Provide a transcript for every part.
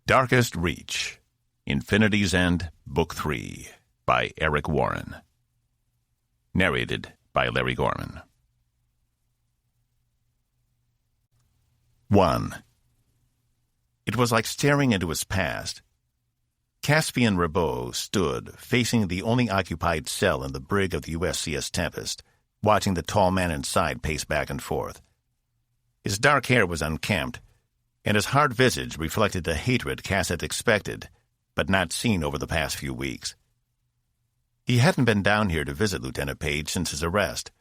Darkest Reach, Infinity's End, Book 3, by Eric Warren. Narrated by Larry Gorman. 1. It was like staring into his past. Caspian Rabot stood, facing the only occupied cell in the brig of the USCS Tempest, watching the tall man inside pace back and forth. His dark hair was unkempt, and his hard visage reflected the hatred Cass had expected, but not seen over the past few weeks. He hadn't been down here to visit Lieutenant Page since his arrest.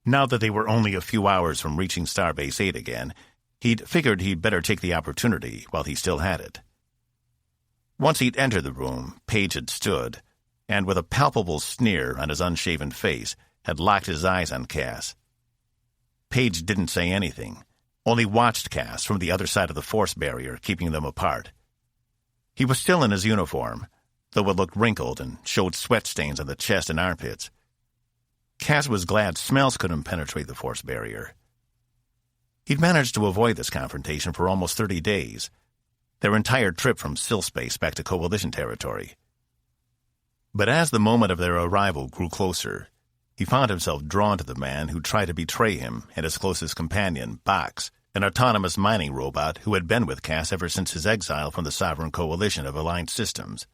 Now that they were only a few hours from reaching Starbase 8 again, he'd figured he'd better take the opportunity while he still had it. Once he'd entered the room, Page had stood, and with a palpable sneer on his unshaven face, had locked his eyes on Cass. Page didn't say anything, only watched Cass from the other side of the force barrier, keeping them apart. He was still in his uniform, though it looked wrinkled and showed sweat stains on the chest and armpits. Cass was glad smells couldn't penetrate the force barrier. He'd managed to avoid this confrontation for almost 30 days, their entire trip from Sill Space back to Coalition territory. But as the moment of their arrival grew closer, he found himself drawn to the man who tried to betray him and his closest companion, Box, an autonomous mining robot who had been with Cass ever since his exile from the Sovereign Coalition of Aligned Systems.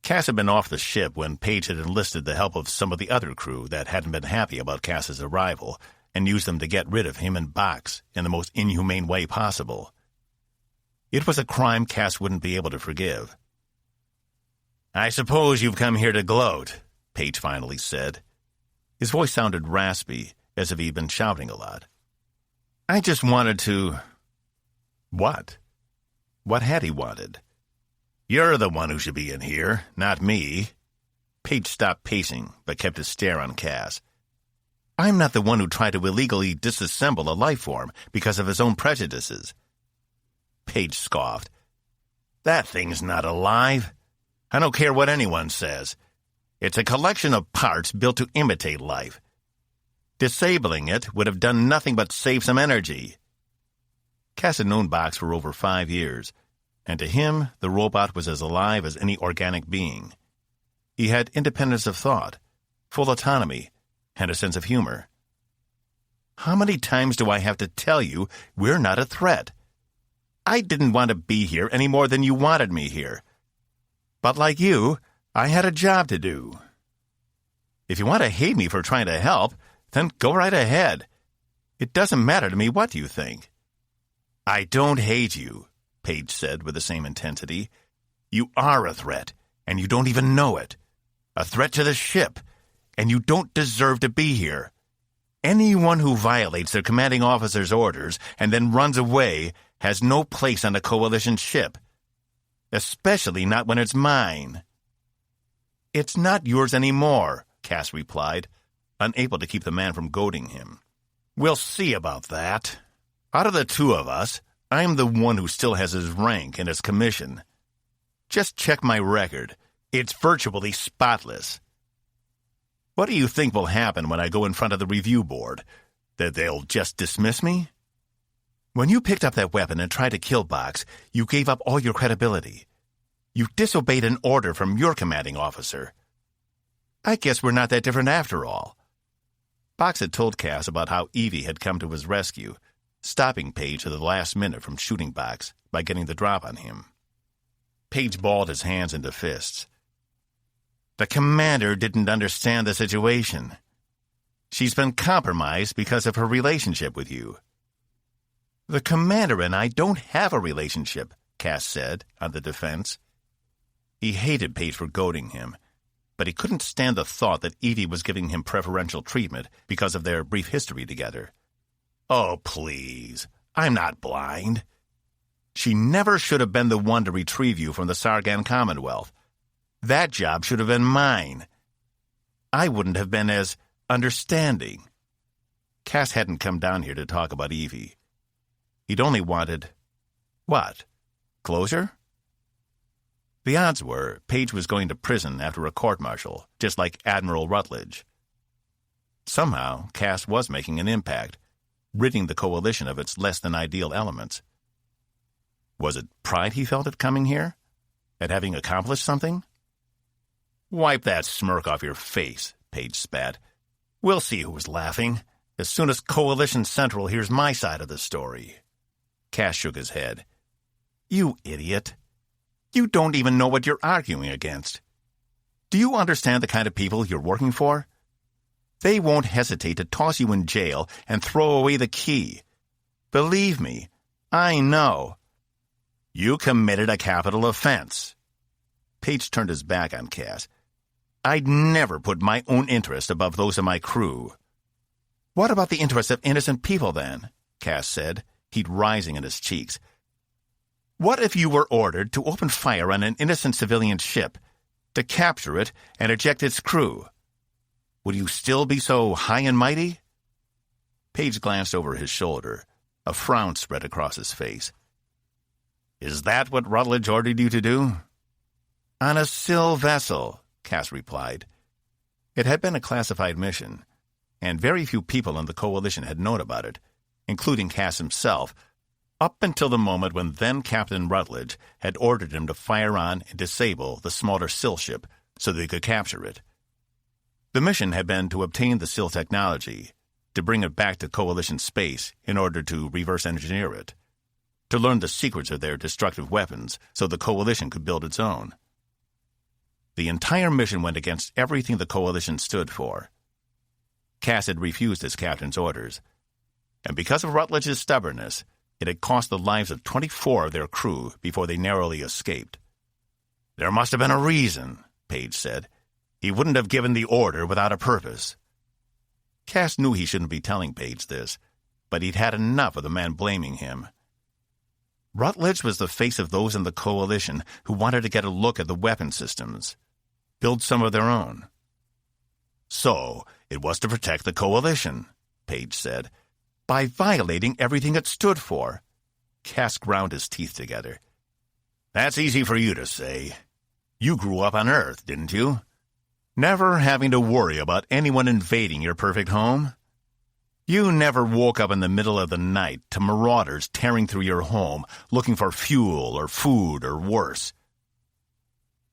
Cass had been off the ship when Page had enlisted the help of some of the other crew that hadn't been happy about Cass's arrival and used them to get rid of him and Box in the most inhumane way possible. It was a crime Cass wouldn't be able to forgive. "I suppose you've come here to gloat," Page finally said. His voice sounded raspy, as if he'd been shouting a lot. "I just wanted to—" What? What had he wanted? "You're the one who should be in here, not me." Page stopped pacing, but kept his stare on Cass. "I'm not the one who tried to illegally disassemble a life form because of his own prejudices." Page scoffed. "That thing's not alive. I don't care what anyone says. It's a collection of parts built to imitate life. Disabling it would have done nothing but save some energy." Cass had known Box for over 5 years, and to him the robot was as alive as any organic being. He had independence of thought, full autonomy, and a sense of humor. "How many times do I have to tell you we're not a threat? I didn't want to be here any more than you wanted me here. But like you, I had a job to do. If you want to hate me for trying to help, then go right ahead. It doesn't matter to me what you think." "I don't hate you," Page said with the same intensity. "You are a threat, and you don't even know it. A threat to the ship, and you don't deserve to be here. Anyone who violates their commanding officer's orders and then runs away has no place on a Coalition ship. Especially not when it's mine." "It's not yours anymore," Cass replied, unable to keep the man from goading him. "We'll see about that. Out of the two of us, I'm the one who still has his rank and his commission. Just check my record. It's virtually spotless. What do you think will happen when I go in front of the review board? That they'll just dismiss me? When you picked up that weapon and tried to kill Box, you gave up all your credibility. You disobeyed an order from your commanding officer. I guess we're not that different after all." Box had told Cass about how Evie had come to his rescue, stopping Page at the last minute from shooting Box by getting the drop on him. Page balled his hands into fists. "The commander didn't understand the situation. She's been compromised because of her relationship with you." "The commander and I don't have a relationship," Cass said, on the defense. He hated Page for goading him, but he couldn't stand the thought that Evie was giving him preferential treatment because of their brief history together. "Oh, please. I'm not blind. She never should have been the one to retrieve you from the Sargan Commonwealth. That job should have been mine. I wouldn't have been as understanding." Cass hadn't come down here to talk about Evie. He'd only wanted... what? Closure? The odds were Page was going to prison after a court-martial, just like Admiral Rutledge. Somehow, Cass was making an impact, ridding the Coalition of its less-than-ideal elements. Was it pride he felt at coming here? At having accomplished something? "Wipe that smirk off your face," Page spat. "We'll see who's laughing, as soon as Coalition Central hears my side of the story." Cass shook his head. "You idiot. You don't even know what you're arguing against. Do you understand the kind of people you're working for? They won't hesitate to toss you in jail and throw away the key. Believe me, I know. You committed a capital offense." Page turned his back on Cass. "I'd never put my own interest above those of my crew." "What about the interests of innocent people, then?" Cass said, heat rising in his cheeks. "What if you were ordered to open fire on an innocent civilian ship, to capture it and eject its crew? Would you still be so high and mighty?" Page glanced over his shoulder. A frown spread across his face. "Is that what Rutledge ordered you to do?" "On a Syl vessel," Cass replied. It had been a classified mission, and very few people in the Coalition had known about it, including Cass himself, up until the moment when then-Captain Rutledge had ordered him to fire on and disable the smaller Syl ship so they could capture it. The mission had been to obtain the Syl technology, to bring it back to Coalition space in order to reverse engineer it, to learn the secrets of their destructive weapons so the Coalition could build its own. The entire mission went against everything the Coalition stood for. Cass had refused his captain's orders, and because of Rutledge's stubbornness, it had cost the lives of 24 of their crew before they narrowly escaped. "There must have been a reason," Page said. "He wouldn't have given the order without a purpose." Cass knew he shouldn't be telling Page this, but he'd had enough of the man blaming him. Rutledge was the face of those in the Coalition who wanted to get a look at the weapon systems, build some of their own. "So, it was to protect the Coalition," Page said, "by violating everything it stood for." Cass ground his teeth together. "That's easy for you to say. You grew up on Earth, didn't you? Never having to worry about anyone invading your perfect home? You never woke up in the middle of the night to marauders tearing through your home, looking for fuel or food or worse.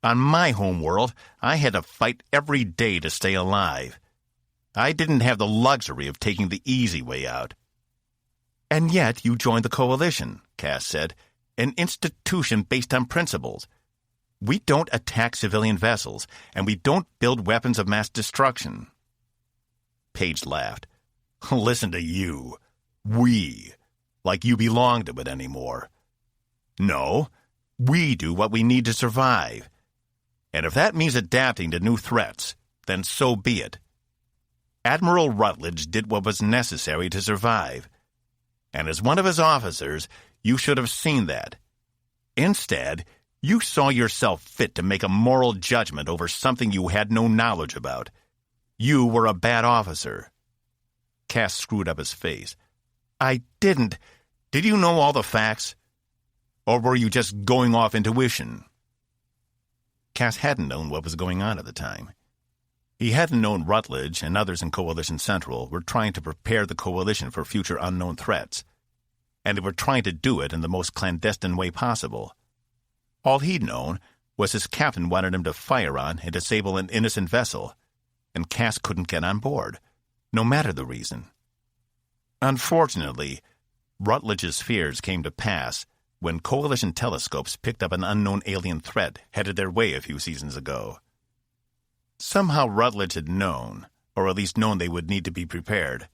On my home world, I had to fight every day to stay alive. I didn't have the luxury of taking the easy way out." "And yet you joined the Coalition," Cass said, "an institution based on principles. We don't attack civilian vessels, and we don't build weapons of mass destruction." Page laughed. "Listen to you. We. Like you belong to it anymore. No, we do what we need to survive. And if that means adapting to new threats, then so be it. Admiral Rutledge did what was necessary to survive. And as one of his officers, you should have seen that. Instead, you saw yourself fit to make a moral judgment over something you had no knowledge about. You were a bad officer." Cass screwed up his face. "I didn't. Did you know all the facts? Or were you just going off intuition?" Cass hadn't known what was going on at the time. He hadn't known Rutledge and others in Coalition Central were trying to prepare the Coalition for future unknown threats, and they were trying to do it in the most clandestine way possible. All he'd known was his captain wanted him to fire on and disable an innocent vessel, and Cass couldn't get on board, no matter the reason. Unfortunately, Rutledge's fears came to pass when Coalition telescopes picked up an unknown alien threat headed their way a few seasons ago. Somehow Rutledge had known, or at least known they would need to be prepared.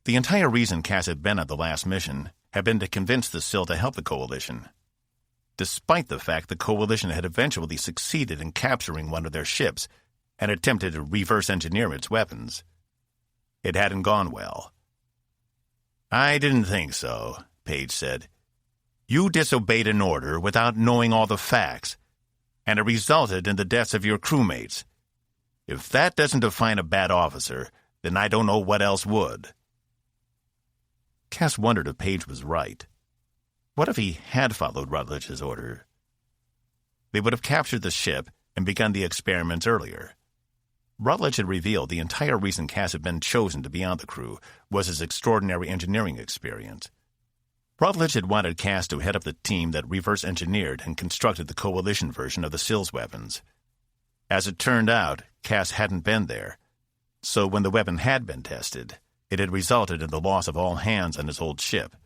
The entire reason Cass had been at the last mission had been to convince the Syl to help the Coalition, despite the fact the Coalition had eventually succeeded in capturing one of their ships and attempted to reverse engineer its weapons. It hadn't gone well. "I didn't think so," Page said. "You disobeyed an order without knowing all the facts, and it resulted in the deaths of your crewmates. If that doesn't define a bad officer, then I don't know what else would." Cass wondered if Page was right. What if he had followed Rutledge's order? They would have captured the ship and begun the experiments earlier. Rutledge had revealed the entire reason Cass had been chosen to be on the crew was his extraordinary engineering experience. Rutledge had wanted Cass to head up the team that reverse-engineered and constructed the Coalition version of the SILS weapons. As it turned out, Cass hadn't been there, so when the weapon had been tested, it had resulted in the loss of all hands on his old ship.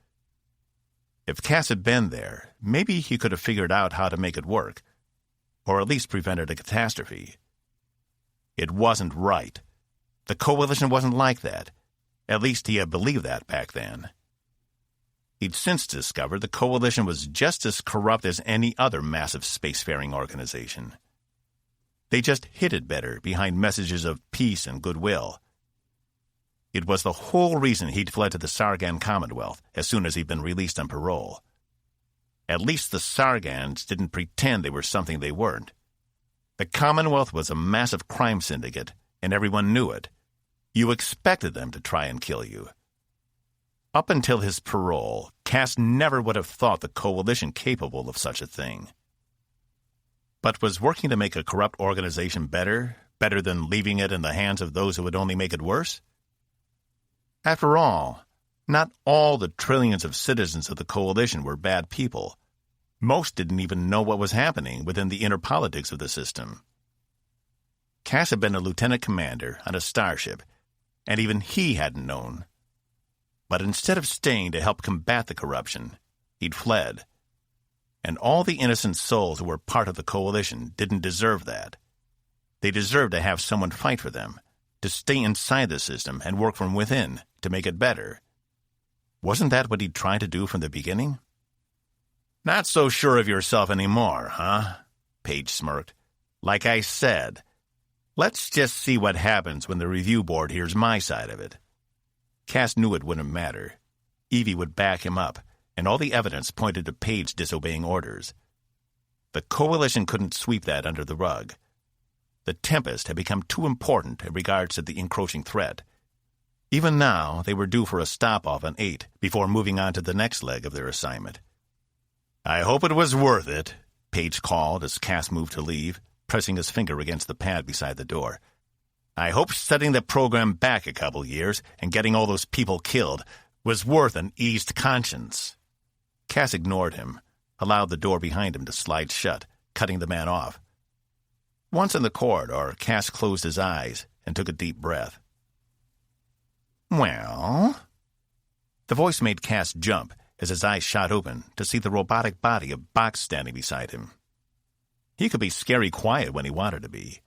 If Cass had been there, maybe he could have figured out how to make it work, or at least prevented a catastrophe. It wasn't right. The Coalition wasn't like that. At least he had believed that back then. He'd since discovered the Coalition was just as corrupt as any other massive spacefaring organization. They just hid it better behind messages of peace and goodwill. It was the whole reason he'd fled to the Sargan Commonwealth as soon as he'd been released on parole. At least the Sargans didn't pretend they were something they weren't. The Commonwealth was a massive crime syndicate, and everyone knew it. You expected them to try and kill you. Up until his parole, Cass never would have thought the Coalition capable of such a thing. But was working to make a corrupt organization better than leaving it in the hands of those who would only make it worse? After all, not all the trillions of citizens of the Coalition were bad people. Most didn't even know what was happening within the inner politics of the system. Cass had been a lieutenant commander on a starship, and even he hadn't known. But instead of staying to help combat the corruption, he'd fled. And all the innocent souls who were part of the Coalition didn't deserve that. They deserved to have someone fight for them, to stay inside the system and work from within to make it better. Wasn't that what he'd tried to do from the beginning? Not so sure of yourself anymore, huh? Paige smirked. Like I said, let's just see what happens when the review board hears my side of it. Cass knew it wouldn't matter. Evie would back him up, and all the evidence pointed to Paige disobeying orders. The Coalition couldn't sweep that under the rug. The Tempest had become too important in regards to the encroaching threat. Even now, they were due for a stop-off on 8 before moving on to the next leg of their assignment. I hope it was worth it, Paige called as Cass moved to leave, pressing his finger against the pad beside the door. I hope setting the program back a couple years and getting all those people killed was worth an eased conscience. Cass ignored him, allowed the door behind him to slide shut, cutting the man off. Once in the corridor, Cass closed his eyes and took a deep breath. Well? The voice made Cass jump as his eyes shot open to see the robotic body of Box standing beside him. He could be scary quiet when he wanted to be.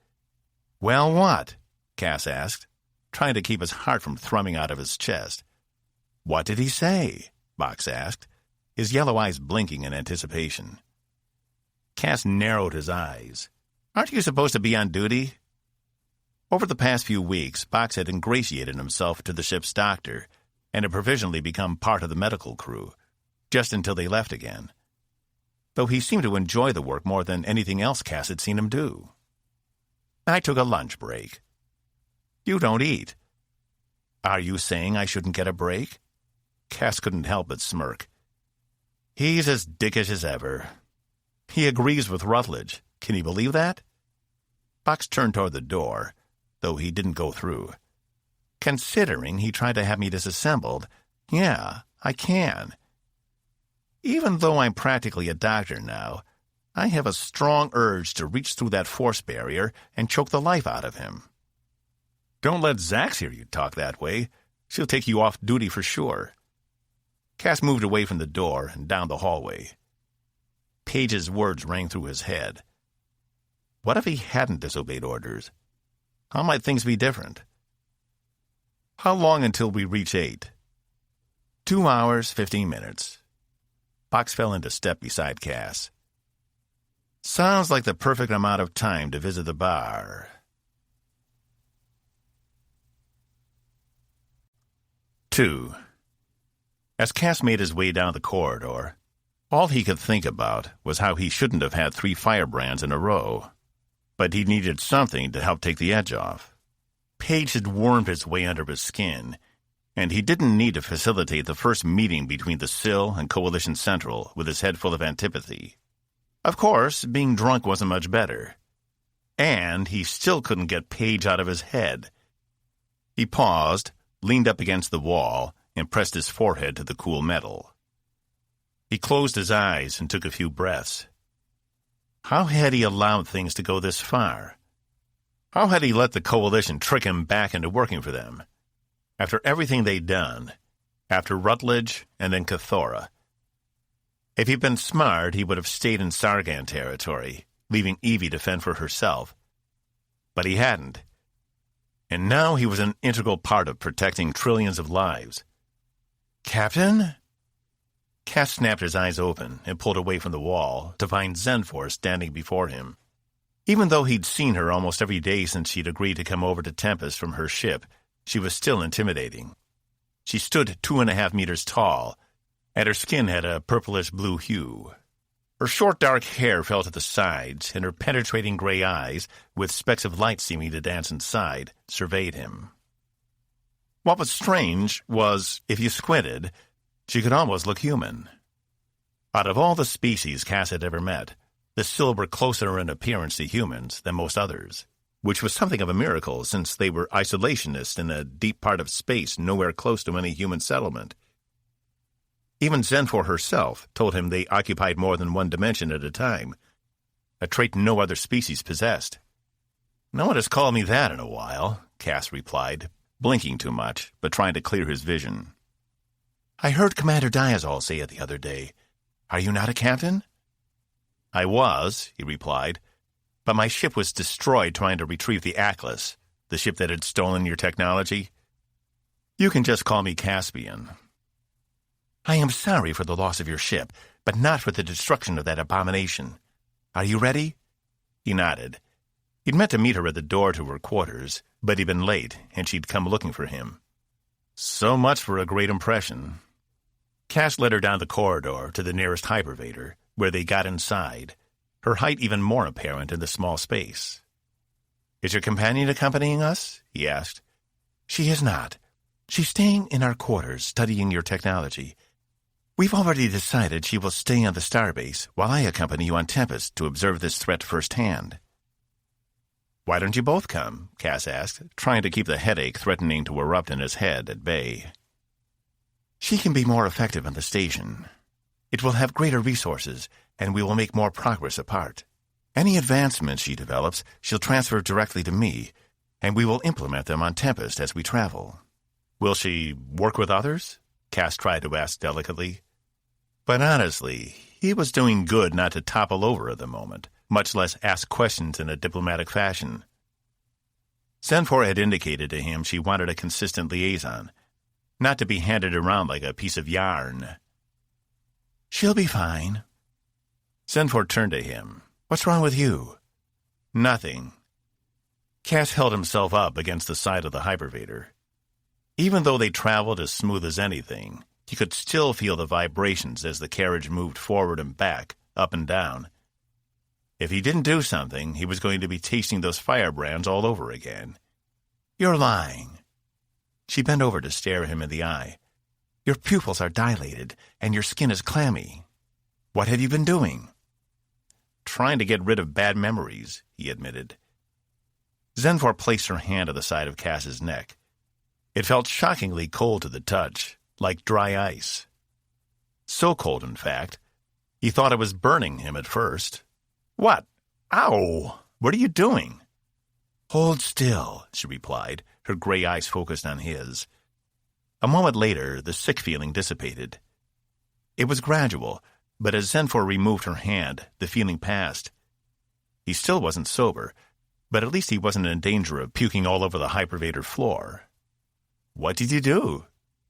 Well, what? Cass asked, trying to keep his heart from thrumming out of his chest. What did he say? Box asked, his yellow eyes blinking in anticipation. Cass narrowed his eyes. Aren't you supposed to be on duty? Over the past few weeks, Box had ingratiated himself to the ship's doctor and had provisionally become part of the medical crew, just until they left again. Though he seemed to enjoy the work more than anything else Cass had seen him do. I took a lunch break. You don't eat. Are you saying I shouldn't get a break? Cass couldn't help but smirk. He's as dickish as ever. He agrees with Rutledge. Can you believe that? Box turned toward the door, though he didn't go through. Considering he tried to have me disassembled, yeah, I can. Even though I'm practically a doctor now, I have a strong urge to reach through that force barrier and choke the life out of him. Don't let Zax hear you talk that way. She'll take you off duty for sure. Cass moved away from the door and down the hallway. Paige's words rang through his head. What if he hadn't disobeyed orders? How might things be different? How long until we reach 8? 2 hours, 15 minutes. Box fell into step beside Cass. Sounds like the perfect amount of time to visit the bar. 2. As Cass made his way down the corridor, all he could think about was how he shouldn't have had 3 firebrands in a row. But he needed something to help take the edge off. Paige had wormed his way under his skin, and he didn't need to facilitate the first meeting between the SIL and Coalition Central with his head full of antipathy. Of course, being drunk wasn't much better. And he still couldn't get Paige out of his head. He paused, leaned up against the wall, and pressed his forehead to the cool metal. He closed his eyes and took a few breaths. How had he allowed things to go this far? How had he let the Coalition trick him back into working for them? After everything they'd done, after Rutledge and then Cathora. If he'd been smart, he would have stayed in Sargan territory, leaving Evie to fend for herself. But he hadn't. And now he was an integral part of protecting trillions of lives. Captain? Cass snapped his eyes open and pulled away from the wall to find Zenfor standing before him. Even though he'd seen her almost every day since she'd agreed to come over to Tempest from her ship, she was still intimidating. She stood 2.5 meters tall, and her skin had a purplish-blue hue. Her short dark hair fell to the sides, and her penetrating gray eyes, with specks of light seeming to dance inside, surveyed him. What was strange was, if you squinted, she could almost look human. Out of all the species Cass had ever met, the Sil were closer in appearance to humans than most others, which was something of a miracle since they were isolationists in a deep part of space nowhere close to any human settlement. Even Zenfor herself told him they occupied more than one dimension at a time, a trait no other species possessed. No one has called me that in a while, Cass replied, blinking too much, but trying to clear his vision. I heard Commander Diazol say it the other day. Are you not a captain? I was, he replied, but my ship was destroyed trying to retrieve the Atlas, the ship that had stolen your technology. You can just call me Caspian. I am sorry for the loss of your ship, but not for the destruction of that abomination. Are you ready? He nodded. He'd meant to meet her at the door to her quarters, but he'd been late, and she'd come looking for him. So much for a great impression. Cass led her down the corridor to the nearest hypervator, where they got inside, her height even more apparent in the small space. Is your companion accompanying us? He asked. She is not. She's staying in our quarters, studying your technology. We've already decided she will stay on the starbase while I accompany you on Tempest to observe this threat firsthand. Why don't you both come? Cass asked, trying to keep the headache threatening to erupt in his head at bay. She can be more effective on the station. It will have greater resources, and we will make more progress apart. Any advancements she develops, she'll transfer directly to me, and we will implement them on Tempest as we travel. Will she work with others? Cass tried to ask delicately. But honestly, he was doing good not to topple over at the moment, much less ask questions in a diplomatic fashion. Zenfor had indicated to him she wanted a consistent liaison, not to be handed around like a piece of yarn. She'll be fine. Zenfor turned to him. What's wrong with you? Nothing. Cass held himself up against the side of the hypervator. Even though they traveled as smooth as anything, he could still feel the vibrations as the carriage moved forward and back, up and down. If he didn't do something, he was going to be tasting those firebrands all over again. You're lying. She bent over to stare him in the eye. Your pupils are dilated, and your skin is clammy. What have you been doing? Trying to get rid of bad memories, he admitted. Zenfor placed her hand on the side of Cass's neck. It felt shockingly cold to the touch, like dry ice. So cold, in fact, he thought it was burning him at first. What? Ow! What are you doing? Hold still, she replied, her gray eyes focused on his. A moment later, the sick feeling dissipated. It was gradual, but as Zenfor removed her hand, the feeling passed. He still wasn't sober, but at least he wasn't in danger of puking all over the hypervator floor. What did you do?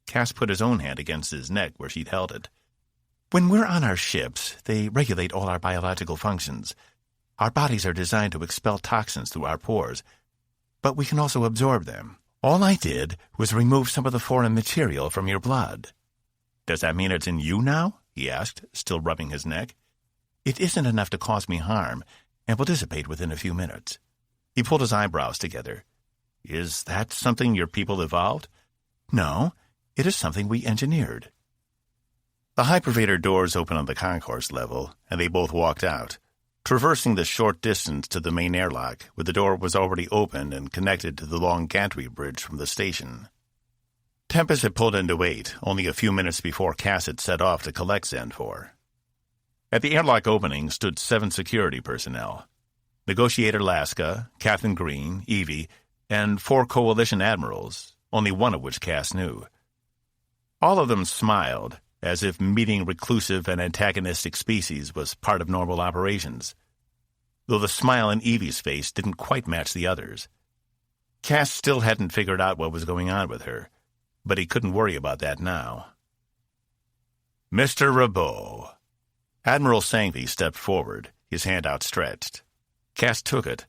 Cass put his own hand against his neck where she'd held it. When we're on our ships, they regulate all our biological functions. Our bodies are designed to expel toxins through our pores, but we can also absorb them. All I did was remove some of the foreign material from your blood. Does that mean it's in you now? He asked, still rubbing his neck. It isn't enough to cause me harm, and will dissipate within a few minutes. He pulled his eyebrows together. Is that something your people evolved? No, it is something we engineered. The hypervator doors opened on the concourse level, and they both walked out, traversing the short distance to the main airlock, where the door was already open and connected to the long gantry bridge from the station. Tempest had pulled into wait only a few minutes before Cass had set off to collect Zenfor. At the airlock opening stood 7 security personnel: Negotiator Laska, Captain Green, Evie, and 4 Coalition admirals, only one of which Cass knew. All of them smiled, as if meeting reclusive and antagonistic species was part of normal operations, though the smile in Evie's face didn't quite match the others. Cass still hadn't figured out what was going on with her, but he couldn't worry about that now. Mr. Rabot. Admiral Sangvi stepped forward, his hand outstretched. Cass took it,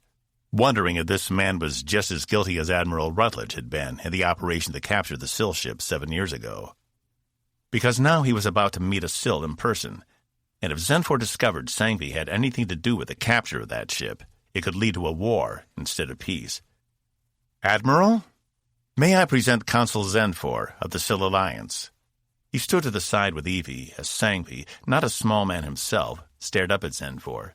wondering if this man was just as guilty as Admiral Rutledge had been in the operation that captured the Sill ship 7 years ago. Because now he was about to meet a Sill in person, and if Zenfor discovered Sangvi had anything to do with the capture of that ship, it could lead to a war instead of peace. Admiral? May I present Consul Zenfor of the Sill Alliance? He stood to the side with Evie as Sangvi, not a small man himself, stared up at Zenfor.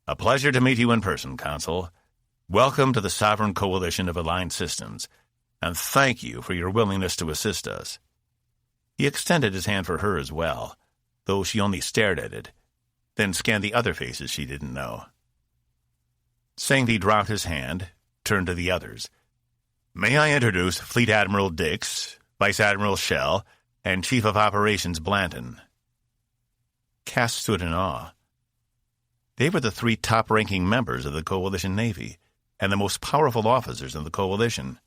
A pleasure to meet you in person, Consul. Welcome to the Sovereign Coalition of Aligned Systems, and thank you for your willingness to assist us. He extended his hand for her as well, though she only stared at it, then scanned the other faces she didn't know. Sangvi dropped his hand, turned to the others. May I introduce Fleet Admiral Dix, Vice Admiral Schell, and Chief of Operations Blanton. Cass stood in awe. They were the 3 top-ranking members of the Coalition Navy, and the most powerful officers in the Coalition.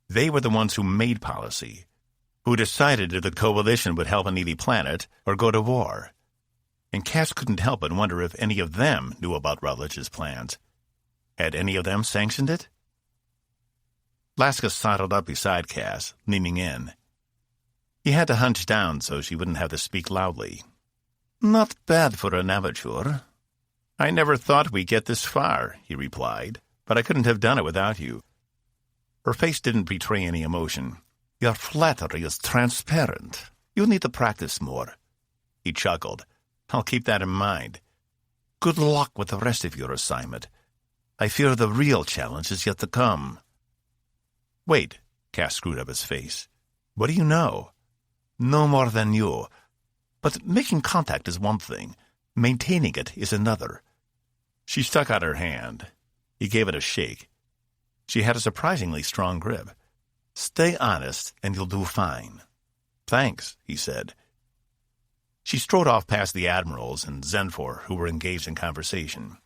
They were the ones who made policy, who decided if the Coalition would help a needy planet or go to war. And Cass couldn't help but wonder if any of them knew about Rutledge's plans. Had any of them sanctioned it? Laska sidled up beside Cass, leaning in. He had to hunch down so she wouldn't have to speak loudly. Not bad for an amateur. I never thought we'd get this far, he replied, but I couldn't have done it without you. Her face didn't betray any emotion. Your flattery is transparent. You need to practice more. He chuckled. I'll keep that in mind. Good luck with the rest of your assignment. I fear the real challenge is yet to come. Wait, Cass screwed up his face. What do you know? No more than you. But making contact is one thing. Maintaining it is another. She stuck out her hand. He gave it a shake. She had a surprisingly strong grip. Stay honest, and you'll do fine. Thanks, he said. She strode off past the admirals and Zenfor, who were engaged in conversation.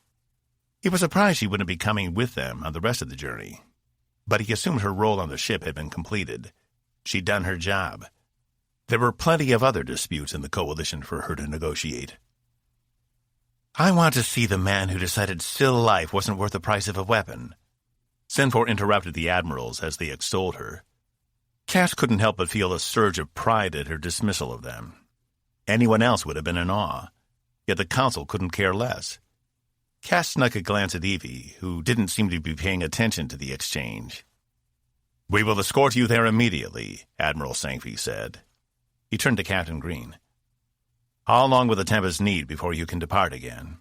He was surprised she wouldn't be coming with them on the rest of the journey, but he assumed her role on the ship had been completed. She'd done her job. There were plenty of other disputes in the Coalition for her to negotiate. I want to see the man who decided still life wasn't worth the price of a weapon. Zenfor interrupted the admirals as they extolled her. Cass couldn't help but feel a surge of pride at her dismissal of them. Anyone else would have been in awe, yet the council couldn't care less. Cass snuck a glance at Evie, who didn't seem to be paying attention to the exchange. We will escort you there immediately, Admiral Sangvi said. He turned to Captain Green. How long will the Tempest need before you can depart again?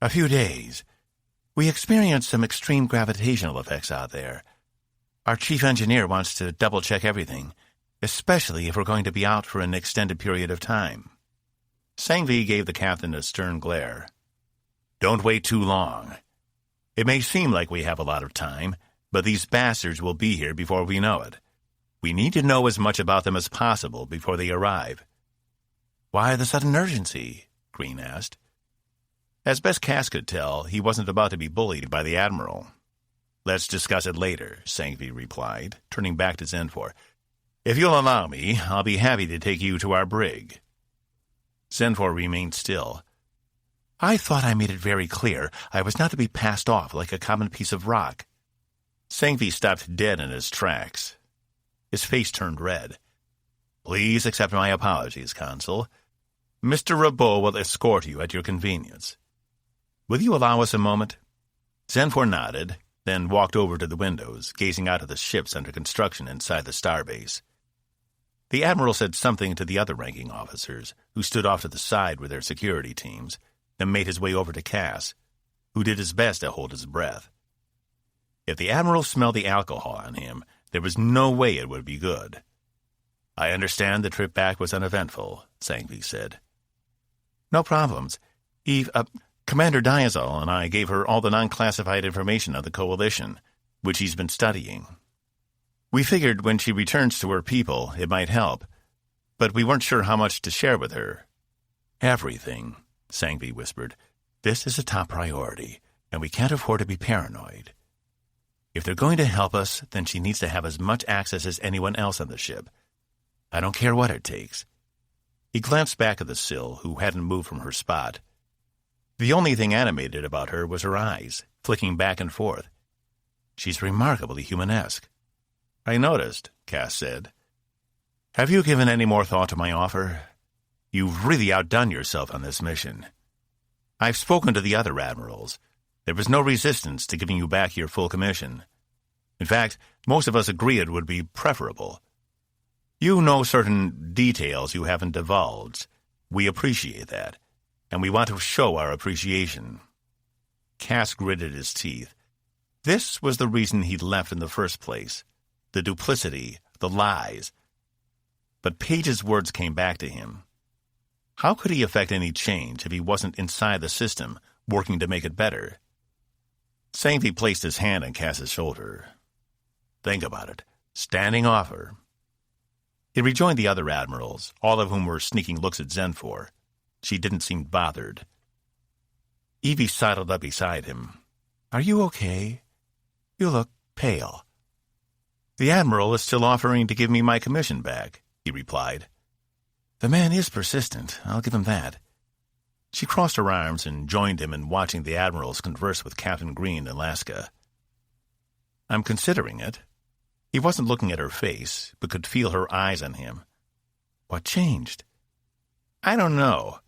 A few days. We experienced some extreme gravitational effects out there. Our chief engineer wants to double-check everything, especially if we're going to be out for an extended period of time. Sangvi gave the captain a stern glare. Don't wait too long. It may seem like we have a lot of time, but these bastards will be here before we know it. We need to know as much about them as possible before they arrive. Why the sudden urgency? Green asked. As best Cass could tell, he wasn't about to be bullied by the admiral. Let's discuss it later, Sangvi replied, turning back to Zenfor. If you'll allow me, I'll be happy to take you to our brig. Zenfor remained still. I thought I made it very clear I was not to be passed off like a common piece of rock. Sangvi stopped dead in his tracks. His face turned red. Please accept my apologies, Consul. Mr. Rabot will escort you at your convenience. Will you allow us a moment? Zenfor nodded, then walked over to the windows, gazing out at the ships under construction inside the starbase. The admiral said something to the other ranking officers, who stood off to the side with their security teams, then made his way over to Cass, who did his best to hold his breath. If the admiral smelled the alcohol on him, There was no way it would be good. "I understand the trip back was uneventful," Sangvi said. "No problems. Commander Diazal and I gave her all the non-classified information of the Coalition, which he's been studying. We figured when she returns to her people, it might help, but we weren't sure how much to share with her." "Everything," Sangvi whispered. "This is a top priority, and we can't afford to be paranoid. If they're going to help us, then she needs to have as much access as anyone else on the ship. I don't care what it takes." He glanced back at the Sill, who hadn't moved from her spot. The only thing animated about her was her eyes, flicking back and forth. "She's remarkably humanesque." "I noticed," Cass said. "Have you given any more thought to my offer? You've really outdone yourself on this mission. I've spoken to the other admirals. There was no resistance to giving you back your full commission. In fact, most of us agree it would be preferable. You know certain details you haven't divulged. We appreciate that, and we want to show our appreciation." Cass gritted his teeth. This was the reason he'd left in the first place. The duplicity, the lies. But Page's words came back to him. How could he affect any change if he wasn't inside the system, working to make it better? Sangvi placed his hand on Cass's shoulder. "Think about it. Standing offer." He rejoined the other admirals, all of whom were sneaking looks at Zenfor. She didn't seem bothered. Evie sidled up beside him. "Are you okay? You look pale." "The Admiral is still offering to give me my commission back," he replied. "The man is persistent, I'll give him that." She crossed her arms and joined him in watching the admirals converse with Captain Green and Laska. "I'm considering it." He wasn't looking at her face, but could feel her eyes on him. "What changed?" "I don't know.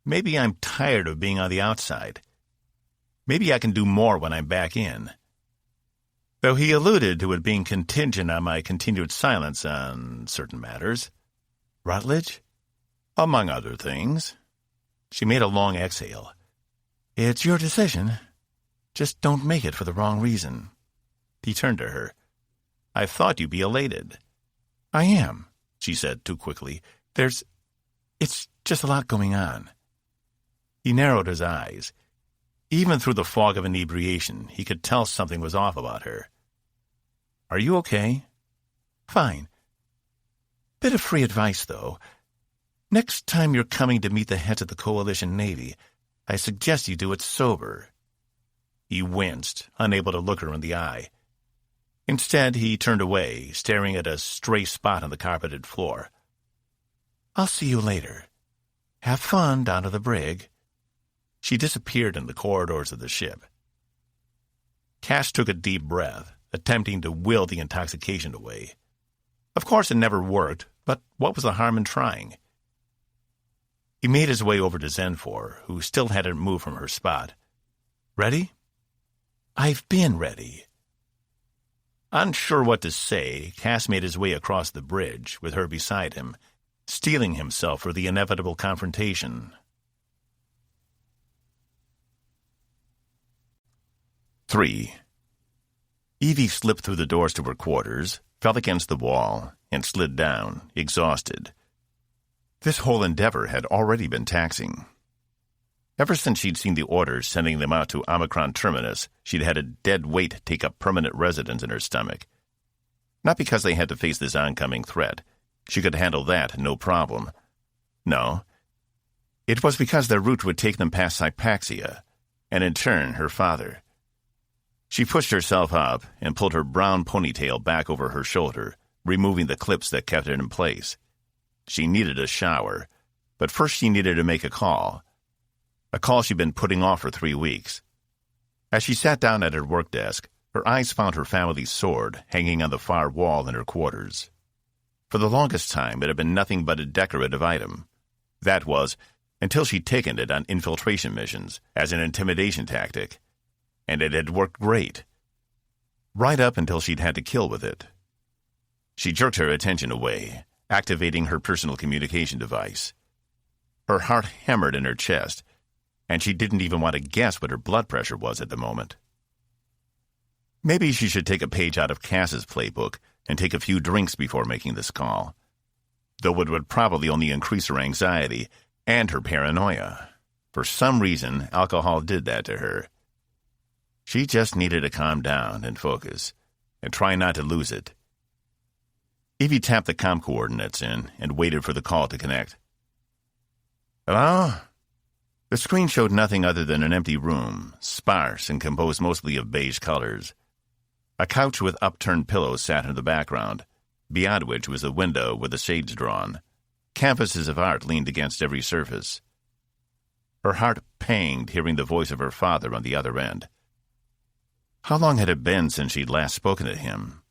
Maybe I'm tired of being on the outside. Maybe I can do more when I'm back in." Though he alluded to it being contingent on my continued silence on certain matters. "Rutledge?" "Among other things." She made a long exhale. "It's your decision. Just don't make it for the wrong reason." He turned to her. "I thought you'd be elated." "I am," she said too quickly. It's just a lot going on." He narrowed his eyes. Even through the fog of inebriation, he could tell something was off about her. "Are you okay?" "Fine. Bit of free advice, though. Next time you're coming to meet the heads of the Coalition Navy, I suggest you do it sober." He winced, unable to look her in the eye. Instead, he turned away, staring at a stray spot on the carpeted floor. "I'll see you later. Have fun down to the brig." She disappeared in the corridors of the ship. Cass took a deep breath, attempting to will the intoxication away. Of course it never worked, but what was the harm in trying? He made his way over to Zenfor, who still hadn't moved from her spot. "Ready?" "I've been ready." Unsure what to say, Cass made his way across the bridge, with her beside him, steeling himself for the inevitable confrontation. 3. Evie slipped through the doors to her quarters, fell against the wall, and slid down, exhausted. This whole endeavor had already been taxing. Ever since she'd seen the orders sending them out to Omicron Terminus, she'd had a dead weight take up permanent residence in her stomach. Not because they had to face this oncoming threat. She could handle that, no problem. No. It was because their route would take them past Hypaxia, and in turn her father. She pushed herself up and pulled her brown ponytail back over her shoulder, removing the clips that kept it in place. She needed a shower, but first she needed to make a call. A call she'd been putting off for 3 weeks. As she sat down at her work desk, her eyes found her family's sword hanging on the far wall in her quarters. For the longest time it had been nothing but a decorative item. That was, until she'd taken it on infiltration missions as an intimidation tactic. And it had worked great. Right up until she'd had to kill with it. She jerked her attention away, activating her personal communication device. Her heart hammered in her chest, and she didn't even want to guess what her blood pressure was at the moment. Maybe she should take a page out of Cass's playbook and take a few drinks before making this call, though it would probably only increase her anxiety and her paranoia. For some reason, alcohol did that to her. She just needed to calm down and focus, and try not to lose it. Evie tapped the comm coordinates in and waited for the call to connect. Hello? The screen showed nothing other than an empty room, sparse and composed mostly of beige colors. A couch with upturned pillows sat in the background, beyond which was a window with the shades drawn. Canvases of art leaned against every surface. Her heart panged hearing the voice of her father on the other end. How long had it been since she'd last spoken to him?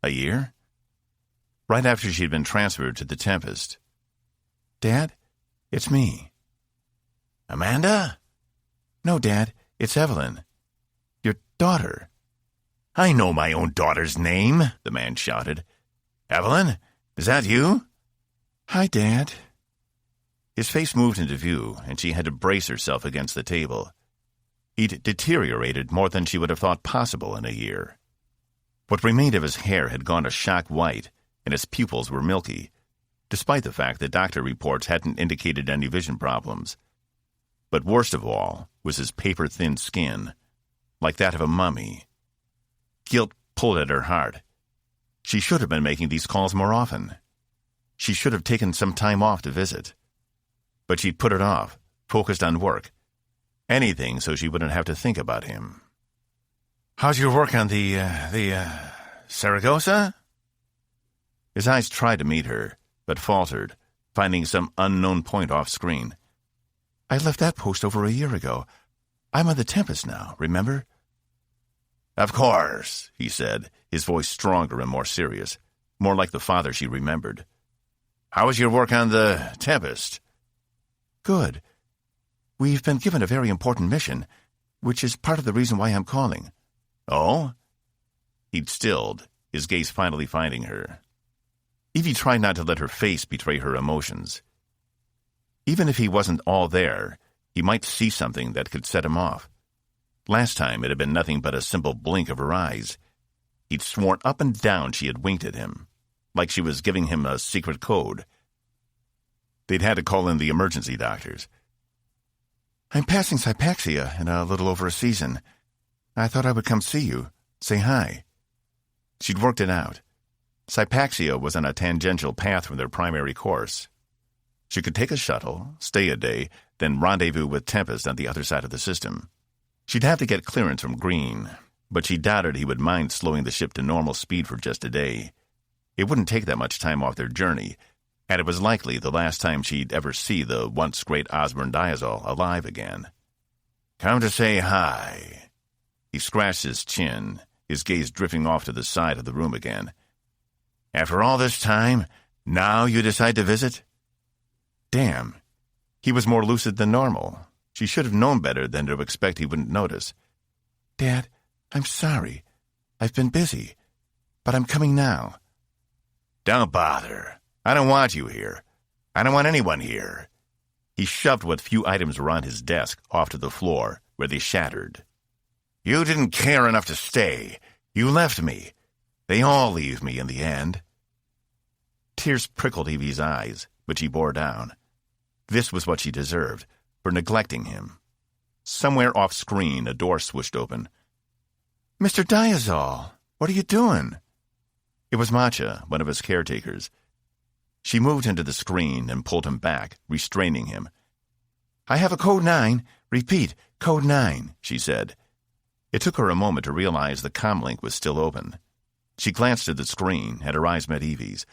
A year? Right after she'd been transferred to the Tempest. Dad, it's me. Amanda? No, Dad, it's Evelyn. Your daughter. I know my own daughter's name, the man shouted. Evelyn, is that you? Hi, Dad. His face moved into view, and she had to brace herself against the table. He'd deteriorated more than she would have thought possible in a year. What remained of his hair had gone a shock white, and his pupils were milky, despite the fact that doctor reports hadn't indicated any vision problems. But worst of all was his paper-thin skin, like that of a mummy. Guilt pulled at her heart. She should have been making these calls more often. She should have taken some time off to visit. But she'd put it off, focused on work. Anything so she wouldn't have to think about him. How's your work on the Saragossa? His eyes tried to meet her, but faltered, finding some unknown point off-screen. I left that post over a year ago. I'm on the Tempest now, remember? Of course, he said, his voice stronger and more serious, more like the father she remembered. How was your work on the Tempest? Good. We've been given a very important mission, which is part of the reason why I'm calling. Oh? He'd stilled, his gaze finally finding her. Evie tried not to let her face betray her emotions. Even if he wasn't all there, he might see something that could set him off. Last time it had been nothing but a simple blink of her eyes. He'd sworn up and down she had winked at him, like she was giving him a secret code. They'd had to call in the emergency doctors. I'm passing Hypaxia in a little over a season. I thought I would come see you, say hi. She'd worked it out. Hypaxia was on a tangential path from their primary course. She could take a shuttle, stay a day, then rendezvous with Tempest on the other side of the system. She'd have to get clearance from Green, but she doubted he would mind slowing the ship to normal speed for just a day. It wouldn't take that much time off their journey, and it was likely the last time she'd ever see the once great Osborne Diazol alive again. Come to say hi. He scratched his chin, his gaze drifting off to the side of the room again. After all this time, now you decide to visit? Damn. He was more lucid than normal. She should have known better than to expect he wouldn't notice. Dad, I'm sorry. I've been busy, but I'm coming now. Don't bother. I don't want you here. I don't want anyone here. He shoved what few items were on his desk off to the floor, where they shattered. You didn't care enough to stay. You left me. They all leave me in the end. Tears prickled Evie's eyes, but she bore down. This was what she deserved, for neglecting him. Somewhere off-screen, a door swished open. Mr. Diazol, what are you doing? It was Matcha, one of his caretakers. She moved into the screen and pulled him back, restraining him. I have a code 9. Repeat, code 9, she said. It took her a moment to realize the comlink was still open. She glanced at the screen, and her eyes met Evie's.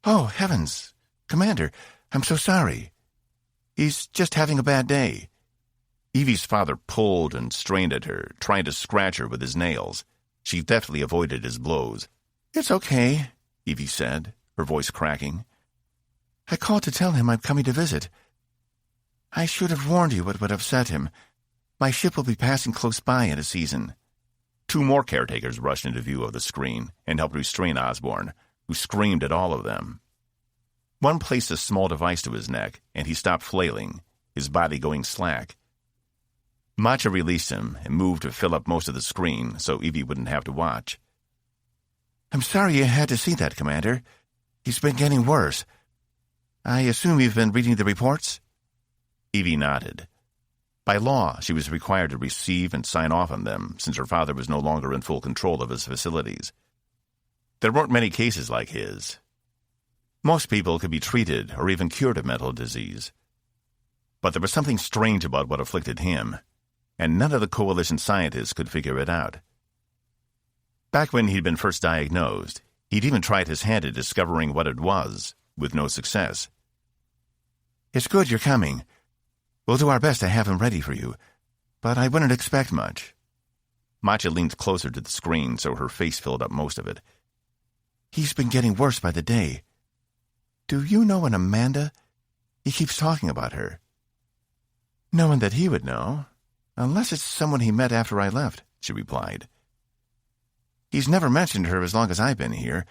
Oh, heavens! Commander, I'm so sorry. He's just having a bad day. Evie's father pulled and strained at her, trying to scratch her with his nails. She deftly avoided his blows. It's okay, Evie said, her voice cracking. I called to tell him I'm coming to visit. I should have warned you what would upset him. My ship will be passing close by in a season. 2 more caretakers rushed into view of the screen and helped restrain Osborne, who screamed at all of them. One placed a small device to his neck, and he stopped flailing, his body going slack. Matcha released him and moved to fill up most of the screen so Evie wouldn't have to watch. "I'm sorry you had to see that, Commander. He's been getting worse. I assume you've been reading the reports?" Evie nodded. By law, she was required to receive and sign off on them since her father was no longer in full control of his facilities. There weren't many cases like his. Most people could be treated or even cured of mental disease. But there was something strange about what afflicted him, and none of the Coalition scientists could figure it out. Back when he'd been first diagnosed, he'd even tried his hand at discovering what it was, with no success. "It's good you're coming. We'll do our best to have him ready for you, but I wouldn't expect much." Matcha leaned closer to the screen so her face filled up most of it. "He's been getting worse by the day. Do you know an Amanda? He keeps talking about her." "No one that he would know, unless it's someone he met after I left," she replied. "He's never mentioned her as long as I've been here,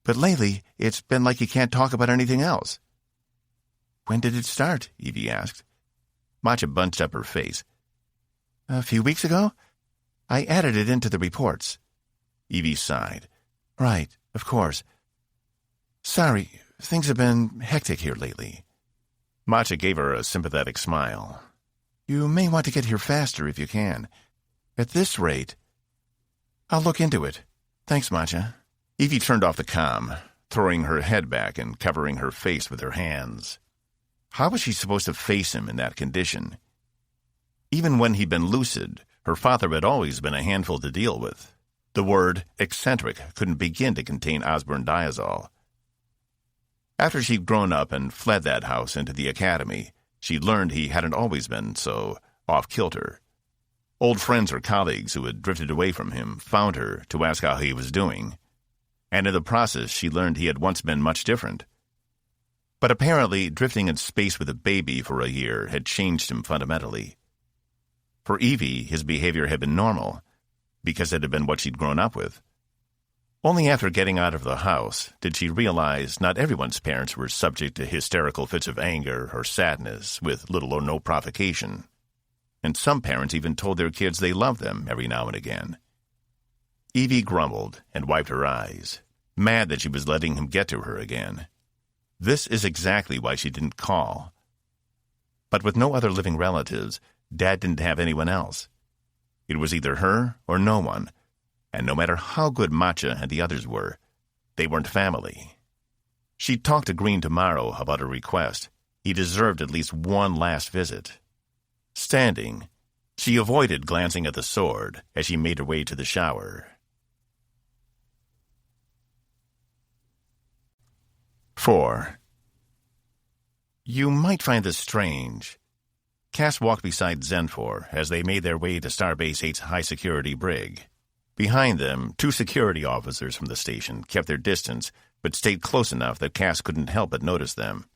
but lately it's been like he can't talk about anything else." "When did it start?" Evie asked. Matcha bunched up her face. "A few weeks ago? I added it into the reports." Evie sighed. "Right, of course. Sorry, things have been hectic here lately." Matcha gave her a sympathetic smile. "You may want to get here faster if you can. At this rate..." "I'll look into it. Thanks, Matcha." Evie turned off the comm, throwing her head back and covering her face with her hands. How was she supposed to face him in that condition? Even when he'd been lucid, her father had always been a handful to deal with. The word eccentric couldn't begin to contain Osborne diazole. After she'd grown up and fled that house into the academy, she'd learned he hadn't always been so off-kilter. Old friends or colleagues who had drifted away from him found her to ask how he was doing, and in the process she learned he had once been much different. But apparently drifting in space with a baby for a year had changed him fundamentally. For Evie, his behavior had been normal, because it had been what she'd grown up with. Only after getting out of the house did she realize not everyone's parents were subject to hysterical fits of anger or sadness with little or no provocation. And some parents even told their kids they loved them every now and again. Evie grumbled and wiped her eyes, mad that she was letting him get to her again. This is exactly why she didn't call. But with no other living relatives, Dad didn't have anyone else. It was either her or no one, and no matter how good Matcha and the others were, they weren't family. She'd talk to Green tomorrow about her request. He deserved at least one last visit. Standing, she avoided glancing at the sword as she made her way to the shower. 4. You might find this strange. Cass walked beside Zenfor as they made their way to Starbase 8's high-security brig. Behind them, 2 security officers from the station kept their distance, but stayed close enough that Cass couldn't help but notice them.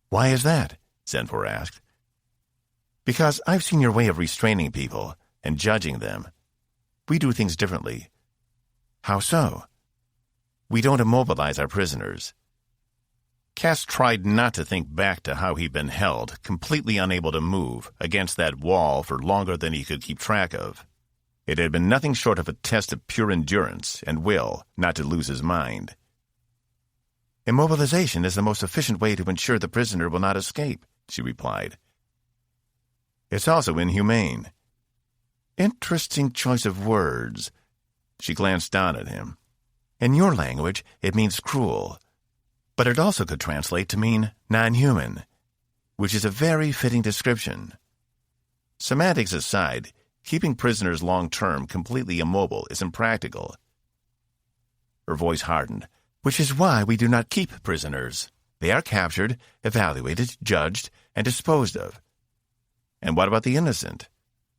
"Why is that?" Zenfor asked. "Because I've seen your way of restraining people and judging them. We do things differently." "How so?" "We don't immobilize our prisoners." Cass tried not to think back to how he'd been held, completely unable to move, against that wall for longer than he could keep track of. It had been nothing short of a test of pure endurance and will not to lose his mind. "Immobilization is the most efficient way to ensure the prisoner will not escape," she replied. "It's also inhumane." "Interesting choice of words." She glanced down at him. "In your language, it means cruel. But it also could translate to mean non-human, which is a very fitting description. Semantics aside, keeping prisoners long-term completely immobile is impractical." Her voice hardened. "Which is why we do not keep prisoners. They are captured, evaluated, judged, and disposed of." "And what about the innocent?"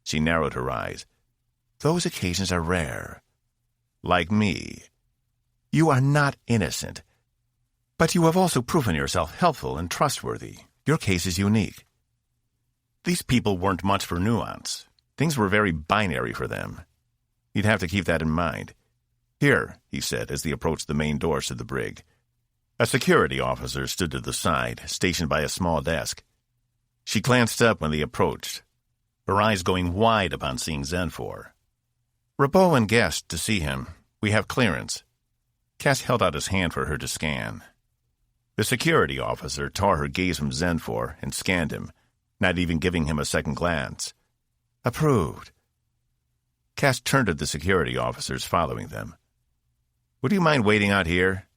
She narrowed her eyes. "Those occasions are rare. Like me. You are not innocent. But you have also proven yourself helpful and trustworthy. Your case is unique." These people weren't much for nuance. Things were very binary for them. You'd have to keep that in mind. "Here," he said as they approached the main doors to the brig. A security officer stood to the side, stationed by a small desk. She glanced up when they approached. her eyes going wide upon seeing Zenfor. "Rabot and Guest to see him. We have clearance." Cass held out his hand for her to scan. The security officer tore her gaze from Zenfor and scanned him, not even giving him a second glance. "Approved." Cass turned to the security officers following them. "Would you mind waiting out here?"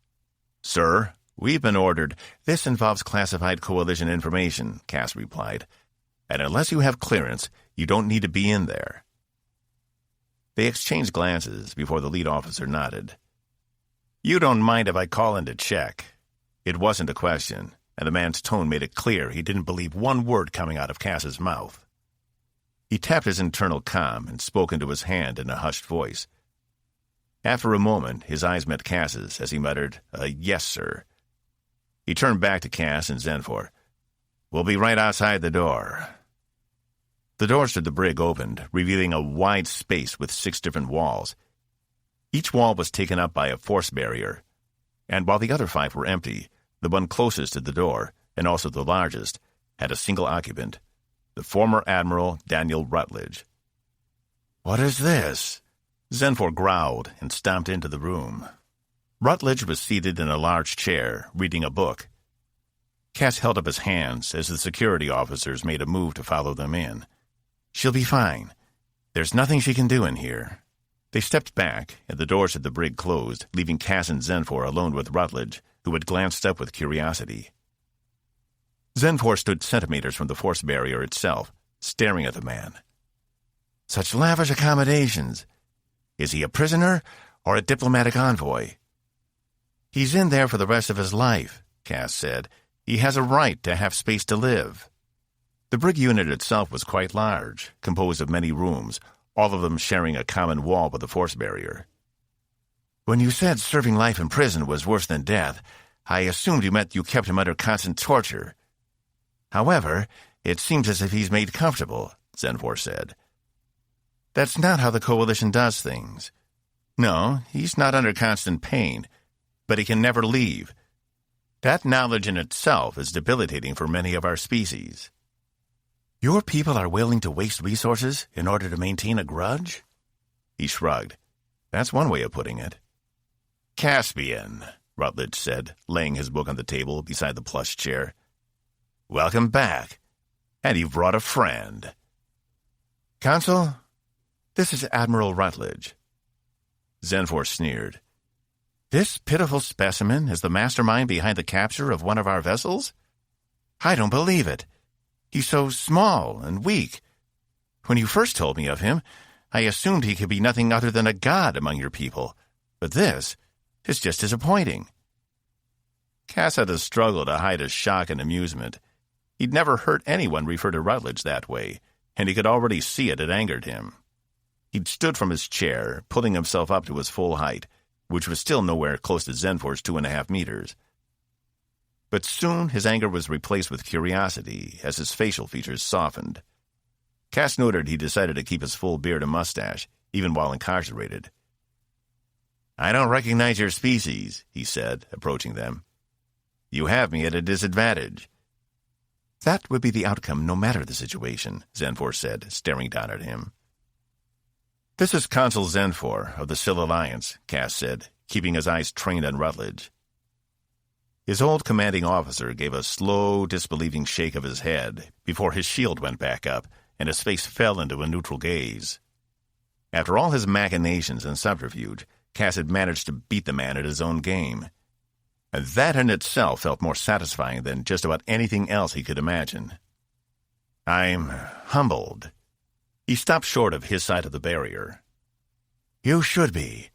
"Sir, we've been ordered." "This involves classified Coalition information," Cass replied. "And unless you have clearance, you don't need to be in there." They exchanged glances before the lead officer nodded. "You don't mind if I call in to check?" It wasn't a question, and the man's tone made it clear he didn't believe one word coming out of Cass's mouth. He tapped his internal comm and spoke into his hand in a hushed voice. After a moment, his eyes met Cass's as he muttered, "Yes, sir." He turned back to Cass and Zenfor. "We'll be right outside the door." The doors to the brig opened, revealing a wide space with 6 different walls. Each wall was taken up by a force barrier, and while the other 5 were empty, the one closest to the door, and also the largest, had a single occupant, the former Admiral Daniel Rutledge. "What is this?" Zenfor growled and stomped into the room. Rutledge was seated in a large chair, reading a book. Cass held up his hands as the security officers made a move to follow them in. "She'll be fine. There's nothing she can do in here." They stepped back, and the doors of the brig closed, leaving Cass and Zenfor alone with Rutledge, who had glanced up with curiosity. Zenfor stood centimeters from the force barrier itself, staring at the man. "Such lavish accommodations. Is he a prisoner or a diplomatic envoy?" "He's in there for the rest of his life," Cass said. "He has a right to have space to live." The brig unit itself was quite large, composed of many rooms, all of them sharing a common wall with a force barrier. "When you said serving life in prison was worse than death, I assumed you meant you kept him under constant torture. However, it seems as if he's made comfortable," Zenfor said. "That's not how the Coalition does things. No, he's not under constant pain, but he can never leave. That knowledge in itself is debilitating for many of our species." "Your people are willing to waste resources in order to maintain a grudge?" He shrugged. "That's one way of putting it." "Caspian," Rutledge said, laying his book on the table beside the plush chair. "Welcome back. And you've brought a friend." "Consul, this is Admiral Rutledge." Zenfor sneered. "This pitiful specimen is the mastermind behind the capture of one of our vessels? I don't believe it. He's so small and weak. When you first told me of him, I assumed he could be nothing other than a god among your people. But this is just disappointing." Cass had to struggle to hide his shock and amusement. He'd never heard anyone refer to Rutledge that way, and he could already see it had angered him. He'd stood from his chair, pulling himself up to his full height, which was still nowhere close to Zenfor's 2.5 meters. But soon his anger was replaced with curiosity as his facial features softened. Cass noted he decided to keep his full beard and mustache, even while incarcerated. "I don't recognize your species," he said, approaching them. "You have me at a disadvantage." "That would be the outcome no matter the situation," Zenfor said, staring down at him. "This is Consul Zenfor of the Sil Alliance," Cass said, keeping his eyes trained on Rutledge. His old commanding officer gave a slow, disbelieving shake of his head before his shield went back up and his face fell into a neutral gaze. After all his machinations and subterfuge, Cass had managed to beat the man at his own game. And that in itself felt more satisfying than just about anything else he could imagine. "I'm humbled." He stopped short of his side of the barrier. "You should be.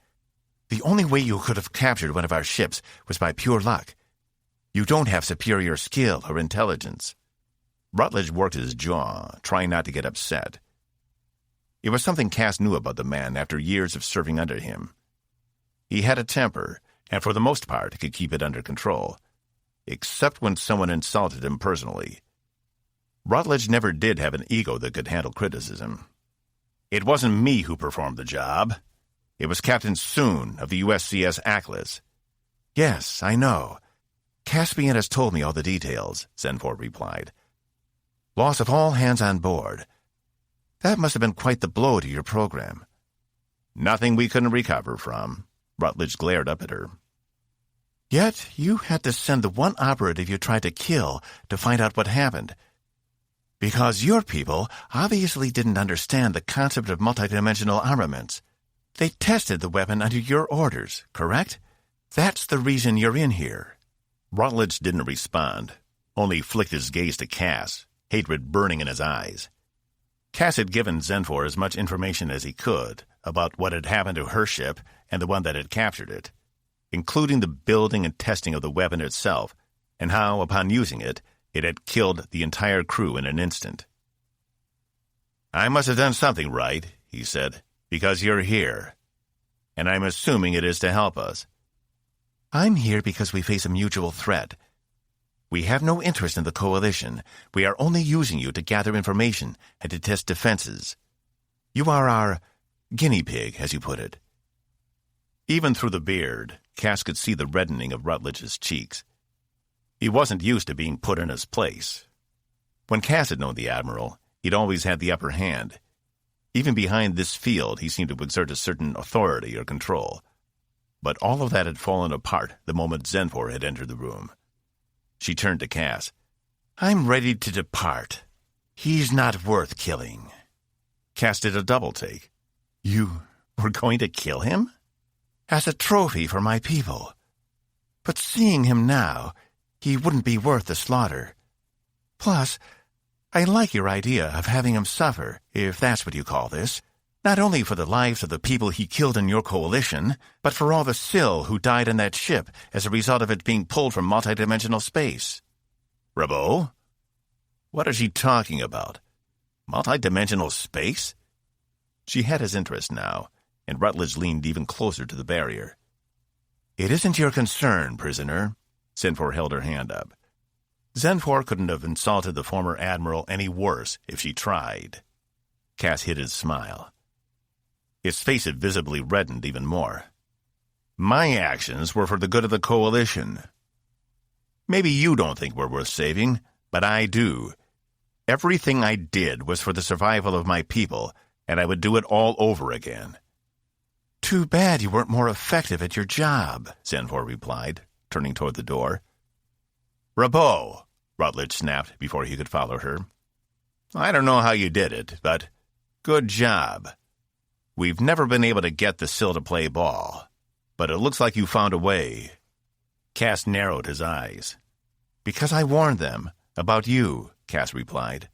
The only way you could have captured one of our ships was by pure luck. You don't have superior skill or intelligence." Rutledge worked his jaw, trying not to get upset. It was something Cass knew about the man after years of serving under him. He had a temper, and for the most part could keep it under control, except when someone insulted him personally. Rutledge never did have an ego that could handle criticism. "It wasn't me who performed the job. It was Captain Soon of the USCS Atlas." "Yes, I know. Caspian has told me all the details," Zenfor replied. "Loss of all hands on board. That must have been quite the blow to your program. Nothing we couldn't recover from. Rutledge glared up at her. Yet you had to send the one operative you tried to kill to find out what happened. Because your people obviously didn't understand the concept of multidimensional armaments. They tested the weapon under your orders, correct? That's the reason you're in here. Rutledge didn't respond, only flicked his gaze to Cass, hatred burning in his eyes. Cass had given Zenfor as much information as he could about what had happened to her ship and the one that had captured it, including the building and testing of the weapon itself, and how, upon using it, it had killed the entire crew in an instant. I must have done something right, he said, because you're here. And I'm assuming it is to help us. I'm here because we face a mutual threat. We have no interest in the Coalition. We are only using you to gather information and to test defenses. You are our guinea pig, as you put it. Even through the beard, Cass could see the reddening of Rutledge's cheeks. He wasn't used to being put in his place. When Cass had known the Admiral, he'd always had the upper hand. Even behind this field, he seemed to exert a certain authority or control. But all of that had fallen apart the moment Zenfor had entered the room. She turned to Cass. I'm ready to depart. He's not worth killing. Cass did a double take. You were going to kill him? As a trophy for my people. But seeing him now, he wouldn't be worth the slaughter. Plus, I like your idea of having him suffer, if that's what you call this, not only for the lives of the people he killed in your coalition, but for all the Sill who died in that ship as a result of it being pulled from multidimensional space. Rabot? What is she talking about? Multidimensional space? She had his interest now, and Rutledge leaned even closer to the barrier. It isn't your concern, prisoner. Zenfor held her hand up. Zenfor couldn't have insulted the former admiral any worse if she tried. Cass hid his smile. His face had visibly reddened even more. My actions were for the good of the Coalition. Maybe you don't think we're worth saving, but I do. Everything I did was for the survival of my people, and I would do it all over again. Too bad you weren't more effective at your job, Zenfor replied, turning toward the door. Rabot, Rutledge snapped before he could follow her. I don't know how you did it, but good job. We've never been able to get the Sill to play ball, but it looks like you found a way. Cass narrowed his eyes. Because I warned them. About you, Cass replied.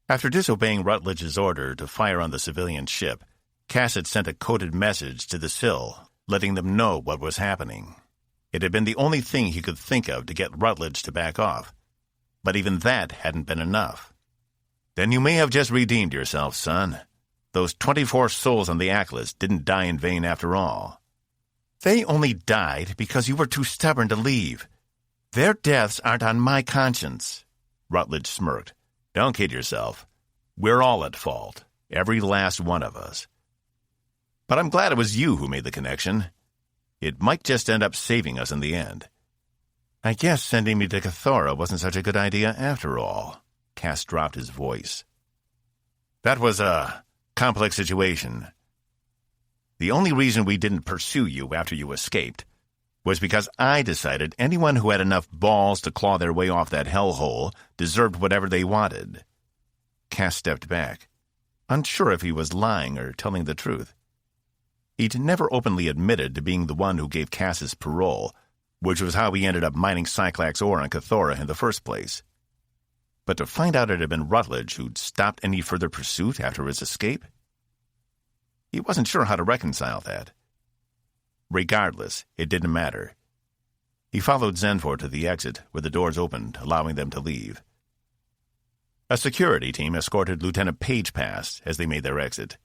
After disobeying Rutledge's order to fire on the civilian ship, Cass had sent a coded message to the Sill, letting them know what was happening. It had been the only thing he could think of to get Rutledge to back off. But even that hadn't been enough. Then you may have just redeemed yourself, son. Those 24 souls on the Atlas didn't die in vain after all. They only died because you were too stubborn to leave. Their deaths aren't on my conscience. Rutledge smirked. Don't kid yourself. We're all at fault, every last one of us. But I'm glad it was you who made the connection. It might just end up saving us in the end. I guess sending me to Cathora wasn't such a good idea after all. Cass dropped his voice. That was a complex situation. The only reason we didn't pursue you after you escaped was because I decided anyone who had enough balls to claw their way off that hellhole deserved whatever they wanted. Cass stepped back, unsure if he was lying or telling the truth. He'd never openly admitted to being the one who gave Cass his parole, which was how he ended up mining Cyclax ore on Cathora in the first place. But to find out it had been Rutledge who'd stopped any further pursuit after his escape? He wasn't sure how to reconcile that. Regardless, it didn't matter. He followed Zenfor to the exit, where the doors opened, allowing them to leave. A security team escorted Lieutenant Page past as they made their exit.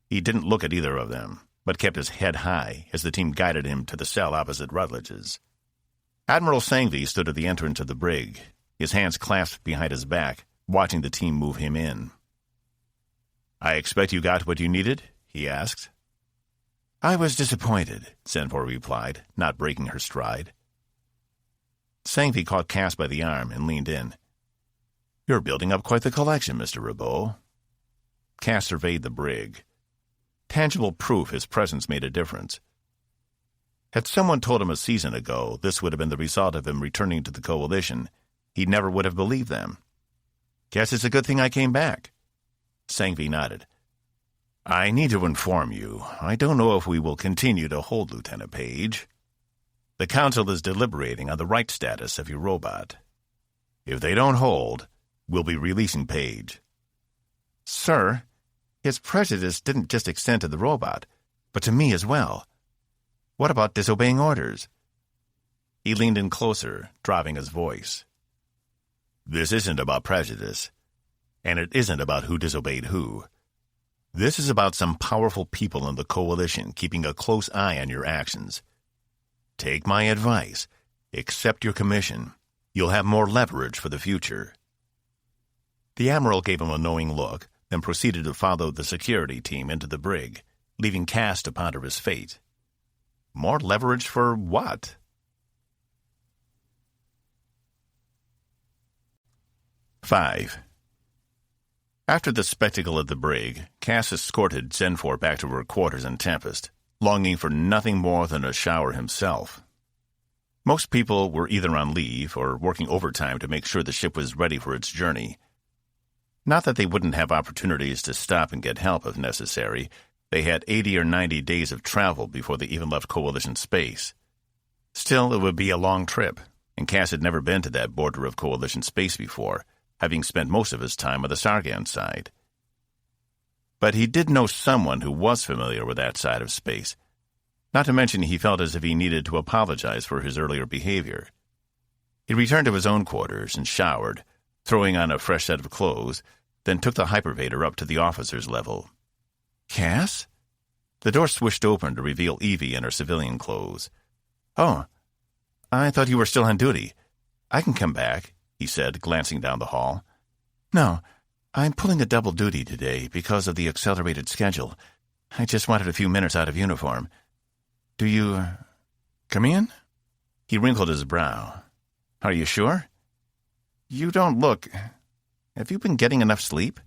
He didn't look at either of them, but kept his head high as the team guided him to the cell opposite Rutledge's. Admiral Sangvi stood at the entrance of the brig, his hands clasped behind his back, watching the team move him in. I expect you got what you needed? He asked. I was disappointed, Zenfor replied, not breaking her stride. Sangvi caught Cass by the arm and leaned in. You're building up quite the collection, Mr. Rabot. Cass surveyed the brig. Tangible proof his presence made a difference. Had someone told him a season ago this would have been the result of him returning to the Coalition, he never would have believed them. Guess it's a good thing I came back. Sangvi nodded. I need to inform you, I don't know if we will continue to hold Lieutenant Page. The Council is deliberating on the right status of your robot. If they don't hold, we'll be releasing Page. Sir, his prejudice didn't just extend to the robot, but to me as well. What about disobeying orders? He leaned in closer, dropping his voice. This isn't about prejudice, and it isn't about who disobeyed who. This is about some powerful people in the Coalition keeping a close eye on your actions. Take my advice. Accept your commission. You'll have more leverage for the future. The Admiral gave him a knowing look, then proceeded to follow the security team into the brig, leaving Cass to ponder his fate. More leverage for what? Five. After the spectacle at the brig, Cass escorted Zenfor back to her quarters in Tempest, longing for nothing more than a shower himself. Most people were either on leave or working overtime to make sure the ship was ready for its journey. Not that they wouldn't have opportunities to stop and get help if necessary. They had 80 or 90 days of travel before they even left Coalition space. Still, it would be a long trip, and Cass had never been to that border of Coalition space before, having spent most of his time on the Sargan side. But he did know someone who was familiar with that side of space. Not to mention he felt as if he needed to apologize for his earlier behavior. He returned to his own quarters and showered, throwing on a fresh set of clothes, then took the hypervator up to the officer's level. Cass? The door swished open to reveal Evie in her civilian clothes. Oh, I thought you were still on duty. I can come back, he said, glancing down the hall. No, I'm pulling a double duty today because of the accelerated schedule. I just wanted a few minutes out of uniform. Do you come in? He wrinkled his brow. Are you sure? You don't look... Have you been getting enough sleep?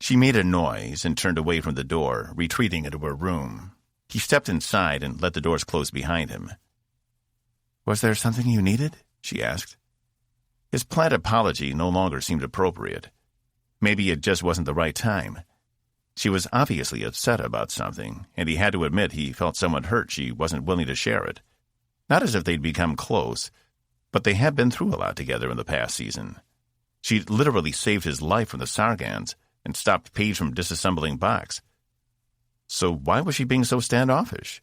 She made a noise and turned away from the door, retreating into her room. He stepped inside and let the doors close behind him. Was there something you needed? She asked. His planned apology no longer seemed appropriate. Maybe it just wasn't the right time. She was obviously upset about something, and he had to admit he felt somewhat hurt she wasn't willing to share it. Not as if they'd become close, but they had been through a lot together in the past season. She'd literally saved his life from the Sargans and stopped Page from disassembling Box. So why was she being so standoffish?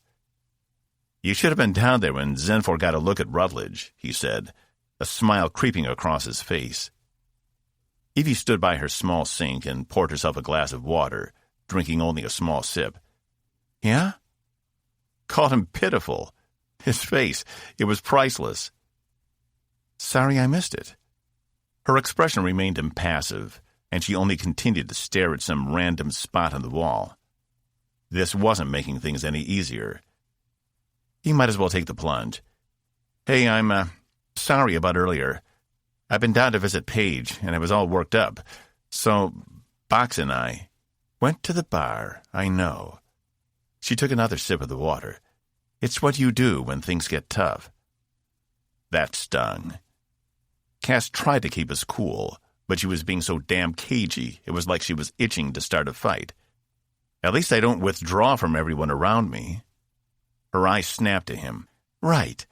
You should have been down there when Zenfor got a look at Rutledge, he said, a smile creeping across his face. Evie stood by her small sink and poured herself a glass of water, drinking only a small sip. Yeah? Called him pitiful. His face, it was priceless. Sorry I missed it. Her expression remained impassive, and she only continued to stare at some random spot on the wall. This wasn't making things any easier. He might as well take the plunge. Hey, I'm sorry about earlier. I've been down to visit Paige, and I was all worked up. So, Box and I went to the bar, I know. She took another sip of the water. It's what you do when things get tough. That stung. Cass tried to keep his cool, but she was being so damn cagey, it was like she was itching to start a fight. At least I don't withdraw from everyone around me. Her eyes snapped at him. Right.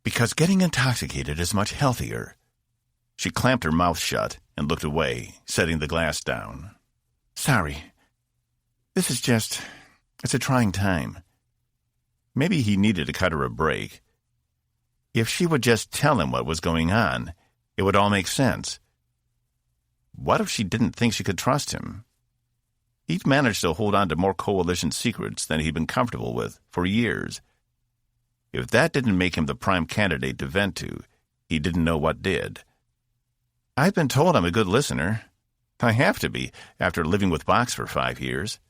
Because getting intoxicated is much healthier. She clamped her mouth shut and looked away, setting the glass down. Sorry. This is just... It's a trying time. Maybe he needed to cut her a break. If she would just tell him what was going on, it would all make sense. What if she didn't think she could trust him? He'd managed to hold on to more Coalition secrets than he'd been comfortable with for years. If that didn't make him the prime candidate to vent to, he didn't know what did. I've been told I'm a good listener. I have to be, after living with Box for 5 years.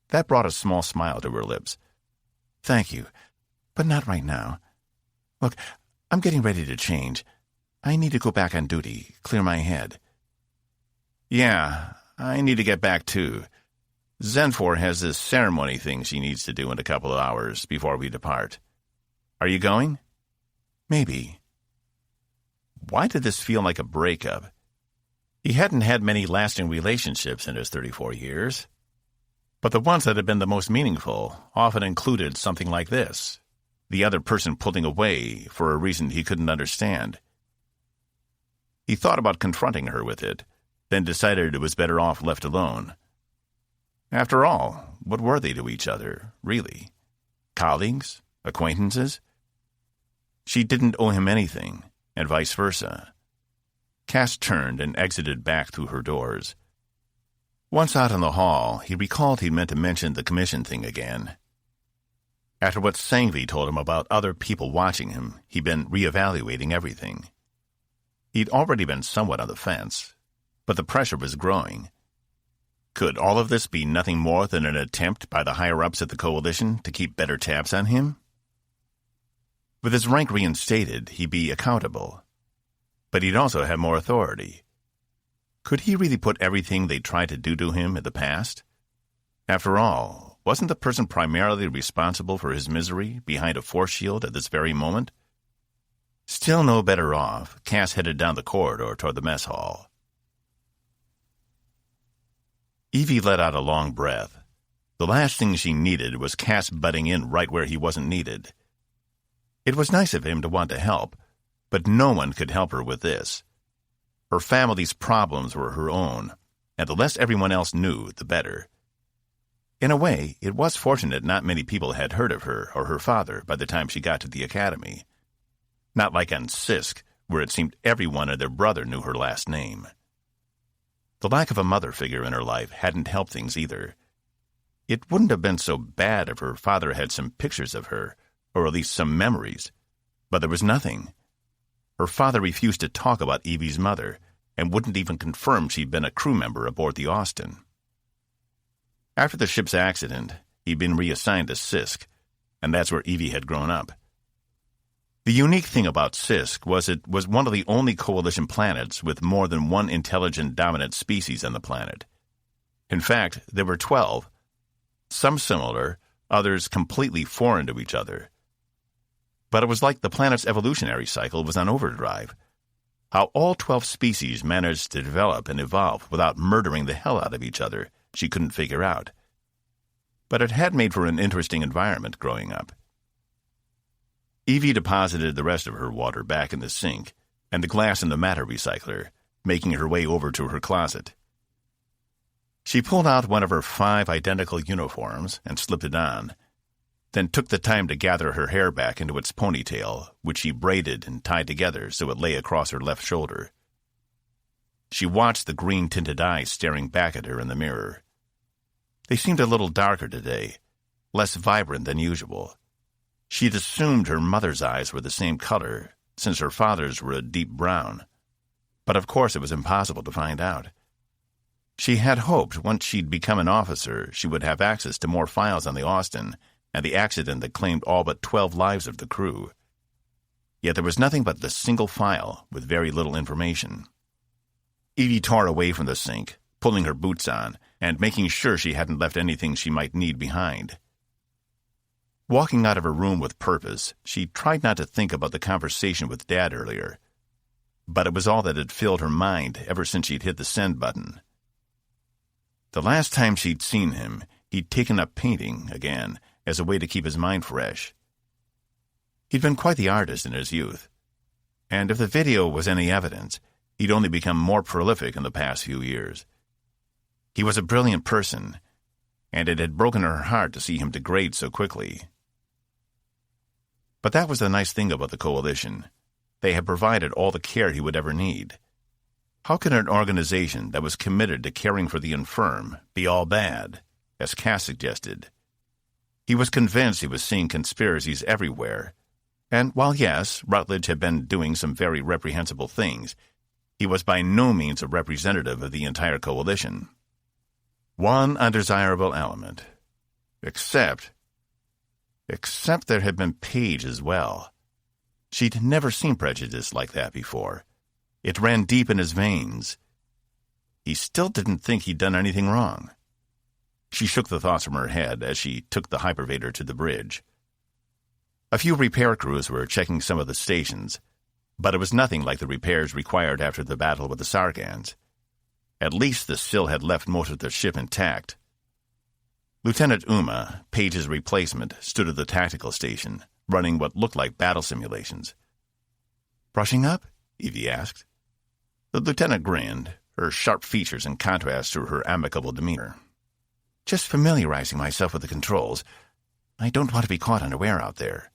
That brought a small smile to her lips. Thank you, but not right now. Look, I'm getting ready to change. I need to go back on duty, clear my head. Yeah, I need to get back too. Zenfor has this ceremony thing she needs to do in a couple of hours before we depart. Are you going? Maybe. Why did this feel like a breakup? He hadn't had many lasting relationships in his 34 years. But the ones that had been the most meaningful often included something like this: the other person pulling away for a reason he couldn't understand. He thought about confronting her with it, then decided it was better off left alone. After all, what were they to each other, really? Colleagues? Acquaintances? She didn't owe him anything, and vice versa. Cass turned and exited back through her doors. Once out in the hall, he recalled he'd meant to mention the commission thing again. After what Sangvi told him about other people watching him, he'd been reevaluating everything. He'd already been somewhat on the fence, but the pressure was growing. Could all of this be nothing more than an attempt by the higher-ups at the Coalition to keep better tabs on him? With his rank reinstated, he'd be accountable. But he'd also have more authority. Could he really put everything they tried to do to him in the past? After all, wasn't the person primarily responsible for his misery behind a force shield at this very moment? Still no better off, Cass headed down the corridor toward the mess hall. Evie let out a long breath. The last thing she needed was Cass butting in right where he wasn't needed. It was nice of him to want to help, but no one could help her with this. Her family's problems were her own, and the less everyone else knew, the better. In a way, it was fortunate not many people had heard of her or her father by the time she got to the academy. Not like on Sisk, where it seemed everyone and their brother knew her last name. The lack of a mother figure in her life hadn't helped things either. It wouldn't have been so bad if her father had some pictures of her, or at least some memories, but there was nothing. Her father refused to talk about Evie's mother, and wouldn't even confirm she'd been a crew member aboard the Austin. After the ship's accident, he'd been reassigned to Sisk, and that's where Evie had grown up. The unique thing about Sisk was it was one of the only Coalition planets with more than one intelligent dominant species on the planet. In fact, there were 12, some similar, others completely foreign to each other. But it was like the planet's evolutionary cycle was on overdrive. How all 12 species managed to develop and evolve without murdering the hell out of each other, she couldn't figure out. But it had made for an interesting environment growing up. Evie deposited the rest of her water back in the sink and the glass in the matter recycler, making her way over to her closet. She pulled out one of her 5 identical uniforms and slipped it on, then took the time to gather her hair back into its ponytail, which she braided and tied together so it lay across her left shoulder. She watched the green-tinted eyes staring back at her in the mirror. They seemed a little darker today, less vibrant than usual. She'd assumed her mother's eyes were the same color, since her father's were a deep brown. But of course it was impossible to find out. She had hoped once she'd become an officer, she would have access to more files on the Austin and the accident that claimed all but 12 lives of the crew. Yet there was nothing but the single file with very little information. Evie tore away from the sink, pulling her boots on and making sure she hadn't left anything she might need behind. Walking out of her room with purpose, she tried not to think about the conversation with Dad earlier. But it was all that had filled her mind ever since she'd hit the send button. The last time she'd seen him, he'd taken up painting again as a way to keep his mind fresh. He'd been quite the artist in his youth. And if the video was any evidence, he'd only become more prolific in the past few years. He was a brilliant person, and it had broken her heart to see him degrade so quickly. But that was the nice thing about the Coalition. They had provided all the care he would ever need. How could an organization that was committed to caring for the infirm be all bad, as Cass suggested? He was convinced he was seeing conspiracies everywhere, and while yes, Rutledge had been doing some very reprehensible things, he was by no means a representative of the entire Coalition. One undesirable element. Except there had been Paige as well. She'd never seen prejudice like that before. It ran deep in his veins. he still didn't think he'd done anything wrong. She shook the thoughts from her head as she took the hypervator to the bridge. A few repair crews were checking some of the stations, but it was nothing like the repairs required after the battle with the Sargans. At least the Sill had left most of the ship intact. Lieutenant Uma, Page's replacement, stood at the tactical station, running what looked like battle simulations. "Brushing up?" Evie asked. The lieutenant grinned, her sharp features in contrast to her amicable demeanor. "Just familiarizing myself with the controls. I don't want to be caught unaware out there.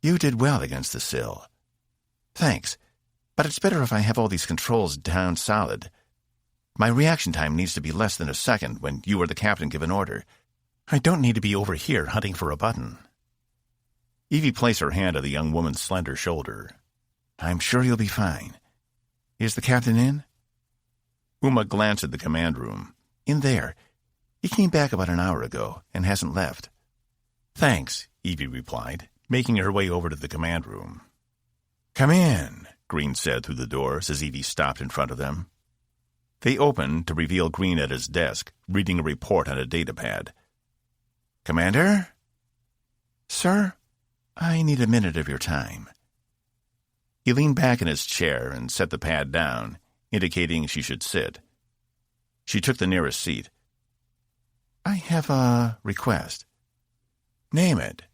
You did well against the Sill." "Thanks, but it's better if I have all these controls down solid. My reaction time needs to be less than a second when you or the captain give an order. I don't need to be over here hunting for a button." Evie placed her hand on the young woman's slender shoulder. "I'm sure you'll be fine. Is the captain in?" Uma glanced at the command room. "In there. He came back about an hour ago and hasn't left." "Thanks," Evie replied, making her way over to the command room. "Come in," Green said through the doors as Evie stopped in front of them. They opened to reveal Green at his desk, reading a report on a datapad. "Commander?" "Sir, I need a minute of your time." He leaned back in his chair and set the pad down, indicating she should sit. She took the nearest seat. "I have a request." "Name it."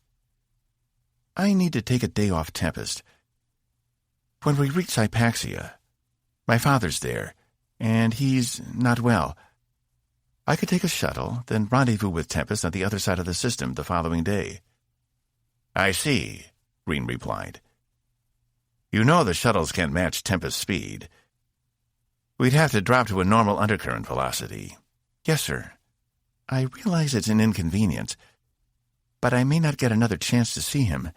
"I need to take a day off Tempest. When we reach Hypaxia, my father's there, and he's not well. I could take a shuttle, then rendezvous with Tempest on the other side of the system the following day." "I see," Green replied. "You know the shuttles can't match Tempest's speed. We'd have to drop to a normal undercurrent velocity." "Yes, sir. I realize it's an inconvenience, but I may not get another chance to see him.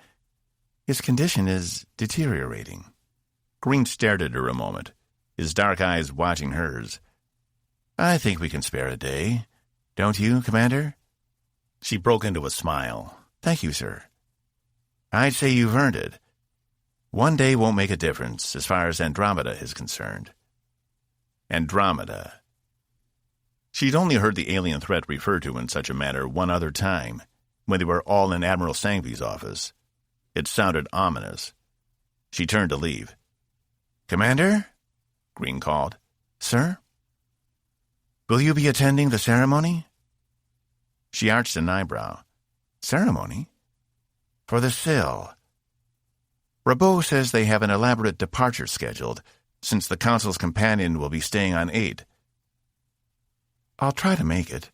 His condition is deteriorating." Green stared at her a moment, his dark eyes watching hers. "I think we can spare a day. Don't you, Commander?" She broke into a smile. "Thank you, sir." "I'd say you've earned it. One day won't make a difference as far as Andromeda is concerned." Andromeda. She'd only heard the alien threat referred to in such a manner one other time, when they were all in Admiral Sangby's office. It sounded ominous. She turned to leave. "Commander?" Green called. "Sir?" "Will you be attending the ceremony?" She arched an eyebrow. "Ceremony?" "For the Sill. Rabot says they have an elaborate departure scheduled, since the Council's companion will be staying on 8. I'll try to make it."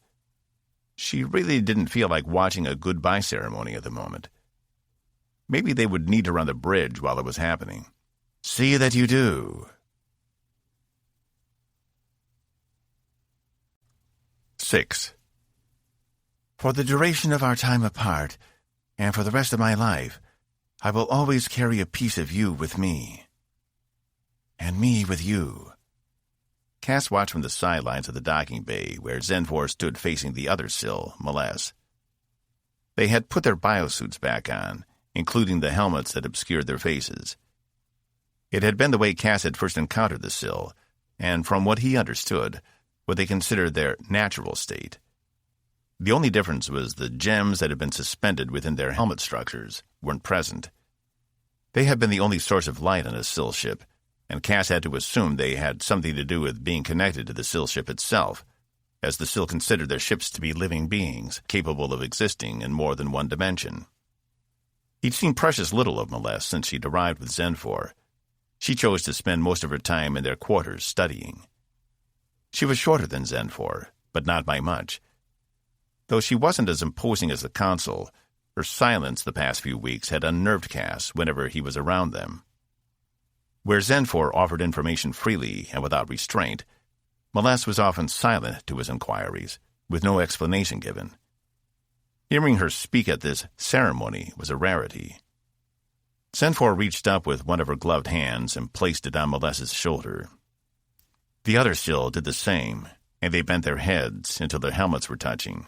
She really didn't feel like watching a goodbye ceremony at the moment. Maybe they would need her on the bridge while it was happening. "See that you do." 6. For the duration of our time apart, and for the rest of my life, I will always carry a piece of you with me. And me with you. Cass watched from the sidelines of the docking bay, where Zenfor stood facing the other Sill, Mélès. They had put their biosuits back on, including the helmets that obscured their faces. It had been the way Cass had first encountered the Sill, and from what he understood, what they considered their natural state. The only difference was the gems that had been suspended within their helmet structures weren't present. They had been the only source of light on a Sill ship, and Cass had to assume they had something to do with being connected to the Sill ship itself, as the Sill considered their ships to be living beings capable of existing in more than one dimension. He'd seen precious little of Mélès since she'd arrived with Zenfor. She chose to spend most of her time in their quarters studying. She was shorter than Zenfor, but not by much. Though she wasn't as imposing as the Consul, her silence the past few weeks had unnerved Cass whenever he was around them. Where Zenfor offered information freely and without restraint, Mélès was often silent to his inquiries, with no explanation given. Hearing her speak at this ceremony was a rarity. Zenfor reached up with one of her gloved hands and placed it on Mélès's shoulder. The other Sill did the same, and they bent their heads until their helmets were touching.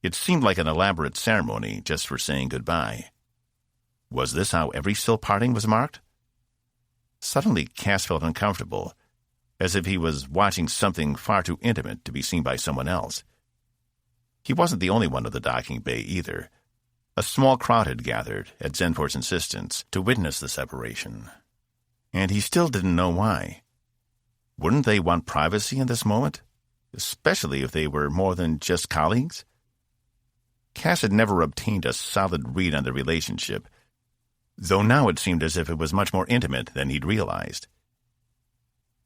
It seemed like an elaborate ceremony just for saying goodbye. Was this how every Sill parting was marked? Suddenly, Cass felt uncomfortable. as if he was watching something far too intimate to be seen by someone else. He wasn't the only one of the docking bay either. A small crowd had gathered, at Zenfor's insistence, to witness the separation. And he still didn't know why. Wouldn't they want privacy in this moment? Especially if they were more than just colleagues? Cass had never obtained a solid read on the relationship, though now it seemed as if it was much more intimate than he'd realized.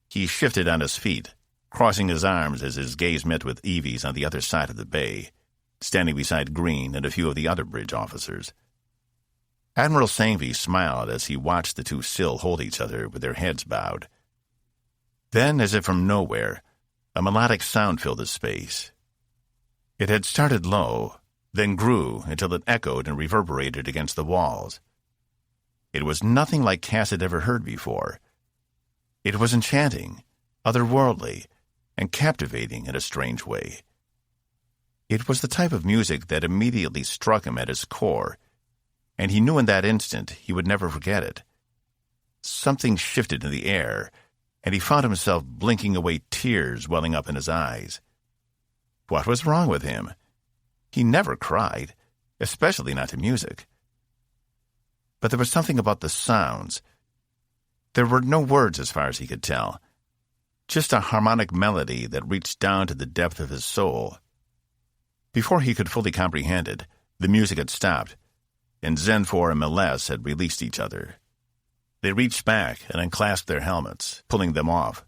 He shifted on his feet, crossing his arms as his gaze met with Evie's on the other side of the bay, standing beside Green and a few of the other bridge officers. Admiral Sangvi smiled as he watched the two still hold each other with their heads bowed. Then, as if from nowhere, a melodic sound filled the space. It had started low, then grew until it echoed and reverberated against the walls. It was nothing like Cass had ever heard before. It was enchanting, otherworldly, and captivating in a strange way. It was the type of music that immediately struck him at his core, and he knew in that instant he would never forget it. Something shifted in the air, and he found himself blinking away tears welling up in his eyes. What was wrong with him? He never cried, especially not to music. But there was something about the sounds. There were no words as far as he could tell, just a harmonic melody that reached down to the depth of his soul. Before he could fully comprehend it, the music had stopped, and Zenfor and Meles had released each other. They reached back and unclasped their helmets, pulling them off.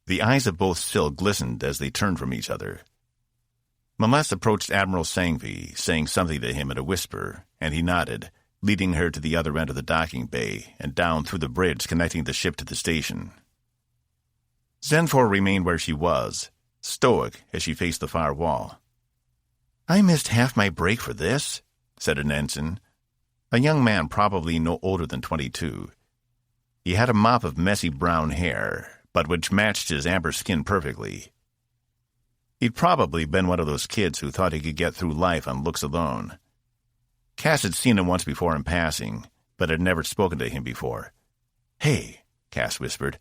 The eyes of both still glistened as they turned from each other. Meles approached Admiral Sangvi, saying something to him in a whisper, and he nodded, leading her to the other end of the docking bay and down through the bridge connecting the ship to the station. Zenfor remained where she was, stoic as she faced the far wall. "I missed half my break for this," said an ensign, a young man probably no older than 22. He had a mop of messy brown hair, but which matched his amber skin perfectly. He'd probably been one of those kids who thought he could get through life on looks alone. Cass had seen him once before in passing, but had never spoken to him before. "Hey," Cass whispered,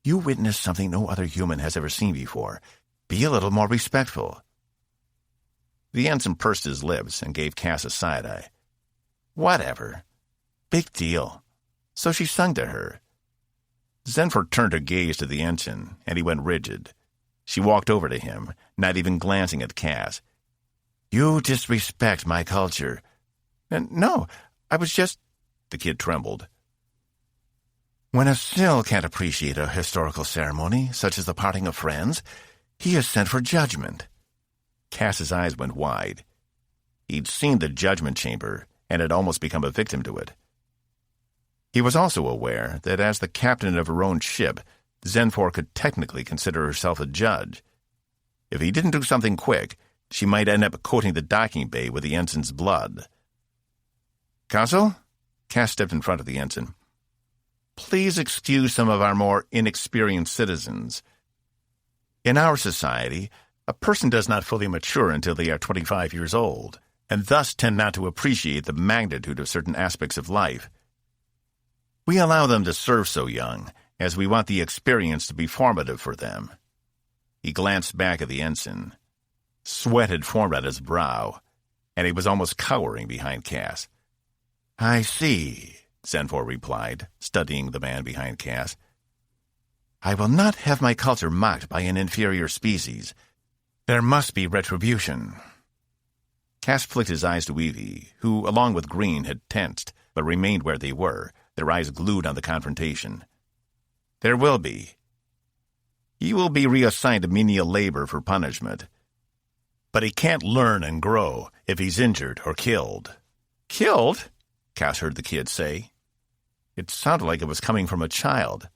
"you witnessed something no other human has ever seen before. Be a little more respectful." The ensign pursed his lips and gave Cass a side-eye. "Whatever. Big deal." So she sung to her. Zenfor turned her gaze to the ensign, and he went rigid. She walked over to him, not even glancing at Cass. "You disrespect my culture." "No, I was just—" The kid trembled. "When a Sill can't appreciate a historical ceremony, such as the parting of friends, he is sent for judgment." Cass's eyes went wide. He'd seen the judgment chamber and had almost become a victim to it. He was also aware that as the captain of her own ship, Zenfor could technically consider herself a judge. If he didn't do something quick, she might end up coating the docking bay with the ensign's blood. "Consul?" Cass stepped in front of the ensign. "Please excuse some of our more inexperienced citizens. In our society, a person does not fully mature until they are 25 years old, and thus tend not to appreciate the magnitude of certain aspects of life. We allow them to serve so young, as we want the experience to be formative for them." He glanced back at the ensign. Sweat had formed on his brow, and he was almost cowering behind Cass. "I see," Zenfor replied, studying the man behind Cass. "I will not have my culture mocked by an inferior species. There must be retribution." Cass flicked his eyes to Evie, who, along with Green, had tensed, but remained where they were, their eyes glued on the confrontation. "There will be. He will be reassigned to menial labor for punishment. But he can't learn and grow if he's injured or killed." "Killed?" Cass heard the kid say. It sounded like it was coming from a child.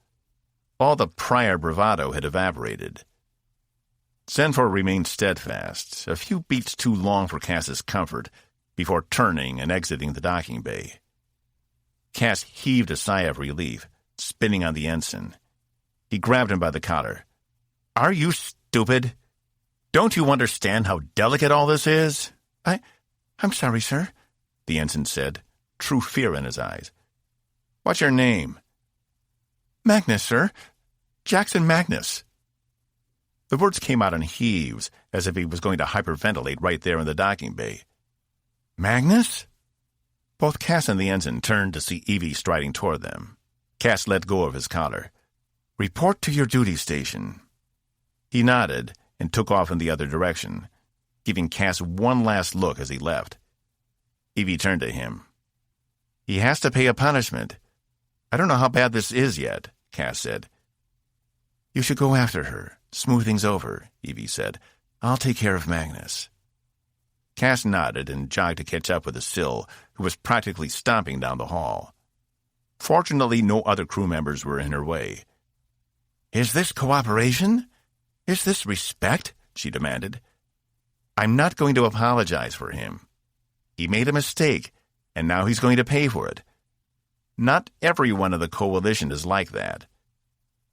All the prior bravado had evaporated. Zenfor remained steadfast, a few beats too long for Cass's comfort, before turning and exiting the docking bay. Cass heaved a sigh of relief, spinning on the ensign. He grabbed him by the collar. "Are you stupid? Don't you understand how delicate all this is?" I'm sorry, sir," the ensign said, true fear in his eyes. "What's your name?" "Magnus, sir. Jackson Magnus." The words came out in heaves, as if he was going to hyperventilate right there in the docking bay. "Magnus?" Both Cass and the ensign turned to see Evie striding toward them. Cass let go of his collar. "Report to your duty station." He nodded and took off in the other direction, giving Cass one last look as he left. Evie turned to him. "He has to pay a punishment. I don't know how bad this is yet," Cass said. "You should go after her. Smooth things over," Evie said. "I'll take care of Magnus." Cass nodded and jogged to catch up with the Sill, who was practically stomping down the hall. Fortunately, no other crew members were in her way. "Is this cooperation? Is this respect?" she demanded. "I'm not going to apologize for him. He made a mistake, and now he's going to pay for it. Not everyone of the Coalition is like that."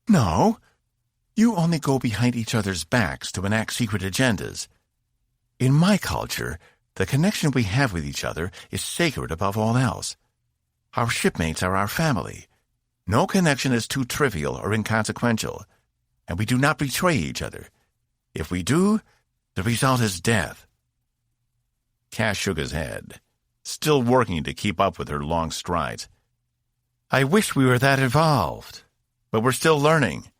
"No. You only go behind each other's backs to enact secret agendas. In my culture, the connection we have with each other is sacred above all else. Our shipmates are our family. No connection is too trivial or inconsequential, and we do not betray each other. If we do, the result is death." Cass shook his head, still working to keep up with her long strides. "I wish we were that evolved, but we're still learning.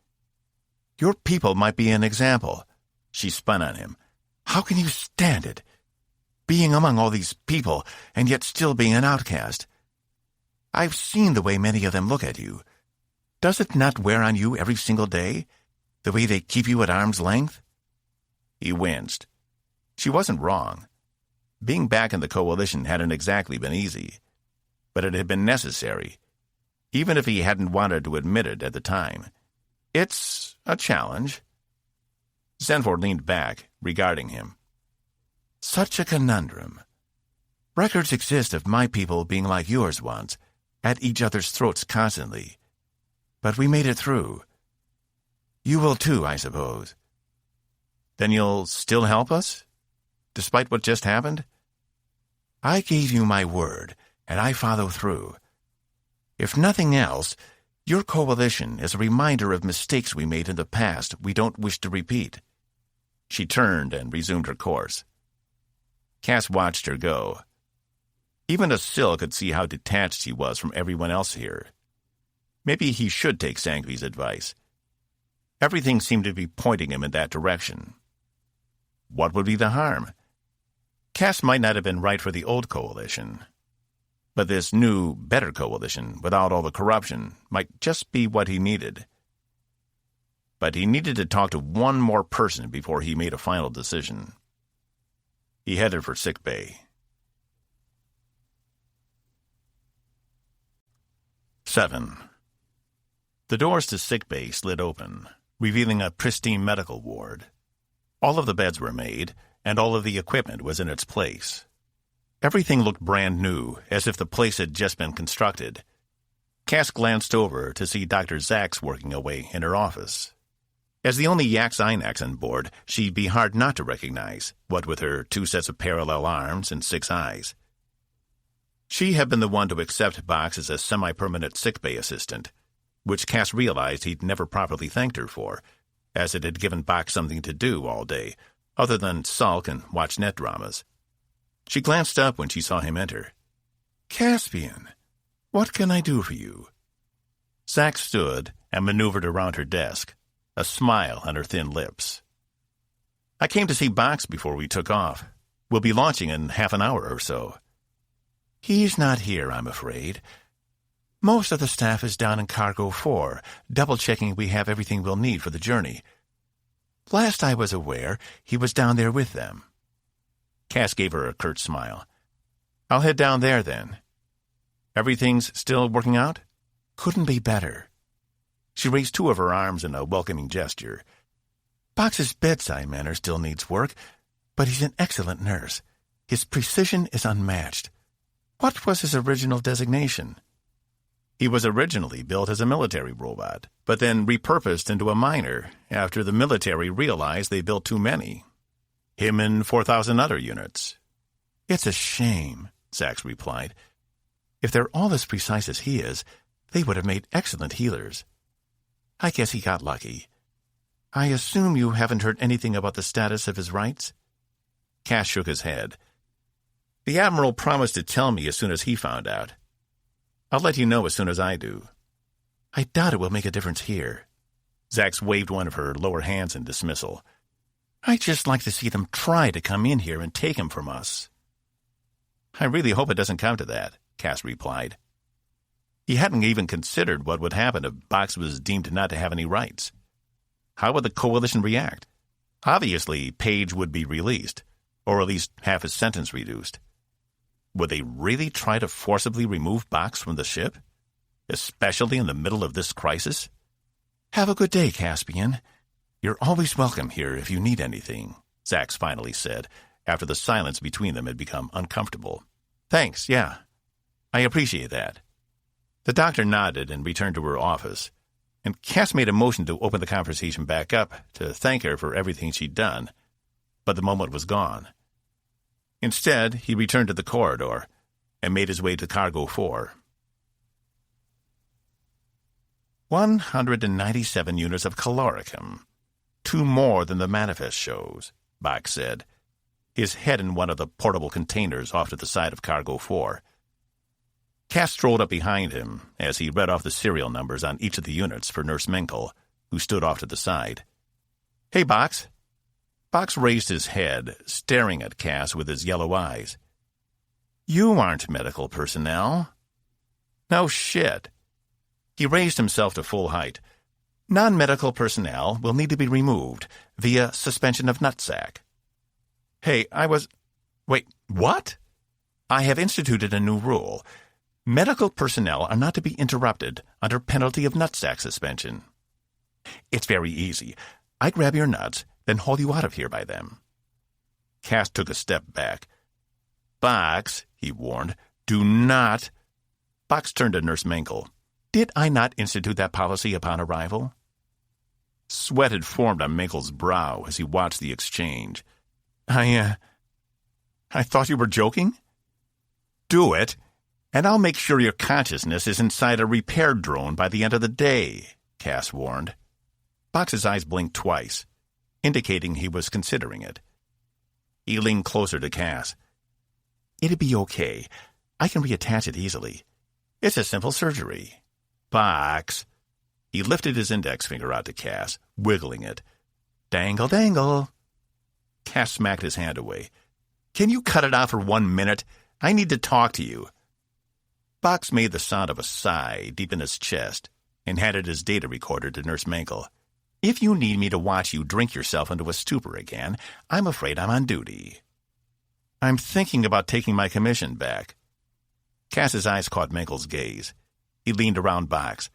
Your people might be an example." She spun on him. "How can you stand it? Being among all these people and yet still being an outcast. I've seen the way many of them look at you. Does it not wear on you every single day, the way they keep you at arm's length?" He winced. She wasn't wrong. Being back in the Coalition hadn't exactly been easy, but it had been necessary, even if he hadn't wanted to admit it at the time. It's a challenge. Zenford leaned back, regarding him. "Such a conundrum. Records exist of my people being like yours once, at each other's throats constantly. But we made it through. You will too, I suppose." "Then you'll still help us, despite what just happened?" "I gave you my word, and I follow through. If nothing else, your Coalition is a reminder of mistakes we made in the past we don't wish to repeat." She turned and resumed her course. Cass watched her go. Even a Sill could see how detached he was from everyone else here. Maybe he should take Sangui's advice. Everything seemed to be pointing him in that direction. What would be the harm? Cass might not have been right for the old Coalition, but this new, better Coalition, without all the corruption, might just be what he needed. But he needed to talk to one more person before he made a final decision. He headed for sickbay. 7. The doors to sickbay slid open, revealing a pristine medical ward. All of the beds were made, and all of the equipment was in its place. Everything looked brand new, as if the place had just been constructed. Cass glanced over to see Dr. Zax working away in her office. As the only Yax-Inax on board, she'd be hard not to recognize, what with her 2 sets of parallel arms and 6 eyes. She had been the one to accept Box as a semi-permanent sickbay assistant, which Cass realized he'd never properly thanked her for, as it had given Box something to do all day, other than sulk and watch net dramas. She glanced up when she saw him enter. "Caspian, what can I do for you?" Zax stood and maneuvered around her desk, a smile on her thin lips. "I came to see Box before we took off. We'll be launching in half an hour or so." "He's not here, I'm afraid. Most of the staff is down in Cargo 4, double-checking we have everything we'll need for the journey. Last I was aware, he was down there with them." Cass gave her a curt smile. "I'll head down there, then. Everything's still working out?" "Couldn't be better." She raised 2 of her arms in a welcoming gesture. "Box's bedside manner still needs work, but he's an excellent nurse. His precision is unmatched. What was his original designation?" "He was originally built as a military robot, but then repurposed into a miner after the military realized they built too many. Him and 4,000 other units." "It's a shame," Zax replied. "If they're all as precise as he is, they would have made excellent healers." I guess he got lucky. I assume you haven't heard anything about the status of his rights? Cass shook his head. The Admiral promised to tell me as soon as he found out. I'll let you know as soon as I do. I doubt it will make a difference here. Zax waved one of her lower hands in dismissal. I'd just like to see them try to come in here and take him from us. I really hope it doesn't come to that, Cass replied. He hadn't even considered what would happen if Box was deemed not to have any rights. How would the Coalition react? Obviously, Page would be released, or at least have his sentence reduced. Would they really try to forcibly remove Box from the ship? Especially in the middle of this crisis? Have a good day, Caspian. You're always welcome here if you need anything, Zax finally said, after the silence between them had become uncomfortable. Thanks, yeah. I appreciate that. The doctor nodded and returned to her office, and Cass made a motion to open the conversation back up to thank her for everything she'd done, but the moment was gone. Instead, he returned to the corridor and made his way to Cargo 4. 197 units of caloricum. 2 more than the manifest shows, Bach said, his head in one of the portable containers off to the side of Cargo 4. Cass strolled up behind him as he read off the serial numbers on each of the units for Nurse Menkel, who stood off to the side. Hey, Box. Box raised his head, staring at Cass with his yellow eyes. You aren't medical personnel. No shit. He raised himself to full height. Non-medical personnel will need to be removed via suspension of nutsack. Hey, Wait, what? I have instituted a new rule. Medical personnel are not to be interrupted under penalty of nutsack suspension. It's very easy. I grab your nuts, then haul you out of here by them. Cass took a step back. Box, he warned, do not. Box turned to Nurse Menkel. Did I not institute that policy upon arrival? Sweat had formed on Menkel's brow as he watched the exchange. I thought you were joking? Do it, and I'll make sure your consciousness is inside a repair drone by the end of the day, Cass warned. Box's eyes blinked twice, indicating he was considering it. He leaned closer to Cass. It'd be okay. I can reattach it easily. It's a simple surgery. Box. He lifted his index finger out to Cass, wiggling it. Dangle, dangle. Cass smacked his hand away. Can you cut it out for 1 minute? I need to talk to you. Box made the sound of a sigh deep in his chest and handed his data recorder to Nurse Menkel. If you need me to watch you drink yourself into a stupor again, I'm afraid I'm on duty. I'm thinking about taking my commission back. Cass's eyes caught Menkel's gaze. He leaned around Box.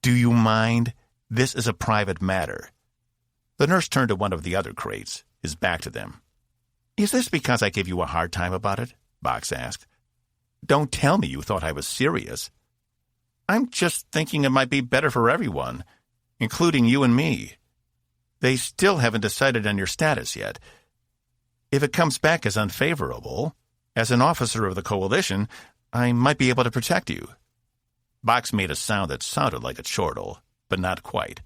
Do you mind? This is a private matter. The nurse turned to one of the other crates, his back to them. Is this because I gave you a hard time about it? Box asked. Don't tell me you thought I was serious. I'm just thinking it might be better for everyone, including you and me. They still haven't decided on your status yet. If it comes back as unfavorable, as an officer of the Coalition, I might be able to protect you. Box made a sound that sounded like a chortle, but not quite.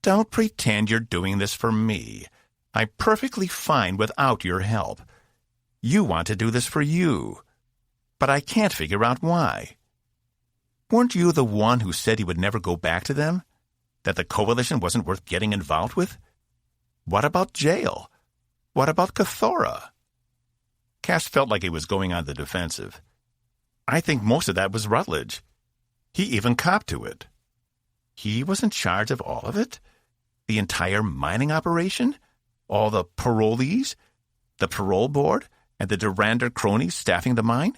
Don't pretend you're doing this for me. I'm perfectly fine without your help. You want to do this for you, but I can't figure out why. Weren't you the one who said he would never go back to them? That the Coalition wasn't worth getting involved with? What about jail? What about Cathora? Cass felt like he was going on the defensive. I think most of that was Rutledge. He even copped to it. He was in charge of all of it? The entire mining operation? All the parolees? The parole board? And the Durander cronies staffing the mine?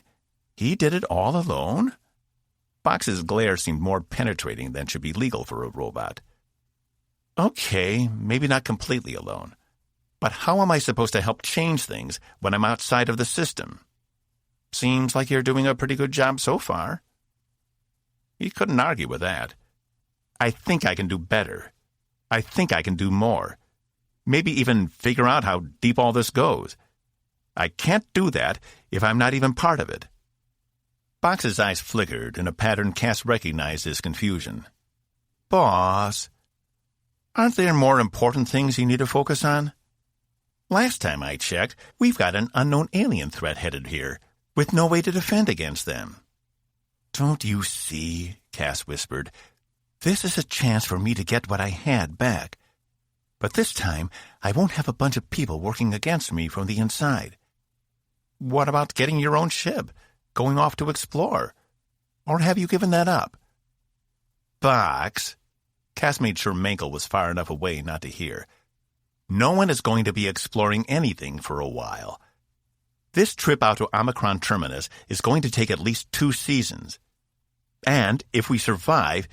He did it all alone? Box's glare seemed more penetrating than should be legal for a robot. Okay, maybe not completely alone. But how am I supposed to help change things when I'm outside of the system? Seems like you're doing a pretty good job so far. He couldn't argue with that. I think I can do better. I think I can do more. Maybe even figure out how deep all this goes. I can't do that if I'm not even part of it. Box's eyes flickered in a pattern Cass recognized as confusion. Boss, aren't there more important things you need to focus on? Last time I checked, we've got an unknown alien threat headed here, with no way to defend against them. Don't you see, Cass whispered, this is a chance for me to get what I had back. But this time, I won't have a bunch of people working against me from the inside. What about getting your own ship, going off to explore? Or have you given that up? Box. Cass made sure Mankel was far enough away not to hear. No one is going to be exploring anything for a while. This trip out to Omicron Terminus is going to take at least 2 seasons. And if we survive,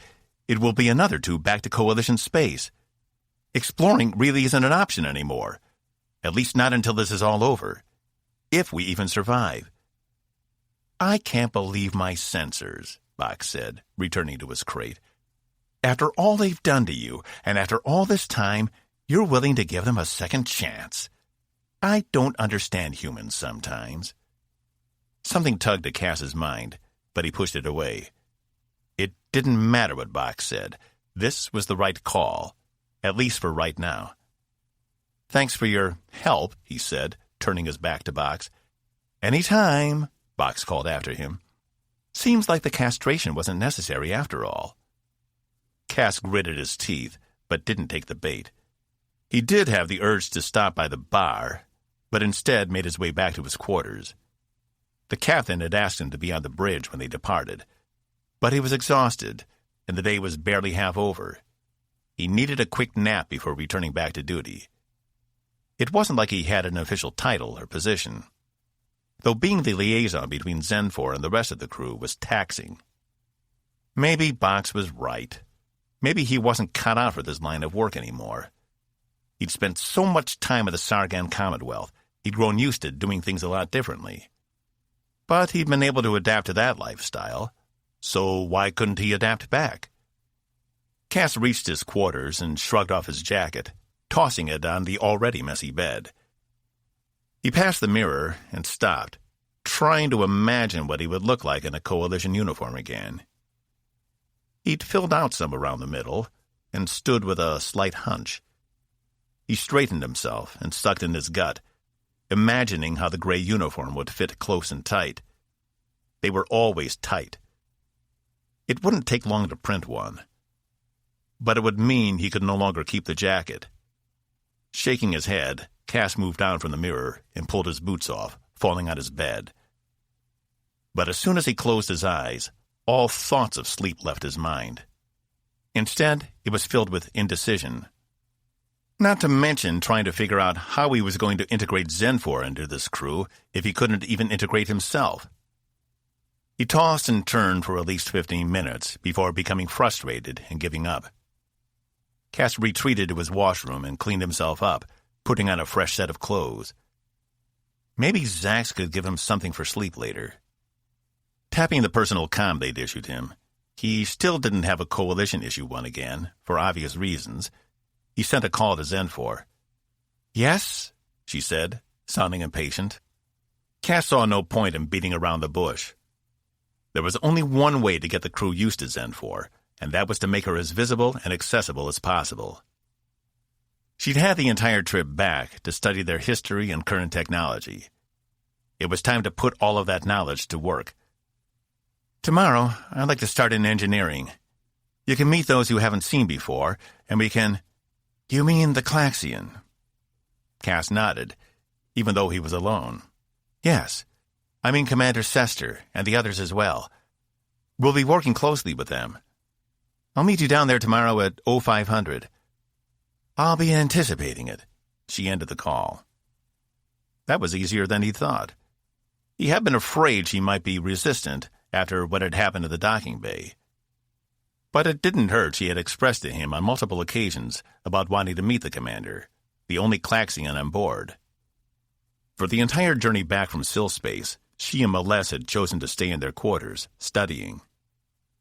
it will be another 2 back to Coalition space. Exploring really isn't an option anymore. At least not until this is all over. If we even survive. I can't believe my sensors, Box said, returning to his crate. After all they've done to you, and after all this time, you're willing to give them a second chance. I don't understand humans sometimes. Something tugged at Cass's mind, but he pushed it away. It didn't matter what Box said. This was the right call, at least for right now. Thanks for your help, he said, turning his back to Box. Any time, Box called after him. Seems like the castration wasn't necessary after all. Cass gritted his teeth, but didn't take the bait. He did have the urge to stop by the bar, but instead made his way back to his quarters. The captain had asked him to be on the bridge when they departed, but he was exhausted, and the day was barely half over. He needed a quick nap before returning back to duty. It wasn't like he had an official title or position, though being the liaison between Zenfor and the rest of the crew was taxing. Maybe Box was right. Maybe he wasn't cut out for this line of work anymore. He'd spent so much time at the Sargon Commonwealth, he'd grown used to doing things a lot differently. But he'd been able to adapt to that lifestyle, so why couldn't he adapt back? Cass reached his quarters and shrugged off his jacket, tossing it on the already messy bed. He passed the mirror and stopped, trying to imagine what he would look like in a Coalition uniform again. He'd filled out some around the middle and stood with a slight hunch. He straightened himself and sucked in his gut, imagining how the gray uniform would fit close and tight. They were always tight. It wouldn't take long to print one, but it would mean he could no longer keep the jacket. Shaking his head, Cass moved down from the mirror and pulled his boots off, falling on his bed. But as soon as he closed his eyes, all thoughts of sleep left his mind. Instead, it was filled with indecision. Not to mention trying to figure out how he was going to integrate Zenfor into this crew if he couldn't even integrate himself. He tossed and turned for at least 15 minutes before becoming frustrated and giving up. Cass retreated to his washroom and cleaned himself up, putting on a fresh set of clothes. Maybe Zax could give him something for sleep later. Tapping the personal comm they'd issued him, he still didn't have a Coalition issue one again, for obvious reasons. He sent a call to Zenfor. "Yes?" she said, sounding impatient. Cass saw no point in beating around the bush. There was only one way to get the crew used to Zenfor, and that was to make her as visible and accessible as possible. She'd had the entire trip back to study their history and current technology. It was time to put all of that knowledge to work. "Tomorrow, I'd like to start in engineering. You can meet those you haven't seen before, and we can—" "You mean the Claxion?" Cass nodded, even though he was alone. "Yes. I mean Commander Sester, and the others as well. We'll be working closely with them. I'll meet you down there tomorrow at 0500. I'll be anticipating it." She ended the call. That was easier than he thought. He had been afraid she might be resistant after what had happened at the docking bay. But it didn't hurt she had expressed to him on multiple occasions about wanting to meet the commander, the only Claxion on board. For the entire journey back from Sill Space, she and Meless had chosen to stay in their quarters, studying.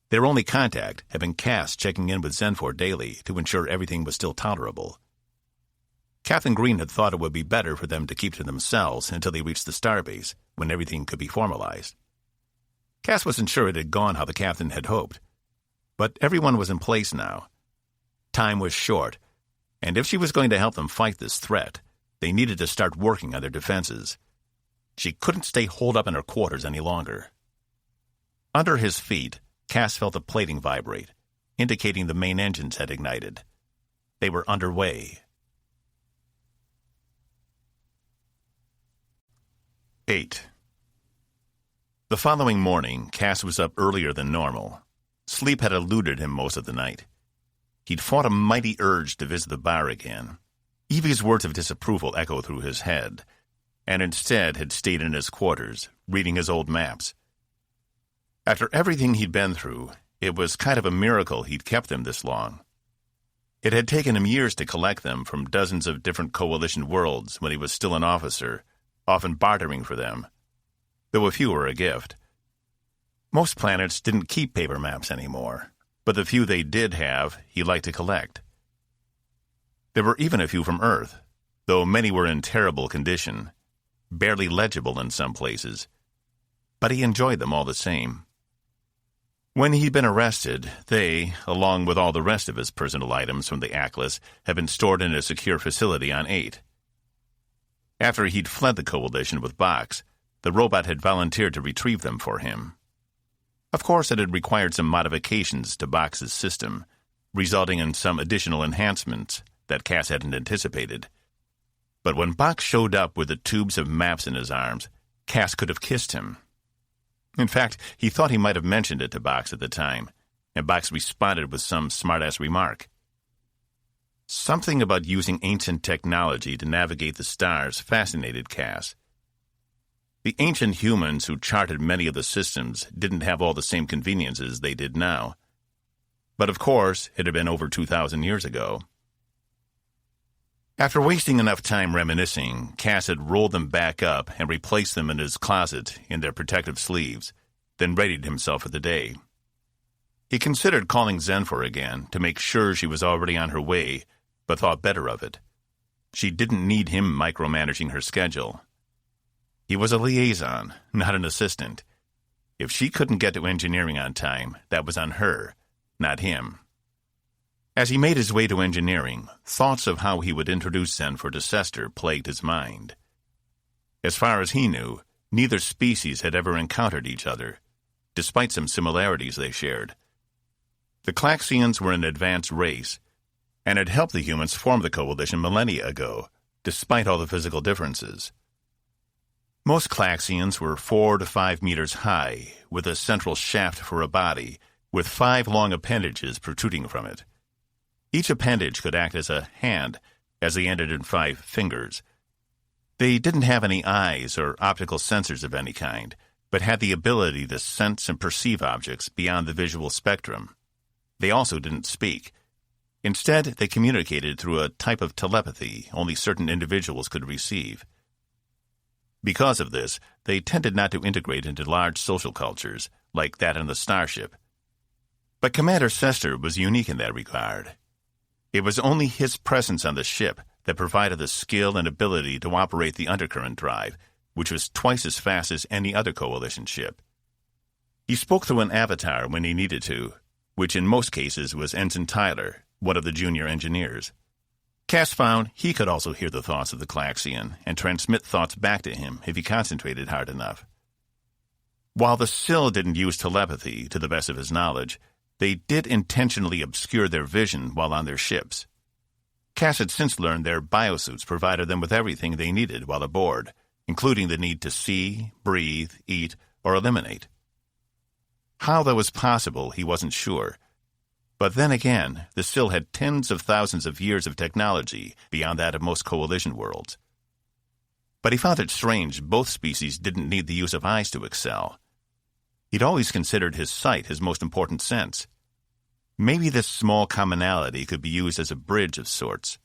Their only contact had been Cass checking in with Zenfor daily to ensure everything was still tolerable. Captain Green had thought it would be better for them to keep to themselves until they reached the starbase, when everything could be formalized. Cass wasn't sure it had gone how the captain had hoped, but everyone was in place now, Time was short, and if she was going to help them fight this threat, they needed to start working on their defenses. She couldn't stay holed up in her quarters any longer. Under his feet, Cass felt the plating vibrate, indicating the main engines had ignited. They were underway. 8. The following morning, Cass was up earlier than normal. Sleep had eluded him most of the night. He'd fought a mighty urge to visit the bar again. Evie's words of disapproval echoed through his head, and instead had stayed in his quarters, reading his old maps. After everything he'd been through, it was kind of a miracle he'd kept them this long. It had taken him years to collect them from dozens of different coalition worlds when he was still an officer, often bartering for them, though a few were a gift. Most planets didn't keep paper maps anymore, but the few they did have, he liked to collect. There were even a few from Earth, though many were in terrible condition, barely legible in some places, but he enjoyed them all the same. When he'd been arrested, they, along with all the rest of his personal items from the Atlas, had been stored in a secure facility on 8. After he'd fled the Coalition with Box, the robot had volunteered to retrieve them for him. Of course, it had required some modifications to Box's system, resulting in some additional enhancements that Cass hadn't anticipated. But when Box showed up with the tubes of maps in his arms, Cass could have kissed him. In fact, he thought he might have mentioned it to Box at the time, and Box responded with some smart-ass remark. Something about using ancient technology to navigate the stars fascinated Cass. The ancient humans who charted many of the systems didn't have all the same conveniences they did now. But of course, it had been over 2,000 years ago. After wasting enough time reminiscing, Cass had rolled them back up and replaced them in his closet in their protective sleeves, then readied himself for the day. He considered calling Zenfor again to make sure she was already on her way, but thought better of it. She didn't need him micromanaging her schedule. He was a liaison, not an assistant. If she couldn't get to engineering on time, that was on her, not him. As he made his way to engineering, thoughts of how he would introduce Zenfor to Sester plagued his mind. As far as he knew, neither species had ever encountered each other, despite some similarities they shared. The Claxians were an advanced race, and had helped the humans form the Coalition millennia ago, despite all the physical differences. Most Claxians were 4 to 5 meters high, with a central shaft for a body, with 5 long appendages protruding from it. Each appendage could act as a hand, as they ended in 5 fingers. They didn't have any eyes or optical sensors of any kind, but had the ability to sense and perceive objects beyond the visual spectrum. They also didn't speak. Instead, they communicated through a type of telepathy only certain individuals could receive. Because of this, they tended not to integrate into large social cultures, like that on the starship. But Commander Sester was unique in that regard. It was only his presence on the ship that provided the skill and ability to operate the undercurrent drive, which was twice as fast as any other Coalition ship. He spoke through an avatar when he needed to, which in most cases was Ensign Tyler, one of the junior engineers. Cass found he could also hear the thoughts of the Claxian and transmit thoughts back to him if he concentrated hard enough. While the Sill didn't use telepathy, to the best of his knowledge, they did intentionally obscure their vision while on their ships. Cass had since learned their biosuits provided them with everything they needed while aboard, including the need to see, breathe, eat, or eliminate. How that was possible, he wasn't sure. But then again, the Sill had tens of thousands of years of technology beyond that of most Coalition worlds. But he found it strange both species didn't need the use of eyes to excel. He'd always considered his sight his most important sense. Maybe this small commonality could be used as a bridge of sorts.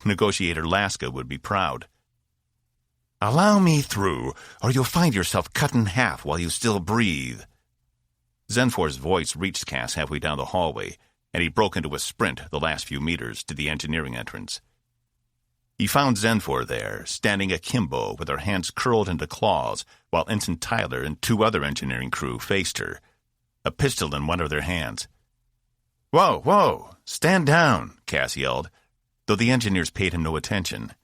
Negotiator Laska would be proud. "Allow me through, or you'll find yourself cut in half while you still breathe." Zenfor's voice reached Cass halfway down the hallway, and he broke into a sprint the last few meters to the engineering entrance. He found Zenfor there, standing akimbo with her hands curled into claws, while Ensign Tyler and 2 other engineering crew faced her, a pistol in one of their hands. "Whoa, whoa! Stand down!" Cass yelled, though the engineers paid him no attention.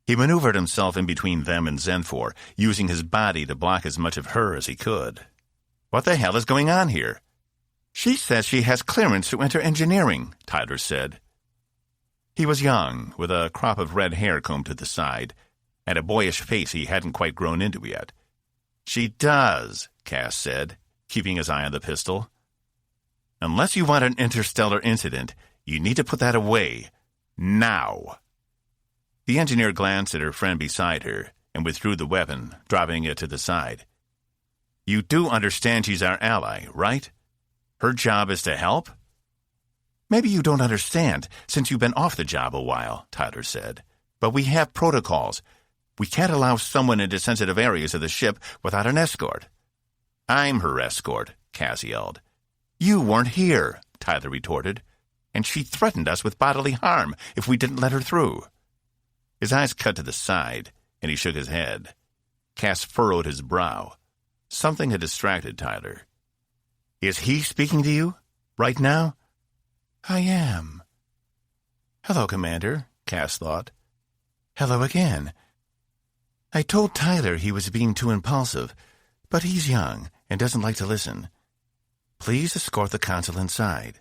He maneuvered himself in between them and Zenfor, using his body to block as much of her as he could. "What the hell is going on here?" "She says she has clearance to enter engineering," Tyler said. He was young, with a crop of red hair combed to the side, and a boyish face he hadn't quite grown into yet. "She does," Cass said, keeping his eye on the pistol. "Unless you want an interstellar incident, you need to put that away. Now." The engineer glanced at her friend beside her and withdrew the weapon, dropping it to the side. "You do understand she's our ally, right? Her job is to help?" "Maybe you don't understand, since you've been off the job a while," Tyler said. "But we have protocols. We can't allow someone into sensitive areas of the ship without an escort." "I'm her escort," Cass yelled. "You weren't here," Tyler retorted, "and she threatened us with bodily harm if we didn't let her through." His eyes cut to the side, and he shook his head. Cass furrowed his brow. Something had distracted Tyler. "Is he speaking to you? Right now?" "I am." "Hello, Commander," Cass thought. "Hello again." I told Tyler he was being too impulsive, but he's young and doesn't like to listen. Please escort the consul inside.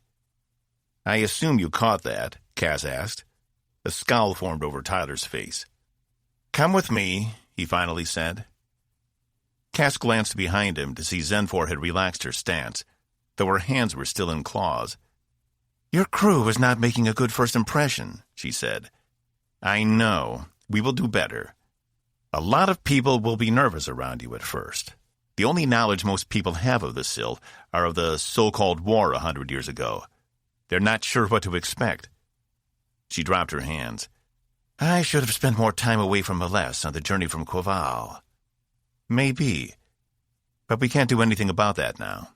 "I assume you caught that?" Cass asked. A scowl formed over Tyler's face. "Come with me," he finally said. Cass glanced behind him to see Zenfor had relaxed her stance, though her hands were still in claws. "Your crew is not making a good first impression," she said. "I know. We will do better. A lot of people will be nervous around you at first. The only knowledge most people have of the Sill are of the so-called war 100 years ago. They're not sure what to expect." She dropped her hands. "I should have spent more time away from Molesse on the journey from Quaval." "Maybe. But we can't do anything about that now."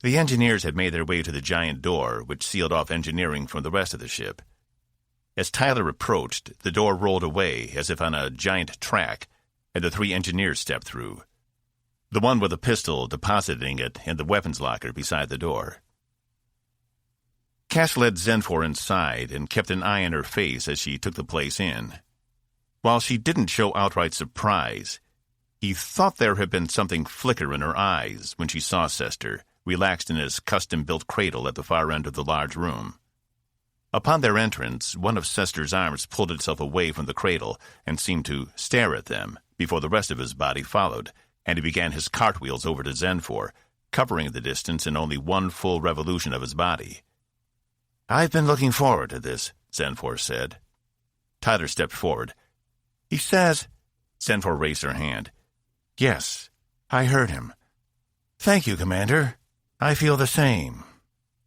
The engineers had made their way to the giant door, which sealed off engineering from the rest of the ship. As Tyler approached, the door rolled away as if on a giant track, and the 3 engineers stepped through. The one with a pistol depositing it in the weapons locker beside the door. Cass led Zenfor inside and kept an eye on her face as she took the place in. While she didn't show outright surprise, he thought there had been something flicker in her eyes when she saw Sester, relaxed in his custom-built cradle at the far end of the large room. Upon their entrance, one of Sester's arms pulled itself away from the cradle and seemed to stare at them before the rest of his body followed, and he began his cartwheels over to Zenfor, covering the distance in only one full revolution of his body. "I've been looking forward to this," Zenfor said. Tyler stepped forward. "He says—" Zenfor raised her hand. "Yes, I heard him." "Thank you, Commander. I feel the same."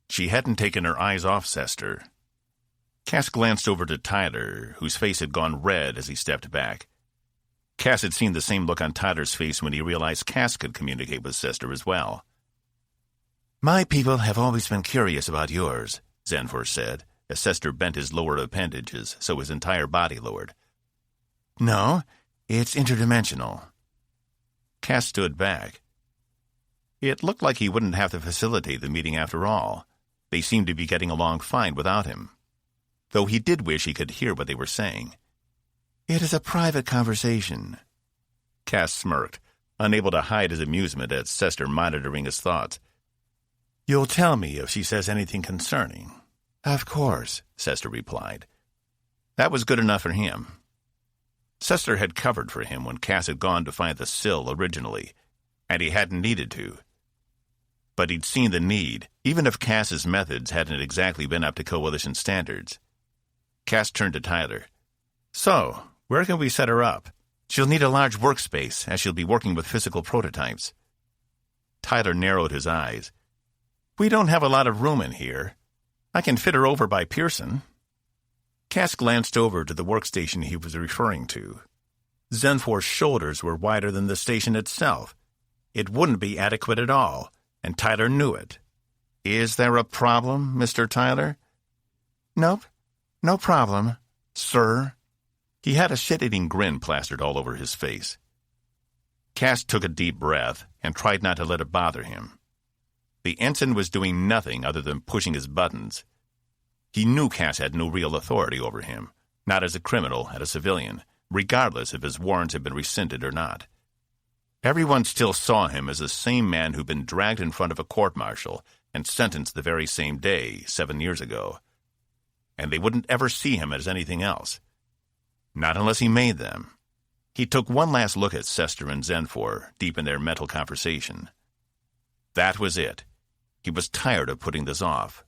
She hadn't taken her eyes off Sester. Cass glanced over to Tyler, whose face had gone red as he stepped back. Cass had seen the same look on Tyler's face when he realized Cass could communicate with Sester as well. "My people have always been curious about yours," Zenfor said, as Sester bent his lower appendages so his entire body lowered. "No, it's interdimensional." Cass stood back. It looked like he wouldn't have to facilitate the meeting after all. They seemed to be getting along fine without him, though he did wish he could hear what they were saying. "It is a private conversation." Cass smirked, unable to hide his amusement at Sester monitoring his thoughts. "You'll tell me if she says anything concerning." "Of course," Sester replied. That was good enough for him. Sester had covered for him when Cass had gone to find the Sill originally, and he hadn't needed to. But he'd seen the need, even if Cass's methods hadn't exactly been up to Coalition standards. Cass turned to Tyler. "So, where can we set her up? She'll need a large workspace, as she'll be working with physical prototypes." Tyler narrowed his eyes. "We don't have a lot of room in here. I can fit her over by Pearson." Cass glanced over to the workstation he was referring to. Zenfor's shoulders were wider than the station itself. It wouldn't be adequate at all, and Tyler knew it. "Is there a problem, Mr. Tyler?" "Nope, no problem, sir." He had a shit-eating grin plastered all over his face. Cass took a deep breath and tried not to let it bother him. The ensign was doing nothing other than pushing his buttons. He knew Cass had no real authority over him, not as a criminal and a civilian, regardless if his warrants had been rescinded or not. Everyone still saw him as the same man who'd been dragged in front of a court-martial and sentenced the very same day, 7 years ago. And they wouldn't ever see him as anything else. Not unless he made them. He took one last look at Sester and Zenfor, deep in their mental conversation. That was it. He was tired of putting this off.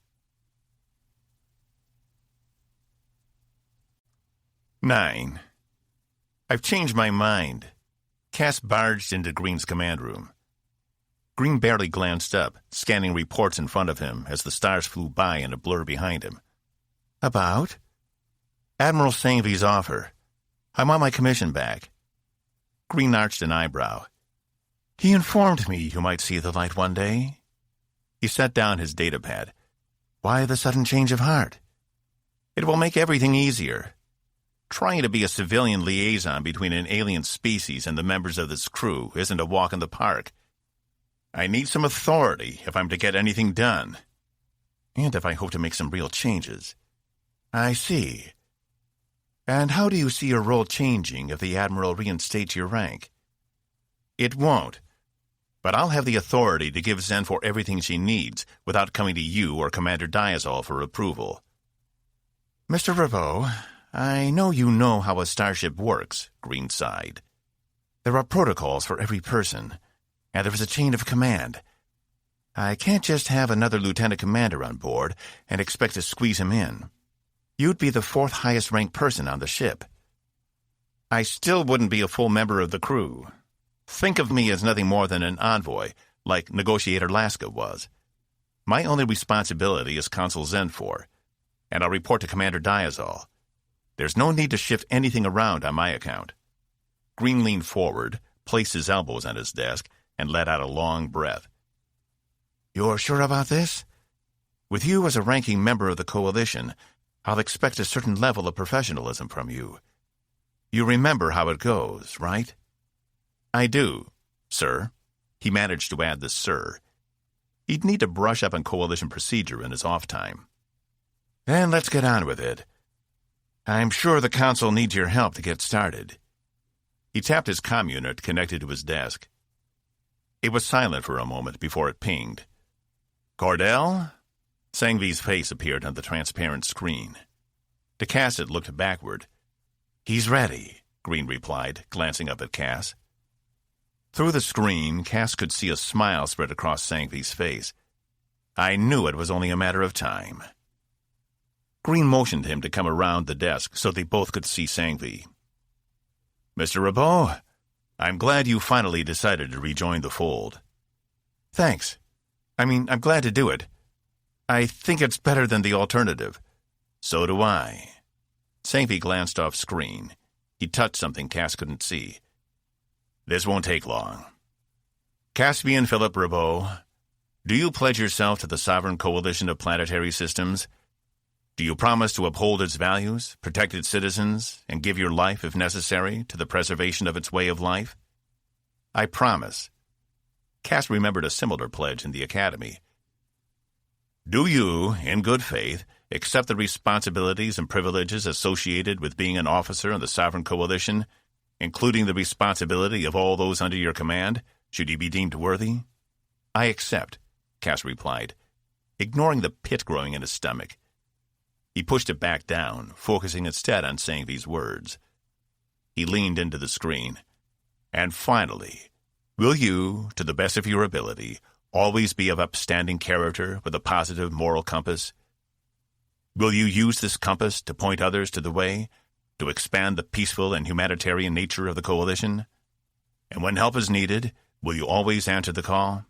9. I've changed my mind. Cass barged into Green's command room. Green barely glanced up, scanning reports in front of him as the stars flew by in a blur behind him. About? Admiral Sangevy's offer. I want my commission back. Green arched an eyebrow. He informed me you might see the light one day. He set down his datapad. Why the sudden change of heart? It will make everything easier. Trying to be a civilian liaison between an alien species and the members of this crew isn't a walk in the park. I need some authority if I'm to get anything done. And if I hope to make some real changes. I see. And how do you see your role changing if the Admiral reinstates your rank? It won't. But I'll have the authority to give Zenfor everything she needs without coming to you or Commander Diazol for approval. Mr. Rabo, I know you know how a starship works, Green sighed. There are protocols for every person, and there is a chain of command. I can't just have another lieutenant commander on board and expect to squeeze him in. You'd be the 4th highest ranked person on the ship. I still wouldn't be a full member of the crew. Think of me as nothing more than an envoy, like Negotiator Laska was. My only responsibility is Consul Zenfor, and I'll report to Commander Diazol. There's no need to shift anything around on my account. Green leaned forward, placed his elbows on his desk, and let out a long breath. You're sure about this? With you as a ranking member of the Coalition, I'll expect a certain level of professionalism from you. You remember how it goes, right? I do, sir. He managed to add the sir. He'd need to brush up on Coalition procedure in his off time. Then let's get on with it. I'm sure the Council needs your help to get started. He tapped his comm unit connected to his desk. It was silent for a moment before it pinged. Cordell? Sangevy's face appeared on the transparent screen. De Cassett looked backward. He's ready, Green replied, glancing up at Cass. Through the screen, Cass could see a smile spread across Sangevy's face. I knew it was only a matter of time. Green motioned him to come around the desk so they both could see Sangevy. Mr. Rabo, I'm glad you finally decided to rejoin the fold. Thanks. I'm glad to do it. I think it's better than the alternative. So do I. Sangevy glanced off screen. He touched something Cass couldn't see. This won't take long. Caspian Philip Rabo, do you pledge yourself to the Sovereign Coalition of Planetary Systems? Do you promise to uphold its values, protect its citizens, and give your life, if necessary, to the preservation of its way of life? I promise. Cass remembered a similar pledge in the Academy. Do you, in good faith, accept the responsibilities and privileges associated with being an officer in the Sovereign Coalition, including the responsibility of all those under your command, should you be deemed worthy? I accept, Cass replied, ignoring the pit growing in his stomach. He pushed it back down, focusing instead on Sangevy's words. He leaned into the screen. And finally, will you, to the best of your ability, always be of upstanding character with a positive moral compass? Will you use this compass to point others to the way, to expand the peaceful and humanitarian nature of the Coalition? And when help is needed, will you always answer the call?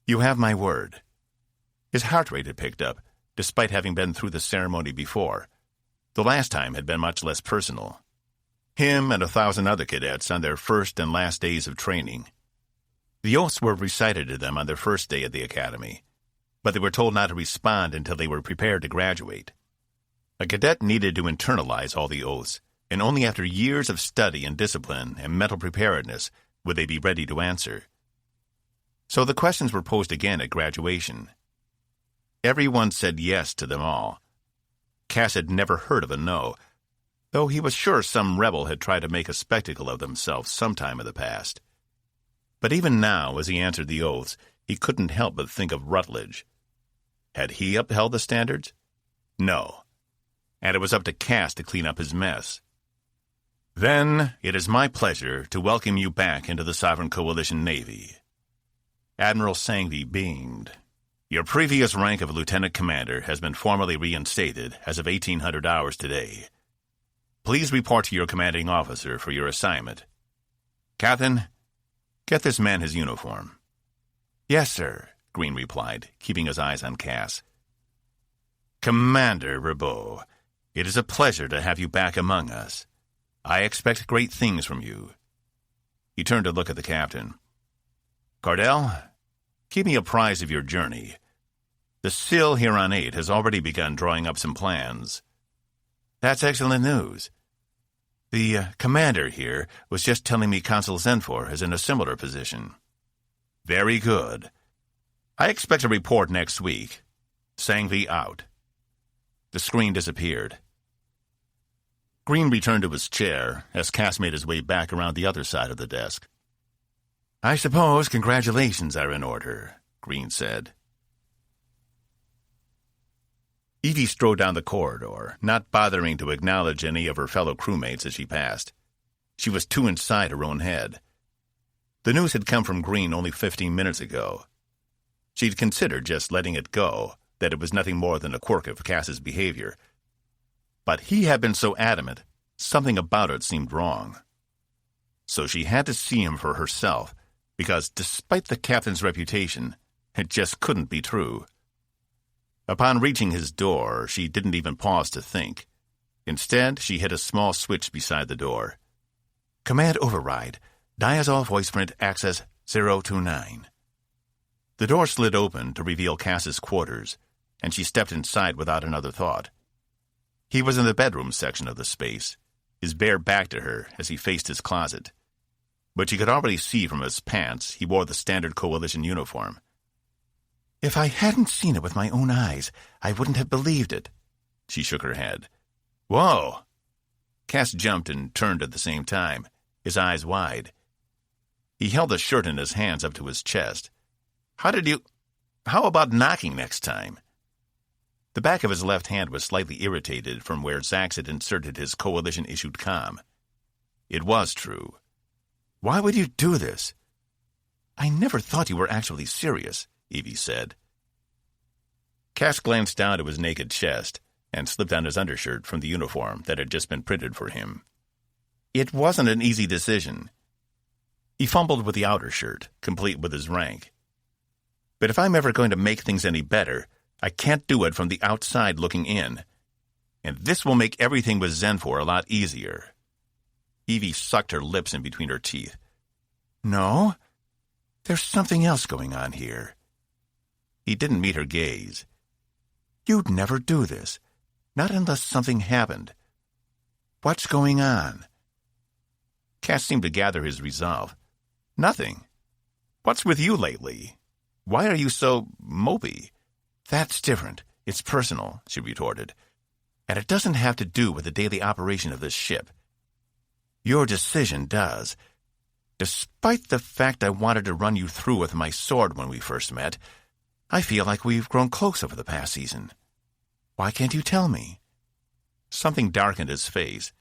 You have my word. His heart rate had picked up, despite having been through the ceremony before. The last time had been much less personal. Him and 1,000 other cadets on their first and last days of training. The oaths were recited to them on their first day at the Academy, but they were told not to respond until they were prepared to graduate. A cadet needed to internalize all the oaths, and only after years of study and discipline and mental preparedness would they be ready to answer. So the questions were posed again at graduation. Everyone said yes to them all. Cass had never heard of a no, though he was sure some rebel had tried to make a spectacle of themselves sometime in the past. But even now, as he answered the oaths, he couldn't help but think of Rutledge. Had he upheld the standards? No. And it was up to Cass to clean up his mess. Then it is my pleasure to welcome you back into the Sovereign Coalition Navy. Admiral Sanghvi beamed. Your previous rank of lieutenant commander has been formally reinstated as of 1800 hours today. Please report to your commanding officer for your assignment. Captain, get this man his uniform. Yes, sir, Green replied, keeping his eyes on Cass. Commander Ribaud, it is a pleasure to have you back among us. I expect great things from you. He turned to look at the captain. Cardell, keep me apprised of your journey. The SIL here on 8 has already begun drawing up some plans. That's excellent news. The commander here was just telling me Consul Zenfor is in a similar position. Very good. I expect a report next week. Sanghvi out. The screen disappeared. Green returned to his chair as Cass made his way back around the other side of the desk. I suppose congratulations are in order, Green said. Evie strode down the corridor, not bothering to acknowledge any of her fellow crewmates as she passed. She was too inside her own head. The news had come from Green only 15 minutes ago. She'd considered just letting it go, that it was nothing more than a quirk of Cass's behavior. But he had been so adamant, something about it seemed wrong. So she had to see him for herself, because despite the captain's reputation, it just couldn't be true. Upon reaching his door, she didn't even pause to think. Instead, she hit a small switch beside the door. Command override. Diazol voice print access 029. The door slid open to reveal Cass's quarters, and she stepped inside without another thought. He was in the bedroom section of the space, his bare back to her as he faced his closet. But she could already see from his pants he wore the standard Coalition uniform. If I hadn't seen it with my own eyes, I wouldn't have believed it. She shook her head. Whoa! Cass jumped and turned at the same time, his eyes wide. He held the shirt in his hands up to his chest. How about knocking next time? The back of his left hand was slightly irritated from where Zax had inserted his Coalition-issued comm. It was true. Why would you do this? I never thought you were actually serious, Evie said. Cass glanced down at his naked chest and slipped on his undershirt from the uniform that had just been printed for him. It wasn't an easy decision. He fumbled with the outer shirt, complete with his rank. But if I'm ever going to make things any better, I can't do it from the outside looking in. And this will make everything with Zenfor a lot easier. Evie sucked her lips in between her teeth. No, there's something else going on here. He didn't meet her gaze. You'd never do this, not unless something happened. What's going on? Cass seemed to gather his resolve. Nothing. What's with you lately? Why are you so mopey? That's different. It's personal, she retorted. And it doesn't have to do with the daily operation of this ship. Your decision does. Despite the fact I wanted to run you through with my sword when we first met, I feel like we've grown close over the past season. Why can't you tell me? Something darkened his face,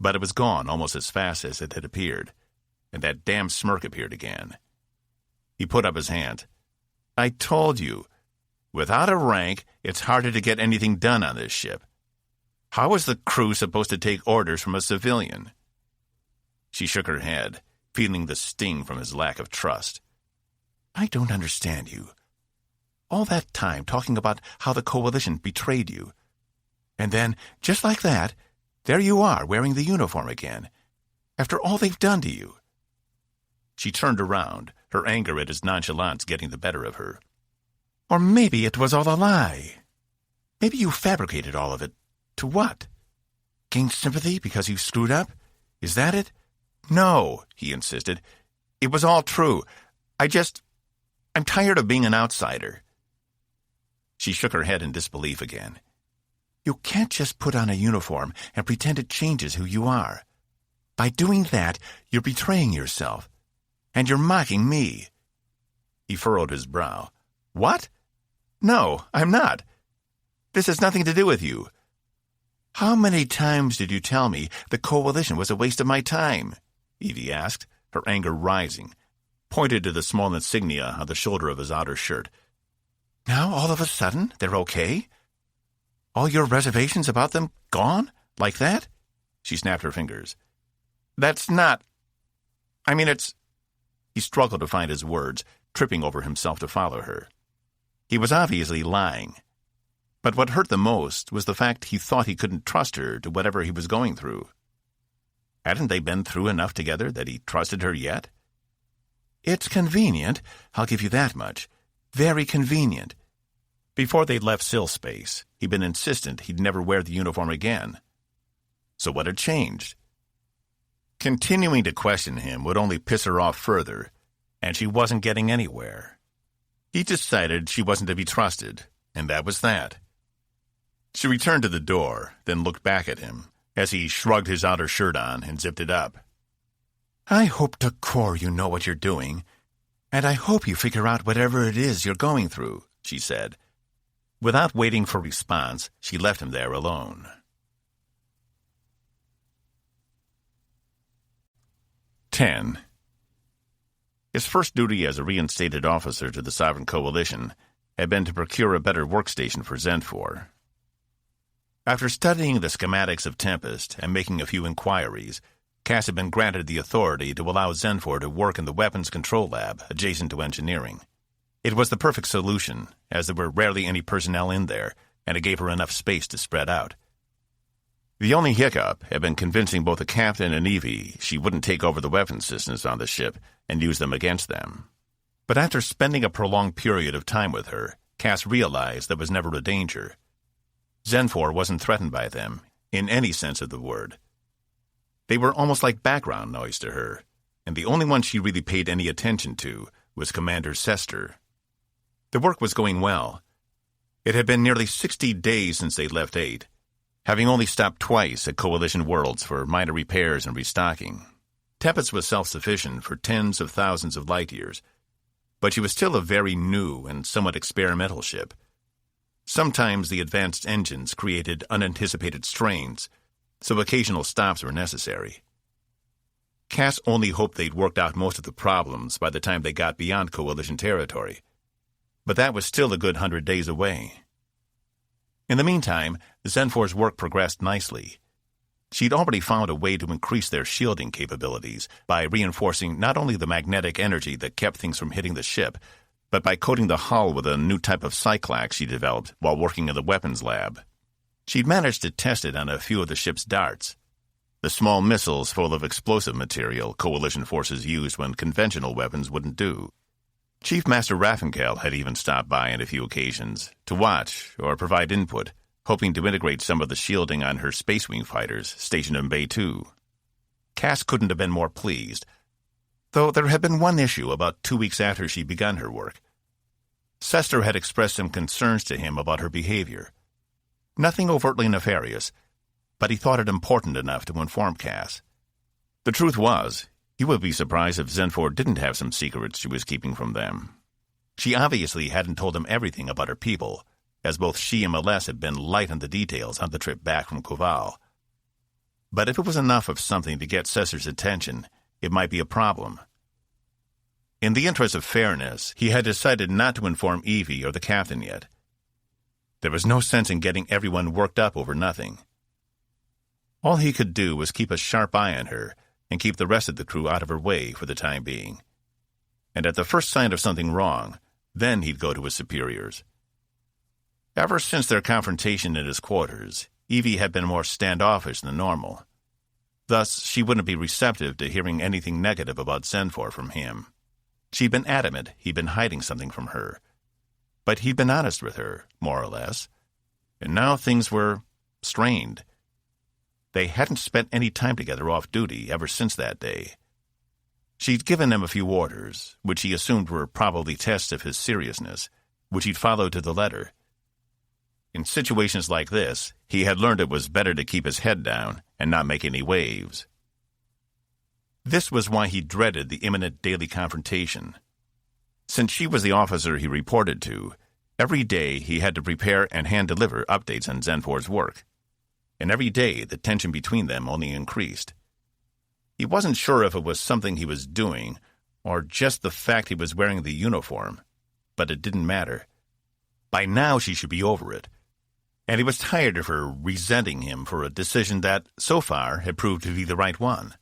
but it was gone almost as fast as it had appeared, and that damn smirk appeared again. He put up his hand. I told you, without a rank, it's harder to get anything done on this ship. How is the crew supposed to take orders from a civilian? She shook her head, feeling the sting from his lack of trust. I don't understand you. All that time talking about how the Coalition betrayed you. And then, just like that, there you are wearing the uniform again, after all they've done to you. She turned around, her anger at his nonchalance getting the better of her. Or maybe it was all a lie. Maybe you fabricated all of it. To what? Gain sympathy because you screwed up? Is that it? No, he insisted. It was all true. I I'm tired of being an outsider." She shook her head in disbelief again. "You can't just put on a uniform and pretend it changes who you are. By doing that, you're betraying yourself. And you're mocking me." He furrowed his brow. "What? No, I'm not. This has nothing to do with you. How many times did you tell me the coalition was a waste of my time?" Evie asked, her anger rising, pointed to the small insignia on the shoulder of his outer shirt. "Now, all of a sudden, they're okay? All your reservations about them gone? Like that?" She snapped her fingers. "That's not... I mean, it's..." He struggled to find his words, tripping over himself to follow her. He was obviously lying. But what hurt the most was the fact he thought he couldn't trust her to whatever he was going through. Hadn't they been through enough together that he trusted her yet? "It's convenient, I'll give you that much. Very convenient." Before they'd left Sill Space, he'd been insistent he'd never wear the uniform again. So what had changed? Continuing to question him would only piss her off further, and she wasn't getting anywhere. He decided she wasn't to be trusted, and that was that. She returned to the door, then looked back at him as he shrugged his outer shirt on and zipped it up. "I hope to core you know what you're doing, and I hope you figure out whatever it is you're going through," she said. Without waiting for response, she left him there alone. 10. His first duty as a reinstated officer to the Sovereign Coalition had been to procure a better workstation for Zenfor. After studying the schematics of Tempest and making a few inquiries, Cass had been granted the authority to allow Zenfor to work in the weapons control lab adjacent to engineering. It was the perfect solution, as there were rarely any personnel in there, and it gave her enough space to spread out. The only hiccup had been convincing both the captain and Evie she wouldn't take over the weapons systems on the ship and use them against them. But after spending a prolonged period of time with her, Cass realized there was never a danger. Zenfor wasn't threatened by them, in any sense of the word. They were almost like background noise to her, and the only one she really paid any attention to was Commander Sester. The work was going well. It had been nearly 60 days since they'd left 8, having only stopped twice at Coalition Worlds for minor repairs and restocking. Tempest was self-sufficient for tens of thousands of light-years, but she was still a very new and somewhat experimental ship. Sometimes the advanced engines created unanticipated strains, so occasional stops were necessary. Cass only hoped they'd worked out most of the problems by the time they got beyond Coalition territory, but that was still a good 100 days away. In the meantime, Zenfor's work progressed nicely. She'd already found a way to increase their shielding capabilities by reinforcing not only the magnetic energy that kept things from hitting the ship, but by coating the hull with a new type of cyclax she developed while working in the weapons lab. She'd managed to test it on a few of the ship's darts, the small missiles full of explosive material Coalition forces used when conventional weapons wouldn't do. Chief Master Raffenkel had even stopped by on a few occasions to watch or provide input, hoping to integrate some of the shielding on her Space Wing fighters stationed in Bay 2. Cass couldn't have been more pleased, though there had been one issue about 2 weeks after she'd begun her work. Sester had expressed some concerns to him about her behavior. Nothing overtly nefarious, but he thought it important enough to inform Cass. The truth was, he would be surprised if Zenfor didn't have some secrets she was keeping from them. She obviously hadn't told him everything about her people, as both she and Melesse had been light on the details on the trip back from Koval. But if it was enough of something to get Sester's attention, it might be a problem. In the interest of fairness, he had decided not to inform Evie or the captain yet. There was no sense in getting everyone worked up over nothing. All he could do was keep a sharp eye on her and keep the rest of the crew out of her way for the time being. And at the first sign of something wrong, then he'd go to his superiors. Ever since their confrontation in his quarters, Evie had been more standoffish than normal. Thus, she wouldn't be receptive to hearing anything negative about Zenfor from him. She'd been adamant he'd been hiding something from her. But he'd been honest with her, more or less. And now things were strained. They hadn't spent any time together off duty ever since that day. She'd given him a few orders, which he assumed were probably tests of his seriousness, which he'd followed to the letter. In situations like this, he had learned it was better to keep his head down and not make any waves. This was why he dreaded the imminent daily confrontation. Since she was the officer he reported to, every day he had to prepare and hand-deliver updates on Zenfor's work. And every day the tension between them only increased. He wasn't sure if it was something he was doing or just the fact he was wearing the uniform, but it didn't matter. By now she should be over it, and he was tired of her resenting him for a decision that, so far, had proved to be the right one.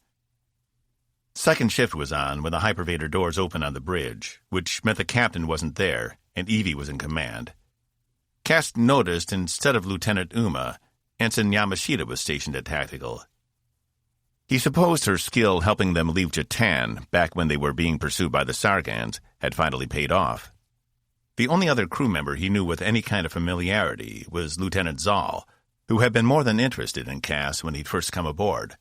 Second shift was on when the hypervator doors opened on the bridge, which meant the captain wasn't there and Evie was in command. Cass noticed instead of Lieutenant Uma, Ensign Yamashita was stationed at Tactical. He supposed her skill helping them leave Jatan back when they were being pursued by the Sargans had finally paid off. The only other crew member he knew with any kind of familiarity was Lieutenant Zal, who had been more than interested in Cass when he'd first come aboard.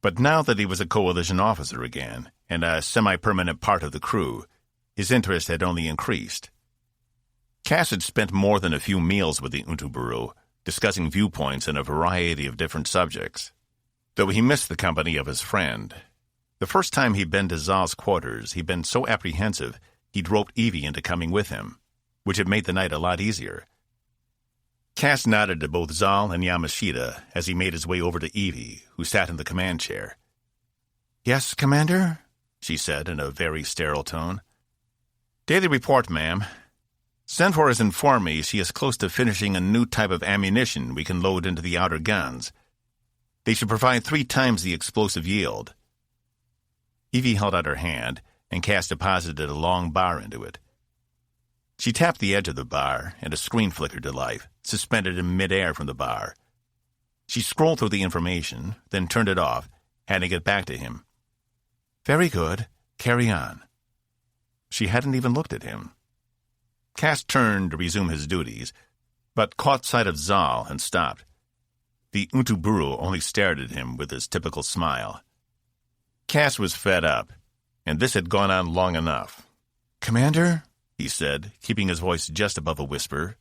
But now that he was a coalition officer again, and a semi-permanent part of the crew, his interest had only increased. Cass had spent more than a few meals with the Untuburu, discussing viewpoints on a variety of different subjects. Though he missed the company of his friend. The first time he'd been to Zal's quarters, he'd been so apprehensive he'd roped Evie into coming with him, which had made the night a lot easier. Cass nodded to both Zal and Yamashita as he made his way over to Evie, who sat in the command chair. "Yes, Commander?" she said in a very sterile tone. "Daily report, ma'am. Zenfor has informed me she is close to finishing a new type of ammunition we can load into the outer guns. They should provide 3 times the explosive yield." Evie held out her hand, and Cass deposited a long bar into it. She tapped the edge of the bar, and a screen flickered to life, suspended in midair from the bar. She scrolled through the information, then turned it off, handing it back to him. "Very good. Carry on." She hadn't even looked at him. Cass turned to resume his duties, but caught sight of Zal and stopped. The Untuburu only stared at him with his typical smile. Cass was fed up, and this had gone on long enough. "Commander?" he said, keeping his voice just above a whisper.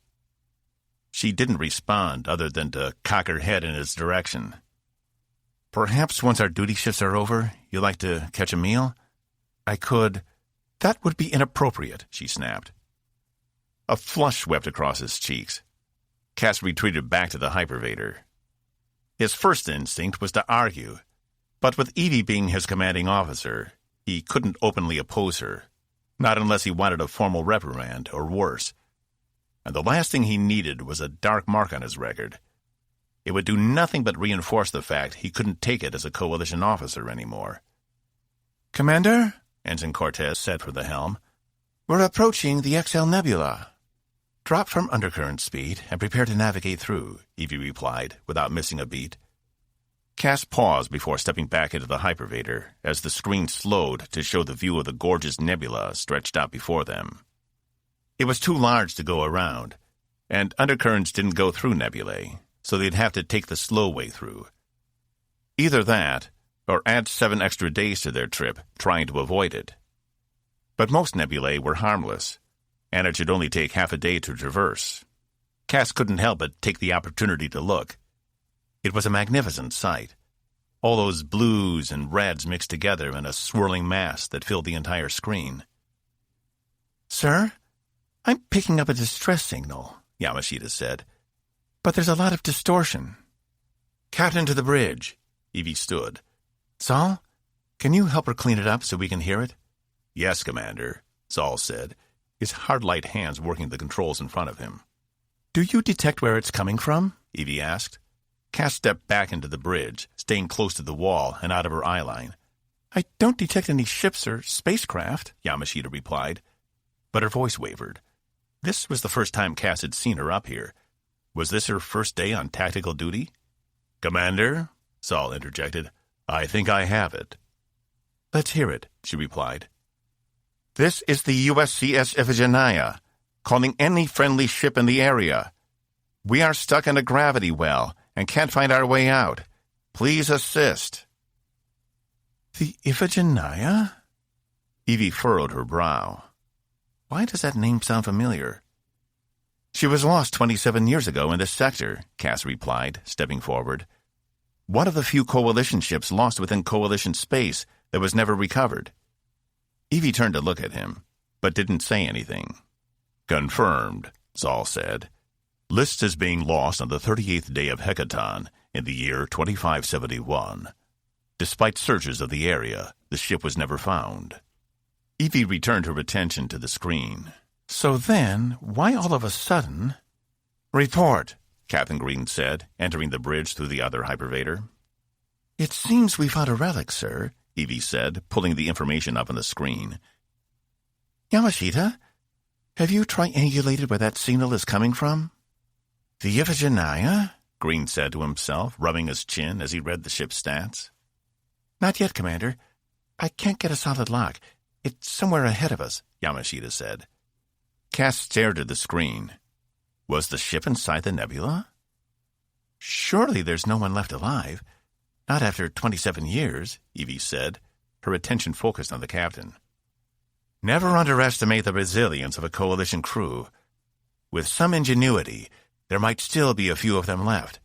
She didn't respond other than to cock her head in his direction. "Perhaps once our duty shifts are over, you'd like to catch a meal? I could—" "That would be inappropriate," she snapped. A flush swept across his cheeks. Cass retreated back to the hypervator. His first instinct was to argue, but with Evie being his commanding officer, he couldn't openly oppose her, not unless he wanted a formal reprimand or worse. And the last thing he needed was a dark mark on his record. It would do nothing but reinforce the fact he couldn't take it as a coalition officer anymore. "Commander," Ensign Cortez said from the helm, "we're approaching the XL Nebula." "Drop from undercurrent speed and prepare to navigate through," Evie replied, without missing a beat. Cass paused before stepping back into the hypervator as the screen slowed to show the view of the gorgeous nebula stretched out before them. It was too large to go around, and undercurrents didn't go through nebulae, so they'd have to take the slow way through. Either that, or add 7 extra days to their trip trying to avoid it. But most nebulae were harmless, and it should only take half a day to traverse. Cass couldn't help but take the opportunity to look. It was a magnificent sight. All those blues and reds mixed together in a swirling mass that filled the entire screen. "Sir, I'm picking up a distress signal," Yamashita said. "But there's a lot of distortion." "Captain to the bridge." Evie stood. "Zal, can you help her clean it up so we can hear it?" "Yes, Commander," Zal said, his hard-light hands working the controls in front of him. "Do you detect where it's coming from?" Evie asked. Cass stepped back into the bridge, staying close to the wall and out of her eyeline. "I don't detect any ships or spacecraft," Yamashita replied, but her voice wavered. This was the first time Cass had seen her up here. Was this her first day on tactical duty? "Commander," Zal interjected, "I think I have it." "Let's hear it," she replied. "This is the USCS Iphigenia, calling any friendly ship in the area. We are stuck in a gravity well and can't find our way out. Please assist." "The Iphigenia?" Evie furrowed her brow. Why does that name sound familiar? She was lost 27 years ago in this sector, Cass replied, stepping forward. One of the few Coalition ships lost within Coalition space that was never recovered. Evie turned to look at him, but didn't say anything. Confirmed, Zal said. Lists as being lost on the 38th day of Hecaton in the year 2571. Despite searches of the area, the ship was never found. Evie returned her attention to the screen. So then, why all of a sudden... Report, Captain Green said, entering the bridge through the other hypervator. It seems we found a relic, sir, Evie said, pulling the information up on the screen. Yamashita, have you triangulated where that signal is coming from? The Iphigenia? Green said to himself, rubbing his chin as he read the ship's stats. Not yet, Commander. I can't get a solid lock. It's somewhere ahead of us, Yamashita said. Cass stared at the screen. Was the ship inside the nebula? Surely there's no one left alive. Not after 27 years, Evie said, her attention focused on the captain. Never underestimate the resilience of a Coalition crew. With some ingenuity, there might still be a few of them left.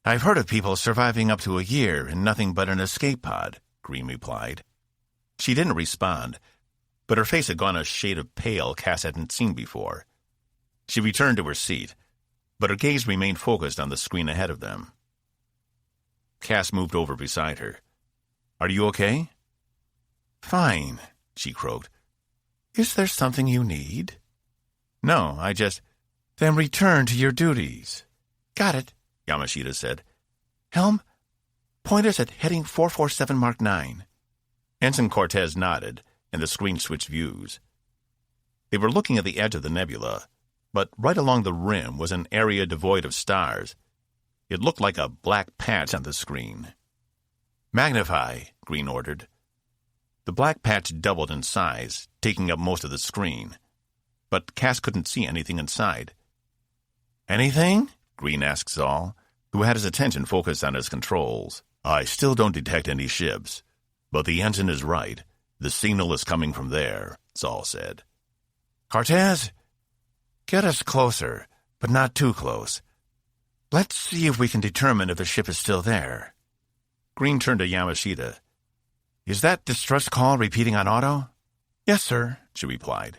I've heard of people surviving up to a year in nothing but an escape pod, Green replied. She didn't respond, but her face had gone a shade of pale Cass hadn't seen before. She returned to her seat, but her gaze remained focused on the screen ahead of them. Cass moved over beside her. Are you okay? Fine, she croaked. Is there something you need? No, I just... Then return to your duties. Got it, Yamashita said. Helm, point us at heading 447 Mark 9. Ensign Cortez nodded, and the screen switched views. They were looking at the edge of the nebula, but right along the rim was an area devoid of stars. It looked like a black patch on the screen. Magnify, Green ordered. The black patch doubled in size, taking up most of the screen, but Cass couldn't see anything inside. Anything? Green asked Zal, who had his attention focused on his controls. I still don't detect any ships, but the ensign is right. The signal is coming from there, Zal said. Cortez, get us closer, but not too close. Let's see if we can determine if the ship is still there. Green turned to Yamashita. Is that distress call repeating on auto? Yes, sir, she replied.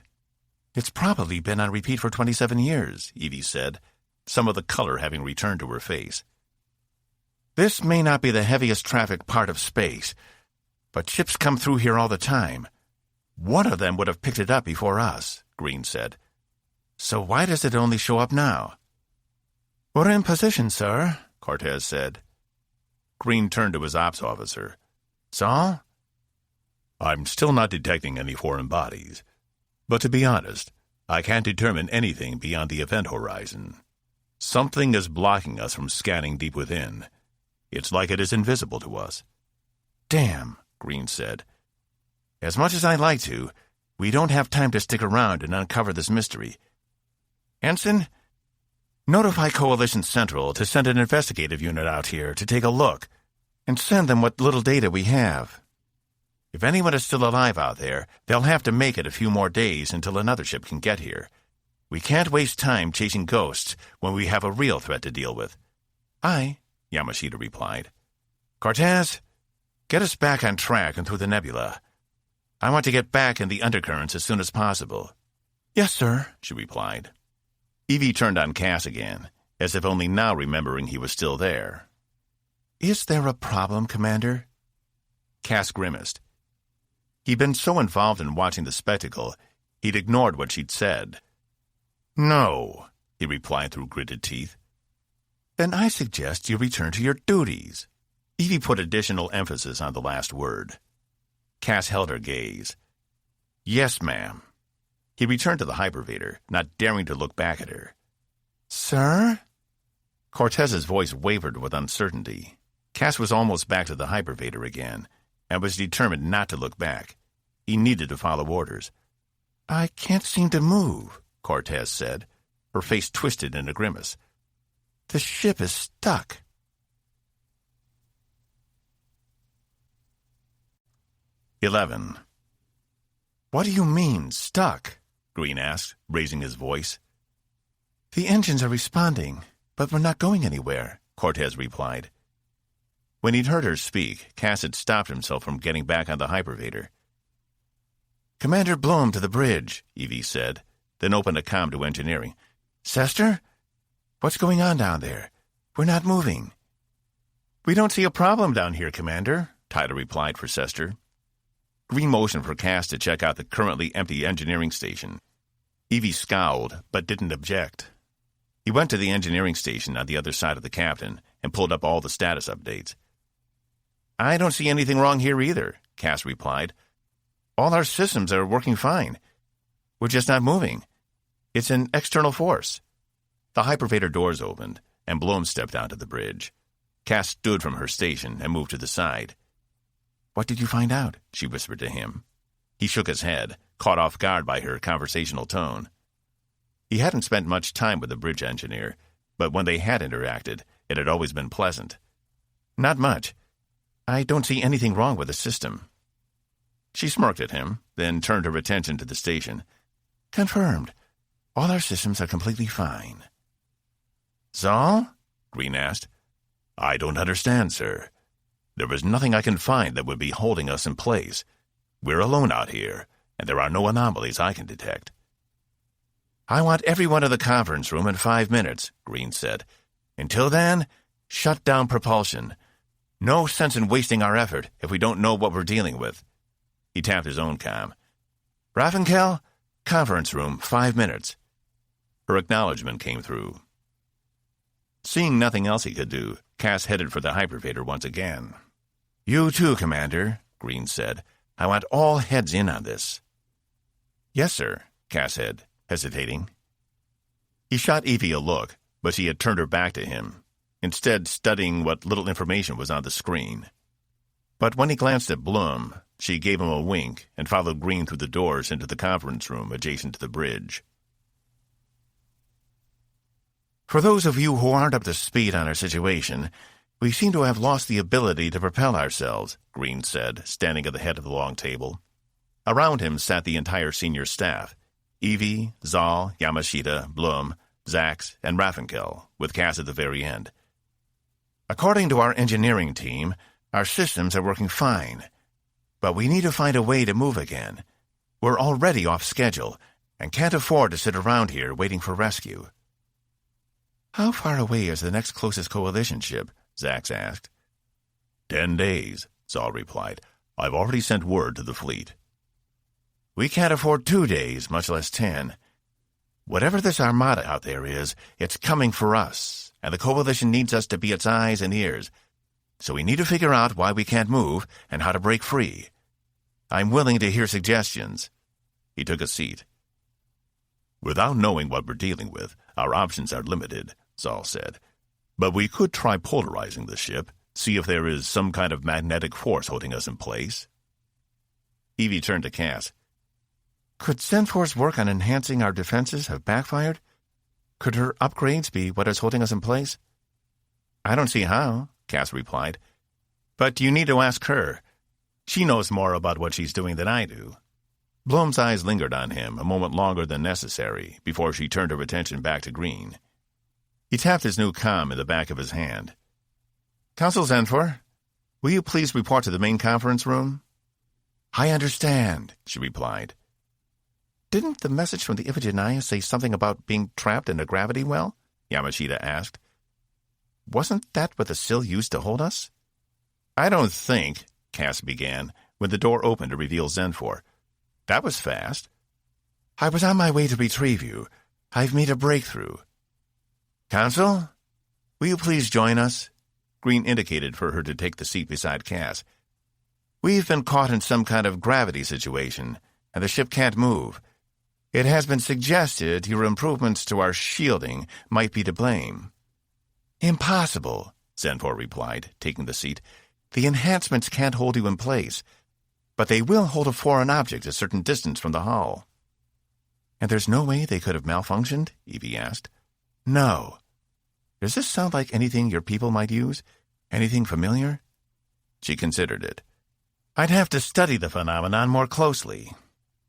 It's probably been on repeat for 27 years, Evie said, some of the color having returned to her face. This may not be the heaviest traffic part of space, but ships come through here all the time. One of them would have picked it up before us, Green said. So why does it only show up now? We're in position, sir, Cortez said. Green turned to his ops officer. Zal? I'm still not detecting any foreign bodies, but to be honest, I can't determine anything beyond the event horizon. Something is blocking us from scanning deep within. It's like it is invisible to us. Damn, Green said. As much as I'd like to, we don't have time to stick around and uncover this mystery. Ensign, notify Coalition Central to send an investigative unit out here to take a look, and send them what little data we have. If anyone is still alive out there, they'll have to make it a few more days until another ship can get here. We can't waste time chasing ghosts when we have a real threat to deal with. Aye, Yamashita replied. Cortez, get us back on track and through the nebula. I want to get back in the undercurrents as soon as possible. Yes, sir, she replied. Evie turned on Cass again, as if only now remembering he was still there. Is there a problem, Commander? Cass grimaced. He'd been so involved in watching the spectacle, he'd ignored what she'd said. No, he replied through gritted teeth. Then I suggest you return to your duties. Evie put additional emphasis on the last word. Cass held her gaze. Yes, ma'am. He returned to the hypervator, not daring to look back at her. Sir? Cortez's voice wavered with uncertainty. Cass was almost back to the hypervator again, and was determined not to look back. He needed to follow orders. I can't seem to move, Cortez said, her face twisted in a grimace. The ship is stuck. What do you mean, stuck? Green asked, raising his voice. The engines are responding, but we're not going anywhere, Cortez replied. When he'd heard her speak, Cass had stopped himself from getting back on the hypervator. Commander Bloom to the bridge, Evie said, then opened a comm to engineering. Sester? What's going on down there? We're not moving. We don't see a problem down here, Commander, Tyler replied for Sester. Green motioned for Cass to check out the currently empty engineering station. Evie scowled, but didn't object. He went to the engineering station on the other side of the captain and pulled up all the status updates. I don't see anything wrong here either, Cass replied. All our systems are working fine. We're just not moving. It's an external force. The hypervator doors opened, and Bloom stepped onto the bridge. Cass stood from her station and moved to the side. What did you find out? She whispered to him. He shook his head, caught off guard by her conversational tone. He hadn't spent much time with the bridge engineer, but when they had interacted, it had always been pleasant. Not much. I don't see anything wrong with the system. She smirked at him, then turned her attention to the station. Confirmed. All our systems are completely fine. Zal? Green asked. I don't understand, sir. There is nothing I can find that would be holding us in place. We're alone out here, and there are no anomalies I can detect. I want everyone in the conference room in 5 minutes, Green said. Until then, shut down propulsion. No sense in wasting our effort if we don't know what we're dealing with. He tapped his own comm. Raffenkel, conference room, 5 minutes. Her acknowledgement came through. Seeing nothing else he could do, Cass headed for the hypervator once again. You too, Commander, Green said. I want all heads in on this. Yes, sir, Cass said, hesitating. He shot Evie a look, but she had turned her back to him, instead studying what little information was on the screen. But when he glanced at Bloom, she gave him a wink and followed Green through the doors into the conference room adjacent to the bridge. For those of you who aren't up to speed on our situation, we seem to have lost the ability to propel ourselves, Green said, standing at the head of the long table. Around him sat the entire senior staff, Evie, Zal, Yamashita, Bloom, Zax, and Raffenkel, with Cass at the very end. According to our engineering team, our systems are working fine, but we need to find a way to move again. We're already off schedule and can't afford to sit around here waiting for rescue. How far away is the next closest coalition ship? Zax asked. 10 days, Zal replied. I've already sent word to the fleet. We can't afford 2 days, much less 10. Whatever this armada out there is, it's coming for us, and the coalition needs us to be its eyes and ears. So we need to figure out why we can't move and how to break free. I'm willing to hear suggestions. He took a seat. Without knowing what we're dealing with, our options are limited, Zal said. But we could try polarizing the ship, see if there is some kind of magnetic force holding us in place. Evie turned to Cass. Could Zenfor's work on enhancing our defenses have backfired? Could her upgrades be what is holding us in place? I don't see how, Cass replied. But you need to ask her. She knows more about what she's doing than I do. Bloom's eyes lingered on him a moment longer than necessary before she turned her attention back to Green. He tapped his new comm in the back of his hand. Council Zenfor, will you please report to the main conference room? I understand, she replied. Didn't the message from the Iphigenia say something about being trapped in a gravity well? Yamashita asked. Wasn't that what the sill used to hold us? I don't think, Cass began, when the door opened to reveal Zenfor. That was fast. I was on my way to retrieve you. I've made a breakthrough. Council, will you please join us? Green indicated for her to take the seat beside Cass. We've been caught in some kind of gravity situation, and the ship can't move. It has been suggested your improvements to our shielding might be to blame. Impossible, Zenfor replied, taking the seat. The enhancements can't hold you in place, but they will hold a foreign object a certain distance from the hull. And there's no way they could have malfunctioned? Evie asked. No. Does this sound like anything your people might use? Anything familiar? She considered it. I'd have to study the phenomenon more closely.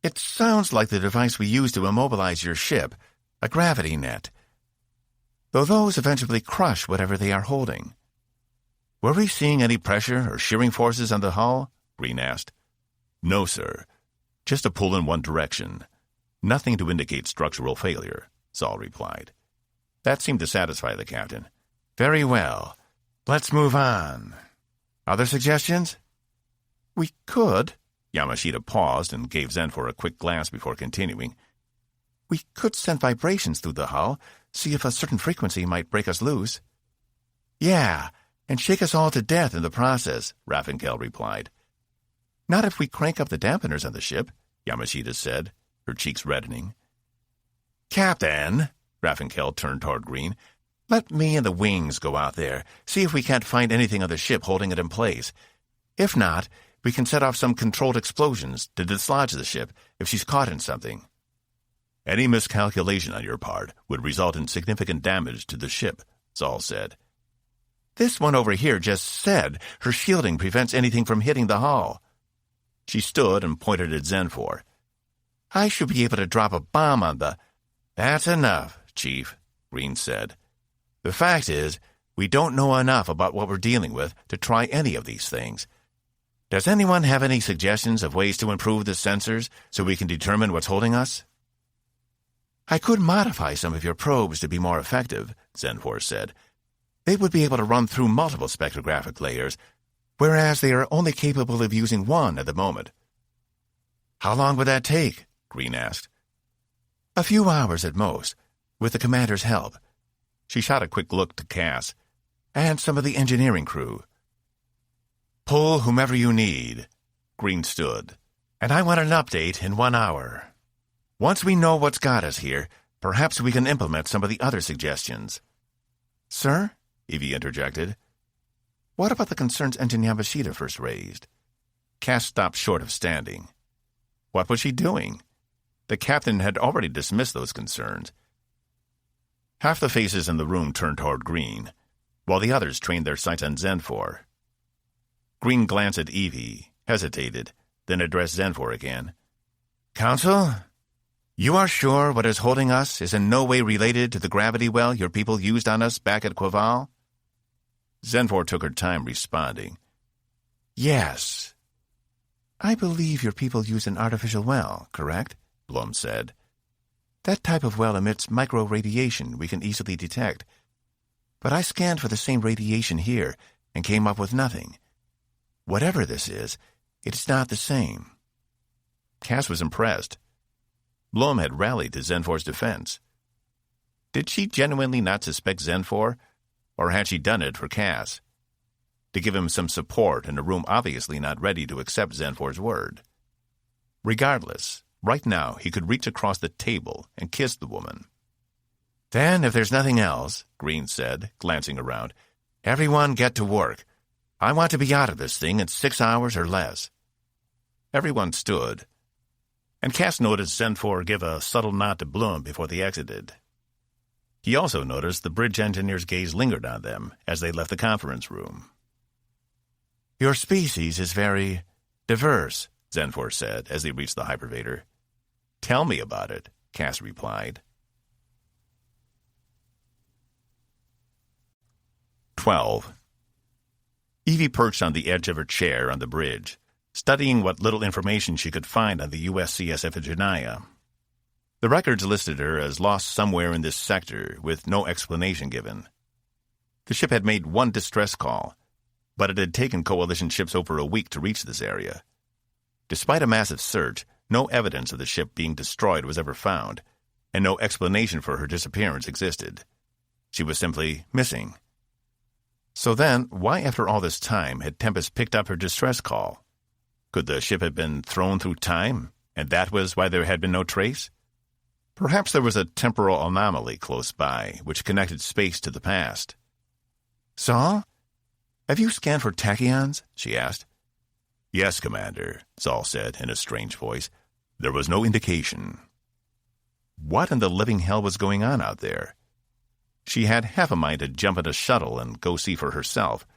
It sounds like the device we use to immobilize your ship, a gravity net. Though those eventually crush whatever they are holding. Were we seeing any pressure or shearing forces on the hull? Green asked. No, sir. Just a pull in one direction. Nothing to indicate structural failure, Saul replied. That seemed to satisfy the captain. Very well. Let's move on. Other suggestions? We could. Yamashita paused and gave Zenfor a quick glance before continuing. We could send vibrations through the hull, see if a certain frequency might break us loose. Yeah, and shake us all to death in the process, Raffinkel replied. Not if we crank up the dampeners on the ship, Yamashita said, her cheeks reddening. Captain, Raffinkel turned toward Green, let me and the wings go out there, see if we can't find anything on the ship holding it in place. If not, we can set off some controlled explosions to dislodge the ship if she's caught in something. Any miscalculation on your part would result in significant damage to the ship, Saul said. This one over here just said her shielding prevents anything from hitting the hull. She stood and pointed at Zenfor. I should be able to drop a bomb on the... That's enough, Chief, Green said. The fact is, we don't know enough about what we're dealing with to try any of these things. Does anyone have any suggestions of ways to improve the sensors so we can determine what's holding us? I could modify some of your probes to be more effective, Zenfor said. They would be able to run through multiple spectrographic layers, whereas they are only capable of using one at the moment. How long would that take? Green asked. A few hours at most, with the commander's help. She shot a quick look to Cass, and some of the engineering crew. Pull whomever you need, Green stood, and I want an update in 1 hour. Once we know what's got us here, perhaps we can implement some of the other suggestions. Sir? Evie interjected. What about the concerns Ensign Yamashita first raised? Cass stopped short of standing. What was she doing? The captain had already dismissed those concerns. Half the faces in the room turned toward Green, while the others trained their sights on Zenfor. Green glanced at Evie, hesitated, then addressed Zenfor again. Counsel? You are sure what is holding us is in no way related to the gravity well your people used on us back at Quaval? Zenfor took her time responding. Yes. I believe your people used an artificial well, correct? Blum said. That type of well emits micro-radiation we can easily detect. But I scanned for the same radiation here and came up with nothing. Whatever this is, it's not the same. Cass was impressed. Blum had rallied to Zenfor's defense. Did she genuinely not suspect Zenfor, or had she done it for Cass? To give him some support in a room obviously not ready to accept Zenfor's word. Regardless, right now he could reach across the table and kiss the woman. Then, if there's nothing else, Green said, glancing around, everyone get to work. I want to be out of this thing in 6 hours or less. Everyone stood, and Cass noticed Zenfor give a subtle nod to Blum before they exited. He also noticed the bridge engineer's gaze lingered on them as they left the conference room. Your species is very diverse, Zenfor said as they reached the hypervator. Tell me about it, Cass replied. 12. Evie perched on the edge of her chair on the bridge, studying what little information she could find on the USCS Iphigenia. The records listed her as lost somewhere in this sector, with no explanation given. The ship had made one distress call, but it had taken coalition ships over a week to reach this area. Despite a massive search, no evidence of the ship being destroyed was ever found, and no explanation for her disappearance existed. She was simply missing. So then, why after all this time had Tempest picked up her distress call? Could the ship have been thrown through time, and that was why there had been no trace? Perhaps there was a temporal anomaly close by, which connected space to the past. Saul? Have you scanned for tachyons? She asked. Yes, Commander, Saul said in a strange voice. There was no indication. What in the living hell was going on out there? She had half a mind to jump in a shuttle and go see for herself,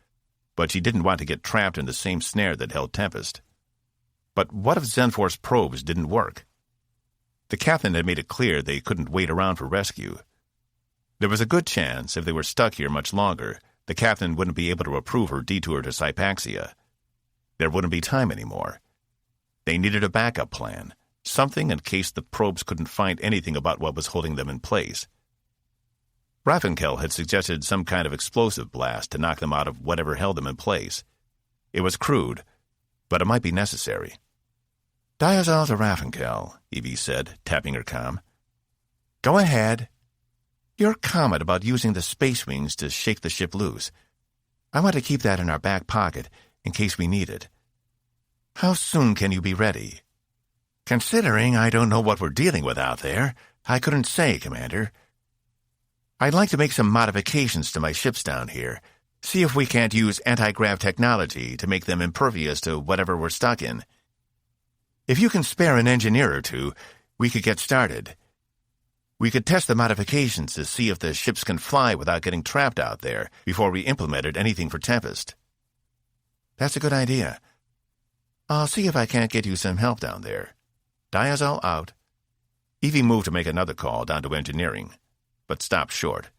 but she didn't want to get trapped in the same snare that held Tempest. But what if Zenfor's probes didn't work? The captain had made it clear they couldn't wait around for rescue. There was a good chance, if they were stuck here much longer, the captain wouldn't be able to approve her detour to Hypaxia. There wouldn't be time anymore. They needed a backup plan, something in case the probes couldn't find anything about what was holding them in place. Raffenkel had suggested some kind of explosive blast to knock them out of whatever held them in place. It was crude, but it might be necessary. "Diazol to Raffenkel," Evie said, tapping her comm. "Go ahead. Your comment about using the space wings to shake the ship loose. I want to keep that in our back pocket in case we need it. How soon can you be ready?" "Considering I don't know what we're dealing with out there, I couldn't say, Commander. I'd like to make some modifications to my ships down here, see if we can't use anti-grav technology to make them impervious to whatever we're stuck in. If you can spare an engineer or two, we could get started. We could test the modifications to see if the ships can fly without getting trapped out there before we implemented anything for Tempest." "That's a good idea. I'll see if I can't get you some help down there. Diazol out." Evie moved to make another call down to engineering, but stopped short.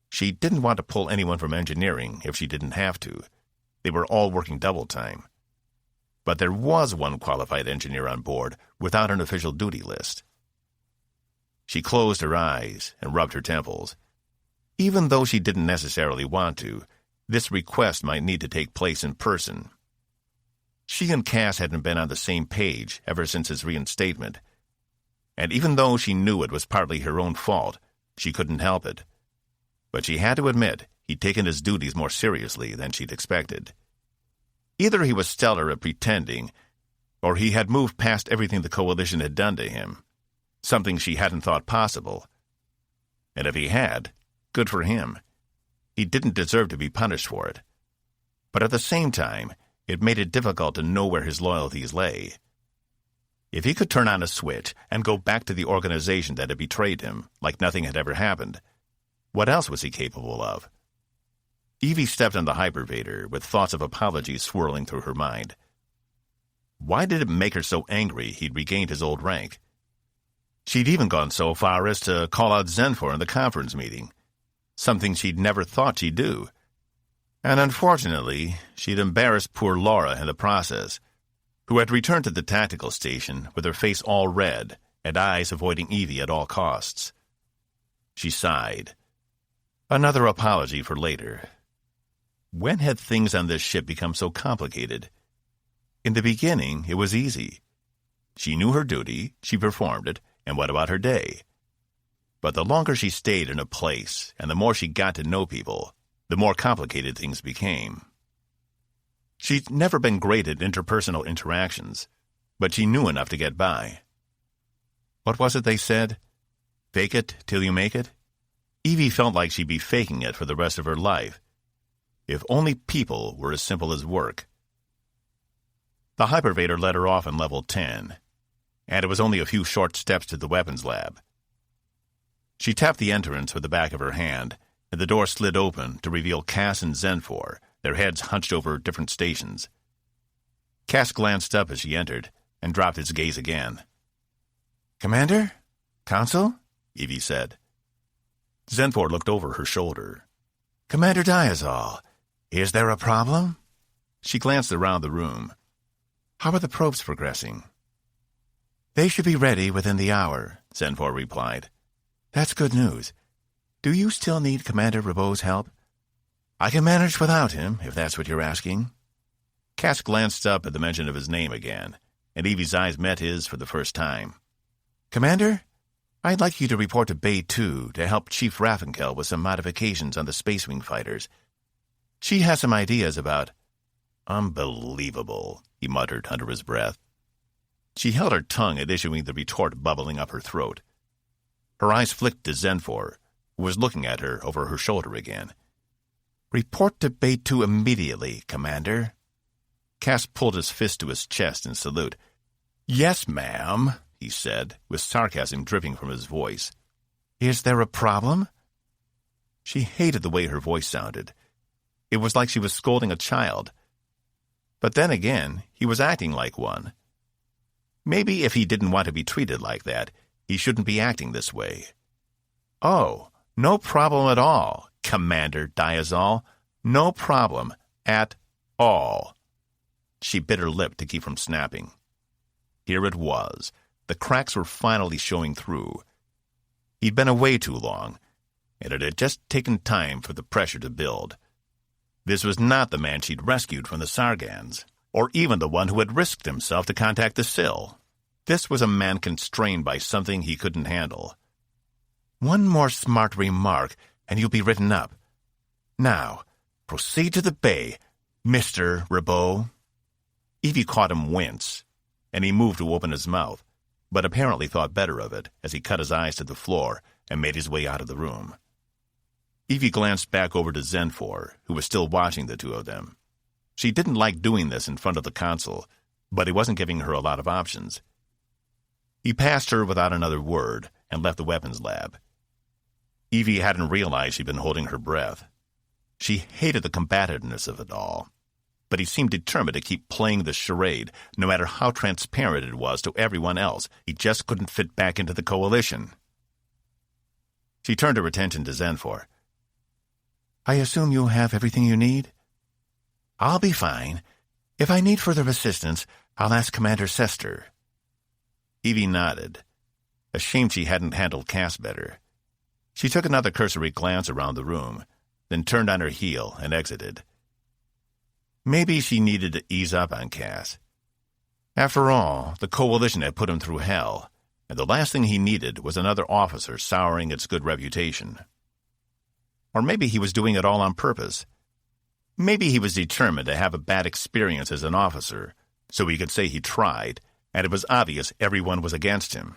She didn't want to pull anyone from engineering if she didn't have to. They were all working double time. But there was one qualified engineer on board without an official duty list. She closed her eyes and rubbed her temples. Even though she didn't necessarily want to, this request might need to take place in person. She and Cass hadn't been on the same page ever since his reinstatement, and even though she knew it was partly her own fault, she couldn't help it. But she had to admit he'd taken his duties more seriously than she'd expected. Either he was stellar at pretending, or he had moved past everything the Coalition had done to him, something she hadn't thought possible. And if he had, good for him. He didn't deserve to be punished for it. But at the same time, it made it difficult to know where his loyalties lay. If he could turn on a switch and go back to the organization that had betrayed him, like nothing had ever happened, what else was he capable of? Evie stepped on the hypervator with thoughts of apologies swirling through her mind. Why did it make her so angry he'd regained his old rank? She'd even gone so far as to call out Zenfor in the conference meeting, something she'd never thought she'd do. And unfortunately, she'd embarrassed poor Laura in the process, who had returned to the tactical station with her face all red and eyes avoiding Evie at all costs. She sighed. Another apology for later. When had things on this ship become so complicated? In the beginning, it was easy. She knew her duty, she performed it, and what about her day? But the longer she stayed in a place, and the more she got to know people, the more complicated things became. She'd never been great at interpersonal interactions, but she knew enough to get by. What was it they said? Fake it till you make it? Evie felt like she'd be faking it for the rest of her life. If only people were as simple as work. The hypervator let her off in level 10, and it was only a few short steps to the weapons lab. She tapped the entrance with the back of her hand, and the door slid open to reveal Cass and Zenfor, their heads hunched over different stations. Cass glanced up as she entered, and dropped his gaze again. "Commander? Council?" Evie said. Zenfor looked over her shoulder. "Commander Diazol, is there a problem?" She glanced around the room. "How are the probes progressing?" "They should be ready within the hour," Zenfor replied. "That's good news. Do you still need Commander Rabeau's help?" "I can manage without him, if that's what you're asking." Cass glanced up at the mention of his name again, and Evie's eyes met his for the first time. "Commander, I'd like you to report to Bay 2 to help Chief Raffenkel with some modifications on the Space Wing fighters. She has some ideas about—" "Unbelievable," he muttered under his breath. She held her tongue at issuing the retort bubbling up her throat. Her eyes flicked to Zenfor, who was looking at her over her shoulder again. "Report to Bay 2 immediately, Commander." Cass pulled his fist to his chest in salute. "Yes, ma'am," he said, with sarcasm dripping from his voice. "Is there a problem?" She hated the way her voice sounded. It was like she was scolding a child. But then again, he was acting like one. Maybe if he didn't want to be treated like that, he shouldn't be acting this way. "Oh, no problem at all, Commander Diazol. No problem at all." She bit her lip to keep from snapping. Here it was. The cracks were finally showing through. He'd been away too long, and it had just taken time for the pressure to build. This was not the man she'd rescued from the Sargans, or even the one who had risked himself to contact the Sill. This was a man constrained by something he couldn't handle. "One more smart remark, and you'll be written up. Now, proceed to the bay, Mr. Ribaud." Evie caught him wince, and he moved to open his mouth, but apparently thought better of it as he cut his eyes to the floor and made his way out of the room. Evie glanced back over to Zenfor, who was still watching the two of them. She didn't like doing this in front of the consul, but he wasn't giving her a lot of options. He passed her without another word and left the weapons lab. Evie hadn't realized she'd been holding her breath. She hated the combativeness of it all, but he seemed determined to keep playing the charade, no matter how transparent it was to everyone else. He just couldn't fit back into the coalition. She turned her attention to Zenfor. "I assume you have everything you need?" "I'll be fine. If I need further assistance, I'll ask Commander Sester." Evie nodded, ashamed she hadn't handled Cass better. She took another cursory glance around the room, then turned on her heel and exited. Maybe she needed to ease up on Cass. After all, the Coalition had put him through hell, and the last thing he needed was another officer souring its good reputation. Or maybe he was doing it all on purpose. Maybe he was determined to have a bad experience as an officer, so he could say he tried, and it was obvious everyone was against him.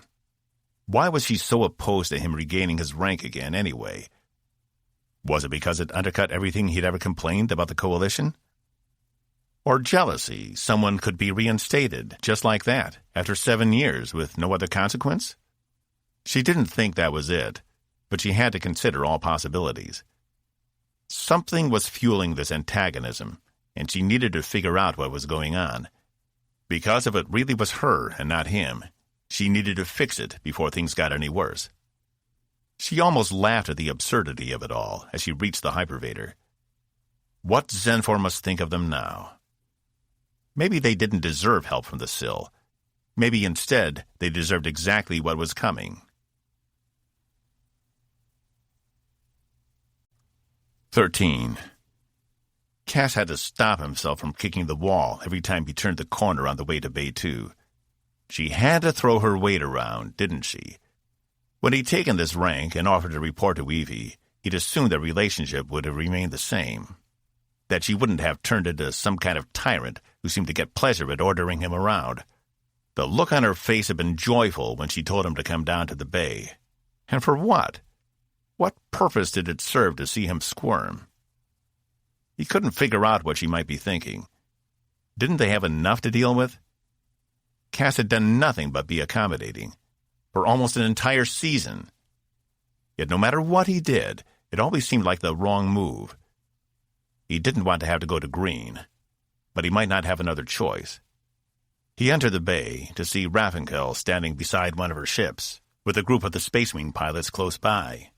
Why was she so opposed to him regaining his rank again, anyway? Was it because it undercut everything he'd ever complained about the Coalition? Or jealousy, someone could be reinstated, just like that, after 7 years, with no other consequence? She didn't think that was it, but she had to consider all possibilities. Something was fueling this antagonism, and she needed to figure out what was going on. Because if it really was her and not him, she needed to fix it before things got any worse. She almost laughed at the absurdity of it all as she reached the hypervator. What Zenfor must think of them now? Maybe they didn't deserve help from the Sill. Maybe instead they deserved exactly what was coming. 13. Cass had to stop himself from kicking the wall every time he turned the corner on the way to Bay 2. She had to throw her weight around, didn't she? When he'd taken this rank and offered to report to Evie, he'd assumed their relationship would have remained the same, that she wouldn't have turned into some kind of tyrant who seemed to get pleasure at ordering him around. The look on her face had been joyful when she told him to come down to the bay. And for what? What purpose did it serve to see him squirm? He couldn't figure out what she might be thinking. Didn't they have enough to deal with? Cass had done nothing but be accommodating, for almost an entire season. Yet no matter what he did, it always seemed like the wrong move. He didn't want to have to go to Green, but he might not have another choice. He entered the bay to see Raffinkel standing beside one of her ships, with a group of the Space Wing pilots close by.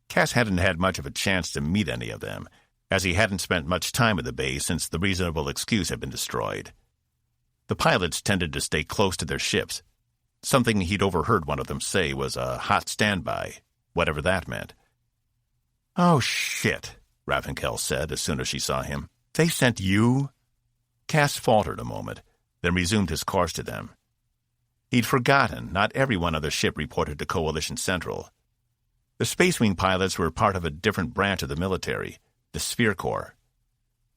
Cass hadn't had much of a chance to meet any of them, as he hadn't spent much time at the bay since the reasonable excuse had been destroyed. The pilots tended to stay close to their ships. Something he'd overheard one of them say was a hot standby, whatever that meant. "Oh, shit," Raffinkel said as soon as she saw him. "They sent you?" Cass faltered a moment, then resumed his course to them. He'd forgotten not everyone on the ship reported to Coalition Central. The Space Wing pilots were part of a different branch of the military, the Sphere Corps.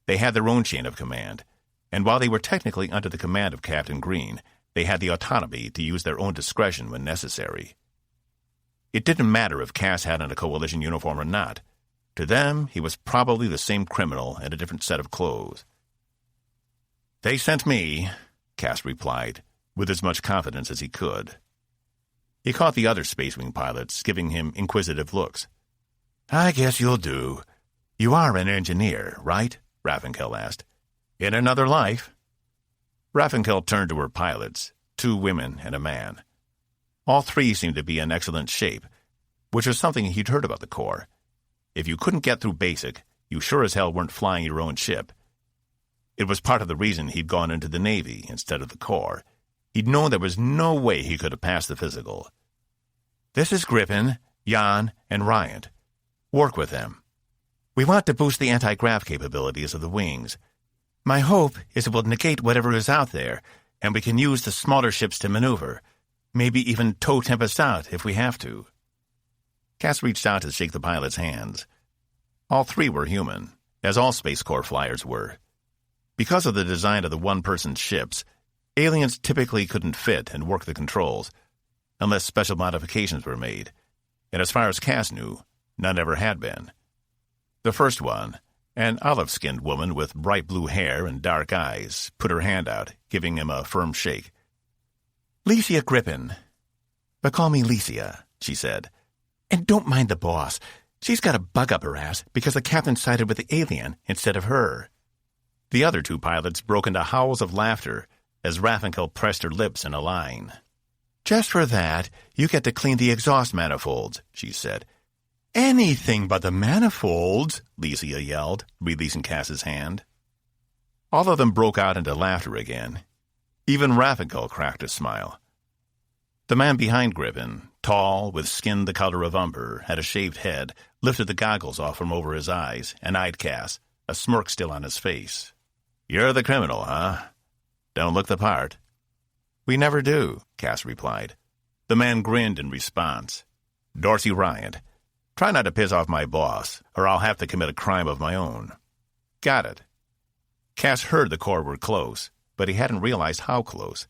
They had their own chain of command, and while they were technically under the command of Captain Green, they had the autonomy to use their own discretion when necessary. It didn't matter if Cass had on a Coalition uniform or not. To them, he was probably the same criminal in a different set of clothes. "They sent me," Cass replied, with as much confidence as he could. He caught the other Space Wing pilots giving him inquisitive looks. "I guess you'll do. You are an engineer, right?" Raffinkel asked. "In another life?" Raffinkel turned to her pilots. 2 women and a man. All 3 seemed to be in excellent shape, which was something he'd heard about the Corps. If you couldn't get through basic, you sure as hell weren't flying your own ship. It was part of the reason he'd gone into the Navy instead of the Corps. He'd known there was no way he could have passed the physical. "This is Griffin, Jan, and Ryant. Work with them. We want to boost the anti-grav capabilities of the wings. My hope is it will negate whatever is out there, and we can use the smaller ships to maneuver, maybe even tow Tempest out if we have to." Cass reached out to shake the pilot's hands. All 3 were human, as all Space Corps flyers were. Because of the design of the one-person ships, aliens typically couldn't fit and work the controls, unless special modifications were made, and as far as Cass knew, none ever had been. The first one, an olive-skinned woman with bright blue hair and dark eyes, put her hand out, giving him a firm shake. "Licia Griffin. But call me Licia," she said. "And don't mind the boss. She's got a bug up her ass because the captain sided with the alien instead of her." The other 2 pilots broke into howls of laughter as Raffinkel pressed her lips in a line. "Just for that, you get to clean the exhaust manifolds," she said. "Anything but the manifolds," Licia yelled, releasing Cass's hand. All of them broke out into laughter again. Even Raffinkel cracked a smile. The man behind Griffin, tall, with skin the color of umber, had a shaved head, lifted the goggles off from over his eyes, and eyed Cass, a smirk still on his face. "You're the criminal, huh? Don't look the part." "We never do," Cass replied. The man grinned in response. "Dorsey Ryant. Try not to piss off my boss, or I'll have to commit a crime of my own." "Got it." Cass heard the Corps were close, but he hadn't realized how close.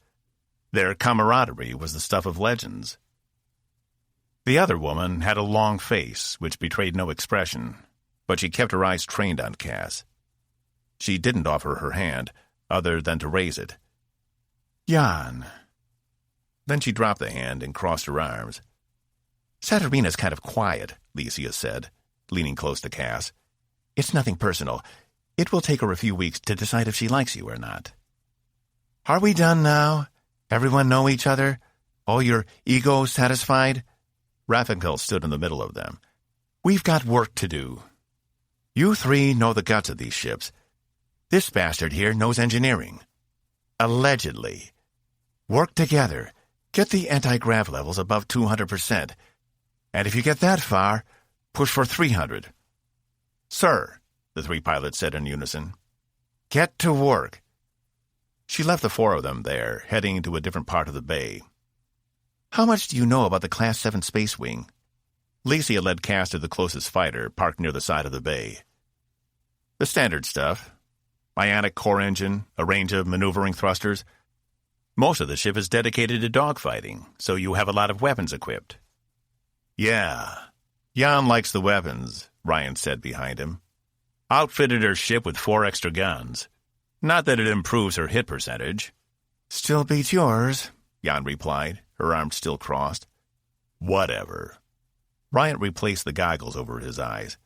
Their camaraderie was the stuff of legends. The other woman had a long face, which betrayed no expression, but she kept her eyes trained on Cass. She didn't offer her hand, other than to raise it. "Jan." Then she dropped the hand and crossed her arms. "Saturnina's kind of quiet," Licia said, leaning close to Cass. "It's nothing personal. It will take her a few weeks to decide if she likes you or not." "Are we done now? Everyone know each other? All your egos satisfied?" Raffinkel stood in the middle of them. "We've got work to do. You 3 know the guts of these ships. This bastard here knows engineering. Allegedly. Work together. Get the anti-grav levels above 200%. And if you get that far, push for 300. "Sir," the 3 pilots said in unison. "Get to work." She left the 4 of them there, heading to a different part of the bay. "How much do you know about the Class 7 Space Wing?" Licia led Cass to the closest fighter, parked near the side of the bay. "The standard stuff. Ionic core engine, a range of maneuvering thrusters. Most of the ship is dedicated to dogfighting, so you have a lot of weapons equipped." "Yeah, Jan likes the weapons," Ryan said behind him. "Outfitted her ship with 4 extra guns. Not that it improves her hit percentage." "Still beats yours," Jan replied, her arms still crossed. "Whatever." Ryan replaced the goggles over his eyes.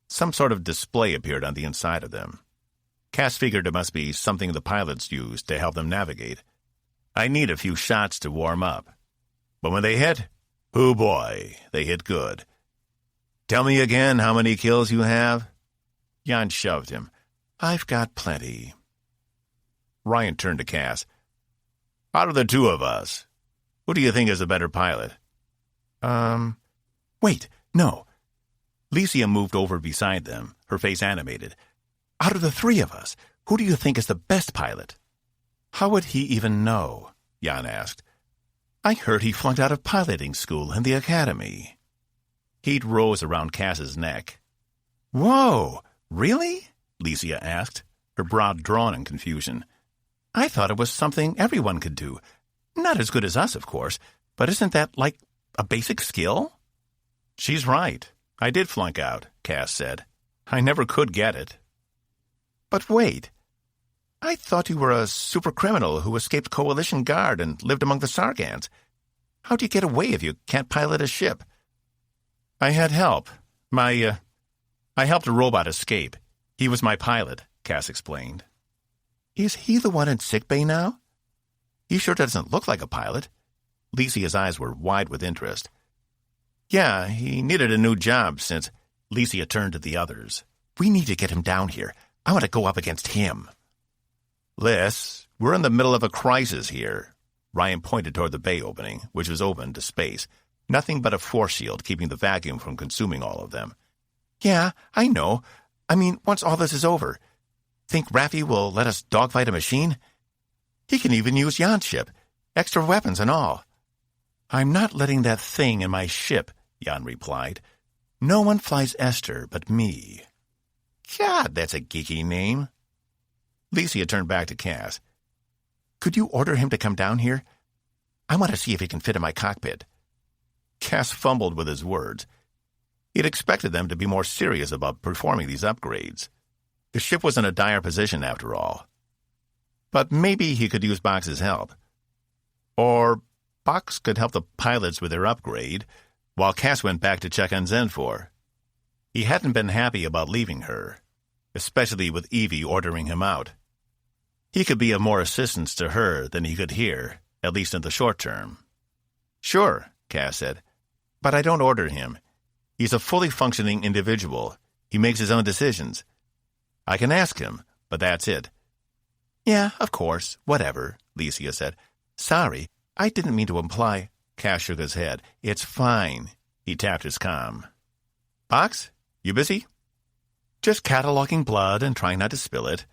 Some sort of display appeared on the inside of them. Cass figured it must be something the pilots used to help them navigate. "I need a few shots to warm up. But when they hit, oh boy, they hit good. Tell me again how many kills you have?" Jan shoved him. "I've got plenty." Ryan turned to Cass. "Out of the 2 of us, who do you think is a better pilot?" Wait, no." Licia moved over beside them, her face animated. "Out of the 3 of us, who do you think is the best pilot?" "How would he even know?" Jan asked. "I heard he flunked out of piloting school in the academy." Heat rose around Cass's neck. "Whoa, really?" Licia asked, her brow drawn in confusion. "I thought it was something everyone could do. Not as good as us, of course, but isn't that like a basic skill?" "She's right. I did flunk out," Cass said. "I never could get it." "But wait. I thought you were a super criminal who escaped Coalition Guard and lived among the Sargans. How do you get away if you can't pilot a ship?" "I had help. I helped a robot escape. He was my pilot," Cass explained. "Is he the one in sickbay now?" He sure doesn't look like a pilot. Licia's eyes were wide with interest. Yeah, he needed a new job since... Licia turned to the others. We need to get him down here. I want to go up against him. Liz, we're in the middle of a crisis here. Ryan pointed toward the bay opening, which was open to space. Nothing but a force shield keeping the vacuum from consuming all of them. Yeah, I know. I mean, once all this is over. Think Raffi will let us dogfight a machine? He can even use Jan's ship. Extra weapons and all. I'm not letting that thing in my ship, Jan replied. No one flies Esther but me. God, that's a geeky name. Licia turned back to Cass. Could you order him to come down here? I want to see if he can fit in my cockpit. Cass fumbled with his words. He had expected them to be more serious about performing these upgrades. The ship was in a dire position, after all. But maybe he could use Box's help. Or Box could help the pilots with their upgrade, while Cass went back to check on Zenfor. He hadn't been happy about leaving her, especially with Evie ordering him out. He could be of more assistance to her than he could here, at least in the short term. Sure, Cass said, but I don't order him. He's a fully functioning individual. He makes his own decisions. I can ask him, but that's it. Yeah, of course, whatever, Licia said. Sorry, I didn't mean to imply... Cass shook his head. It's fine. He tapped his comm. Box, you busy? Just cataloging blood and trying not to spill it.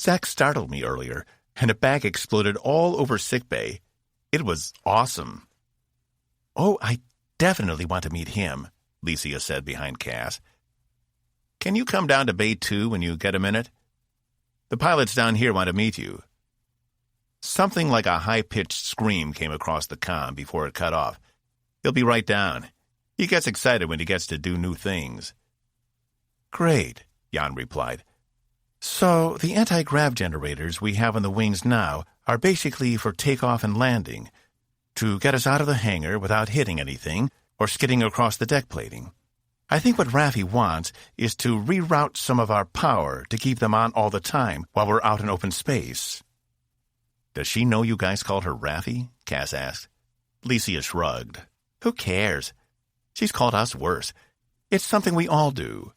Zach startled me earlier, and a bag exploded all over sickbay. It was awesome. Oh, I definitely want to meet him, Licia said behind Cass. Can you come down to Bay 2 when you get a minute? The pilots down here want to meet you. Something like a high-pitched scream came across the comm before it cut off. He'll be right down. He gets excited when he gets to do new things. Great, Jan replied. So the anti-grav generators we have on the wings now are basically for takeoff and landing, to get us out of the hangar without hitting anything or skidding across the deck plating. I think what Raffi wants is to reroute some of our power to keep them on all the time while we're out in open space. Does she know you guys called her Raffi? Cass asked. Licia shrugged. Who cares? She's called us worse. It's something we all do.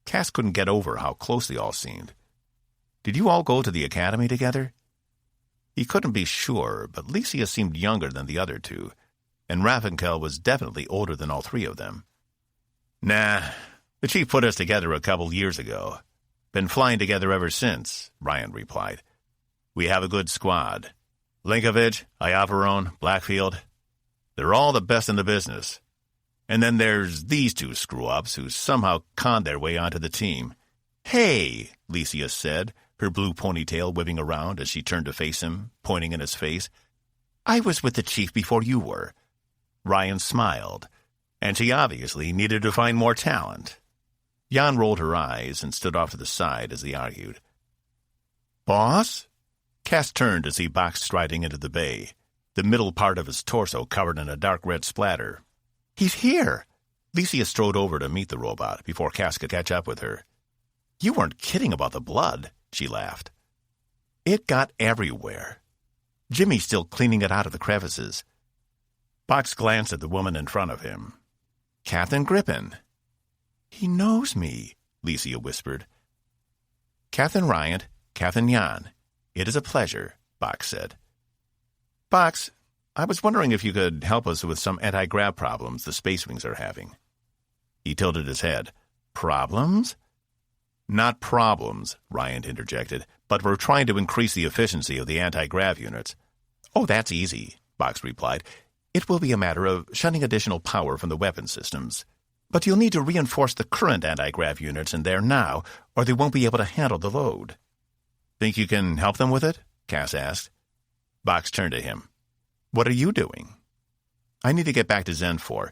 Cass couldn't get over how close they all seemed. Did you all go to the academy together? He couldn't be sure, but Licia seemed younger than the other two, and Ravenkel was definitely older than all three of them. Nah, the chief put us together a couple years ago. Been flying together ever since, Ryan replied. We have a good squad. Linkovich, Iavarone, Blackfield. They're all the best in the business. And then there's these two screw-ups who somehow conned their way onto the team. Hey, Licia said, her blue ponytail whipping around as she turned to face him, pointing in his face. I was with the chief before you were. Ryan smiled, and she obviously needed to find more talent. Jan rolled her eyes and stood off to the side as they argued. Boss? Cass turned to see Box striding into the bay, the middle part of his torso covered in a dark red splatter. He's here! Licia strode over to meet the robot before Cass could catch up with her. You weren't kidding about the blood, she laughed. It got everywhere. Jimmy's still cleaning it out of the crevices. Box glanced at the woman in front of him. Captain Grippen. He knows me, Licia whispered. Captain Ryant, Captain Jan. It is a pleasure, Box said. Box, I was wondering if you could help us with some anti-grav problems the Space Wings are having. He tilted his head. Problems? Not problems, Ryan interjected, but we're trying to increase the efficiency of the anti-grav units. Oh, that's easy, Box replied. It will be a matter of shunting additional power from the weapon systems. But you'll need to reinforce the current anti-grav units in there now, or they won't be able to handle the load. Think you can help them with it? Cass asked. Box turned to him. What are you doing? I need to get back to Zenfor.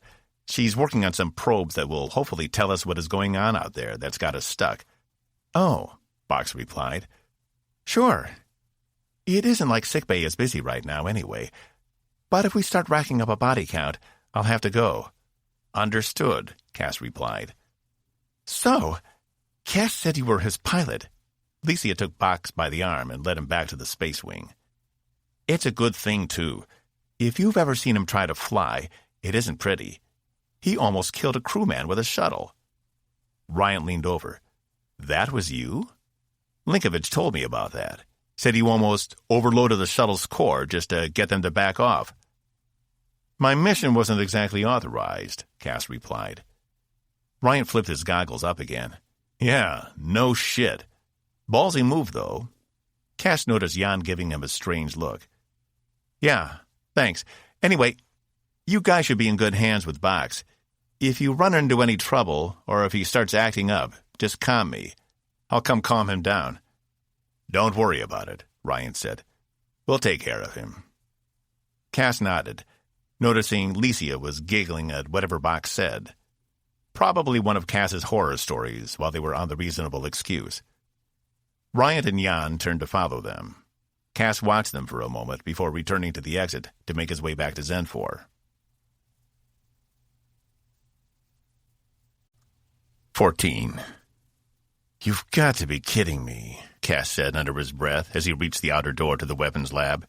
She's working on some probes that will hopefully tell us what is going on out there that's got us stuck. Oh, Box replied. Sure. It isn't like sickbay is busy right now anyway. But if we start racking up a body count, I'll have to go. Understood, Cass replied. So, Cass said you were his pilot. Licia took Box by the arm and led him back to the space wing. It's a good thing, too. If you've ever seen him try to fly, it isn't pretty. He almost killed a crewman with a shuttle. Ryan leaned over. That was you? Linkovich told me about that. Said you almost overloaded the shuttle's core just to get them to back off. My mission wasn't exactly authorized, Cass replied. Ryan flipped his goggles up again. Yeah, no shit. Ballsy move, though. Cass noticed Jan giving him a strange look. Yeah, thanks. Anyway, you guys should be in good hands with Box. If you run into any trouble, or if he starts acting up, just calm me. I'll come calm him down. Don't worry about it, Ryan said. We'll take care of him. Cass nodded, noticing Licia was giggling at whatever Box said. Probably one of Cass's horror stories while they were on the reasonable excuse. Ryan and Jan turned to follow them. Cass watched them for a moment before returning to the exit to make his way back to Zenfor. 14. You've got to be kidding me, Cass said under his breath as he reached the outer door to the weapons lab.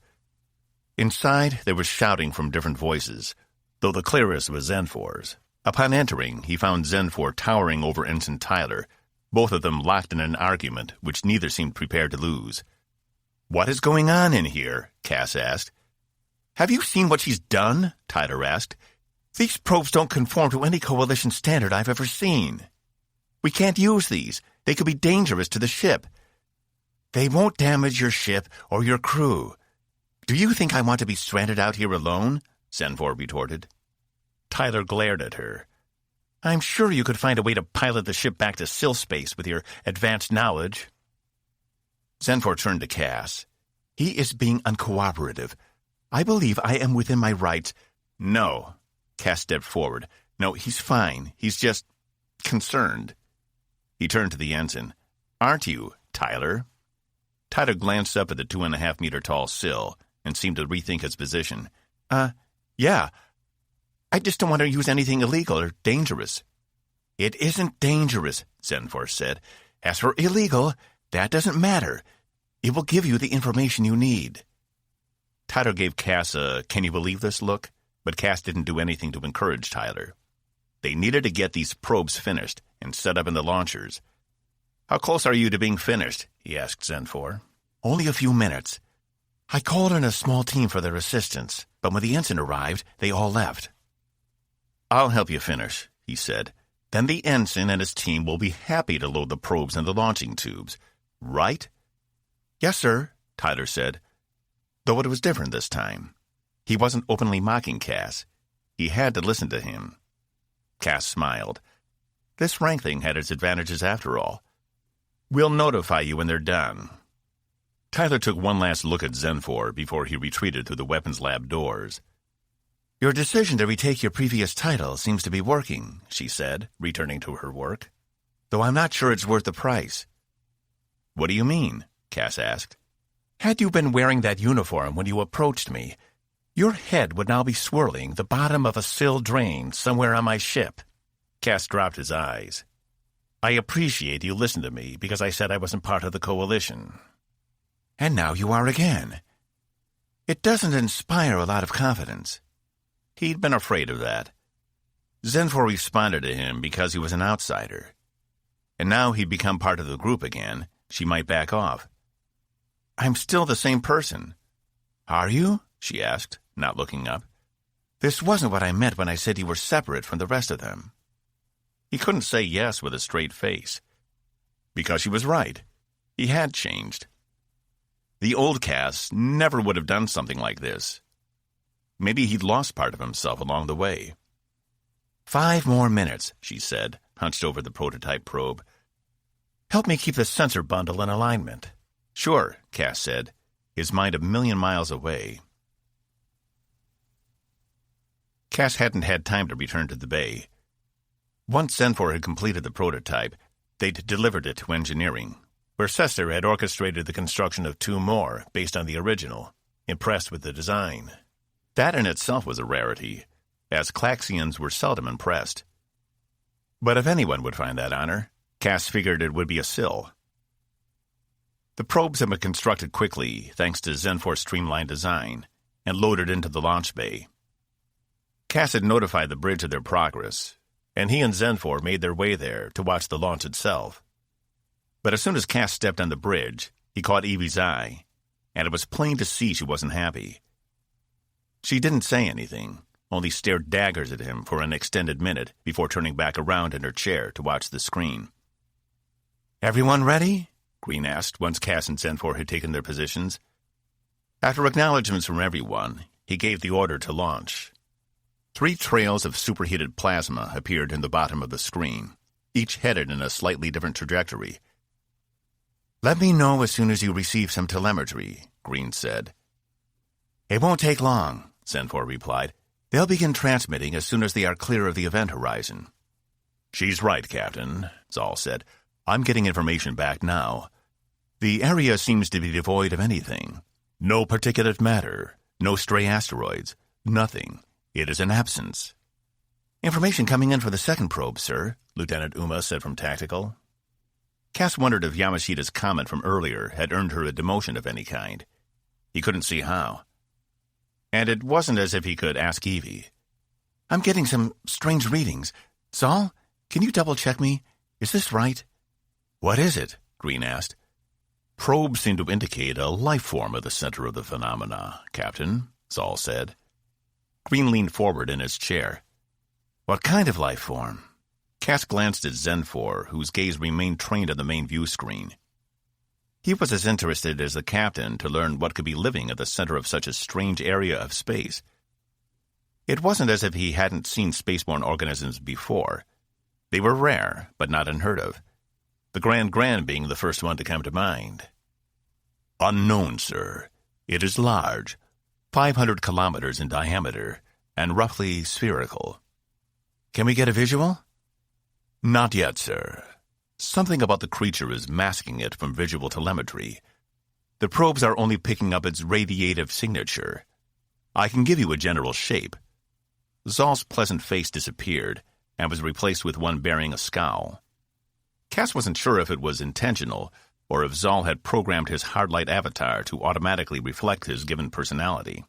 Inside, there was shouting from different voices, though the clearest was Zenfor's. Upon entering, he found Zenfor towering over Ensign Tyler, both of them locked in an argument which neither seemed prepared to lose. What is going on in here? Cass asked. Have you seen what she's done? Tyler asked. These probes don't conform to any Coalition standard I've ever seen. We can't use these. They could be dangerous to the ship. They won't damage your ship or your crew. Do you think I want to be stranded out here alone? Zenfor retorted. Tyler glared at her. I'm sure you could find a way to pilot the ship back to Sill space with your advanced knowledge. Zenfor turned to Cass. He is being uncooperative. I believe I am within my rights. No. Cass stepped forward. No, he's fine. He's just concerned. He turned to the ensign. Aren't you, Tyler? Tyler glanced up at the 2.5-meter tall Sill and seemed to rethink his position. Yeah. I just don't want to use anything illegal or dangerous. It isn't dangerous, Zenfor said. As for illegal, that doesn't matter. It will give you the information you need. Tyler gave Cass a can-you-believe-this look, but Cass didn't do anything to encourage Tyler. They needed to get these probes finished and set up in the launchers. How close are you to being finished? He asked Zenfor. Only a few minutes. I called in a small team for their assistance, but when the ensign arrived, they all left. I'll help you finish, he said. Then the ensign and his team will be happy to load the probes in the launching tubes. Right? Yes, sir, Tyler said. Though it was different this time. He wasn't openly mocking Cass. He had to listen to him. Cass smiled. This rank thing had its advantages after all. We'll notify you when they're done. Tyler took one last look at Zenfor before he retreated through the weapons lab doors. Your decision to retake your previous title seems to be working, she said, returning to her work. Though I'm not sure it's worth the price. What do you mean? Cass asked. Had you been wearing that uniform when you approached me, your head would now be swirling the bottom of a Sill drain somewhere on my ship. Cass dropped his eyes. I appreciate you listened to me because I said I wasn't part of the Coalition. And now you are again. It doesn't inspire a lot of confidence. He'd been afraid of that. Zenfor responded to him because he was an outsider. And now he'd become part of the group again. She might back off. I'm still the same person. Are you? She asked, not looking up. This wasn't what I meant when I said you were separate from the rest of them. He couldn't say yes with a straight face. Because she was right. He had changed. The old Cass never would have done something like this. Maybe he'd lost part of himself along the way. 5 more minutes, she said, hunched over the prototype probe. Help me keep the sensor bundle in alignment. Sure, Cass said, his mind 1,000,000 miles away. Cass hadn't had time to return to the bay. Once Zenfor had completed the prototype, they'd delivered it to engineering, where Sester had orchestrated the construction of 2 more based on the original, impressed with the design. That in itself was a rarity, as Claxians were seldom impressed. But if anyone would find that honor, Cass figured it would be a Sill. The probes had been constructed quickly thanks to Zenfor's streamlined design and loaded into the launch bay. Cass had notified the bridge of their progress, and he and Zenfor made their way there to watch the launch itself. But as soon as Cass stepped on the bridge, he caught Evie's eye, and it was plain to see she wasn't happy. She didn't say anything, only stared daggers at him for an extended minute before turning back around in her chair to watch the screen. "Everyone ready?" Green asked once Cass and Zenfor had taken their positions. After acknowledgments from everyone, he gave the order to launch. 3 trails of superheated plasma appeared in the bottom of the screen, each headed in a slightly different trajectory. "Let me know as soon as you receive some telemetry," Green said. "It won't take long," Zenfor replied. "They'll begin transmitting as soon as they are clear of the event horizon." "She's right, Captain," Zal said. "I'm getting information back now. The area seems to be devoid of anything. No particulate matter, no stray asteroids, nothing. It is an absence." "Information coming in for the second probe, sir," Lieutenant Uma said from Tactical. Cass wondered if Yamashita's comment from earlier had earned her a demotion of any kind. He couldn't see how. And it wasn't as if he could ask Evie. "I'm getting some strange readings. Zal, can you double-check me? Is this right?" "What is it?" Green asked. "Probes seem to indicate a life form at the center of the phenomena, Captain," Zal said. Green leaned forward in his chair. "What kind of life form?" Cass glanced at Zenfor, whose gaze remained trained on the main view screen. He was as interested as the captain to learn what could be living at the center of such a strange area of space. It wasn't as if he hadn't seen spaceborne organisms before. They were rare, but not unheard of. The Grand being the first one to come to mind. "Unknown, sir. It is large, 500 kilometers in diameter, and roughly spherical." "Can we get a visual?" "Not yet, sir. Something about the creature is masking it from visual telemetry. The probes are only picking up its radiative signature. I can give you a general shape." Zal's pleasant face disappeared and was replaced with one bearing a scowl. Cass wasn't sure if it was intentional or if Zal had programmed his hardlight avatar to automatically reflect his given personality.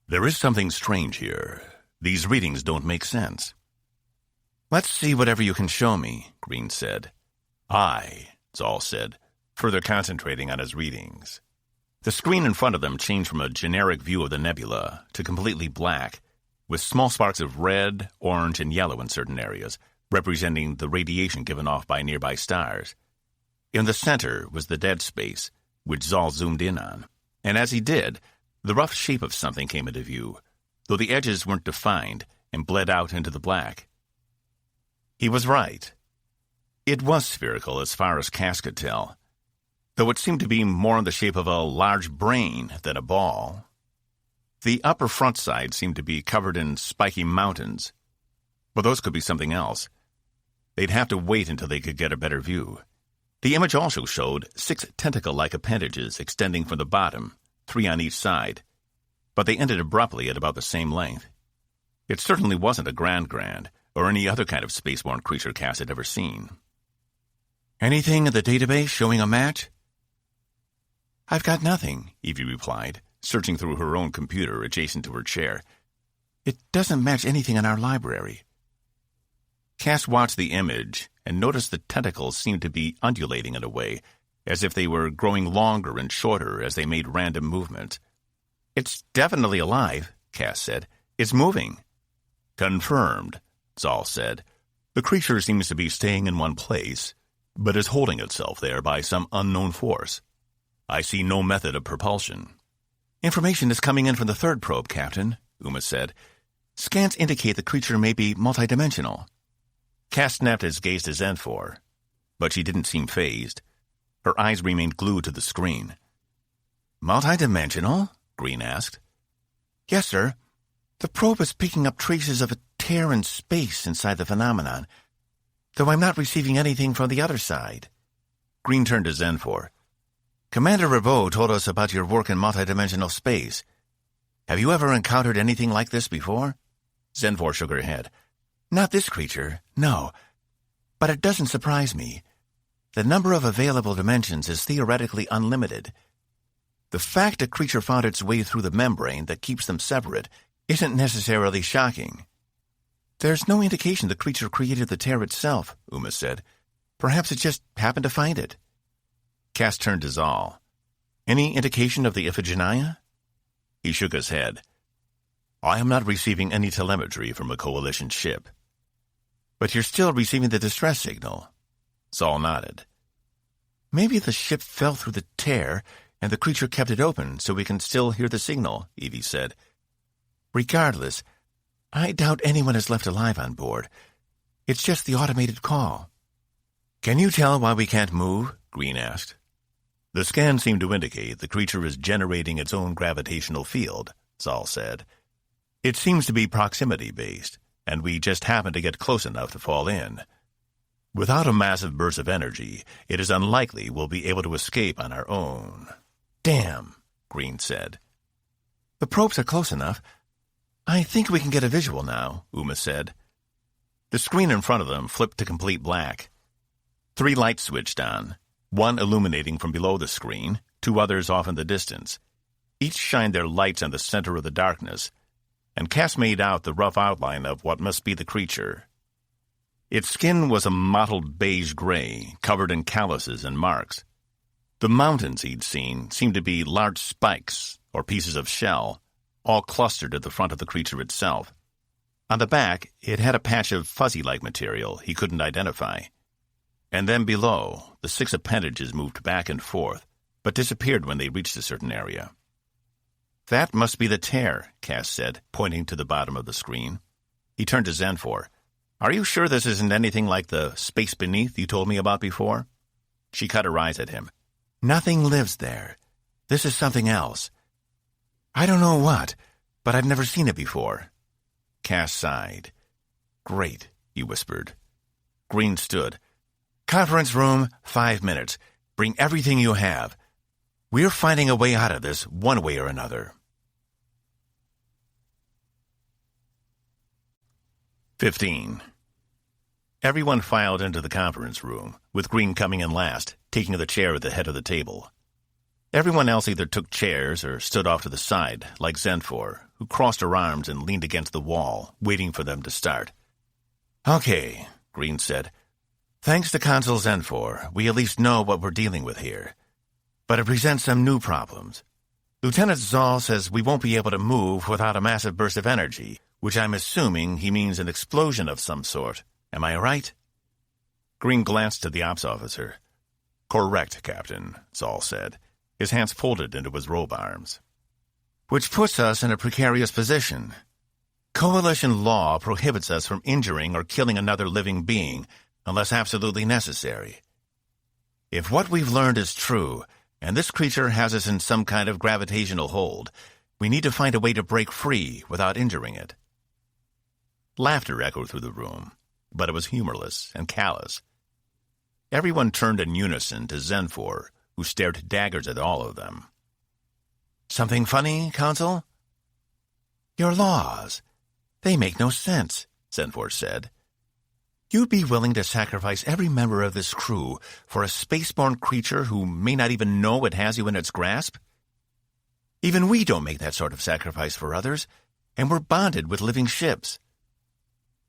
"There is something strange here. These readings don't make sense." "Let's see whatever you can show me," Green said. "Aye," Zal said, further concentrating on his readings. The screen in front of them changed from a generic view of the nebula to completely black, with small sparks of red, orange, and yellow in certain areas, representing the radiation given off by nearby stars. In the center was the dead space, which Zal zoomed in on, and as he did, the rough shape of something came into view, though the edges weren't defined and bled out into the black. He was right. It was spherical as far as Cass could tell, though it seemed to be more in the shape of a large brain than a ball. The upper front side seemed to be covered in spiky mountains, but those could be something else. They'd have to wait until they could get a better view. The image also showed 6 tentacle-like appendages extending from the bottom, 3 on each side, but they ended abruptly at about the same length. It certainly wasn't a grand, or any other kind of spaceborne creature Cass had ever seen. "Anything in the database showing a match?" "I've got nothing," Evie replied, searching through her own computer adjacent to her chair. "It doesn't match anything in our library." Cass watched the image and noticed the tentacles seemed to be undulating in a way, as if they were growing longer and shorter as they made random movements. "It's definitely alive," Cass said. "It's moving." "Confirmed," Zal said. "The creature seems to be staying in one place, but is holding itself there by some unknown force. I see no method of propulsion." "Information is coming in from the third probe, Captain," Uma said. "Scans indicate the creature may be multidimensional." Cass snapped his gaze to Zenfor, but she didn't seem fazed. Her eyes remained glued to the screen. "Multidimensional?" Green asked. "Yes, sir. The probe is picking up traces of a tear in space inside the phenomenon, though I'm not receiving anything from the other side." Green turned to Zenfor. "Commander Rabot told us about your work in multidimensional space. Have you ever encountered anything like this before?" Zenfor shook her head. "Not this creature, no. But it doesn't surprise me. the number of available dimensions is theoretically unlimited. The fact a creature found its way through the membrane that keeps them separate isn't necessarily shocking. There's no indication the creature created the tear itself, Uma said. Perhaps it just happened to find it. Cass turned to Zal. Any indication of the Iphigenia? He shook his head. I am not receiving any telemetry from a Coalition ship. But you're still receiving the distress signal. Zal nodded. Maybe the ship fell through the tear and the creature kept it open so we can still hear the signal, Evie said. Regardless, I doubt anyone is left alive on board. It's just the automated call. Can you tell why we can't move? Green asked. The scan seemed to indicate the creature is generating its own gravitational field, Zal said. It seems to be proximity-based, and we just happen to get close enough to fall in. Without a massive burst of energy, it is unlikely we'll be able to escape on our own. Damn, Green said. The probes are close enough. I think we can get a visual now, Uma said. The screen in front of them flipped to complete black. 3 lights switched on, one illuminating from below the screen, 2 others off in the distance. Each shined their lights on the center of the darkness, and Cass made out the rough outline of what must be the creature. Its skin was a mottled beige-gray, covered in calluses and marks. The mountains he'd seen seemed to be large spikes or pieces of shell, all clustered at the front of the creature itself. On the back, it had a patch of fuzzy-like material he couldn't identify. And then below, the 6 appendages moved back and forth, but disappeared when they reached a certain area. That must be the tear, Cass said, pointing to the bottom of the screen. He turned to Zenfor. Are you sure this isn't anything like the space beneath you told me about before? She cut her eyes at him. Nothing lives there. This is something else. I don't know what, but I've never seen it before. Cass sighed. Great, he whispered. Green stood. Conference room, 5 minutes. Bring everything you have. We're finding a way out of this one way or another. 15. Everyone filed into the conference room, with Green coming in last, taking the chair at the head of the table. Everyone else either took chairs or stood off to the side, like Zenfor, who crossed her arms and leaned against the wall, waiting for them to start. Okay, Green said. Thanks to Consul Zenfor, we at least know what we're dealing with here. But it presents some new problems. Lieutenant Zal says we won't be able to move without a massive burst of energy, which I'm assuming he means an explosion of some sort. Am I right? Green glanced to the ops officer. Correct, Captain, Zal said, his hands folded into his robe arms. Which puts us in a precarious position. Coalition law prohibits us from injuring or killing another living being unless absolutely necessary. If what we've learned is true, and this creature has us in some kind of gravitational hold, we need to find a way to break free without injuring it. Laughter echoed through the room, but it was humorless and callous. Everyone turned in unison to Zenfor, who stared daggers at all of them. Something funny, Consul? Your laws. They make no sense, Zenfor said. You'd be willing to sacrifice every member of this crew for a spaceborne creature who may not even know it has you in its grasp? Even we don't make that sort of sacrifice for others, and we're bonded with living ships.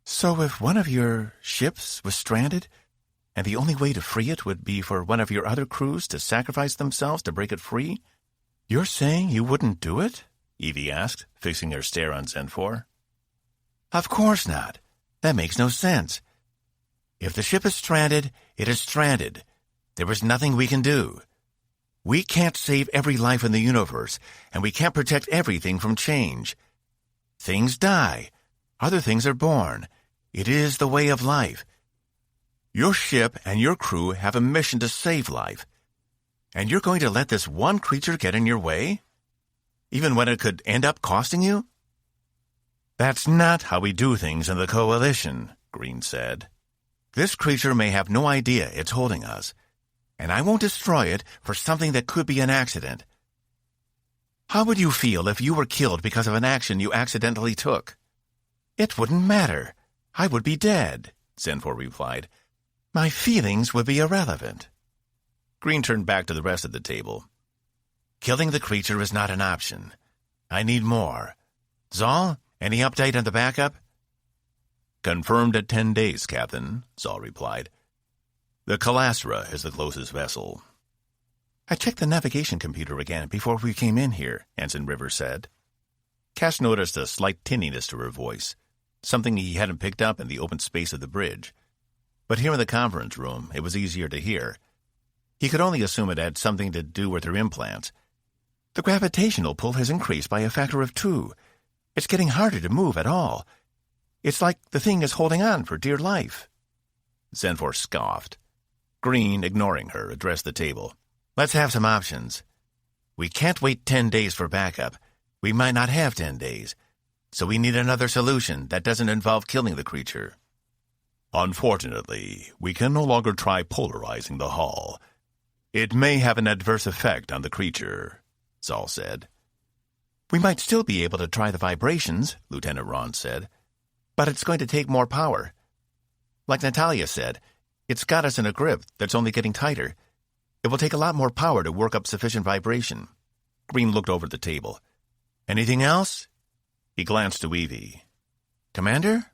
So if one of your ships was stranded, and the only way to free it would be for one of your other crews to sacrifice themselves to break it free, you're saying you wouldn't do it? Evie asked, fixing her stare on Zenfor. Of course not. That makes no sense. If the ship is stranded, it is stranded. There is nothing we can do. We can't save every life in the universe, and we can't protect everything from change. Things die. Other things are born. It is the way of life. Your ship and your crew have a mission to save life. And you're going to let this one creature get in your way? Even when it could end up costing you? That's not how we do things in the Coalition, Green said. This creature may have no idea it's holding us, and I won't destroy it for something that could be an accident. How would you feel if you were killed because of an action you accidentally took? It wouldn't matter. I would be dead, Zenfor replied. My feelings would be irrelevant. Green turned back to the rest of the table. Killing the creature is not an option. I need more. Zal, any update on the backup? Confirmed at 10 days, Captain, Zal replied. The Calastra is the closest vessel. I checked the navigation computer again before we came in here, Ensign Rivers said. Cass noticed a slight tinniness to her voice, something he hadn't picked up in the open space of the bridge. But here in the conference room, it was easier to hear. He could only assume it had something to do with her implants. The gravitational pull has increased by a factor of 2. It's getting harder to move at all. It's like the thing is holding on for dear life. Zenfor scoffed. Green, ignoring her, addressed the table. Let's have some options. We can't wait 10 days for backup. We might not have 10 days. So we need another solution that doesn't involve killing the creature. Unfortunately, we can no longer try polarizing the hull. It may have an adverse effect on the creature, Zal said. We might still be able to try the vibrations, Lieutenant Ron said. But it's going to take more power. Like Natalia said, it's got us in a grip that's only getting tighter. It will take a lot more power to work up sufficient vibration. Green looked over the table. Anything else? He glanced to Evie. Commander?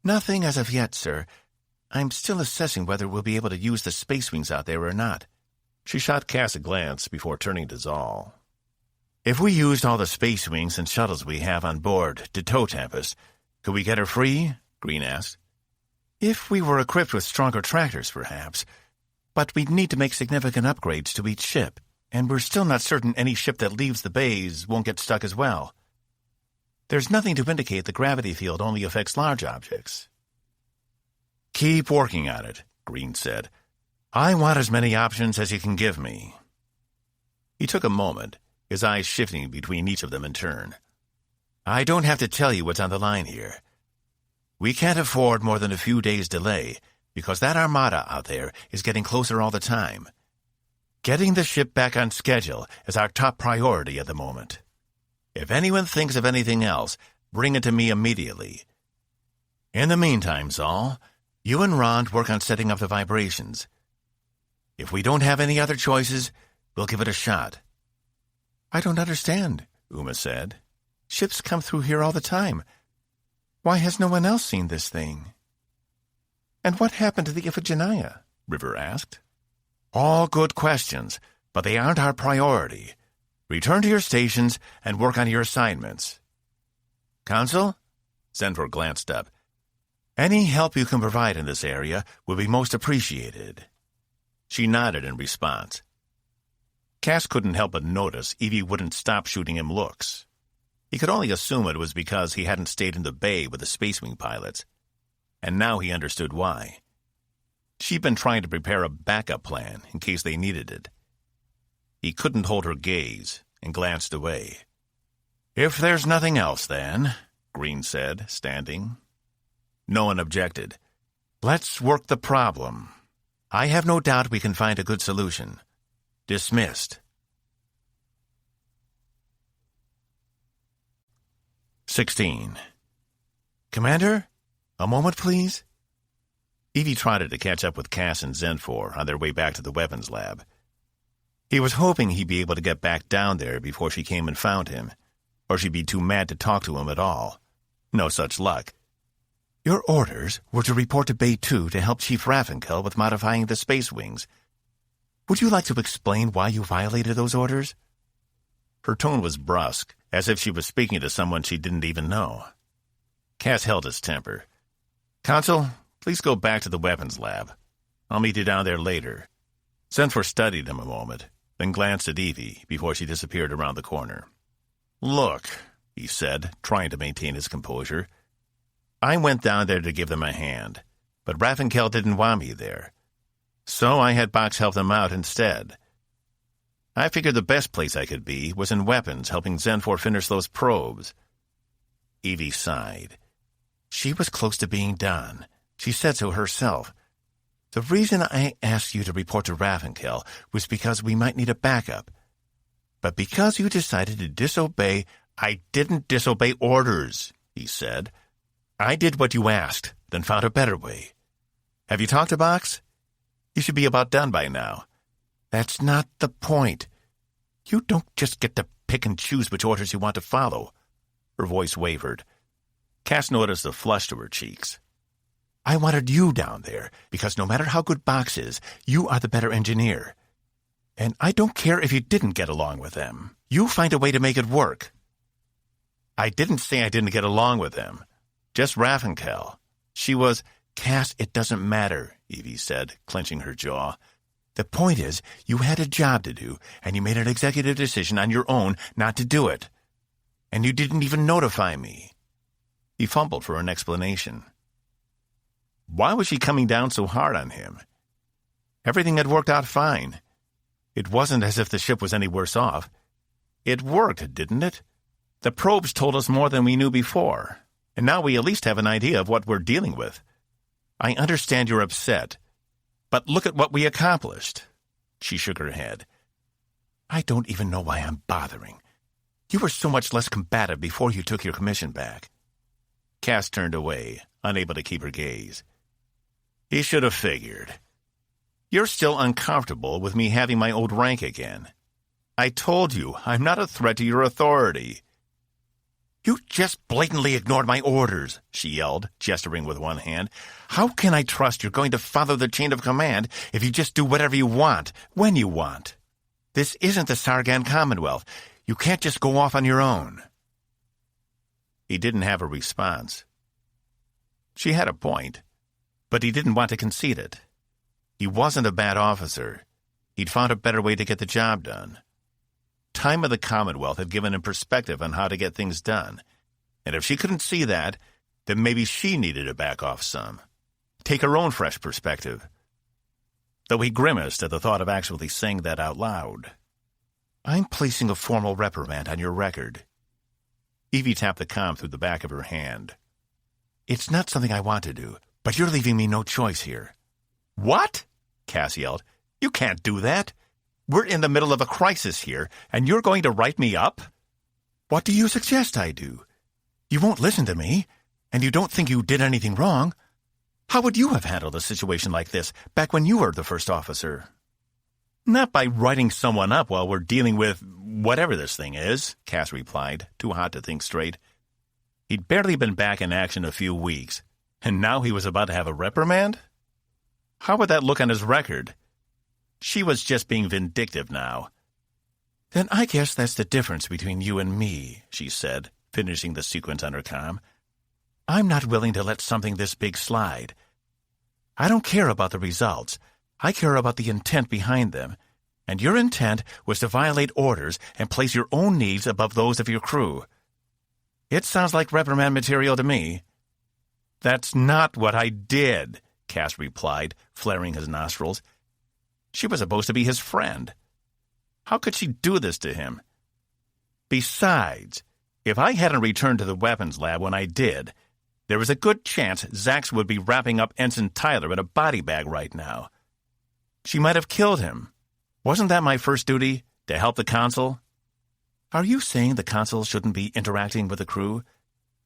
Nothing as of yet, sir. I'm still assessing whether we'll be able to use the space wings out there or not. She shot Cass a glance before turning to Zal. If we used all the space wings and shuttles we have on board to tow Tempest, could we get her free? Green asked. If we were equipped with stronger tractors, perhaps. But we'd need to make significant upgrades to each ship, and we're still not certain any ship that leaves the bays won't get stuck as well. There's nothing to indicate the gravity field only affects large objects. Keep working on it, Green said. I want as many options as you can give me. He took a moment, his eyes shifting between each of them in turn. I don't have to tell you what's on the line here. We can't afford more than a few days' delay, because that armada out there is getting closer all the time. Getting the ship back on schedule is our top priority at the moment. If anyone thinks of anything else, bring it to me immediately. In the meantime, Zal, you and Rond work on setting up the vibrations. If we don't have any other choices, we'll give it a shot. I don't understand, Uma said. Ships come through here all the time. Why has no one else seen this thing? And what happened to the Iphigenia? River asked. All good questions, but they aren't our priority. Return to your stations and work on your assignments. Council? Zenfor glanced up. Any help you can provide in this area will be most appreciated. She nodded in response. Cass couldn't help but notice Evie wouldn't stop shooting him looks. He could only assume it was because he hadn't stayed in the bay with the Space Wing pilots, and now he understood why. She'd been trying to prepare a backup plan in case they needed it. He couldn't hold her gaze and glanced away. If there's nothing else, then, Green said, standing. No one objected. Let's work the problem. I have no doubt we can find a good solution. Dismissed. 16. Commander? A moment, please? Evie trotted to catch up with Cass and Zenfor on their way back to the weapons lab. He was hoping he'd be able to get back down there before she came and found him, or she'd be too mad to talk to him at all. No such luck. Your orders were to report to Bay 2 to help Chief Raffinkel with modifying the space wings. Would you like to explain why you violated those orders? Her tone was brusque, as if she was speaking to someone she didn't even know. Cass held his temper. Consul, please go back to the weapons lab. I'll meet you down there later. Zenfor studied him a moment, then glanced at Evie before she disappeared around the corner. Look, he said, trying to maintain his composure. I went down there to give them a hand, but Raffinkel didn't want me there. So I had Box help them out instead. I figured the best place I could be was in weapons, helping Zenfor finish those probes. Evie sighed. She was close to being done. She said so herself. The reason I asked you to report to Raffinkel was because we might need a backup. But because you decided to disobey, I didn't disobey orders, he said. I did what you asked, then found a better way. Have you talked to Box? You should be about done by now. That's not the point. You don't just get to pick and choose which orders you want to follow. Her voice wavered. Cass noticed a flush to her cheeks. I wanted you down there, because no matter how good Box is, you are the better engineer. And I don't care if you didn't get along with them. You find a way to make it work. I didn't say I didn't get along with them. Just Raffenkel. She was... Cass, it doesn't matter, Evie said, clenching her jaw. The point is, you had a job to do, and you made an executive decision on your own not to do it. And you didn't even notify me. He fumbled for an explanation. Why was she coming down so hard on him? Everything had worked out fine. It wasn't as if the ship was any worse off. It worked, didn't it? The probes told us more than we knew before, and now we at least have an idea of what we're dealing with. I understand you're upset, but look at what we accomplished. She shook her head. I don't even know why I'm bothering. You were so much less combative before you took your commission back. Cass turned away, unable to keep her gaze. He should have figured. You're still uncomfortable with me having my old rank again. I told you I'm not a threat to your authority. You just blatantly ignored my orders, she yelled, gesturing with one hand. How can I trust you're going to follow the chain of command if you just do whatever you want, when you want? This isn't the Sargan Commonwealth. You can't just go off on your own. He didn't have a response. She had a point, but he didn't want to concede it. He wasn't a bad officer. He'd found a better way to get the job done. Time of the Commonwealth had given him perspective on how to get things done, and if she couldn't see that, then maybe she needed to back off some. Take her own fresh perspective. Though he grimaced at the thought of actually saying that out loud. I'm placing a formal reprimand on your record. Evie tapped the comm through the back of her hand. It's not something I want to do, but you're leaving me no choice here. What? Cass yelled. You can't do that. We're in the middle of a crisis here, and you're going to write me up? What do you suggest I do? You won't listen to me, and you don't think you did anything wrong. How would you have handled a situation like this back when you were the first officer? Not by writing someone up while we're dealing with whatever this thing is, Cass replied, too hot to think straight. He'd barely been back in action a few weeks, and now he was about to have a reprimand? How would that look on his record? She was just being vindictive now. Then I guess that's the difference between you and me, she said, finishing the sequence on her comm. I'm not willing to let something this big slide. I don't care about the results. I care about the intent behind them. And your intent was to violate orders and place your own needs above those of your crew. It sounds like reprimand material to me. That's not what I did, Cass replied, flaring his nostrils. She was supposed to be his friend. How could she do this to him? Besides, if I hadn't returned to the weapons lab when I did, there was a good chance Zax would be wrapping up Ensign Tyler in a body bag right now. She might have killed him. Wasn't that my first duty, to help the Consul? Are you saying the Consul shouldn't be interacting with the crew?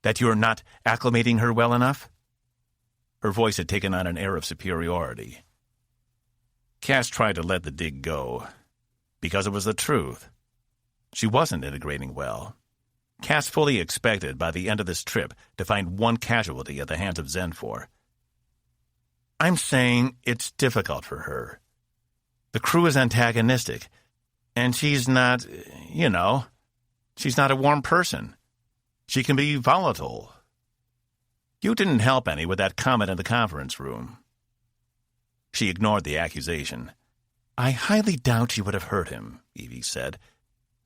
That you're not acclimating her well enough? Her voice had taken on an air of superiority. Cass tried to let the dig go, because it was the truth. She wasn't integrating well. Cass fully expected by the end of this trip to find one casualty at the hands of Zenfor. I'm saying it's difficult for her. The crew is antagonistic, and she's not, she's not a warm person. She can be volatile. You didn't help any with that comment in the conference room. She ignored the accusation. I highly doubt she would have hurt him, Evie said.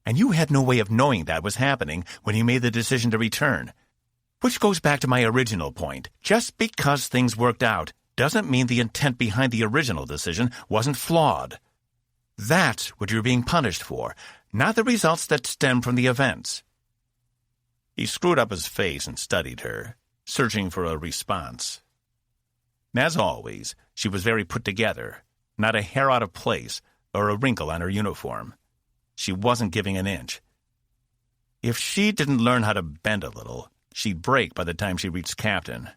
And you had no way of knowing that was happening when you made the decision to return. Which goes back to my original point. Just because things worked out doesn't mean the intent behind the original decision wasn't flawed. That's what you're being punished for, not the results that stem from the events. He screwed up his face and studied her, searching for a response. As always, she was very put together, not a hair out of place or a wrinkle on her uniform. She wasn't giving an inch. If she didn't learn how to bend a little, she'd break by the time she reached Captain.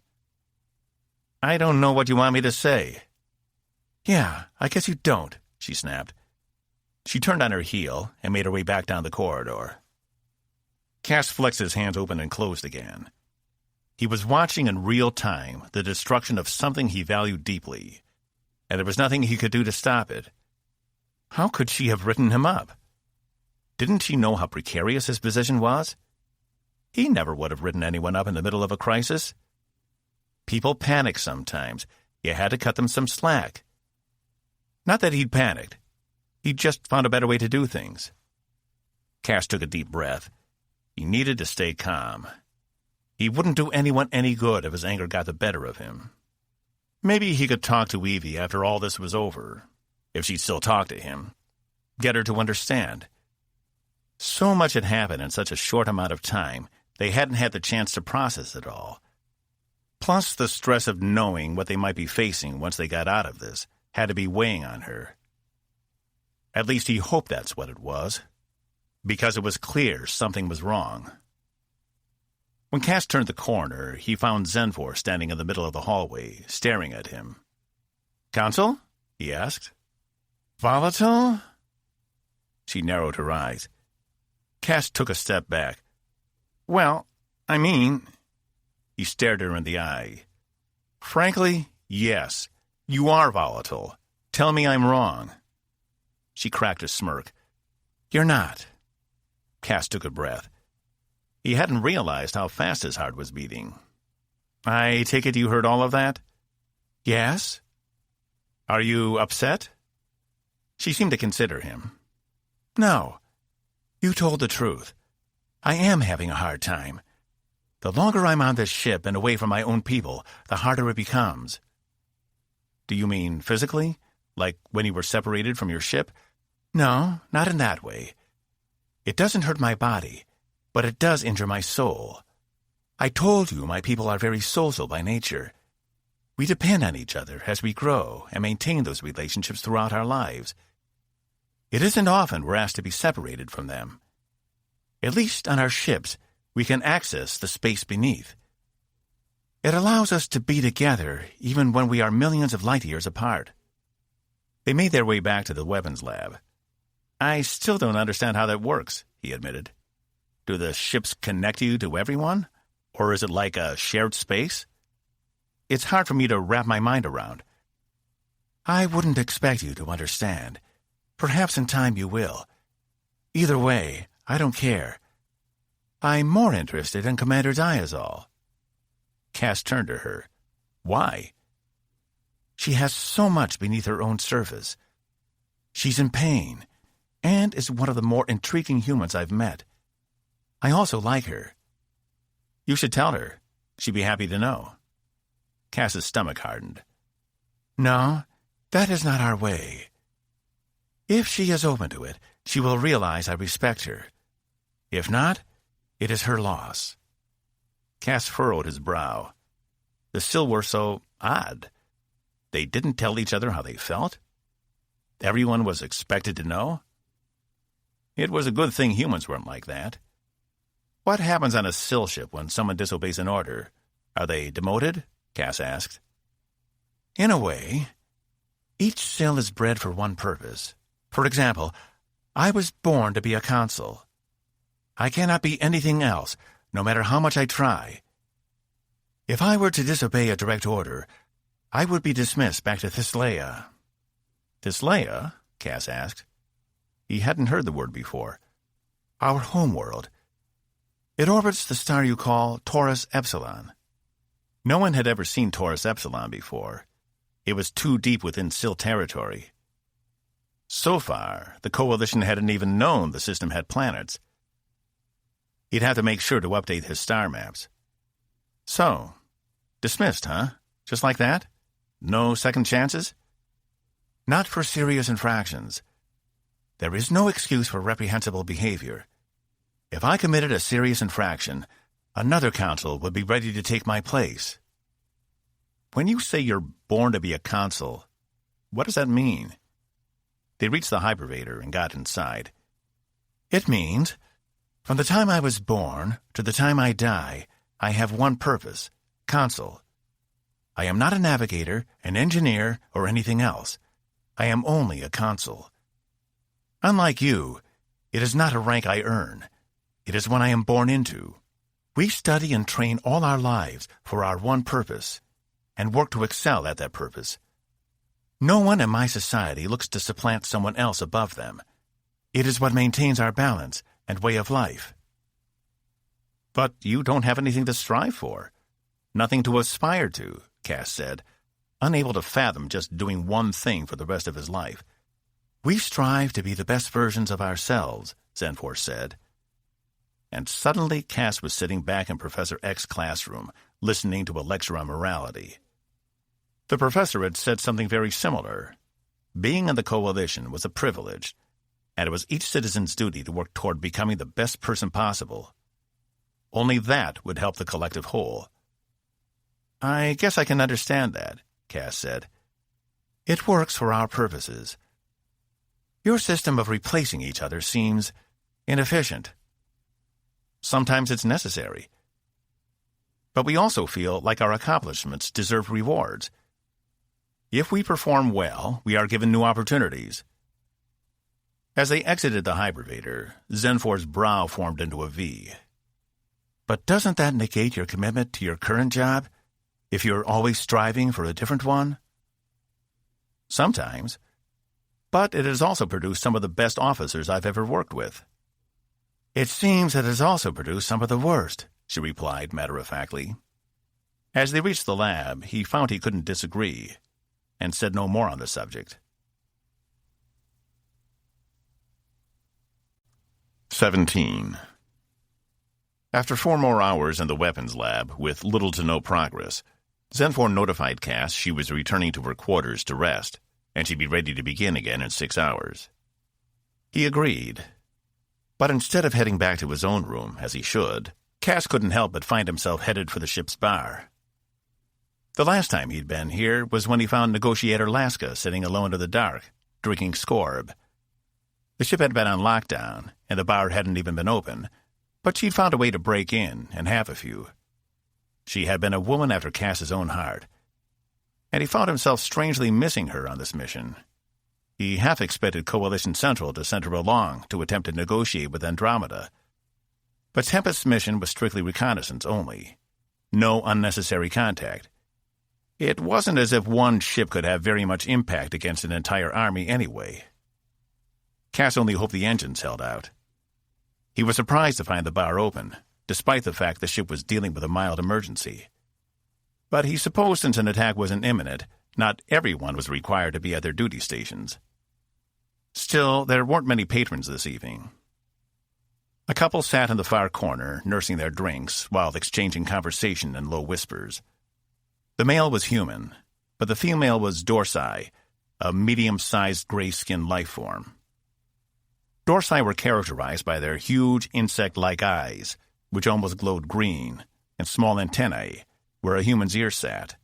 I don't know what you want me to say. Yeah, I guess you don't, she snapped. She turned on her heel and made her way back down the corridor. Cass flexed his hands open and closed again. He was watching in real time the destruction of something he valued deeply, and there was nothing he could do to stop it. How could she have written him up? Didn't she know how precarious his position was? He never would have written anyone up in the middle of a crisis. People panic sometimes. You had to cut them some slack. Not that he'd panicked. He'd just found a better way to do things. Cass took a deep breath. He needed to stay calm. He wouldn't do anyone any good if his anger got the better of him. Maybe he could talk to Evie after all this was over, if she'd still talk to him. Get her to understand. So much had happened in such a short amount of time, they hadn't had the chance to process it all. Plus, the stress of knowing what they might be facing once they got out of this had to be weighing on her. At least he hoped that's what it was, because it was clear something was wrong. When Cass turned the corner, he found Zenfor standing in the middle of the hallway, staring at him. "Counsel?" he asked. "Volatile?" She narrowed her eyes. Cass took a step back. "Well, I mean..." He stared her in the eye. "Frankly, yes. You are volatile. Tell me I'm wrong." She cracked a smirk. "You're not." Cass took a breath. He hadn't realized how fast his heart was beating. "I take it you heard all of that?" "Yes." "Are you upset?" She seemed to consider him. "No. You told the truth. I am having a hard time. The longer I'm on this ship and away from my own people, the harder it becomes." "Do you mean physically? Like when you were separated from your ship?" "No, not in that way. It doesn't hurt my body, but it does injure my soul. I told you my people are very social by nature. We depend on each other as we grow and maintain those relationships throughout our lives. It isn't often we're asked to be separated from them. At least on our ships, we can access the space beneath. It allows us to be together even when we are millions of light years apart." They made their way back to the weapons lab. "I still don't understand how that works," he admitted. "Do the ships connect you to everyone? Or is it like a shared space? It's hard for me to wrap my mind around." "I wouldn't expect you to understand. Perhaps in time you will. Either way, I don't care. I'm more interested in Commander Diazol." Cass turned to her. "Why?" "She has so much beneath her own surface. She's in pain, and is one of the more intriguing humans I've met. I also like her." "You should tell her. She'd be happy to know." Cass's stomach hardened. "No, that is not our way. If she is open to it, she will realize I respect her. If not, it is her loss." Cass furrowed his brow. The still were so odd. They didn't tell each other how they felt? Everyone was expected to know? It was a good thing humans weren't like that. What happens on a Sill ship when someone disobeys an order? Are they demoted? Cass asked. "In a way. Each Sill is bred for one purpose. For example, I was born to be a consul. I cannot be anything else, no matter how much I try. If I were to disobey a direct order, I would be dismissed back to Thistleia." "Thistleia?" Cass asked. He hadn't heard the word before. "Our homeworld. It orbits the star you call Taurus Epsilon." No one had ever seen Taurus Epsilon before. It was too deep within Sill territory. So far, the Coalition hadn't even known the system had planets. He'd have to make sure to update his star maps. "So, dismissed, huh? Just like that? No second chances?" "Not for serious infractions. There is no excuse for reprehensible behavior. If I committed a serious infraction, another consul would be ready to take my place." "When you say you're born to be a consul, what does that mean?" They reached the hypervator and got inside. "It means, from the time I was born to the time I die, I have one purpose, consul. I am not a navigator, an engineer, or anything else. I am only a consul." Unlike you, it is not a rank I earn. It is one I am born into. We study and train all our lives for our one purpose, and work to excel at that purpose. No one in my society looks to supplant someone else above them. It is what maintains our balance and way of life. But you don't have anything to strive for, nothing to aspire to, Cass said, unable to fathom just doing one thing for the rest of his life. We strive to be the best versions of ourselves, Zenfor said. And suddenly Cass was sitting back in Professor X's classroom, listening to a lecture on morality. The professor had said something very similar. Being in the coalition was a privilege, and it was each citizen's duty to work toward becoming the best person possible. Only that would help the collective whole. I guess I can understand that, Cass said. It works for our purposes. Your system of replacing each other seems inefficient. Sometimes it's necessary. But we also feel like our accomplishments deserve rewards. If we perform well, we are given new opportunities. As they exited the hybrivator, Zenfor's brow formed into a V. But doesn't that negate your commitment to your current job, if you're always striving for a different one? Sometimes. But it has also produced some of the best officers I've ever worked with. It seems it has also produced some of the worst, she replied matter-of-factly. As they reached the lab, he found he couldn't disagree, and said no more on the subject. 17. After 4 more hours in the weapons lab, with little to no progress, Zenfor notified Cass she was returning to her quarters to rest, and she'd be ready to begin again in 6 hours. He agreed. But instead of heading back to his own room, as he should, Cass couldn't help but find himself headed for the ship's bar. The last time he'd been here was when he found Negotiator Laska sitting alone in the dark, drinking scorb. The ship had been on lockdown, and the bar hadn't even been open, but she'd found a way to break in and have a few. She had been a woman after Cass's own heart, and he found himself strangely missing her on this mission. He half expected Coalition Central to send her along to attempt to negotiate with Andromeda. But Tempest's mission was strictly reconnaissance only. No unnecessary contact. It wasn't as if one ship could have very much impact against an entire army anyway. Cass only hoped the engines held out. He was surprised to find the bar open, despite the fact the ship was dealing with a mild emergency. But he supposed since an attack wasn't imminent, not everyone was required to be at their duty stations. Still, there weren't many patrons this evening. A couple sat in the far corner, nursing their drinks, while exchanging conversation in low whispers. The male was human, but the female was Dorsi, a medium-sized gray-skinned life form. Dorsi were characterized by their huge insect-like eyes, which almost glowed green, and small antennae, where a human's ear sat.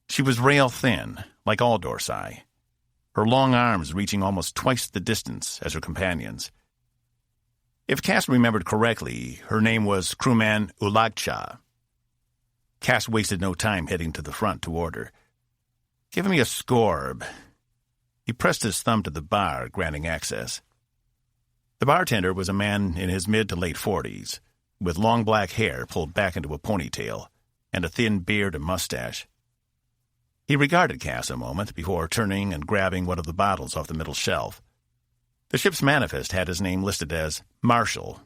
She was rail-thin, like all Dorsi, her long arms reaching almost twice the distance as her companions. If Cass remembered correctly, her name was crewman Ulagcha. Cass wasted no time heading to the front to order. "Give me a scorb." He pressed his thumb to the bar, granting access. The bartender was a man in his mid to late 40s, with long black hair pulled back into a ponytail, and a thin beard and mustache. He regarded Cass a moment before turning and grabbing one of the bottles off the middle shelf. The ship's manifest had his name listed as Marshall,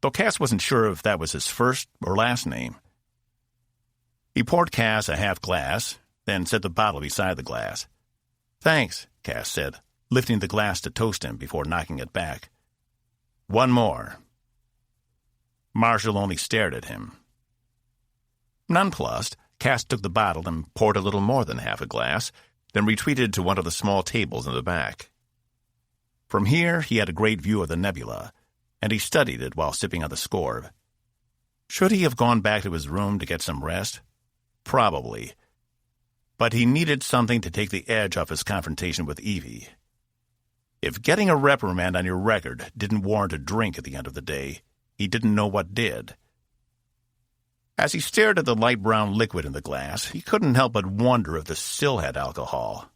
though Cass wasn't sure if that was his first or last name. He poured Cass a half glass, then set the bottle beside the glass. "Thanks," Cass said, lifting the glass to toast him before knocking it back. "One more." Marshall only stared at him. Nonplussed, Cass took the bottle and poured a little more than half a glass, then retreated to one of the small tables in the back. From here, he had a great view of the nebula, and he studied it while sipping on the scorb. Should he have gone back to his room to get some rest? Probably. But he needed something to take the edge off his confrontation with Evie. If getting a reprimand on your record didn't warrant a drink at the end of the day, he didn't know what did. As he stared at the light brown liquid in the glass, he couldn't help but wonder if the still had alcohol.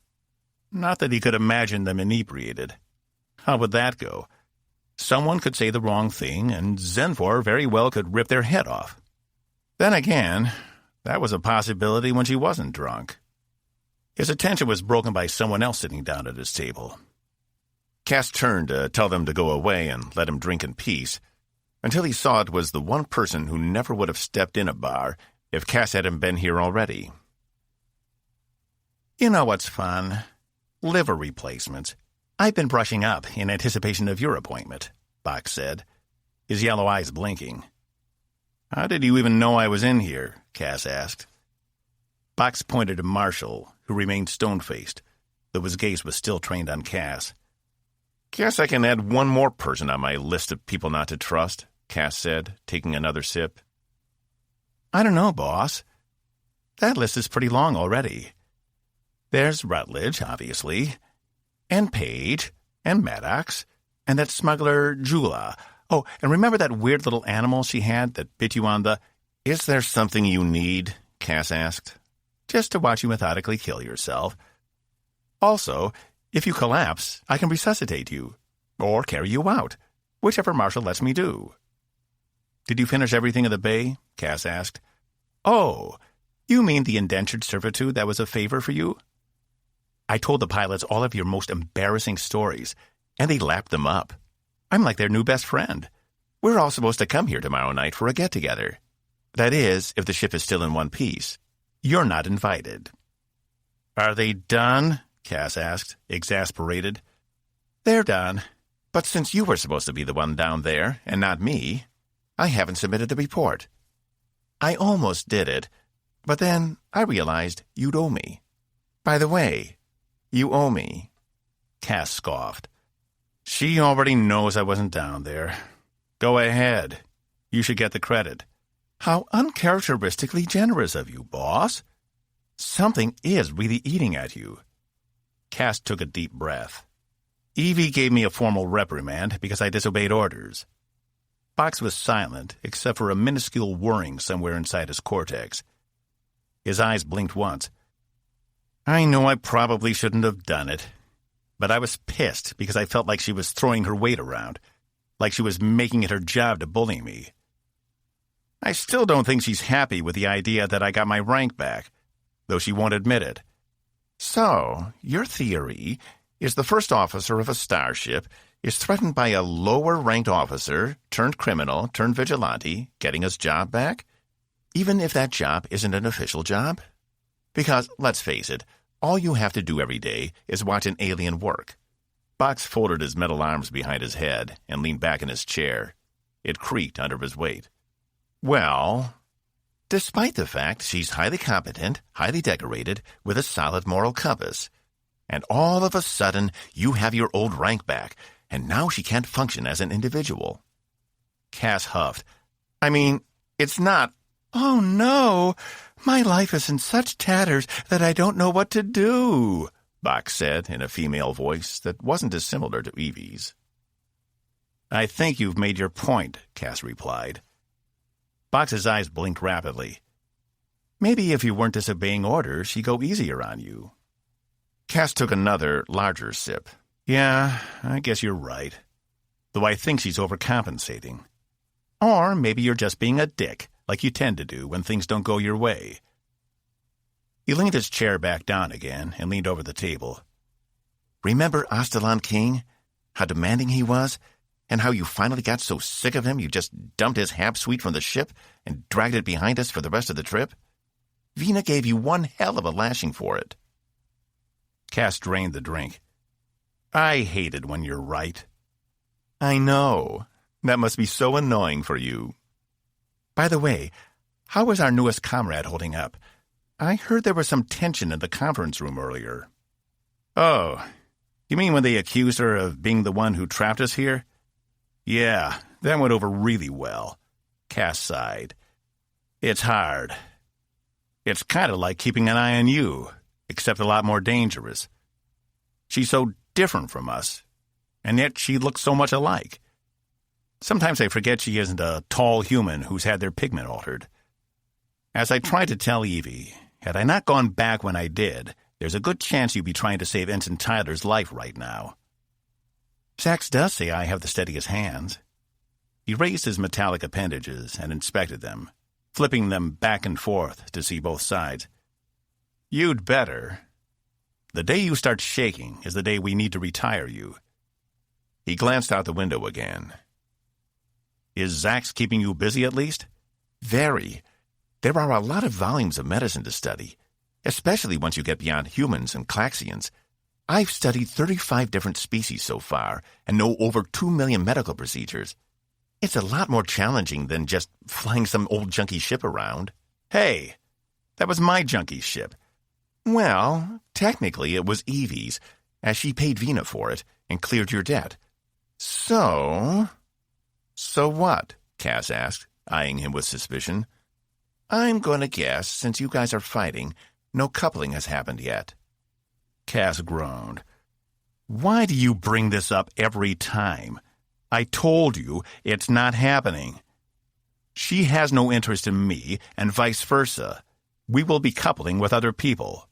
Not that he could imagine them inebriated. How would that go? Someone could say the wrong thing, and Zenfor very well could rip their head off. Then again, that was a possibility when she wasn't drunk. His attention was broken by someone else sitting down at his table. Cass turned to tell them to go away and let him drink in peace, until he saw it was the one person who never would have stepped in a bar if Cass hadn't been here already. You know what's fun? Liver replacements. I've been brushing up in anticipation of your appointment, Box said, his yellow eyes blinking. How did you even know I was in here? Cass asked. Box pointed to Marshall, who remained stone-faced, though his gaze was still trained on Cass. Guess I can add one more person on my list of people not to trust, Cass said, taking another sip. I don't know, boss. That list is pretty long already. There's Rutledge, obviously, and Page, and Maddox, and that smuggler Jula. Oh, and remember that weird little animal she had that bit you on the... Is there something you need? Cass asked. Just to watch you methodically kill yourself. Also, if you collapse, I can resuscitate you, or carry you out, whichever Marshall lets me do. Did you finish everything in the bay? Cass asked. Oh, you mean the indentured servitude that was a favor for you? I told the pilots all of your most embarrassing stories, and they lapped them up. I'm like their new best friend. We're all supposed to come here tomorrow night for a get-together. That is, if the ship is still in one piece. You're not invited. Are they done? Cass asked, exasperated. They're done. But since you were supposed to be the one down there, and not me, I haven't submitted the report. I almost did it, but then I realized you'd owe me. By the way, you owe me. Cass scoffed. She already knows I wasn't down there. Go ahead. You should get the credit. How uncharacteristically generous of you, boss. Something is really eating at you. Cass took a deep breath. Evie gave me a formal reprimand because I disobeyed orders. Box was silent, except for a minuscule whirring somewhere inside his cortex. His eyes blinked once. I know I probably shouldn't have done it, but I was pissed because I felt like she was throwing her weight around, like she was making it her job to bully me. I still don't think she's happy with the idea that I got my rank back, though she won't admit it. So, your theory is the first officer of a starship is threatened by a lower-ranked officer, turned criminal, turned vigilante, getting his job back? Even if that job isn't an official job? Because, let's face it, all you have to do every day is watch an alien work. Box folded his metal arms behind his head and leaned back in his chair. It creaked under his weight. Well, despite the fact she's highly competent, highly decorated, with a solid moral compass, and all of a sudden you have your old rank back, and now she can't function as an individual. Cass huffed. I mean, it's not... Oh, no! My life is in such tatters that I don't know what to do, Box said in a female voice that wasn't dissimilar to Evie's. I think you've made your point, Cass replied. Box's eyes blinked rapidly. Maybe if you weren't disobeying orders, she'd go easier on you. Cass took another, larger sip. Yeah, I guess you're right. Though I think she's overcompensating. Or maybe you're just being a dick, like you tend to do when things don't go your way. He leaned his chair back down again and leaned over the table. Remember Astalon King? How demanding he was? And how you finally got so sick of him you just dumped his hab suite from the ship and dragged it behind us for the rest of the trip? Vina gave you one hell of a lashing for it. Cass drained the drink. I hate it when you're right. I know. That must be so annoying for you. By the way, how is our newest comrade holding up? I heard there was some tension in the conference room earlier. Oh, you mean when they accused her of being the one who trapped us here? Yeah, that went over really well. Cass sighed. It's hard. It's kind of like keeping an eye on you, except a lot more dangerous. She's so different from us, and yet she looks so much alike. Sometimes I forget she isn't a tall human who's had their pigment altered. As I tried to tell Evie, had I not gone back when I did, there's a good chance you'd be trying to save Ensign Tyler's life right now. Sax does say I have the steadiest hands. He raised his metallic appendages and inspected them, flipping them back and forth to see both sides. You'd better. The day you start shaking is the day we need to retire you. He glanced out the window again. Is Zax keeping you busy at least? Very. There are a lot of volumes of medicine to study, especially once you get beyond humans and Claxians. I've studied 35 different species so far and know over 2 million medical procedures. It's a lot more challenging than just flying some old junky ship around. Hey, that was my junky ship. Well, technically it was Evie's, as she paid Vina for it and cleared your debt. So what? Cass asked, eyeing him with suspicion. I'm going to guess, since you guys are fighting, no coupling has happened yet. Cass groaned. Why do you bring this up every time? I told you it's not happening. She has no interest in me, and vice versa. We will be coupling with other people.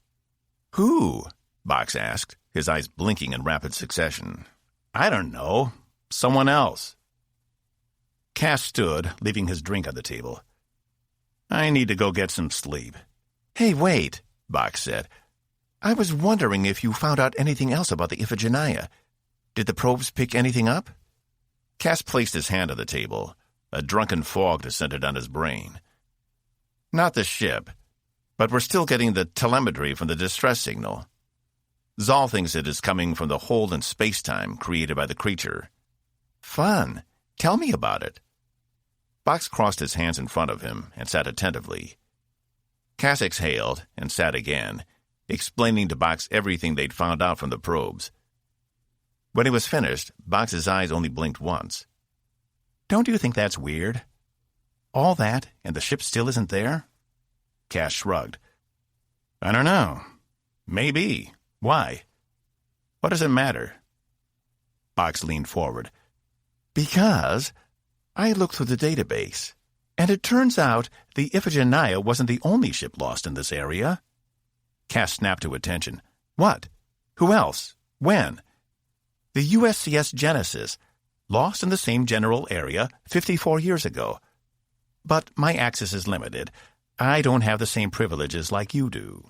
Who? Box asked, his eyes blinking in rapid succession. I don't know. Someone else. Cass stood, leaving his drink on the table. I need to go get some sleep. Hey, wait, Box said. I was wondering if you found out anything else about the Iphigenia. Did the probes pick anything up? Cass placed his hand on the table. A drunken fog descended on his brain. Not the ship, but we're still getting the telemetry from the distress signal. Zal thinks it is coming from the hole in space-time created by the creature. Fun. Tell me about it. Box crossed his hands in front of him and sat attentively. Cass exhaled and sat again, explaining to Box everything they'd found out from the probes. When he was finished, Box's eyes only blinked once. Don't you think that's weird? All that, and the ship still isn't there? Cass shrugged. I don't know. Maybe. Why? What does it matter? Box leaned forward. Because I looked through the database, and it turns out the Iphigenia wasn't the only ship lost in this area. Cass snapped to attention. What? Who else? When? The USCS Genesis, lost in the same general area 54 years ago. But my access is limited. I don't have the same privileges like you do.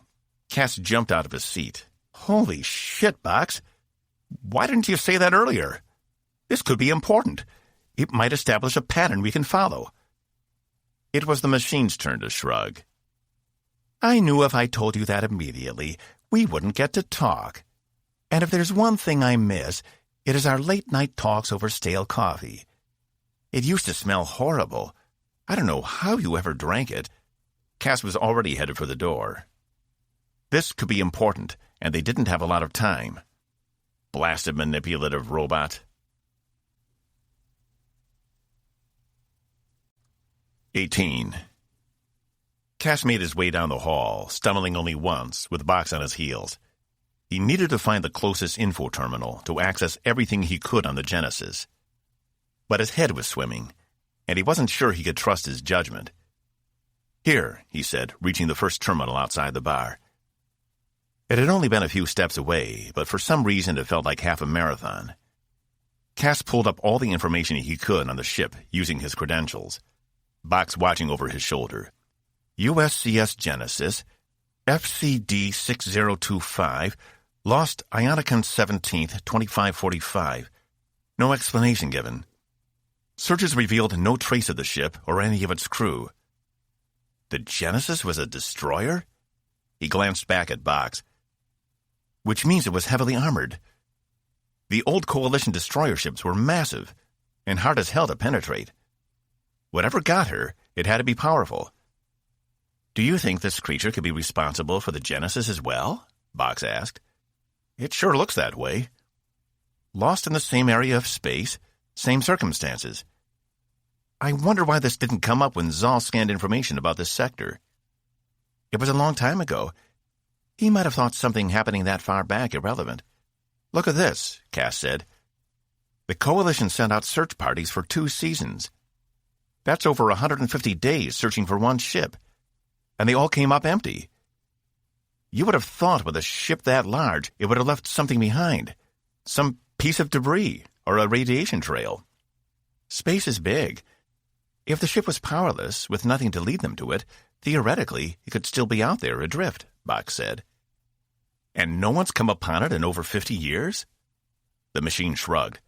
Cass jumped out of his seat. Holy shit, Box. Why didn't you say that earlier? This could be important. It might establish a pattern we can follow. It was the machine's turn to shrug. I knew if I told you that immediately, we wouldn't get to talk. And if there's one thing I miss, it is our late-night talks over stale coffee. It used to smell horrible. I don't know how you ever drank it. Cass was already headed for the door. This could be important, and they didn't have a lot of time. Blasted manipulative robot. 18. Cass made his way down the hall, stumbling only once, with Box on his heels. He needed to find the closest info terminal to access everything he could on the Genesis. But his head was swimming, and he wasn't sure he could trust his judgment. Here, he said, reaching the first terminal outside the bar. It had only been a few steps away, but for some reason it felt like half a marathon. Cass pulled up all the information he could on the ship using his credentials. Box watching over his shoulder. USCS Genesis, FCD 6025, lost Ionicon 17th, 2545. No explanation given. Searches revealed no trace of the ship or any of its crew. The Genesis was a destroyer? He glanced back at Box. Which means it was heavily armored. The old Coalition destroyer ships were massive and hard as hell to penetrate. Whatever got her, it had to be powerful. Do you think this creature could be responsible for the Genesis as well? Box asked. It sure looks that way. Lost in the same area of space, same circumstances. I wonder why this didn't come up when Zal scanned information about this sector. It was a long time ago. He might have thought something happening that far back irrelevant. Look at this, Cass said. The Coalition sent out search parties for 2 seasons. That's over 150 days searching for one ship. And they all came up empty. You would have thought with a ship that large, it would have left something behind. Some piece of debris, or a radiation trail. Space is big. If the ship was powerless, with nothing to lead them to it, theoretically, it could still be out there adrift, Box said. And no one's come upon it in over 50 years? The machine shrugged.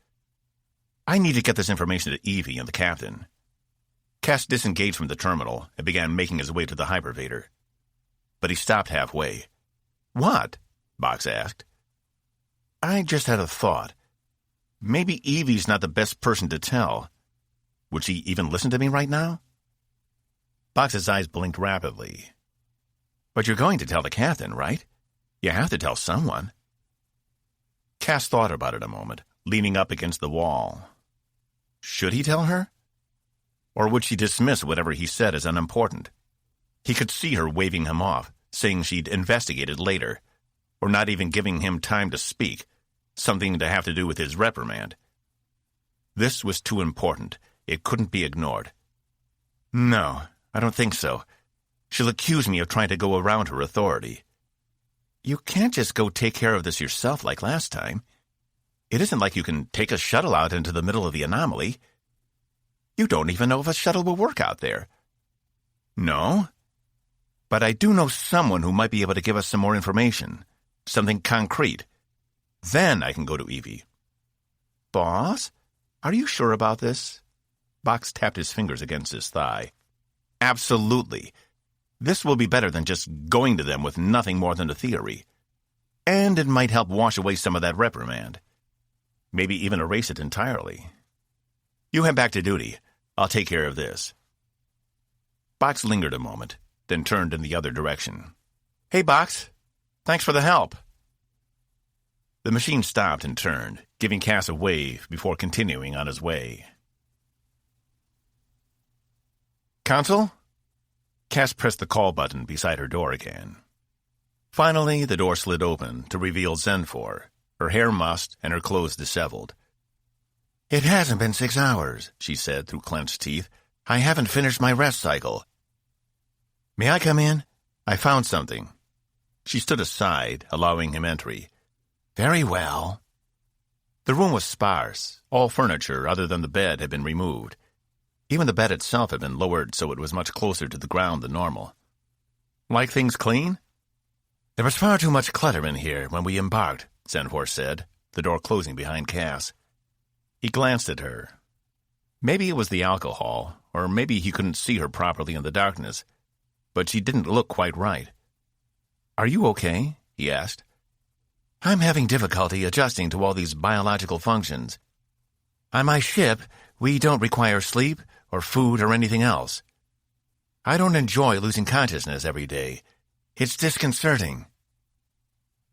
I need to get this information to Evie and the captain. Cass disengaged from the terminal and began making his way to the hypervator. But he stopped halfway. What? Box asked. I just had a thought. Maybe Evie's not the best person to tell. Would she even listen to me right now? Box's eyes blinked rapidly. But you're going to tell the captain, right? You have to tell someone. Cass thought about it a moment, leaning up against the wall. Should he tell her? Or would she dismiss whatever he said as unimportant? He could see her waving him off, saying she'd investigate it later, or not even giving him time to speak, something to have to do with his reprimand. This was too important. It couldn't be ignored. No, I don't think so. She'll accuse me of trying to go around her authority. You can't just go take care of this yourself like last time. It isn't like you can take a shuttle out into the middle of the anomaly. You don't even know if a shuttle will work out there. No? But I do know someone who might be able to give us some more information. Something concrete. Then I can go to Evie. Boss? Are you sure about this? Box tapped his fingers against his thigh. Absolutely. This will be better than just going to them with nothing more than a theory. And it might help wash away some of that reprimand. Maybe even erase it entirely. You head back to duty. I'll take care of this. Box lingered a moment, then turned in the other direction. Hey, Box. Thanks for the help. The machine stopped and turned, giving Cass a wave before continuing on his way. Console? Cass pressed the call button beside her door again. Finally, the door slid open to reveal Zenfor, her hair mussed and her clothes disheveled. It hasn't been 6 hours, she said through clenched teeth. I haven't finished my rest cycle. May I come in? I found something. She stood aside, allowing him entry. Very well. The room was sparse. All furniture other than the bed had been removed. Even the bed itself had been lowered so it was much closer to the ground than normal. Like things clean? There was far too much clutter in here when we embarked, Zenfor said, the door closing behind Cass. He glanced at her. Maybe it was the alcohol, or maybe he couldn't see her properly in the darkness, but she didn't look quite right. Are you okay? He asked. I'm having difficulty adjusting to all these biological functions. On my ship, we don't require sleep or food or anything else. I don't enjoy losing consciousness every day. It's disconcerting.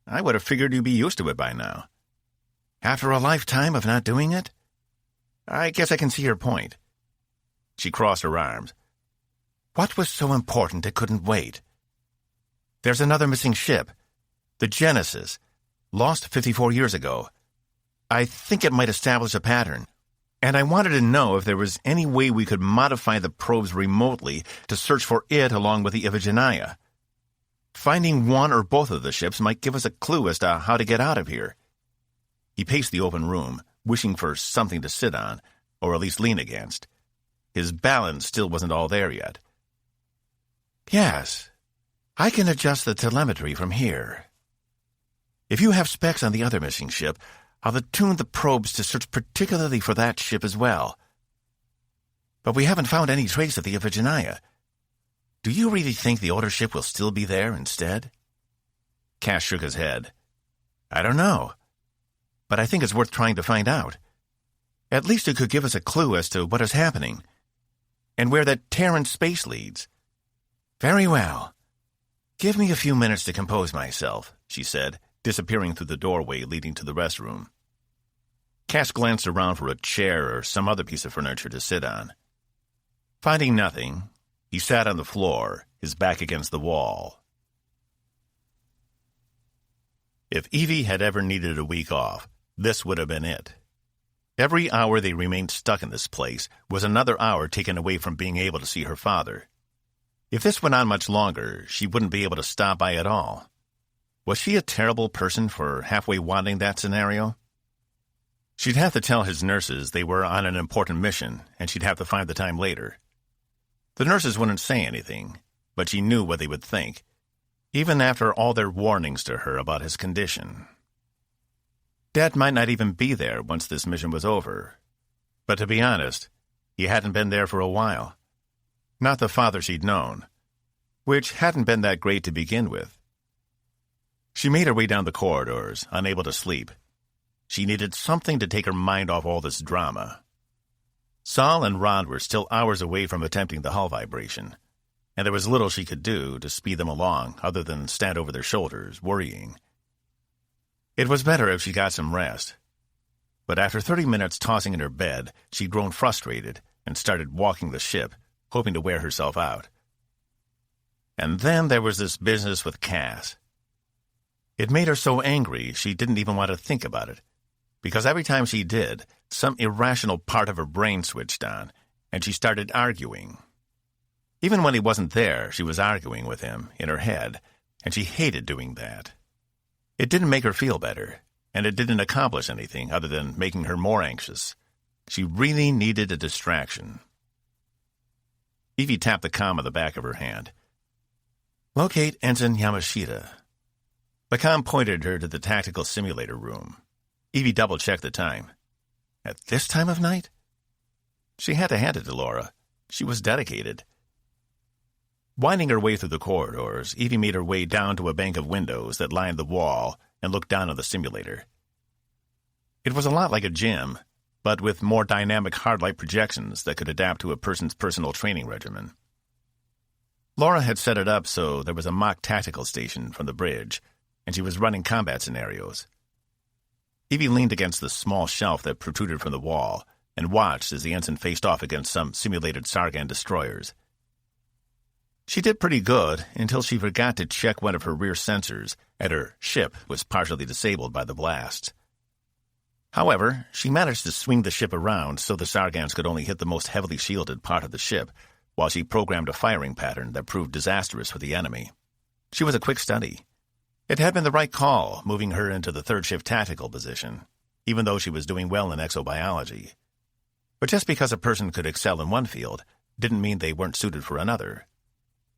I would have figured you'd be used to it by now. After a lifetime of not doing it? I guess I can see your point. She crossed her arms. What was so important it couldn't wait? There's another missing ship. The Genesis. Lost 54 years ago. I think it might establish a pattern. And I wanted to know if there was any way we could modify the probes remotely to search for it along with the Iphigenia. Finding one or both of the ships might give us a clue as to how to get out of here. He paced the open room, wishing for something to sit on, or at least lean against. His balance still wasn't all there yet. Yes, I can adjust the telemetry from here. If you have specs on the other missing ship, I'll attune the probes to search particularly for that ship as well. But we haven't found any trace of the Iphigenia. Do you really think the older ship will still be there instead? Cass shook his head. I don't know. But I think it's worth trying to find out. At least it could give us a clue as to what is happening, and where that Terran space leads. Very well. Give me a few minutes to compose myself, she said, disappearing through the doorway leading to the restroom. Cass glanced around for a chair or some other piece of furniture to sit on. Finding nothing, he sat on the floor, his back against the wall. If Evie had ever needed a week off, this would have been it. Every hour they remained stuck in this place was another hour taken away from being able to see her father. If this went on much longer, she wouldn't be able to stop by at all. Was she a terrible person for halfway wanting that scenario? She'd have to tell his nurses they were on an important mission, and she'd have to find the time later. The nurses wouldn't say anything, but she knew what they would think, even after all their warnings to her about his condition. Dad might not even be there once this mission was over. But to be honest, he hadn't been there for a while. Not the father she'd known, which hadn't been that great to begin with. She made her way down the corridors, unable to sleep. She needed something to take her mind off all this drama. Saul and Rod were still hours away from attempting the hull vibration, and there was little she could do to speed them along other than stand over their shoulders, worrying. It was better if she got some rest. But after 30 minutes tossing in her bed, she'd grown frustrated and started walking the ship, hoping to wear herself out. And then there was this business with Cass. It made her so angry she didn't even want to think about it, because every time she did, some irrational part of her brain switched on, and she started arguing. Even when he wasn't there, she was arguing with him, in her head, and she hated doing that. It didn't make her feel better, and it didn't accomplish anything other than making her more anxious. She really needed a distraction. Evie tapped the comm on the back of her hand. "Locate Ensign Yamashita." The comm pointed her to the tactical simulator room. Evie double-checked the time. At this time of night? She had to hand it to Laura. She was dedicated. Winding her way through the corridors, Evie made her way down to a bank of windows that lined the wall and looked down on the simulator. It was a lot like a gym, but with more dynamic hard-light projections that could adapt to a person's personal training regimen. Laura had set it up so there was a mock tactical station from the bridge, and she was running combat scenarios. Evie leaned against the small shelf that protruded from the wall and watched as the ensign faced off against some simulated Sargan destroyers. She did pretty good until she forgot to check one of her rear sensors, and her ship was partially disabled by the blast. However, she managed to swing the ship around so the Sargans could only hit the most heavily shielded part of the ship, while she programmed a firing pattern that proved disastrous for the enemy. She was a quick study. It had been the right call, moving her into the third shift tactical position, even though she was doing well in exobiology. But just because a person could excel in one field didn't mean they weren't suited for another.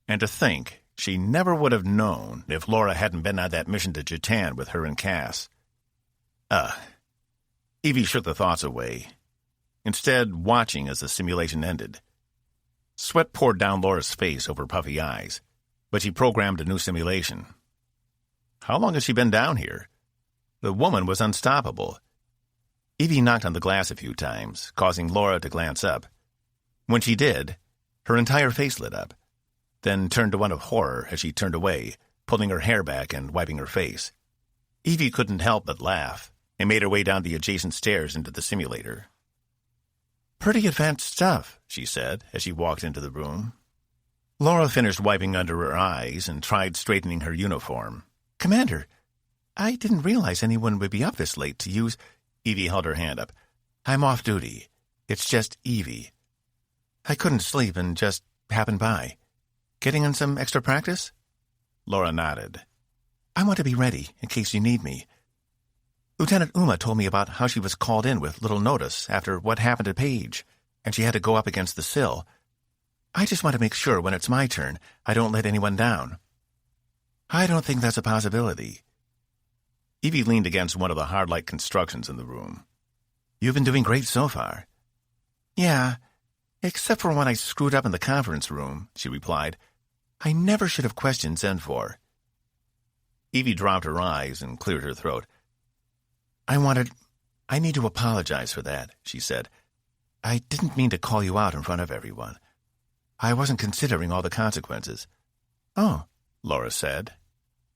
And to think, she never would have known if Laura hadn't been on that mission to Jatan with her and Cass. Evie shook the thoughts away, instead watching as the simulation ended. Sweat poured down Laura's face over puffy eyes, but she programmed a new simulation. How long had she been down here? The woman was unstoppable. Evie knocked on the glass a few times, causing Laura to glance up. When she did, her entire face lit up, then turned to one of horror as she turned away, pulling her hair back and wiping her face. Evie couldn't help but laugh, and made her way down the adjacent stairs into the simulator. "Pretty advanced stuff," she said as she walked into the room. Laura finished wiping under her eyes and tried straightening her uniform. "Commander, I didn't realize anyone would be up this late to use—" Evie held her hand up. "I'm off duty. It's just Evie. I couldn't sleep and just happened by. Getting in some extra practice?" Laura nodded. "I want to be ready in case you need me. Lieutenant Uma told me about how she was called in with little notice after what happened to Paige, and she had to go up against the sill. I just want to make sure when it's my turn I don't let anyone down." "I don't think that's a possibility." Evie leaned against one of the hard-light constructions in the room. "You've been doing great so far." "Yeah, except for when I screwed up in the conference room," she replied. "I never should have questioned Zen-4." Evie dropped her eyes and cleared her throat. I need to apologize for that," she said. "I didn't mean to call you out in front of everyone. I wasn't considering all the consequences." "Oh," Laura said.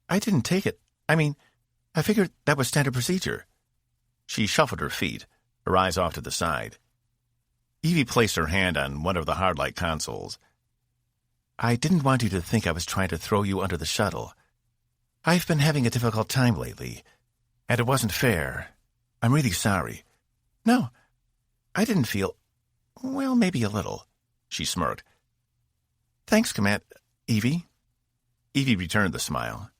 "I didn't take it. I figured that was standard procedure." She shuffled her feet, her eyes off to the side. Evie placed her hand on one of the hard-light consoles. "I didn't want you to think I was trying to throw you under the shuttle. I've been having a difficult time lately, and it wasn't fair. I'm really sorry." "No, I didn't feel— well, maybe a little," she smirked. "Thanks, Evie." Evie returned the smile.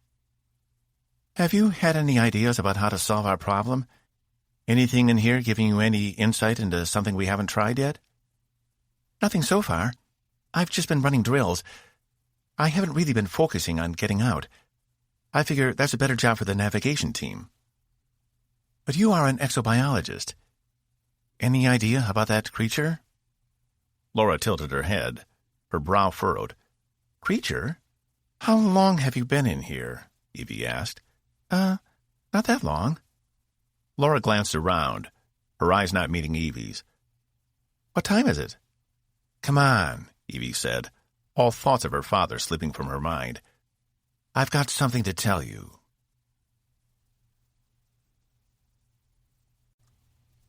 "Have you had any ideas about how to solve our problem? Anything in here giving you any insight into something we haven't tried yet? Nothing so far. I've just been running drills. I haven't really been focusing on getting out. I figure that's a better job for the navigation team. But you are an exobiologist. Any idea about that creature? Laura tilted her head, her brow furrowed. Creature? How long have you been in here? Evie asked. Not that long. Laura glanced around, her eyes not meeting Evie's. What time is it? Come on, Evie said, all thoughts of her father slipping from her mind. I've got something to tell you.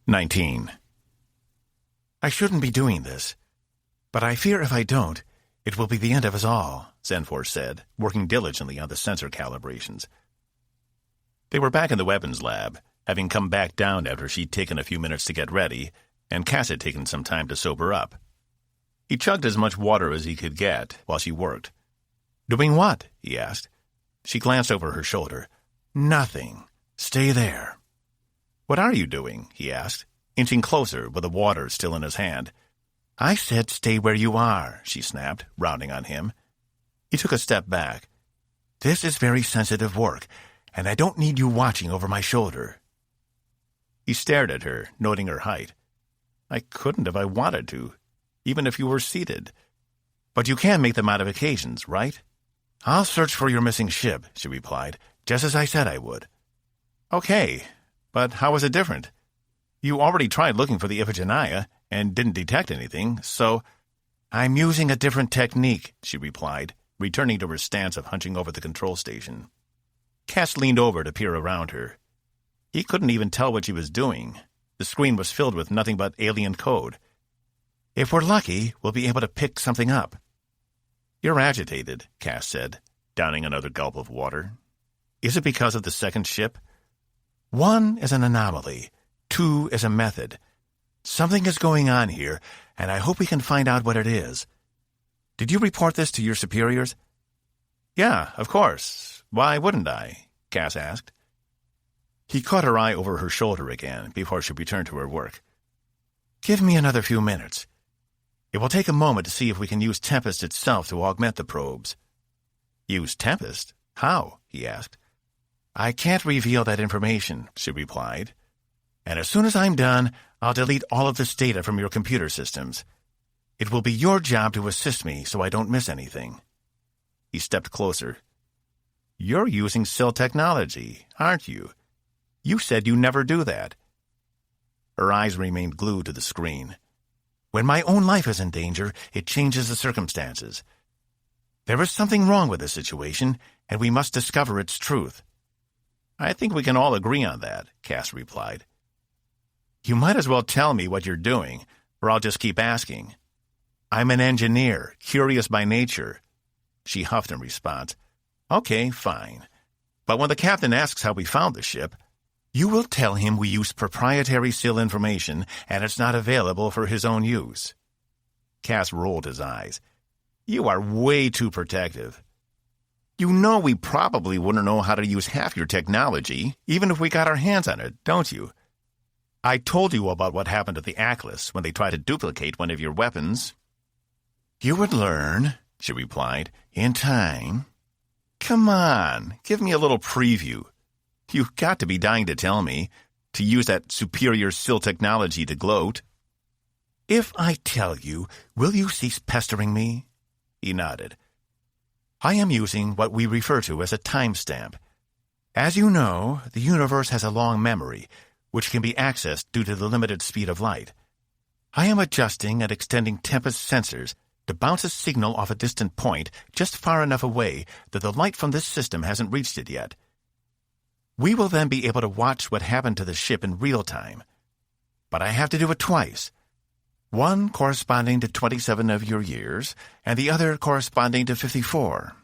19. I shouldn't be doing this, but I fear if I don't, it will be the end of us all, Zenforce said, working diligently on the sensor calibrations. They were back in the weapons lab, having come back down after she'd taken a few minutes to get ready, and Cass had taken some time to sober up. He chugged as much water as he could get while she worked. Doing what? He asked. She glanced over her shoulder. Nothing. Stay there. What are you doing? He asked, inching closer with the water still in his hand. I said stay where you are, she snapped, rounding on him. He took a step back. This is very sensitive work, and I don't need you watching over my shoulder. He stared at her, noting her height. I couldn't if I wanted to, even if you were seated. But you can make the modifications, right? I'll search for your missing ship, she replied, just as I said I would. Okay, but how is it different? You already tried looking for the Iphigenia and didn't detect anything, so... I'm using a different technique, she replied, returning to her stance of hunching over the control station. Cass leaned over to peer around her. He couldn't even tell what she was doing. The screen was filled with nothing but alien code. If we're lucky, we'll be able to pick something up. You're agitated, Cass said, downing another gulp of water. Is it because of the second ship? 1 is an anomaly. 2 is a method. Something is going on here, and I hope we can find out what it is. Did you report this to your superiors? Yeah, of course. Why wouldn't I? Cass asked. He caught her eye over her shoulder again before she returned to her work. Give me another few minutes. It will take a moment to see if we can use Tempest itself to augment the probes. Use Tempest? How? He asked. I can't reveal that information, she replied. And as soon as I'm done, I'll delete all of this data from your computer systems. It will be your job to assist me so I don't miss anything. He stepped closer. You're using SIL technology, aren't you? You said you never do that. Her eyes remained glued to the screen. When my own life is in danger, it changes the circumstances. There is something wrong with this situation, and we must discover its truth. I think we can all agree on that, Cass replied. You might as well tell me what you're doing, or I'll just keep asking. I'm an engineer, curious by nature. She huffed in response. Okay, fine. But when the captain asks how we found the ship, you will tell him we use proprietary SIL information and it's not available for his own use. Cass rolled his eyes. You are way too protective. You know we probably wouldn't know how to use half your technology, even if we got our hands on it, don't you? I told you about what happened to the Atlas when they tried to duplicate one of your weapons. You would learn, she replied, in time. Come on, give me a little preview. You've got to be dying to tell me, to use that superior SIL technology to gloat. If I tell you, will you cease pestering me? He nodded. I am using what we refer to as a timestamp. As you know, the universe has a long memory, which can be accessed due to the limited speed of light. I am adjusting and extending Tempest sensors to bounce a signal off a distant point just far enough away that the light from this system hasn't reached it yet. We will then be able to watch what happened to the ship in real time. But I have to do it twice. One corresponding to 27 of your years, and the other corresponding to 54.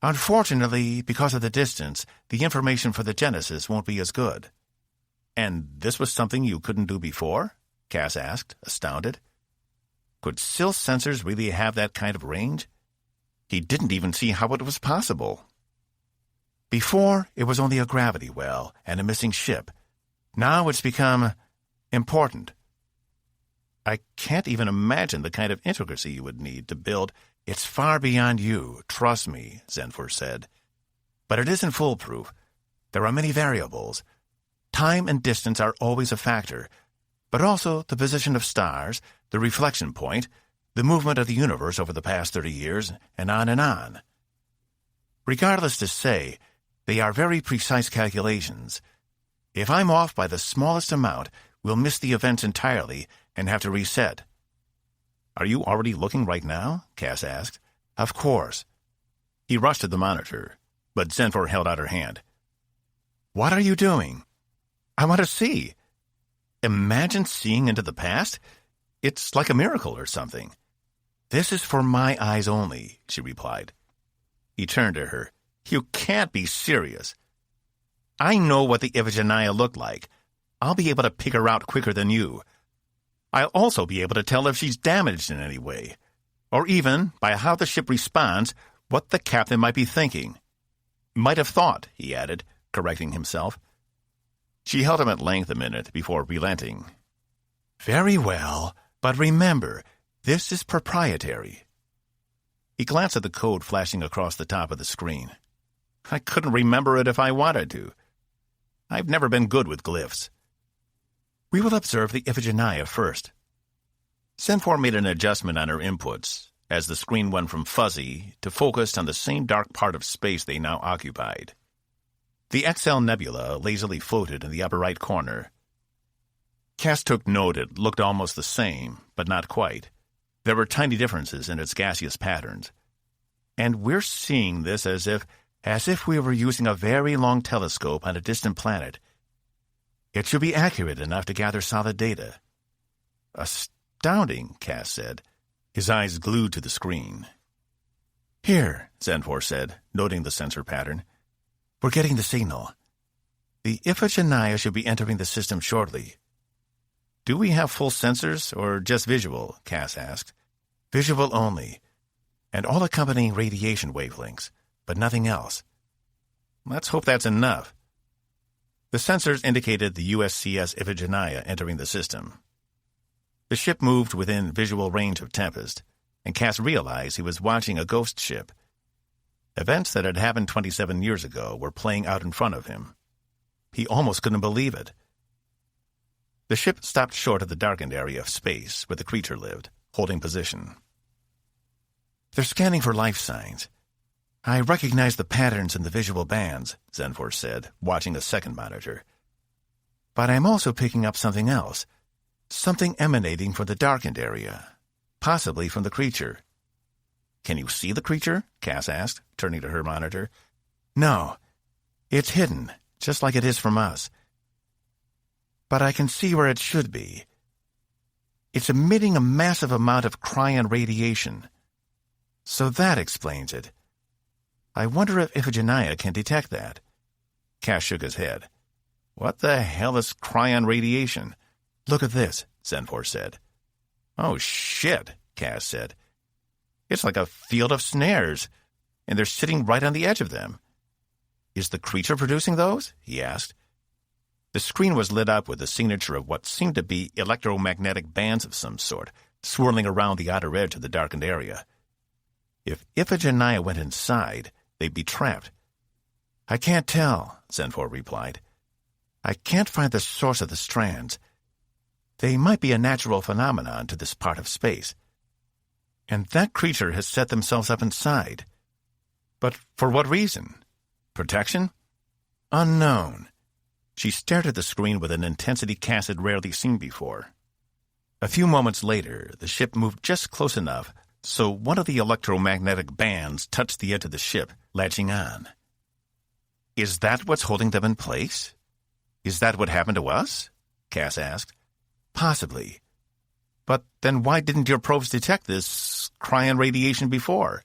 Unfortunately, because of the distance, the information for the Genesis won't be as good. And this was something you couldn't do before? Cass asked, astounded. Could SIL sensors really have that kind of range? He didn't even see how it was possible. Before, it was only a gravity well and a missing ship. Now it's become important. I can't even imagine the kind of intricacy you would need to build. It's far beyond you, trust me, Zenfor said. But it isn't foolproof. There are many variables. Time and distance are always a factor, but also the position of stars, the reflection point, the movement of the universe over the past 30 years, and on and on. Regardless to say, they are very precise calculations. If I'm off by the smallest amount, we'll miss the events entirely and have to reset. Are you already looking right now? Cass asked. Of course. He rushed to the monitor, but Zenfor held out her hand. What are you doing? I want to see. Imagine seeing into the past. It's like a miracle or something. This is for my eyes only, she replied. He turned to her. You can't be serious. I know what the Iphigenia looked like. I'll be able to pick her out quicker than you. I'll also be able to tell if she's damaged in any way, or even, by how the ship responds, what the captain might be thinking. Might have thought, he added, correcting himself. She held him at length a minute before relenting. Very well, but remember, this is proprietary. He glanced at the code flashing across the top of the screen. I couldn't remember it if I wanted to. I've never been good with glyphs. We will observe the Iphigenia first. Zenfor made an adjustment on her inputs as the screen went from fuzzy to focused on the same dark part of space they now occupied. The XL nebula lazily floated in the upper right corner. Cass took note it looked almost the same, but not quite. There were tiny differences in its gaseous patterns. And we're seeing this as if we were using a very long telescope on a distant planet. It should be accurate enough to gather solid data. Astounding, Cass said, his eyes glued to the screen. Here, Zenfor said, noting the sensor pattern. We're getting the signal. The Iphigenia should be entering the system shortly. Do we have full sensors, or just visual? Cass asked. Visual only, and all accompanying radiation wavelengths, but nothing else. Let's hope that's enough. The sensors indicated the USCS Iphigenia entering the system. The ship moved within visual range of Tempest, and Cass realized he was watching a ghost ship. Events that had happened 27 years ago were playing out in front of him. He almost couldn't believe it. The ship stopped short of the darkened area of space where the creature lived, holding position. They're scanning for life signs. I recognize the patterns in the visual bands, Zenfor said, watching a second monitor. But I'm also picking up something else, something emanating from the darkened area, possibly from the creature. Can you see the creature? Cass asked, turning to her monitor. No, it's hidden, just like it is from us. But I can see where it should be. It's emitting a massive amount of cryon radiation. So that explains it. I wonder if Iphigenia can detect that. Cass shook his head. What the hell is cryon radiation? Look at this, Zenfor said. Oh, shit, Cass said. It's like a field of snares, and they're sitting right on the edge of them. Is the creature producing those? He asked. The screen was lit up with the signature of what seemed to be electromagnetic bands of some sort, swirling around the outer edge of the darkened area. If Iphigenia went inside, they'd be trapped. I can't tell, Zenfor replied. I can't find the source of the strands. They might be a natural phenomenon to this part of space. And that creature has set themselves up inside. But for what reason? Protection? Unknown. She stared at the screen with an intensity Cass had rarely seen before. A few moments later, the ship moved just close enough so one of the electromagnetic bands touched the edge of the ship, latching on. Is that what's holding them in place? Is that what happened to us? Cass asked. Possibly. But then why didn't your probes detect this cryon radiation before?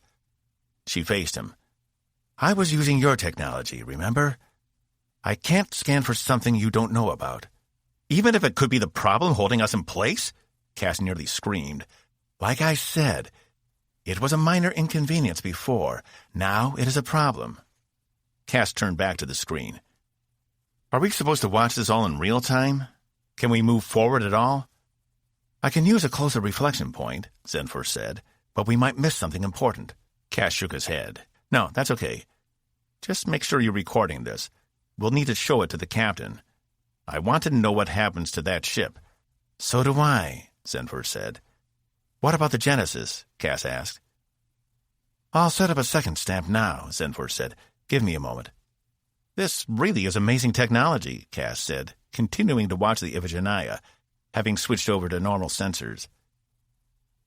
She faced him. I was using your technology, remember? I can't scan for something you don't know about. Even if it could be the problem holding us in place? Cass nearly screamed. Like I said, it was a minor inconvenience before. Now it is a problem. Cass turned back to the screen. Are we supposed to watch this all in real time? Can we move forward at all? I can use a closer reflection point, Zenfor said, but we might miss something important. Cass shook his head. No, that's okay. Just make sure you're recording this. We'll need to show it to the captain. I want to know what happens to that ship. So do I, Zenfor said. What about the Genesis? Cass asked. I'll set up a second stamp now, Zenfor said. Give me a moment. This really is amazing technology, Cass said, continuing to watch the Iphigenia, having switched over to normal sensors.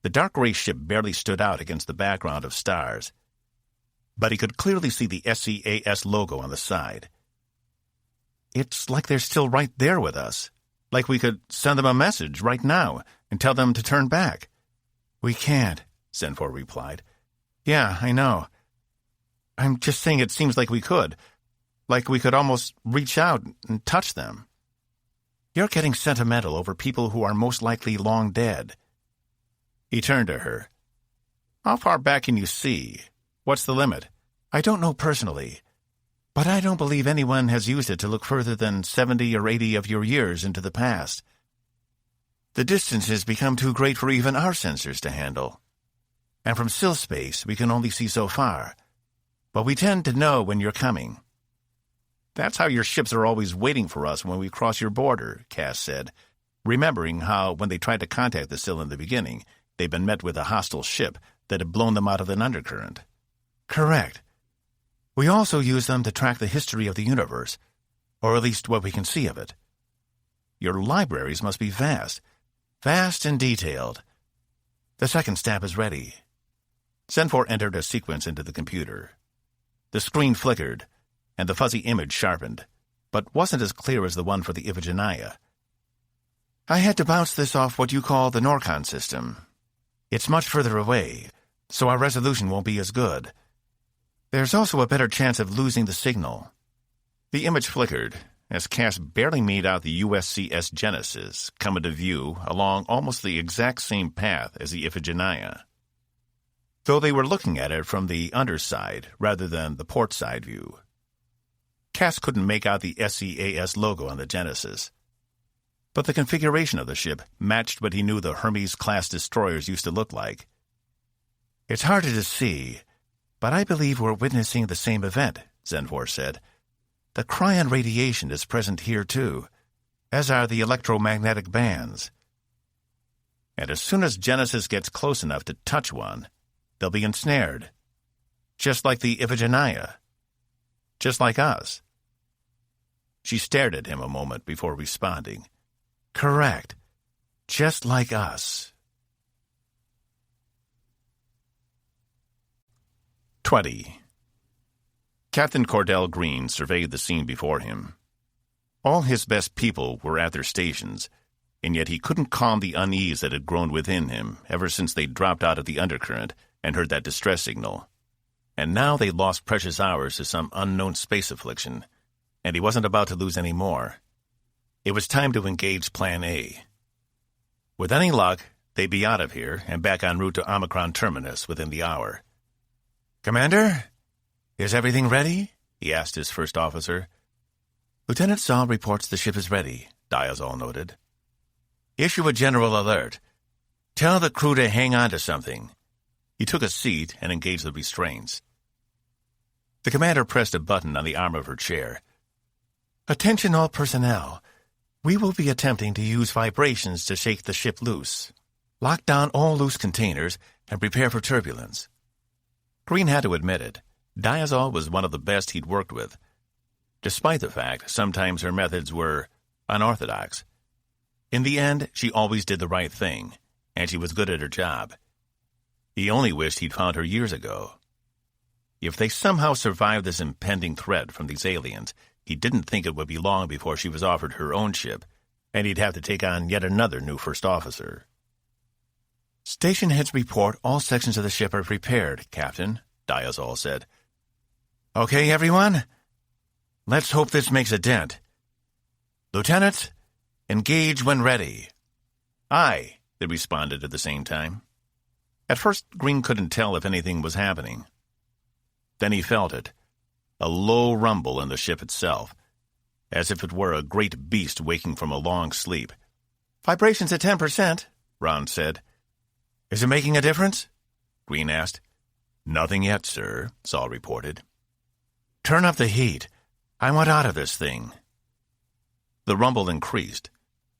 The dark gray ship barely stood out against the background of stars, but he could clearly see the USCS logo on the side. It's like they're still right there with us, like we could send them a message right now and tell them to turn back. We can't, Zenfor replied. Yeah, I know. I'm just saying it seems like we could almost reach out and touch them. You're getting sentimental over people who are most likely long dead. He turned to her. How far back can you see? What's the limit? I don't know personally, but I don't believe anyone has used it to look further than 70 or 80 of your years into the past. The distance has become too great for even our sensors to handle. And from still space, we can only see so far. But we tend to know when you're coming. That's how your ships are always waiting for us when we cross your border, Cass said, remembering how, when they tried to contact the Sill in the beginning, they'd been met with a hostile ship that had blown them out of an undercurrent. Correct. We also use them to track the history of the universe, or at least what we can see of it. Your libraries must be vast and detailed. The second stamp is ready. Zenfor entered a sequence into the computer. The screen flickered, and the fuzzy image sharpened, but wasn't as clear as the one for the Iphigenia. I had to bounce this off what you call the Norcon system. It's much further away, so our resolution won't be as good. There's also a better chance of losing the signal. The image flickered, as Cass barely made out the USCS Genesis come into view along almost the exact same path as the Iphigenia, though they were looking at it from the underside rather than the port side view. Cass couldn't make out the USCS logo on the Genesis, but the configuration of the ship matched what he knew the Hermes-class destroyers used to look like. It's harder to see, but I believe we're witnessing the same event, Zenfor said. The cryon radiation is present here too, as are the electromagnetic bands. And as soon as Genesis gets close enough to touch one, they'll be ensnared. Just like the Iphigenia. Just like us. She stared at him a moment before responding. Correct. Just like us. 20. Captain Cordell Green surveyed the scene before him. All his best people were at their stations, and yet he couldn't calm the unease that had grown within him ever since they dropped out of the undercurrent and heard that distress signal. And now they lost precious hours to some unknown space affliction, and he wasn't about to lose any more. It was time to engage Plan A. With any luck, they'd be out of here and back en route to Omicron Terminus within the hour. Commander? Is everything ready? He asked his first officer. Lieutenant Saul reports the ship is ready, Diazol noted. Issue a general alert. Tell the crew to hang on to something. He took a seat and engaged the restraints. The commander pressed a button on the arm of her chair. Attention all personnel. We will be attempting to use vibrations to shake the ship loose. Lock down all loose containers and prepare for turbulence. Green had to admit it. Diazol was one of the best he'd worked with, despite the fact sometimes her methods were unorthodox. In the end, she always did the right thing, and she was good at her job. He only wished he'd found her years ago. If they somehow survived this impending threat from these aliens, he didn't think it would be long before she was offered her own ship, and he'd have to take on yet another new first officer. Station heads report all sections of the ship are prepared, Captain, Diazol said. Okay, everyone? Let's hope this makes a dent. Lieutenants, engage when ready. Aye, they responded at the same time. At first, Green couldn't tell if anything was happening. Then he felt it, a low rumble in the ship itself. as if it were a great beast waking from a long sleep. "Vibrations at 10%, Ron said. "Is it making a difference?" Green asked. "Nothing yet, sir," Saul reported. "Turn up the heat. I want out of this thing." The rumble increased,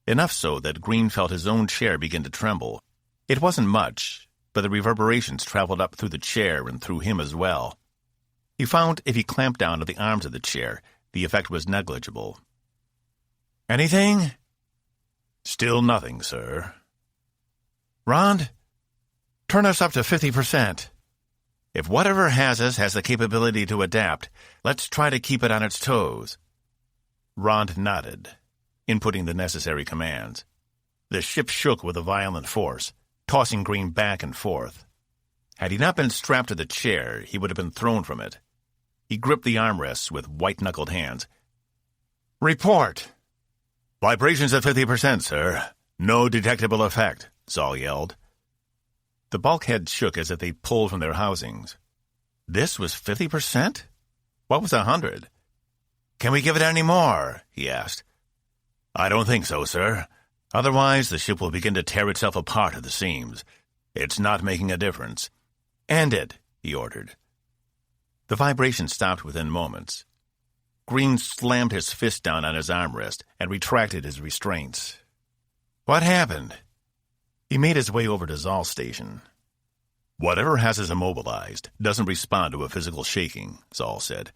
enough so that Green felt his own chair begin to tremble. It wasn't much, but the reverberations traveled up through the chair and through him as well. He found if he clamped down on the arms of the chair, the effect was negligible. "Anything?" "Still nothing, sir." "Rond, turn us up to 50%. If whatever has us has the capability to adapt, let's try to keep it on its toes." Rond nodded, inputting the necessary commands. The ship shook with a violent force, tossing Green back and forth. Had he not been strapped to the chair, he would have been thrown from it. He gripped the armrests with white-knuckled hands. "Report." "Vibrations at 50%, sir. No detectable effect," Saul yelled. The bulkheads shook as if they pulled from their housings. This was 50%? What was 100? "Can we give it any more?" he asked. "I don't think so, sir. Otherwise, the ship will begin to tear itself apart at the seams. It's not making a difference." "End it," he ordered. The vibration stopped within moments. Green slammed his fist down on his armrest and retracted his restraints. "What happened?" He made his way over to Zoll's station. "Whatever has us immobilized doesn't respond to a physical shaking," Zoll said.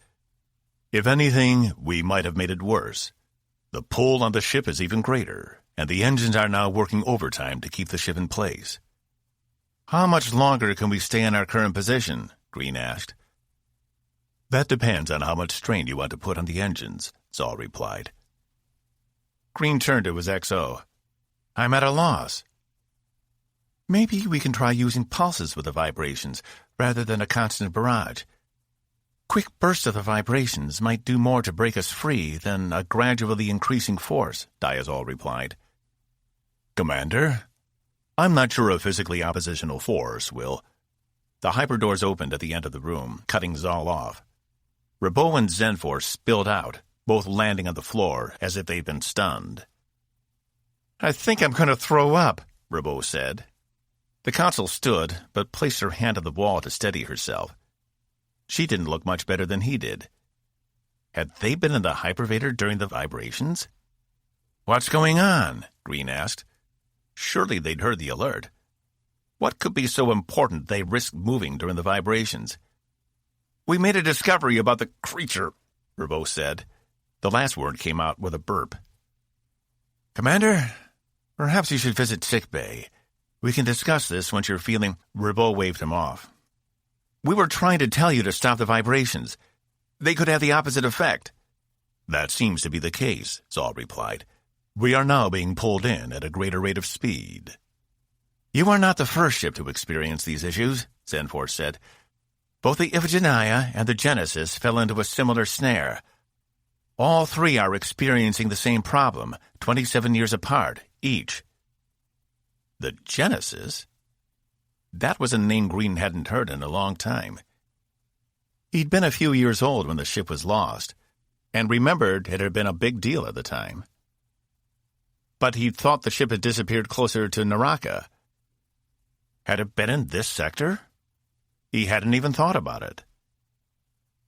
"If anything, we might have made it worse. The pull on the ship is even greater, and the engines are now working overtime to keep the ship in place." "How much longer can we stay in our current position?" Green asked. "That depends on how much strain you want to put on the engines," Zoll replied. Green turned to his XO. "I'm at a loss." "Maybe we can try using pulses with the vibrations, rather than a constant barrage. Quick bursts of the vibrations might do more to break us free than a gradually increasing force," Diazol replied. "Commander, I'm not sure a physically oppositional force will—" The hyperdoors opened at the end of the room, cutting Zoll off. Ribot and Zenfor spilled out, both landing on the floor as if they'd been stunned. "I think I'm going to throw up," Ribot said. The consul stood, but placed her hand on the wall to steady herself. She didn't look much better than he did. Had they been in the hypervator during the vibrations? "What's going on?" Green asked. Surely they'd heard the alert. What could be so important they risked moving during the vibrations? "We made a discovery about the creature," Ribot said. The last word came out with a burp. "Commander, perhaps you should visit sickbay. We can discuss this once you're feeling—" Ribot waved him off. "We were trying to tell you to stop the vibrations. They could have the opposite effect." "That seems to be the case," Zoll replied. "We are now being pulled in at a greater rate of speed." "You are not the first ship to experience these issues," Zenfor said. "Both the Iphigenia and the Genesis fell into a similar snare. All three are experiencing the same problem, 27 years apart, each." The Genesis? That was a name Green hadn't heard in a long time. He'd been a few years old when the ship was lost, and remembered it had been a big deal at the time. But he'd thought the ship had disappeared closer to Naraka. Had it been in this sector? He hadn't even thought about it.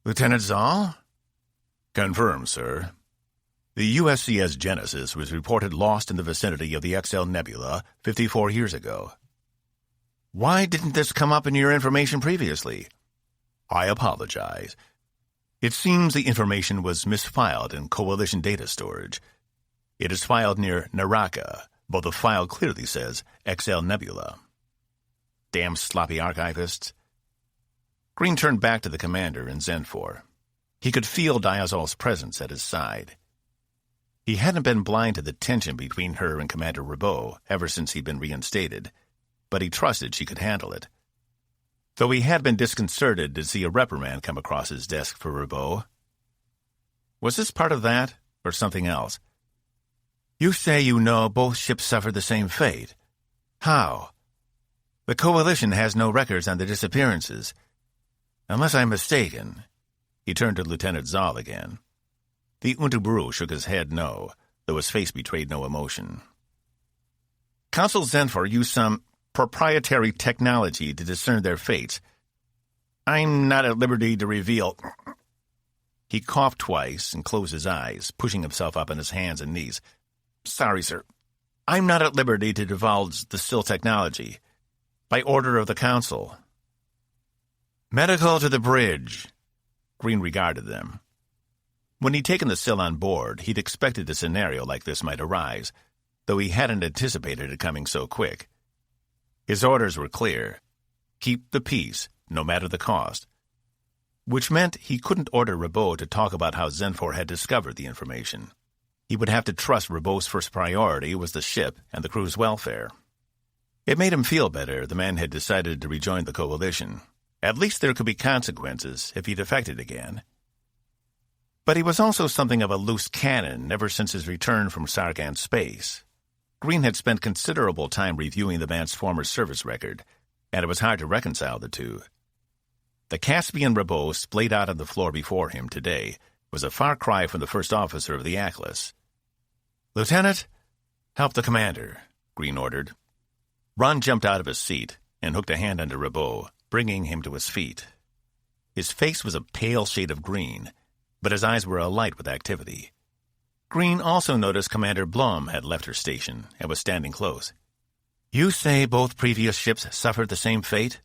"Lieutenant Zoll?" "Confirmed, sir. The USCS Genesis was reported lost in the vicinity of the XL Nebula 54 years ago." "Why didn't this come up in your information previously?" "I apologize. It seems the information was misfiled in Coalition data storage. It is filed near Naraka, but the file clearly says XL Nebula." Damn sloppy archivists. Green turned back to the commander and Zenfor. He could feel Diazol's presence at his side. He hadn't been blind to the tension between her and Commander Ribot ever since he'd been reinstated, but he trusted she could handle it. Though he had been disconcerted to see a reprimand come across his desk for Ribot. Was this part of that, or something else? "You say you know both ships suffered the same fate. How? The Coalition has no records on the disappearances. Unless I'm mistaken." He turned to Lieutenant Zoll again. The Unterbrew shook his head no, though his face betrayed no emotion. Consul Zenfor used some proprietary technology to discern their fates. I'm not at liberty to reveal. He coughed twice and closed his eyes, pushing himself up on his hands and knees. Sorry, sir. I'm not at liberty to divulge the SIL technology. By order of the Council. Medical to the bridge. Green regarded them. When he'd taken the SIL on board, he'd expected a scenario like this might arise, though he hadn't anticipated it coming so quick. His orders were clear. Keep the peace, no matter the cost. Which meant he couldn't order Ribot to talk about how Zenfor had discovered the information. He would have to trust Ribot's first priority was the ship and the crew's welfare. It made him feel better the man had decided to rejoin the coalition. At least there could be consequences if he defected again. But he was also something of a loose cannon ever since his return from Sargon space. Green had spent considerable time reviewing the man's former service record, and it was hard to reconcile the two. The Caspian Ribot splayed out on the floor before him today was a far cry from the first officer of the Atlas. Lieutenant, help the commander, Green ordered. Ron jumped out of his seat and hooked a hand under Ribot, bringing him to his feet. His face was a pale shade of green, but his eyes were alight with activity. Green also noticed Commander Blum had left her station and was standing close. You say both previous ships suffered the same fate?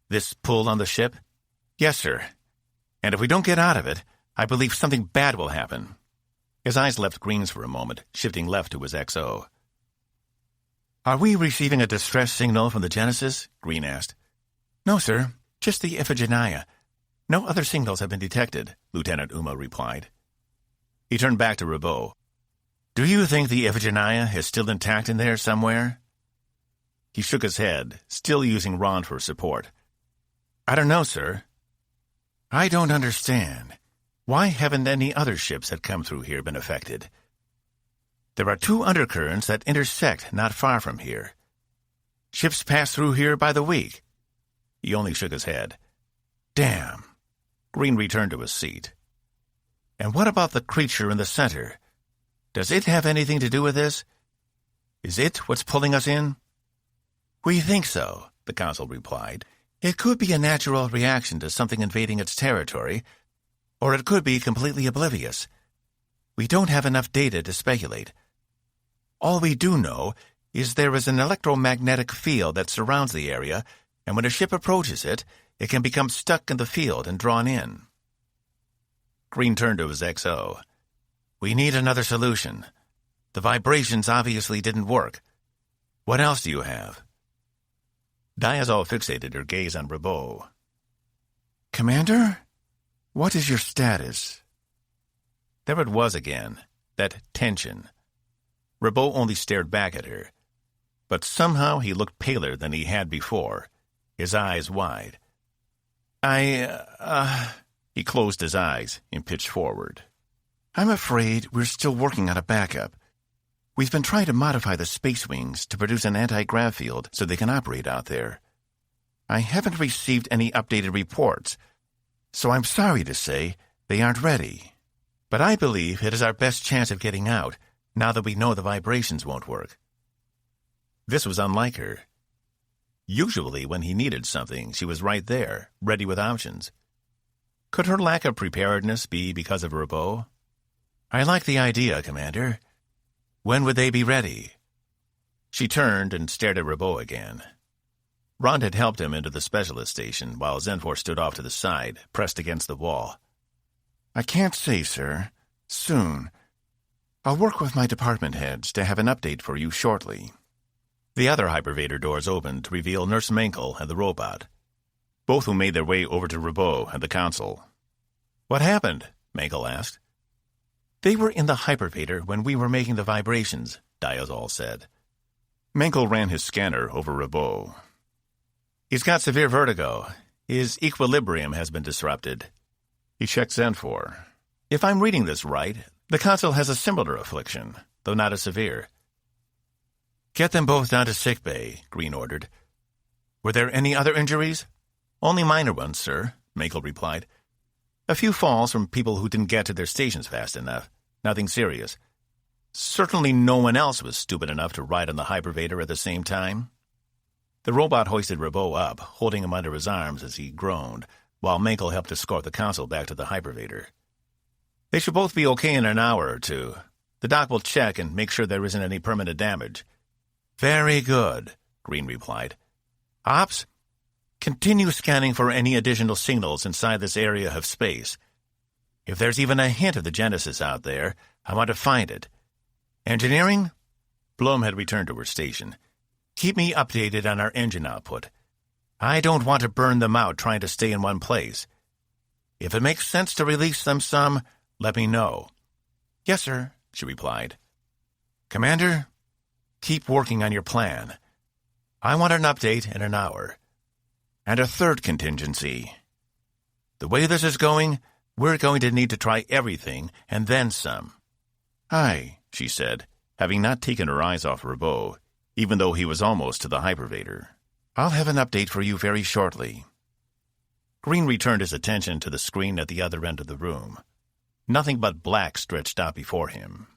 This pull on the ship? Yes, sir. And if we don't get out of it, I believe something bad will happen. His eyes left Green's for a moment, shifting left to his XO. Are we receiving a distress signal from the Genesis? Green asked. No, sir. Just the Iphigenia. No other signals have been detected, Lieutenant Uma replied. He turned back to Ribot. Do you think the Iphigenia is still intact in there somewhere? He shook his head, still using Ron for support. I don't know, sir. I don't understand. Why haven't any other ships that come through here been affected? There are two undercurrents that intersect not far from here. Ships pass through here by the week. He only shook his head. Damn. Green returned to his seat. And what about the creature in the center? Does it have anything to do with this? Is it what's pulling us in? We think so, the Council replied. It could be a natural reaction to something invading its territory, or it could be completely oblivious. We don't have enough data to speculate. All we do know is there is an electromagnetic field that surrounds the area, and when a ship approaches it, it can become stuck in the field and drawn in. Green turned to his XO. We need another solution. The vibrations obviously didn't work. What else do you have? Diazol fixated her gaze on Ribot. Commander? What is your status? There it was again, that tension. Ribot only stared back at her, but somehow he looked paler than he had before, his eyes wide. He closed his eyes and pitched forward. I'm afraid we're still working on a backup. We've been trying to modify the space wings to produce an anti-grav field so they can operate out there. I haven't received any updated reports, so I'm sorry to say they aren't ready. But I believe it is our best chance of getting out, now that we know the vibrations won't work. This was unlike her. Usually when he needed something, she was right there, ready with options. Could her lack of preparedness be because of Ribot? I like the idea, Commander. When would they be ready? She turned and stared at Ribot again. Ron had helped him into the specialist station, while Zenfor stood off to the side, pressed against the wall. I can't say, sir. Soon. I'll work with my department heads to have an update for you shortly. The other hypervator doors opened to reveal Nurse Menkel and the robot, both who made their way over to Ribot and the Council. What happened? Menkel asked. They were in the hypervator when we were making the vibrations, Diazol said. Menkel ran his scanner over Ribot. He's got severe vertigo. His equilibrium has been disrupted. He checked Zenfor. If I'm reading this right, the Council has a similar affliction, though not as severe. Get them both down to sickbay, Green ordered. Were there any other injuries? Only minor ones, sir, Menkel replied. A few falls from people who didn't get to their stations fast enough. Nothing serious. Certainly no one else was stupid enough to ride on the hypervator at the same time. The robot hoisted Rabot up, holding him under his arms as he groaned, while Menkel helped escort the consul back to the hypervator. They should both be okay in an hour or two. The doc will check and make sure there isn't any permanent damage. Very good, Green replied. Ops, continue scanning for any additional signals inside this area of space. If there's even a hint of the Genesis out there, I want to find it. Engineering? Blum had returned to her station. Keep me updated on our engine output. I don't want to burn them out trying to stay in one place. If it makes sense to release them some, let me know. Yes, sir, she replied. Commander, keep working on your plan. I want an update in an hour. And a third contingency. The way this is going, we're going to need to try everything and then some. Aye, she said, having not taken her eyes off Rabot, even though he was almost to the hypervator. I'll have an update for you very shortly. Green returned his attention to the screen at the other end of the room. Nothing but black stretched out before him.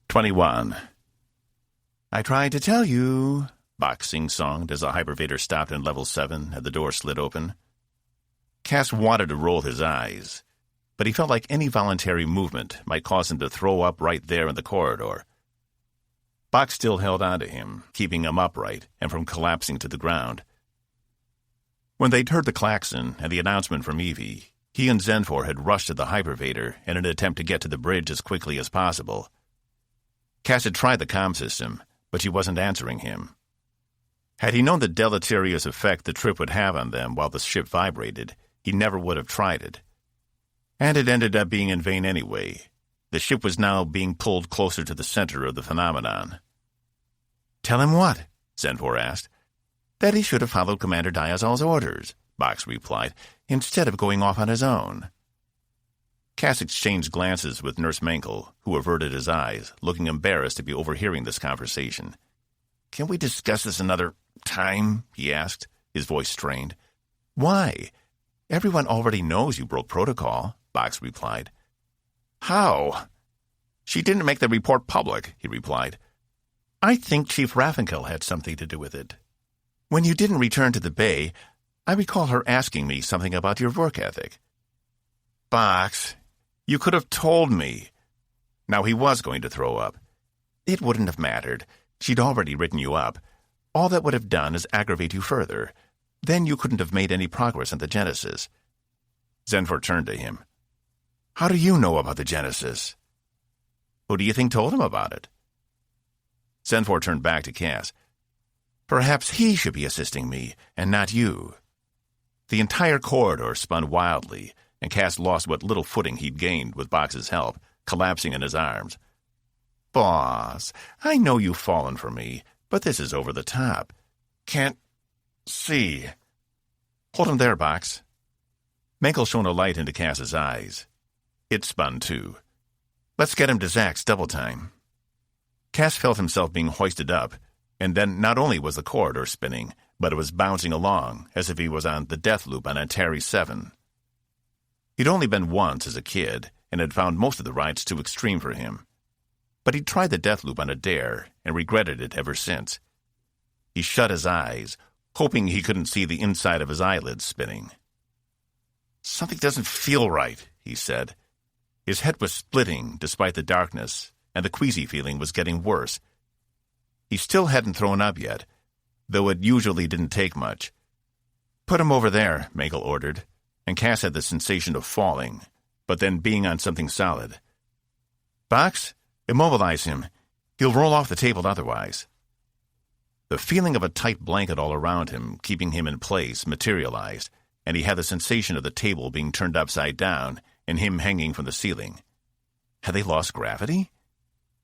21. I tried to tell you, Bach sing-songed as the hypervator stopped in level 7 and the door slid open. Cass wanted to roll his eyes, but he felt like any voluntary movement might cause him to throw up right there in the corridor. Bach still held on to him, keeping him upright and from collapsing to the ground. When they'd heard the klaxon and the announcement from Evie, he and Zenfor had rushed to the hypervator in an attempt to get to the bridge as quickly as possible. Cass had tried the comm system, but she wasn't answering him. Had he known the deleterious effect the trip would have on them while the ship vibrated, he never would have tried it. And it ended up being in vain anyway. The ship was now being pulled closer to the center of the phenomenon. Tell him what? Zenfor asked. That he should have followed Commander Diazol's orders, Box replied, instead of going off on his own. Cass exchanged glances with Nurse Menkel, who averted his eyes, looking embarrassed to be overhearing this conversation. Can we discuss this another time? He asked, his voice strained. Why? Everyone already knows you broke protocol, Box replied. How? She didn't make the report public, he replied. I think Chief Raffinkel had something to do with it. When you didn't return to the bay, I recall her asking me something about your work ethic. Box, you could have told me. Now he was going to throw up. It wouldn't have mattered. She'd already written you up. All that would have done is aggravate you further. Then you couldn't have made any progress on the Genesis. Zenfor turned to him. How do you know about the Genesis? Who do you think told him about it? Zenfor turned back to Cass. Perhaps he should be assisting me, and not you. The entire corridor spun wildly, and Cass lost what little footing he'd gained with Box's help, collapsing in his arms. Boss, I know you've fallen for me, but this is over the top. Can't see. Hold him there, Box. Menkel shone a light into Cass's eyes. It spun, too. Let's get him to Zach's double time. Cass felt himself being hoisted up, and then not only was the corridor spinning, but it was bouncing along, as if he was on the death loop on Atari 7. He'd only been once as a kid, and had found most of the rides too extreme for him. But he'd tried the death loop on a dare, and regretted it ever since. He shut his eyes, hoping he couldn't see the inside of his eyelids spinning. Something doesn't feel right, he said. His head was splitting despite the darkness, and the queasy feeling was getting worse. He still hadn't thrown up yet, though it usually didn't take much. Put him over there, Menkel ordered, and Cass had the sensation of falling, but then being on something solid. Box, immobilize him. He'll roll off the table otherwise. The feeling of a tight blanket all around him, keeping him in place, materialized, and he had the sensation of the table being turned upside down and him hanging from the ceiling. Had they lost gravity?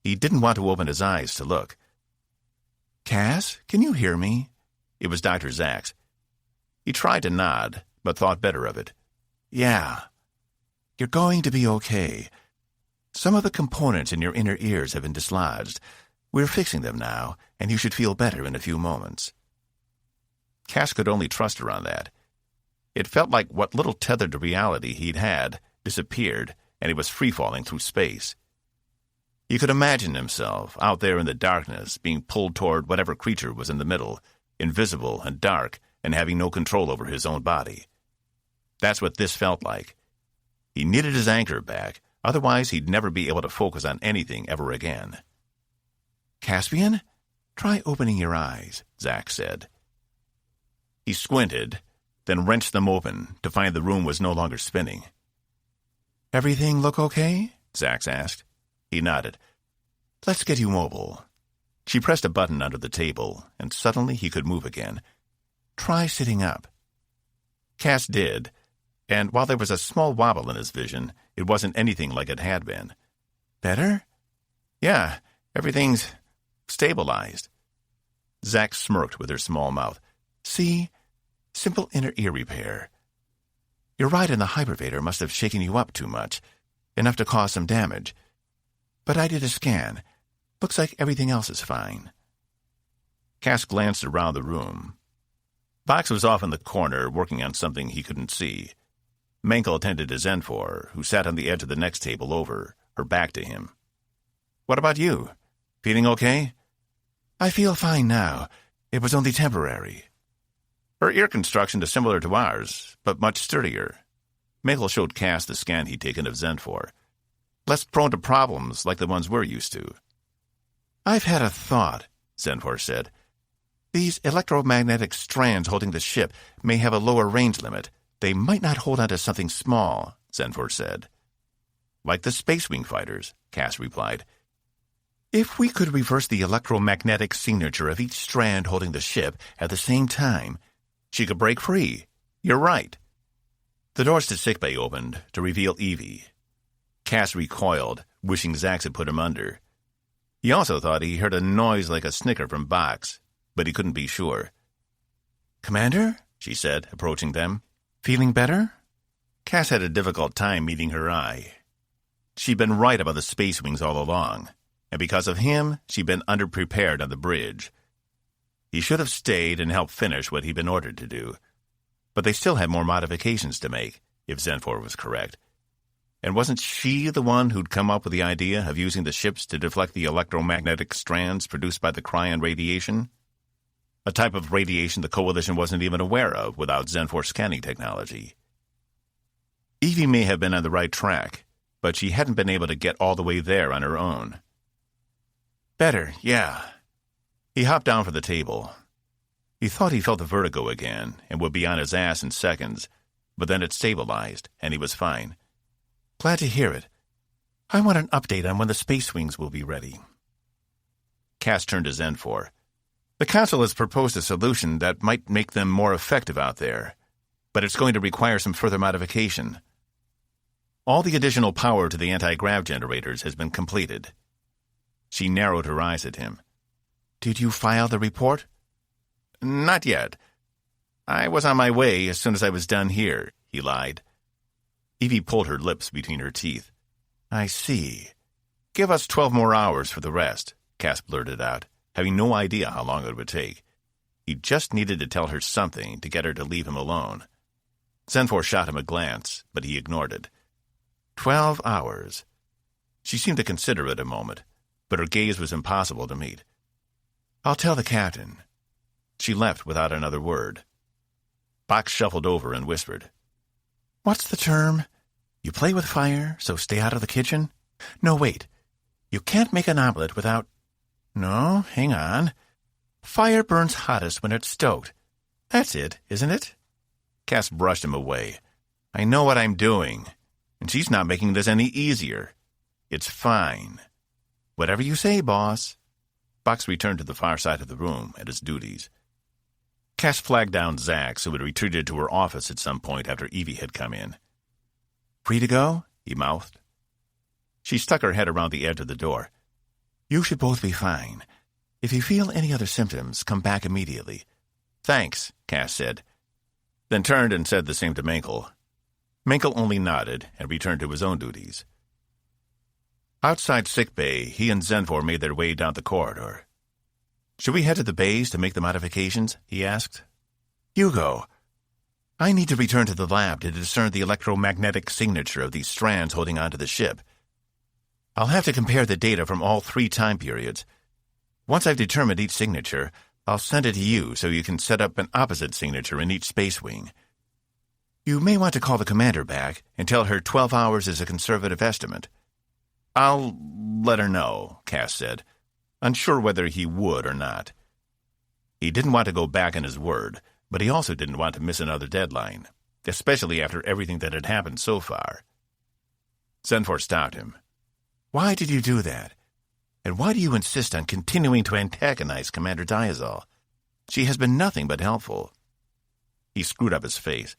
He didn't want to open his eyes to look. Cass, can you hear me? It was Dr. Zachs. He tried to nod, but thought better of it. Yeah. You're going to be okay. Some of the components in your inner ears have been dislodged. We're fixing them now, and you should feel better in a few moments. Cass could only trust her on that. It felt like what little tether to reality he'd had disappeared, and he was free-falling through space. He could imagine himself out there in the darkness, being pulled toward whatever creature was in the middle, invisible and dark, and having no control over his own body. That's what this felt like. He needed his anchor back, otherwise he'd never be able to focus on anything ever again. "Caspian, try opening your eyes," Zack said. He squinted, then wrenched them open to find the room was no longer spinning. "Everything look okay?" Zack asked. He nodded. "Let's get you mobile." She pressed a button under the table, and suddenly he could move again. "Try sitting up." Cass did, and while there was a small wobble in his vision, it wasn't anything like it had been. "Better?" "Yeah, everything's stabilized." Zack smirked with her small mouth. "See? Simple inner ear repair. Your ride in the hypervator must have shaken you up too much, enough to cause some damage. But I did a scan. Looks like everything else is fine." Cass glanced around the room. Box was off in the corner, working on something he couldn't see. Menkel attended to Zenfor, who sat on the edge of the next table over, her back to him. "What about you? Feeling okay?" "I feel fine now. It was only temporary." "Her ear construction is similar to ours, but much sturdier." Menkel showed Cass the scan he'd taken of Zenfor. "Less prone to problems like the ones we're used to." "I've had a thought," Zenfor said. "These electromagnetic strands holding the ship may have a lower range limit. They might not hold onto something small," Zenfor said. "Like the Space Wing fighters," Cass replied. "If we could reverse the electromagnetic signature of each strand holding the ship at the same time, she could break free. You're right." The doors to sickbay opened to reveal Evie. Cass recoiled, wishing Zax had put him under. He also thought he heard a noise like a snicker from Box, but he couldn't be sure. "Commander?" she said, approaching them. "Feeling better?" Cass had a difficult time meeting her eye. She'd been right about the Space Wings all along, and because of him, she'd been underprepared on the bridge. He should have stayed and helped finish what he'd been ordered to do. But they still had more modifications to make, if Zenfor was correct. And wasn't she the one who'd come up with the idea of using the ships to deflect the electromagnetic strands produced by the cryon radiation? A type of radiation the Coalition wasn't even aware of without Zenfor scanning technology. Evie may have been on the right track, but she hadn't been able to get all the way there on her own. "Better, yeah." He hopped down from the table. He thought he felt the vertigo again and would be on his ass in seconds, but then it stabilized, and he was fine. "Glad to hear it. I want an update on when the Space Wings will be ready." Cass turned to Zenfor. "The Council has proposed a solution that might make them more effective out there, but it's going to require some further modification. All the additional power to the anti-grav generators has been completed." She narrowed her eyes at him. "Did you file the report?" "Not yet. I was on my way as soon as I was done here," he lied. Evie pulled her lips between her teeth. "I see. Give us 12 more hours for the rest," Cass blurted out, having no idea how long it would take. He just needed to tell her something to get her to leave him alone. Zenfor shot him a glance, but he ignored it. 12 hours. She seemed to consider it a moment, but her gaze was impossible to meet. "I'll tell the captain." She left without another word. Box shuffled over and whispered, "What's the term? You play with fire, so stay out of the kitchen? No, wait. You can't make an omelet without... No, hang on. Fire burns hottest when it's stoked. That's it, isn't it?" Cass brushed him away. "I know what I'm doing, and she's not making this any easier. It's fine." "Whatever you say, boss." Box returned to the far side of the room at his duties. Cass flagged down Zax, who had retreated to her office at some point after Evie had come in. "Free to go?" he mouthed. She stuck her head around the edge of the door. "You should both be fine. If you feel any other symptoms, come back immediately." "Thanks," Cass said, then turned and said the same to Menkel. Menkel only nodded and returned to his own duties. Outside sickbay, he and Zenfor made their way down the corridor. "Should we head to the bays to make the modifications?" he asked. You go. I need to return to the lab to discern the electromagnetic signature of these strands holding onto the ship. I'll have to compare the data from all 3 time periods. Once I've determined each signature, I'll send it to you so you can set up an opposite signature in each space wing. You may want to call the commander back and tell her 12 hours is a conservative estimate. I'll let her know, Cass said, unsure whether he would or not. He didn't want to go back on his word, but he also didn't want to miss another deadline, especially after everything that had happened so far. Zenfort stopped him. Why did you do that? And why do you insist on continuing to antagonize Commander Diazol? She has been nothing but helpful. He screwed up his face.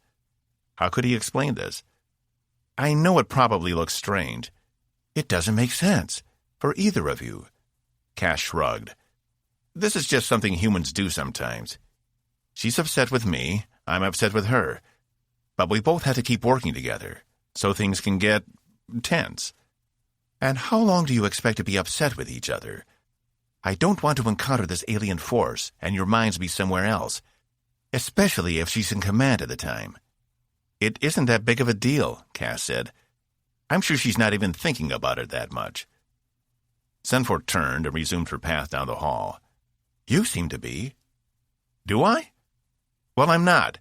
How could he explain this? I know it probably looks strange. It doesn't make sense, for either of you. Cass shrugged. This is just something humans do sometimes. She's upset with me, I'm upset with her. But we both have to keep working together, so things can get tense. And how long do you expect to be upset with each other? I don't want to encounter this alien force and your minds be somewhere else, especially if she's in command at the time. It isn't that big of a deal, Cass said. I'm sure she's not even thinking about it that much. Zenfort turned and resumed her path down the hall. You seem to be. Do I? Well, I'm not.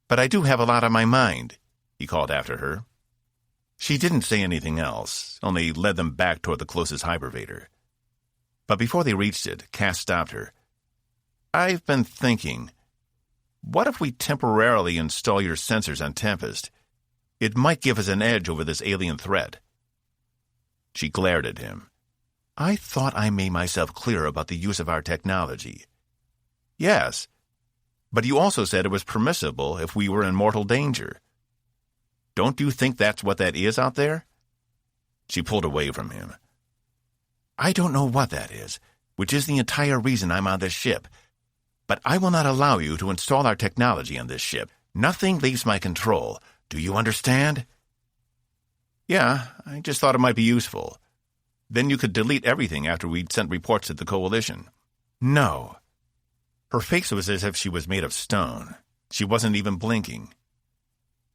But I do have a lot on my mind, he called after her. She didn't say anything else, only led them back toward the closest hypervator. But before they reached it, Cass stopped her. I've been thinking, what if we temporarily install your sensors on Tempest? It might give us an edge over this alien threat. She glared at him. I thought I made myself clear about the use of our technology. Yes, but you also said it was permissible if we were in mortal danger. Don't you think that's what that is out there? She pulled away from him. I don't know what that is, which is the entire reason I'm on this ship. But I will not allow you to install our technology on this ship. Nothing leaves my control. Do you understand? Yeah, I just thought it might be useful. Then you could delete everything after we'd sent reports to the Coalition. No. Her face was as if she was made of stone. She wasn't even blinking.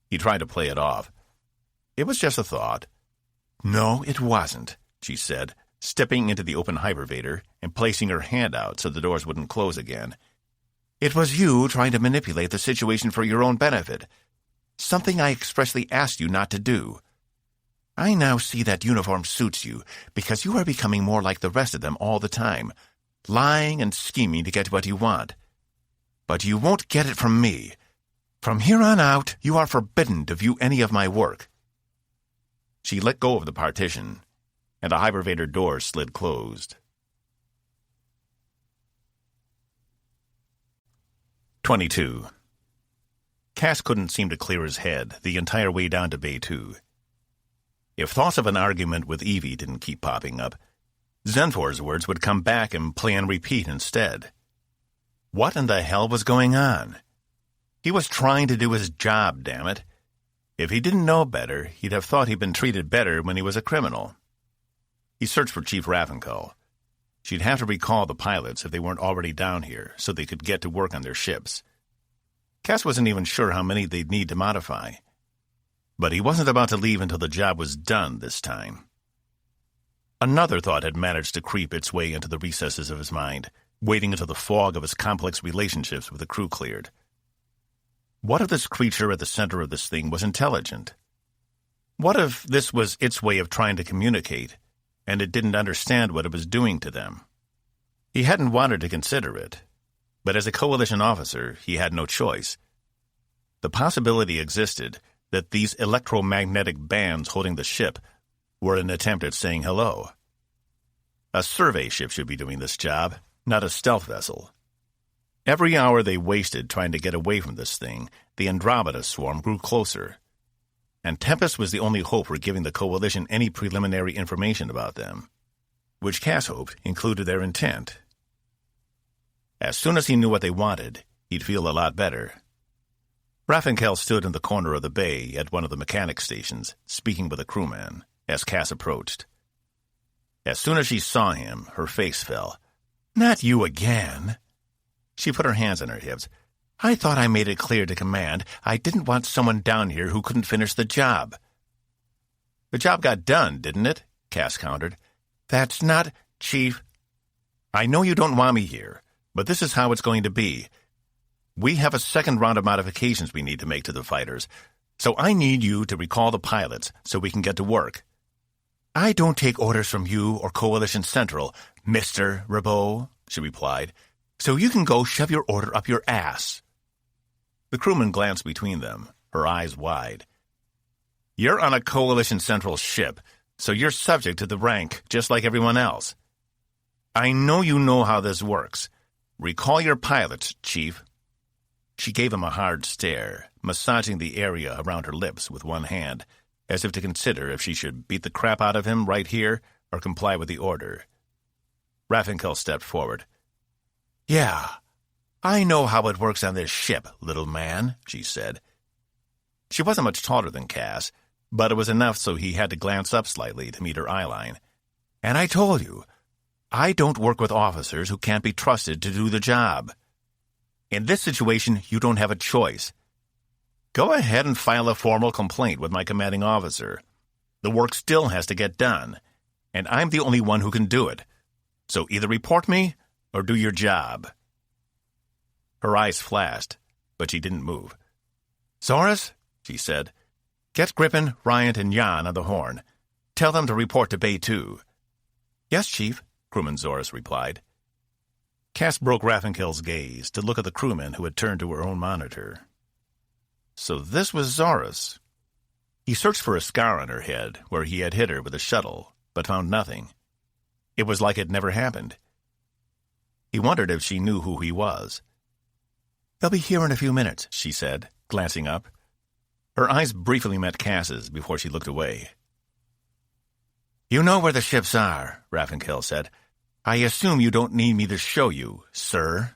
He tried to play it off. It was just a thought. No, it wasn't, she said, stepping into the open hypervator and placing her hand out so the doors wouldn't close again. It was you trying to manipulate the situation for your own benefit. Something I expressly asked you not to do. I now see that uniform suits you because you are becoming more like the rest of them all the time, lying and scheming to get what you want. But you won't get it from me. From here on out, you are forbidden to view any of my work. She let go of the partition, and the hypervator door slid closed. 22. Cass couldn't seem to clear his head the entire way down to Bay 2. If thoughts of an argument with Evie didn't keep popping up, Zenfor's words would come back and play on repeat instead. What in the hell was going on? He was trying to do his job, damn it. If he didn't know better, he'd have thought he'd been treated better when he was a criminal. He searched for Chief Raffinkel. She'd have to recall the pilots if they weren't already down here so they could get to work on their ships. Cass wasn't even sure how many they'd need to modify. But he wasn't about to leave until the job was done this time. Another thought had managed to creep its way into the recesses of his mind, waiting until the fog of his complex relationships with the crew cleared. What if this creature at the center of this thing was intelligent? What if this was its way of trying to communicate, and it didn't understand what it was doing to them? He hadn't wanted to consider it, but as a Coalition officer, he had no choice. The possibility existed that these electromagnetic bands holding the ship were an attempt at saying hello. A survey ship should be doing this job, not a stealth vessel. Every hour they wasted trying to get away from this thing, the Andromeda swarm grew closer. And Tempest was the only hope for giving the Coalition any preliminary information about them, which Cass hoped included their intent. As soon as he knew what they wanted, he'd feel a lot better. Raffinkel stood in the corner of the bay at one of the mechanic stations, speaking with a crewman, as Cass approached. As soon as she saw him, her face fell. Not you again. She put her hands on her hips. I thought I made it clear to command I didn't want someone down here who couldn't finish the job. The job got done, didn't it? Cass countered. That's not, Chief. I know you don't want me here, but this is how it's going to be. We have a second round of modifications we need to make to the fighters, so I need you to recall the pilots so we can get to work. I don't take orders from you or Coalition Central, Mr. Rabot, she replied, so you can go shove your order up your ass. The crewman glanced between them, her eyes wide. You're on a Coalition Central ship, so you're subject to the rank just like everyone else. I know you know how this works. Recall your pilots, Chief. She gave him a hard stare, massaging the area around her lips with one hand, as if to consider if she should beat the crap out of him right here or comply with the order. Raffinkel stepped forward. Yeah, I know how it works on this ship, little man, she said. She wasn't much taller than Cass, but it was enough so he had to glance up slightly to meet her eyeline. And I told you, I don't work with officers who can't be trusted to do the job. In this situation, you don't have a choice. Go ahead and file a formal complaint with my commanding officer. The work still has to get done, and I'm the only one who can do it. So either report me or do your job. Her eyes flashed, but she didn't move. Zoris, she said, get Grippen, Ryant, and Jan on the horn. Tell them to report to Bay 2. Yes, Chief, Crewman Zoris replied. Cass broke Raffinkel's gaze to look at the crewman who had turned to her own monitor. So this was Zoris. He searched for a scar on her head where he had hit her with a shuttle, but found nothing. It was like it never happened. He wondered if she knew who he was. They'll be here in a few minutes, she said, glancing up. Her eyes briefly met Cass's before she looked away. You know where the ships are, Raffinkel said. I assume you don't need me to show you, sir.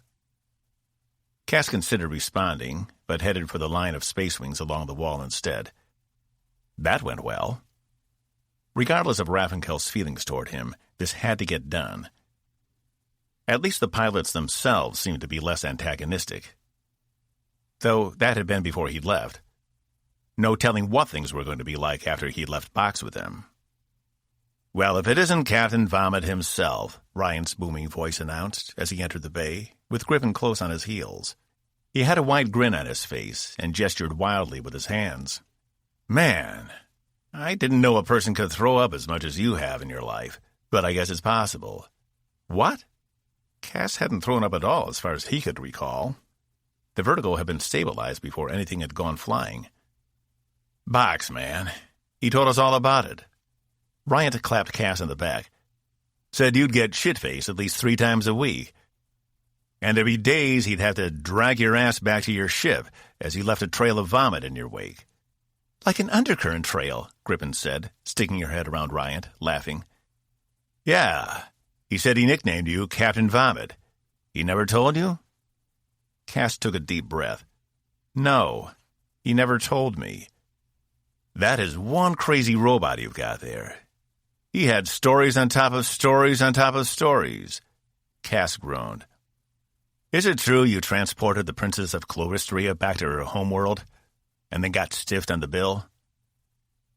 Cass considered responding, but headed for the line of space wings along the wall instead. That went well. Regardless of Raffinkel's feelings toward him, this had to get done. At least the pilots themselves seemed to be less antagonistic. Though that had been before he'd left. No telling what things were going to be like after he'd left Box with them. Well, if it isn't Captain Vomit himself, Ryan's booming voice announced as he entered the bay, with Griffin close on his heels. He had a wide grin on his face and gestured wildly with his hands. Man, I didn't know a person could throw up as much as you have in your life, but I guess it's possible. What? Cass hadn't thrown up at all as far as he could recall. The vertigo had been stabilized before anything had gone flying. Box, man. He told us all about it. Ryant clapped Cass in the back. Said you'd get shit-faced at least 3 times a week. And there'd be days he'd have to drag your ass back to your ship as he left a trail of vomit in your wake. Like an undercurrent trail, Griffin said, sticking her head around Ryant, laughing. Yeah, he said he nicknamed you Captain Vomit. He never told you? Cass took a deep breath. No, he never told me. That is one crazy robot you've got there. He had stories on top of stories on top of stories. Cass groaned. Is it true you transported the Princess of Clovistria back to her homeworld and then got stiffed on the bill?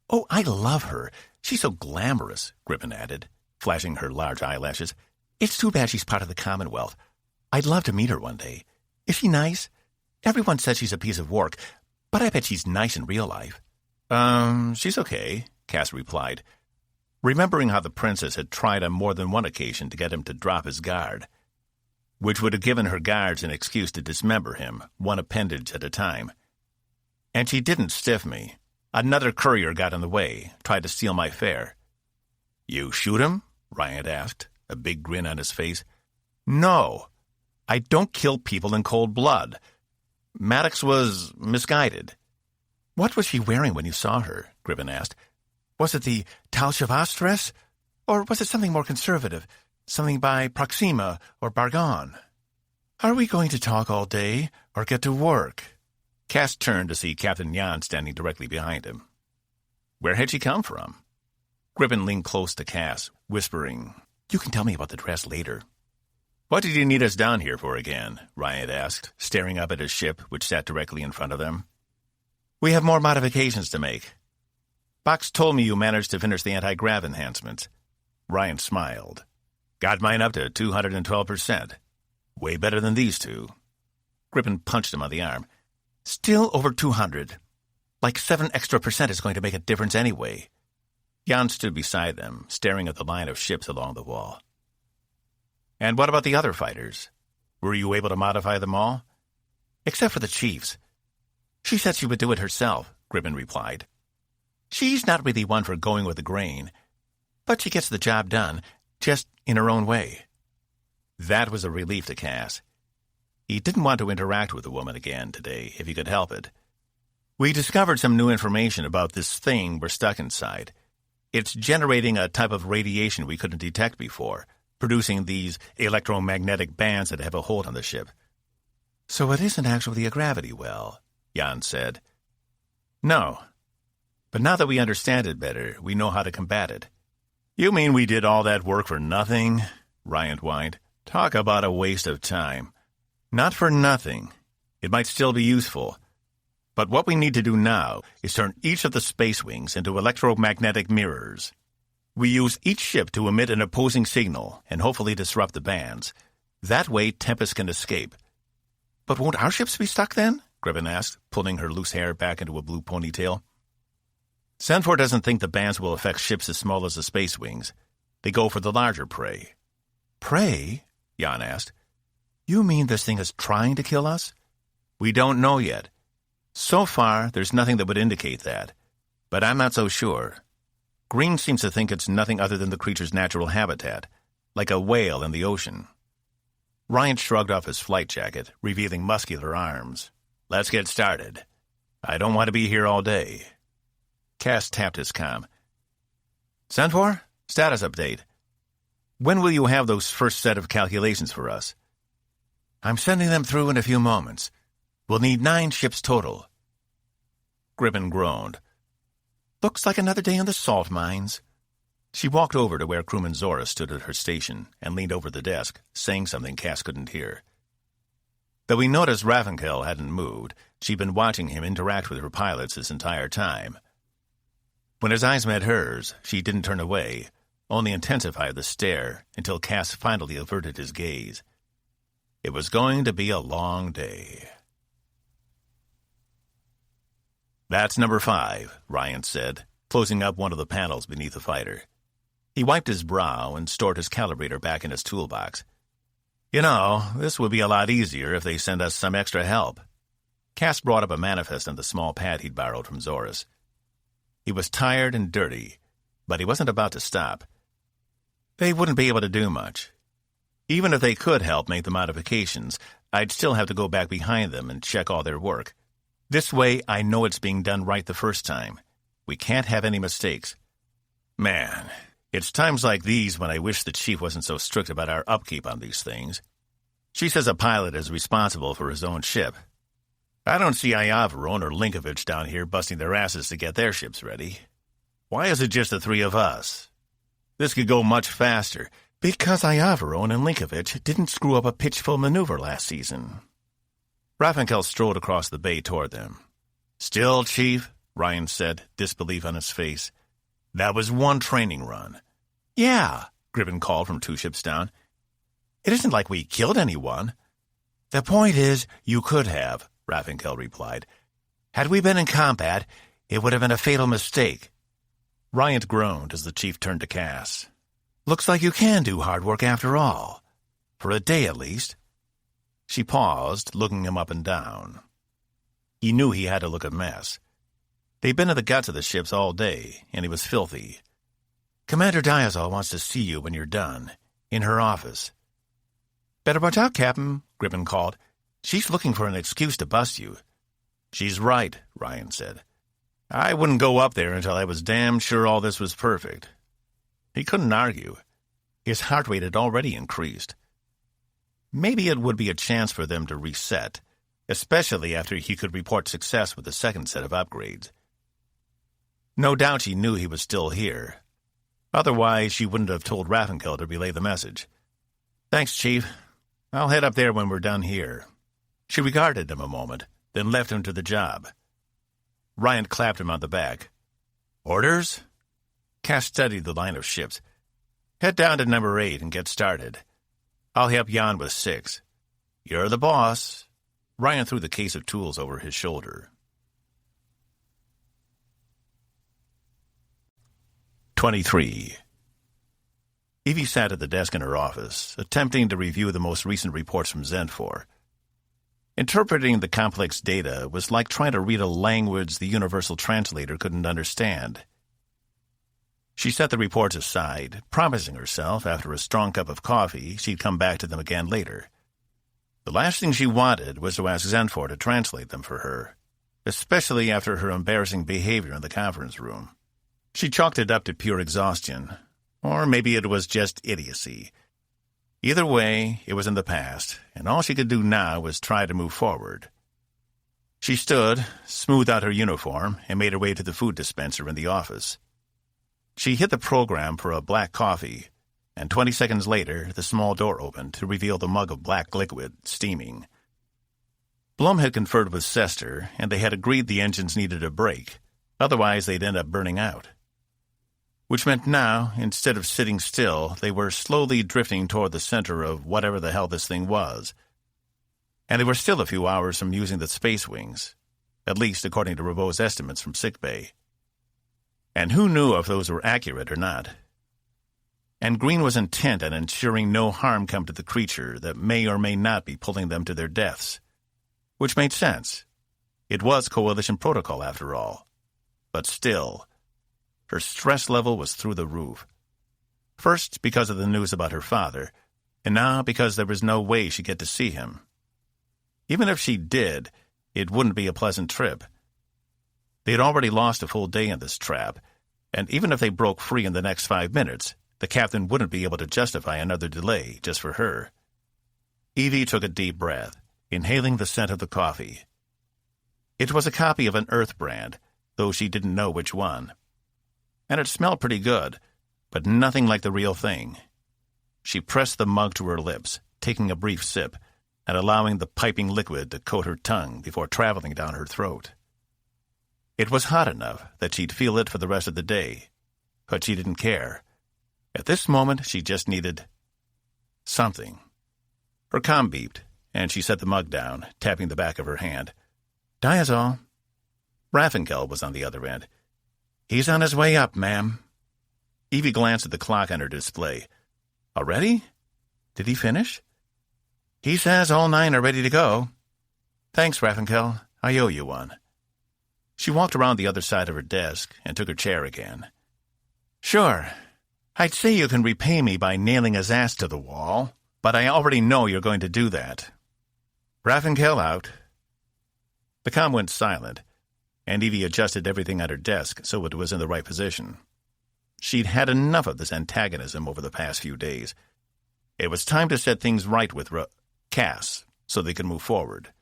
Oh, I love her. She's so glamorous, Griffin added, flashing her large eyelashes. It's too bad she's part of the Commonwealth. I'd love to meet her one day. Is she nice? Everyone says she's a piece of work, but I bet she's nice in real life. She's okay, Cass replied, remembering how the princess had tried on more than one occasion to get him to drop his guard, which would have given her guards an excuse to dismember him, one appendage at a time. And she didn't stiff me. Another courier got in the way, tried to steal my fare. You shoot him? Ryant asked, a big grin on his face. No, I don't kill people in cold blood. Maddox was misguided. What was she wearing when you saw her? Griffin asked. Was it the Tal Shavas dress? Or was it something more conservative? Something by Proxima or Bargon? Are we going to talk all day or get to work? Cass turned to see Captain Jan standing directly behind him. Where had she come from? Griffin leaned close to Cass, whispering, You can tell me about the dress later. "What did you need us down here for again?" Ryan asked, staring up at his ship, which sat directly in front of them. "We have more modifications to make. Box told me you managed to finish the anti-grav enhancements." Ryan smiled. "Got mine up to 212%. Way better than these two." Griffin punched him on the arm. "Still over 200. Like 7 extra % is going to make a difference anyway." Jan stood beside them, staring at the line of ships along the wall. "And what about the other fighters? Were you able to modify them all?" "Except for the Chief's. She said she would do it herself," Griffin replied. "She's not really one for going with the grain, but she gets the job done, just in her own way." That was a relief to Cass. He didn't want to interact with the woman again today, if he could help it. "We discovered some new information about this thing we're stuck inside. It's generating a type of radiation we couldn't detect before, producing these electromagnetic bands that have a hold on the ship." "So it isn't actually a gravity well," Jan said. "No. But now that we understand it better, we know how to combat it." "You mean we did all that work for nothing?" Ryan whined. "Talk about a waste of time. Not for nothing. It might still be useful. But what we need to do now is turn each of the space wings into electromagnetic mirrors. We use each ship to emit an opposing signal and hopefully disrupt the bands. That way Tempest can escape." "But won't our ships be stuck then?" Griffin asked, pulling her loose hair back into a blue ponytail. "Sanford doesn't think the bands will affect ships as small as the space wings. They go for the larger prey." "Prey?" Jan asked. "You mean this thing is trying to kill us?" "We don't know yet. So far, there's nothing that would indicate that. But I'm not so sure. Green seems to think it's nothing other than the creature's natural habitat, like a whale in the ocean." Ryan shrugged off his flight jacket, revealing muscular arms. "Let's get started. I don't want to be here all day." Cass tapped his comm. "Centaur, status update. When will you have those first set of calculations for us?" "I'm sending them through in a few moments. We'll need 9 ships total." Griffin groaned. "Looks like another day in the salt mines." She walked over to where crewman Zora stood at her station and leaned over the desk, saying something Cass couldn't hear. Though he noticed Raffinkel hadn't moved, she'd been watching him interact with her pilots this entire time. When his eyes met hers, she didn't turn away, only intensified the stare until Cass finally averted his gaze. It was going to be a long day. "That's number 5, Ryan said, closing up one of the panels beneath the fighter. He wiped his brow and stored his calibrator back in his toolbox. "You know, this would be a lot easier if they sent us some extra help." Cass brought up a manifest on the small pad he'd borrowed from Zoris. He was tired and dirty, but he wasn't about to stop. "They wouldn't be able to do much. Even if they could help make the modifications, I'd still have to go back behind them and check all their work. This way, I know it's being done right the first time. We can't have any mistakes. Man, it's times like these when I wish the chief wasn't so strict about our upkeep on these things. She says a pilot is responsible for his own ship. I don't see Iavaron or Linkovich down here busting their asses to get their ships ready. Why is it just the 3 of us? This could go much faster." "Because Iavaron and Linkovich didn't screw up a pitchful maneuver last season." Raffinkel strolled across the bay toward them. "Still, Chief," Ryan said, disbelief on his face. "That was one training run." "Yeah," Griffin called from 2 ships down. "It isn't like we killed anyone." "The point is, you could have," Raffinkel replied. "Had we been in combat, it would have been a fatal mistake." Ryan groaned as the chief turned to Cass. "Looks like you can do hard work after all. For a day, at least." She paused, looking him up and down. He knew he had to look a mess. They'd been in the guts of the ships all day, and he was filthy. "Commander Diazol wants to see you when you're done, in her office." "Better watch out, Captain," Griffin called. "She's looking for an excuse to bust you." "She's right," Ryan said. "I wouldn't go up there until I was damn sure all this was perfect." He couldn't argue. His heart rate had already increased. Maybe it would be a chance for them to reset, especially after he could report success with the second set of upgrades. No doubt she knew he was still here. Otherwise, she wouldn't have told Raffinkel to relay the message. "Thanks, Chief. I'll head up there when we're done here." She regarded him a moment, then left him to the job. Ryan clapped him on the back. "Orders?" Cass studied the line of ships. "Head down to number 8 and get started. I'll help Jan with 6. You're the boss." Ryan threw the case of tools over his shoulder. 23. Evie sat at the desk in her office, attempting to review the most recent reports from Zenfor. Interpreting the complex data was like trying to read a language the universal translator couldn't understand. She set the reports aside, promising herself after a strong cup of coffee she'd come back to them again later. The last thing she wanted was to ask Zenfor to translate them for her, especially after her embarrassing behavior in the conference room. She chalked it up to pure exhaustion, or maybe it was just idiocy. Either way, it was in the past, and all she could do now was try to move forward. She stood, smoothed out her uniform, and made her way to the food dispenser in the office. She hit the program for a black coffee, and 20 seconds later, the small door opened to reveal the mug of black liquid, steaming. Blum had conferred with Sester, and they had agreed the engines needed a break, otherwise they'd end up burning out. Which meant now, instead of sitting still, they were slowly drifting toward the center of whatever the hell this thing was. And they were still a few hours from using the space wings, at least according to Ravo's estimates from sickbay. And who knew if those were accurate or not? And Green was intent on ensuring no harm come to the creature that may or may not be pulling them to their deaths. Which made sense. It was Coalition protocol, after all. But still, her stress level was through the roof. First, because of the news about her father, and now because there was no way she'd get to see him. Even if she did, it wouldn't be a pleasant trip. They had already lost a full day in this trap, and even if they broke free in the next 5 minutes, the captain wouldn't be able to justify another delay just for her. Evie took a deep breath, inhaling the scent of the coffee. It was a copy of an Earth brand, though she didn't know which one. And it smelled pretty good, but nothing like the real thing. She pressed the mug to her lips, taking a brief sip, and allowing the piping liquid to coat her tongue before traveling down her throat. It was hot enough that she'd feel it for the rest of the day, but she didn't care. At this moment, she just needed something. Her comm beeped, and she set the mug down, tapping the back of her hand. "Diazol." Raffenkel was on the other end. "He's on his way up, ma'am." Evie glanced at the clock on her display. "Already? Did he finish?" "He says all 9 are ready to go." "Thanks, Raffenkel. I owe you one." She walked around the other side of her desk and took her chair again. "Sure. I'd say you can repay me by nailing his ass to the wall, but I already know you're going to do that." "Raffenkel out." The comm went silent, and Evie adjusted everything at her desk so it was in the right position. She'd had enough of this antagonism over the past few days. It was time to set things right with Cass so they could move forward.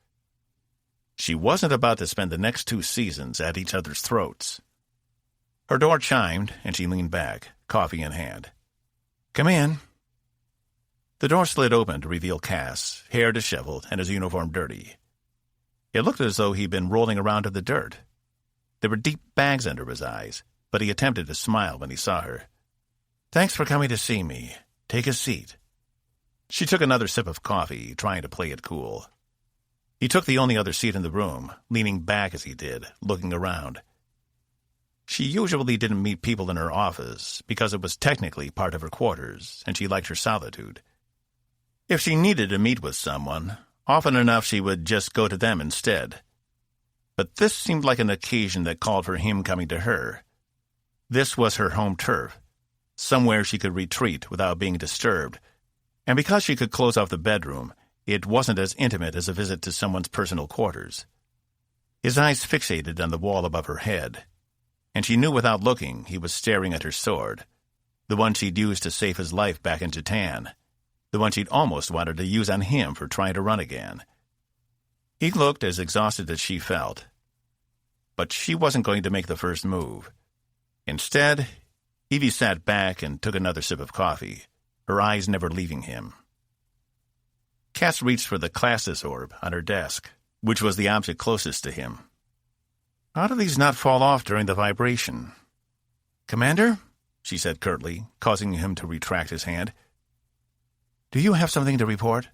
She wasn't about to spend the next 2 seasons at each other's throats. Her door chimed, and she leaned back, coffee in hand. "Come in." The door slid open to reveal Cass, hair disheveled and his uniform dirty. It looked as though he'd been rolling around in the dirt. There were deep bags under his eyes, but he attempted to smile when he saw her. "Thanks for coming to see me. Take a seat." She took another sip of coffee, trying to play it cool. He took the only other seat in the room, leaning back as he did, looking around. She usually didn't meet people in her office because it was technically part of her quarters, and she liked her solitude. If she needed to meet with someone, often enough she would just go to them instead. But this seemed like an occasion that called for him coming to her. This was her home turf, somewhere she could retreat without being disturbed, and because she could close off the bedroom, it wasn't as intimate as a visit to someone's personal quarters. His eyes fixated on the wall above her head, and she knew without looking he was staring at her sword, the one she'd used to save his life back in Jatan, the one she'd almost wanted to use on him for trying to run again. He looked as exhausted as she felt, but she wasn't going to make the first move. Instead, Evie sat back and took another sip of coffee, her eyes never leaving him. Cass reached for the classes orb on her desk, which was the object closest to him. How do these not fall off during the vibration? "Commander," she said curtly, causing him to retract his hand. "Do you have something to report?"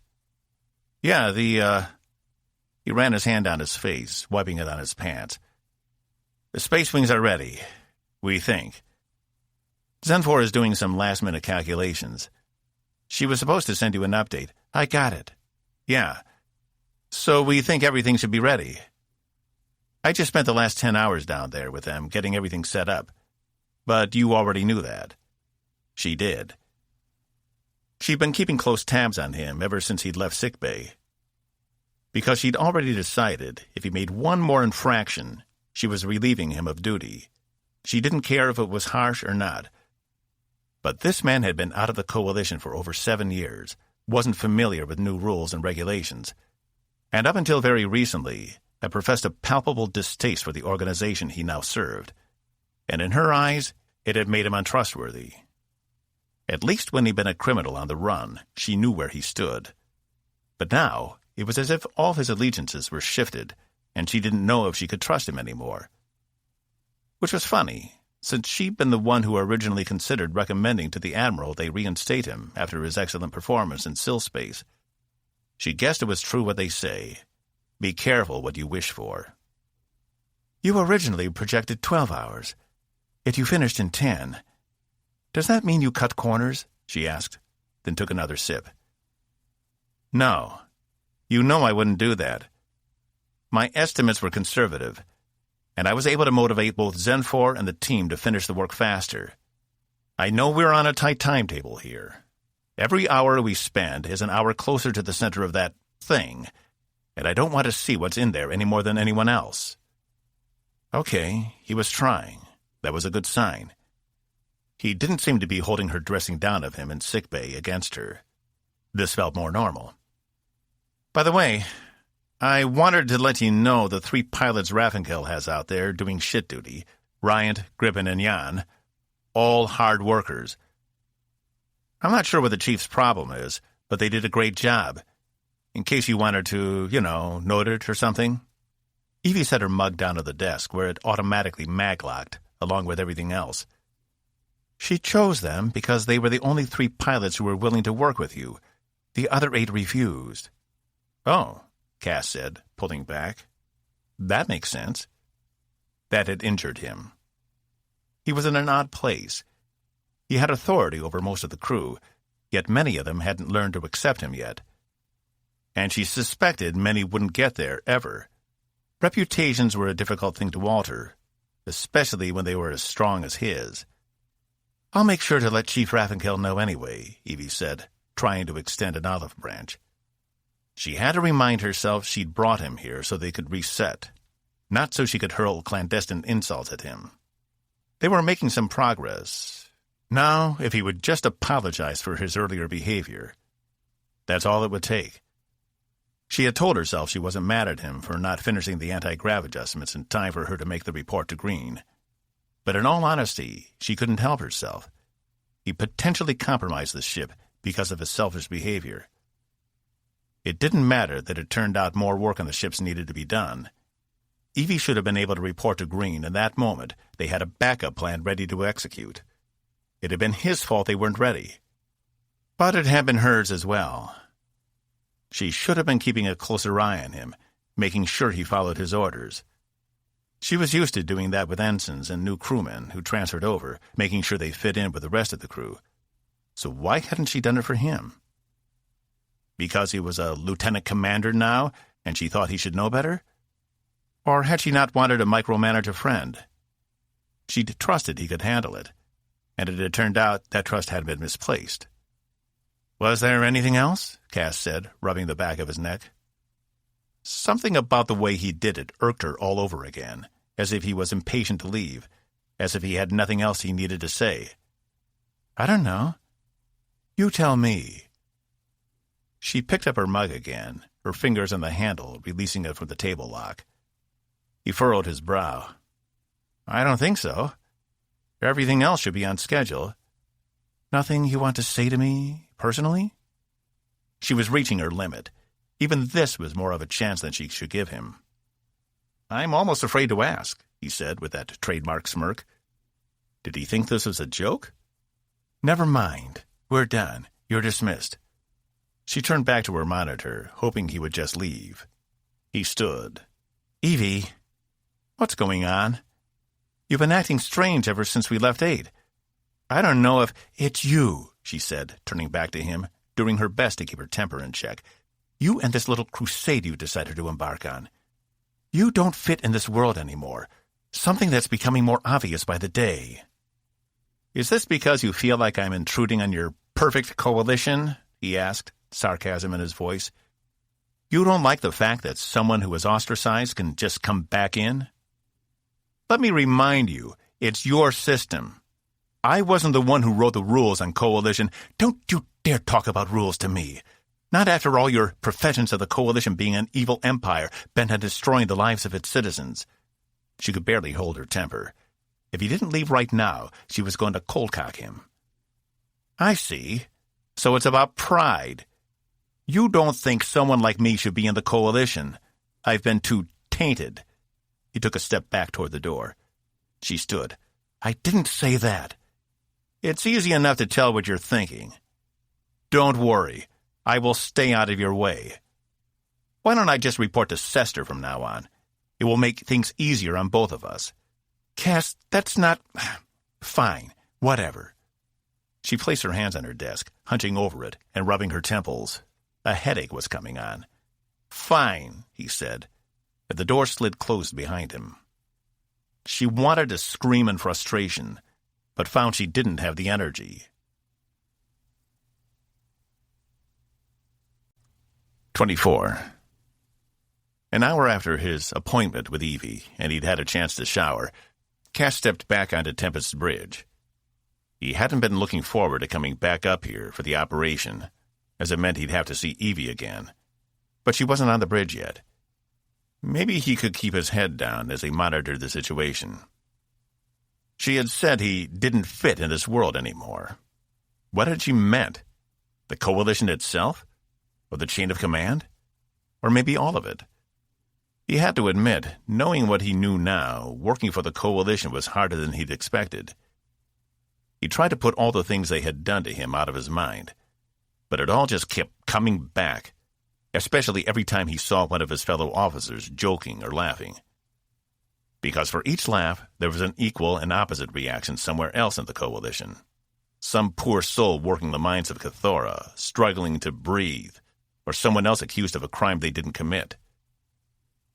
"Yeah, He ran his hand down his face, wiping it on his pants. "The space wings are ready, we think. Zenfor is doing some last-minute calculations. She was supposed to send you an update." "I got it." "Yeah. So we think everything should be ready. I just spent the last 10 hours down there with them, getting everything set up. But you already knew that." She did. She'd been keeping close tabs on him ever since he'd left sickbay. Because she'd already decided if he made one more infraction, she was relieving him of duty. She didn't care if it was harsh or not. But this man had been out of the coalition for over 7 years, wasn't familiar with new rules and regulations, and up until very recently had professed a palpable distaste for the organization he now served. And in her eyes, it had made him untrustworthy. At least when he'd been a criminal on the run, she knew where he stood. But now, it was as if all his allegiances were shifted, and she didn't know if she could trust him anymore. Which was funny, since she'd been the one who originally considered recommending to the Admiral they reinstate him after his excellent performance in Sill Space. She guessed it was true what they say. Be careful what you wish for. "You originally projected 12 hours. Yet you finished in 10. Does that mean you cut corners?" she asked, then took another sip. "No. You know I wouldn't do that. My estimates were conservative, and I was able to motivate both Zenfor and the team to finish the work faster. I know we're on a tight timetable here. Every hour we spend is an hour closer to the center of that thing, and I don't want to see what's in there any more than anyone else." Okay, he was trying. That was a good sign. He didn't seem to be holding her dressing down of him in sickbay against her. This felt more normal. "By the way, I wanted to let you know the 3 pilots Raffinkel has out there doing shit duty, Ryant, Gribbon, and Jan, all hard workers. I'm not sure what the Chief's problem is, but they did a great job. In case you wanted to, note it or something." Evie set her mug down to the desk, where it automatically mag-locked, along with everything else. "She chose them because they were the only 3 pilots who were willing to work with you. The other 8 refused." "Oh," Cass said, pulling back. "That makes sense." That had injured him. He was in an odd place. He had authority over most of the crew, yet many of them hadn't learned to accept him yet. And she suspected many wouldn't get there, ever. Reputations were a difficult thing to alter, especially when they were as strong as his. "I'll make sure to let Chief Raffinkel know anyway," Evie said, trying to extend an olive branch. She had to remind herself she'd brought him here so they could reset, not so she could hurl clandestine insults at him. They were making some progress. Now, if he would just apologize for his earlier behavior, that's all it would take. She had told herself she wasn't mad at him for not finishing the anti-grav adjustments in time for her to make the report to Green. But in all honesty, she couldn't help herself. He potentially compromised the ship because of his selfish behavior. It didn't matter that it turned out more work on the ships needed to be done. Evie should have been able to report to Green in that moment they had a backup plan ready to execute. It had been his fault they weren't ready. But it had been hers as well. She should have been keeping a closer eye on him, making sure he followed his orders. She was used to doing that with ensigns and new crewmen who transferred over, making sure they fit in with the rest of the crew. So why hadn't she done it for him? Because he was a lieutenant commander now, and she thought he should know better? Or had she not wanted to micromanage a friend? She'd trusted he could handle it, and it had turned out that trust had been misplaced. "Was there anything else?" Cass said, rubbing the back of his neck. Something about the way he did it irked her all over again, as if he was impatient to leave, as if he had nothing else he needed to say. "I don't know. You tell me." She picked up her mug again, her fingers on the handle, releasing it from the table lock. He furrowed his brow. "I don't think so. Everything else should be on schedule. Nothing you want to say to me, personally?" She was reaching her limit. Even this was more of a chance than she should give him. "I'm almost afraid to ask," he said with that trademark smirk. Did he think this was a joke? "Never mind. We're done. You're dismissed." She turned back to her monitor, hoping he would just leave. He stood. "Evie, what's going on? You've been acting strange ever since we left 8. I don't know if—" "It's you," she said, turning back to him, doing her best to keep her temper in check. "You and this little crusade you decided to embark on. You don't fit in this world anymore, something that's becoming more obvious by the day." "Is this because you feel like I'm intruding on your perfect coalition?" he asked, sarcasm in his voice. "You don't like the fact that someone who was ostracized can just come back in? Let me remind you, it's your system. I wasn't the one who wrote the rules on coalition. Don't you dare talk about rules to me. Not after all your professions of the coalition being an evil empire bent on destroying the lives of its citizens." She could barely hold her temper. If he didn't leave right now, she was going to cold-cock him. "I see. So it's about pride. You don't think someone like me should be in the coalition. I've been too tainted." He took a step back toward the door. She stood. "I didn't say that." "It's easy enough to tell what you're thinking. Don't worry. I will stay out of your way. Why don't I just report to Sester from now on? It will make things easier on both of us." "Cass, that's not—" "Fine. Whatever." She placed her hands on her desk, hunching over it and rubbing her temples. A headache was coming on. "Fine," he said, and the door slid closed behind him. She wanted to scream in frustration, but found she didn't have the energy. 24. An hour after his appointment with Evie, and he'd had a chance to shower, Cass stepped back onto Tempest Bridge. He hadn't been looking forward to coming back up here for the operation, as it meant he'd have to see Evie again. But she wasn't on the bridge yet. Maybe he could keep his head down as he monitored the situation. She had said he didn't fit in this world anymore. What had she meant? The coalition itself? Or the chain of command? Or maybe all of it? He had to admit, knowing what he knew now, working for the coalition was harder than he'd expected. He tried to put all the things they had done to him out of his mind, but it all just kept coming back, especially every time he saw one of his fellow officers joking or laughing. Because for each laugh, there was an equal and opposite reaction somewhere else in the coalition. Some poor soul working the mines of Cathora, struggling to breathe, or someone else accused of a crime they didn't commit.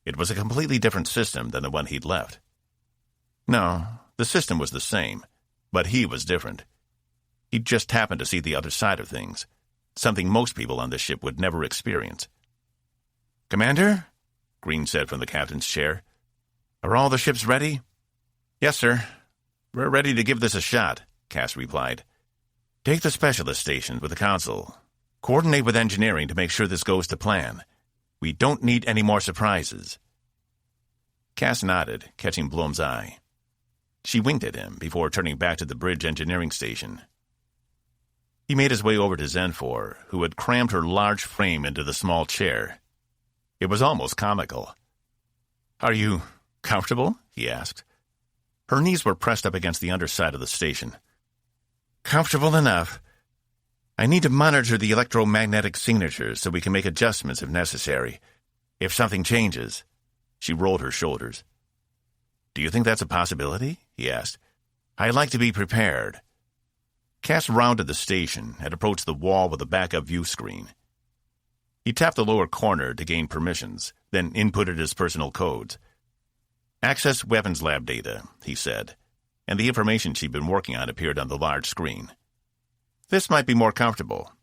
It was a completely different system than the one he'd left. No, the system was the same, but he was different. He'd just happened to see the other side of things, something most people on the ship would never experience. "Commander?" Green said from the captain's chair. "Are all the ships ready?" "Yes, sir. We're ready to give this a shot," Cass replied. "Take the specialist station with the council. Coordinate with engineering to make sure this goes to plan. We don't need any more surprises." Cass nodded, catching Blom's eye. She winked at him before turning back to the bridge engineering station. He made his way over to Zenfor, who had crammed her large frame into the small chair. It was almost comical. "Are you comfortable?" he asked. Her knees were pressed up against the underside of the station. "Comfortable enough. I need to monitor the electromagnetic signatures so we can make adjustments if necessary. If something changes." She rolled her shoulders. "Do you think that's a possibility?" he asked. "I'd like to be prepared." Cass rounded the station and approached the wall with a backup view screen. He tapped the lower corner to gain permissions, then inputted his personal codes. "Access weapons lab data," he said, and the information she'd been working on appeared on the large screen. "This might be more comfortable."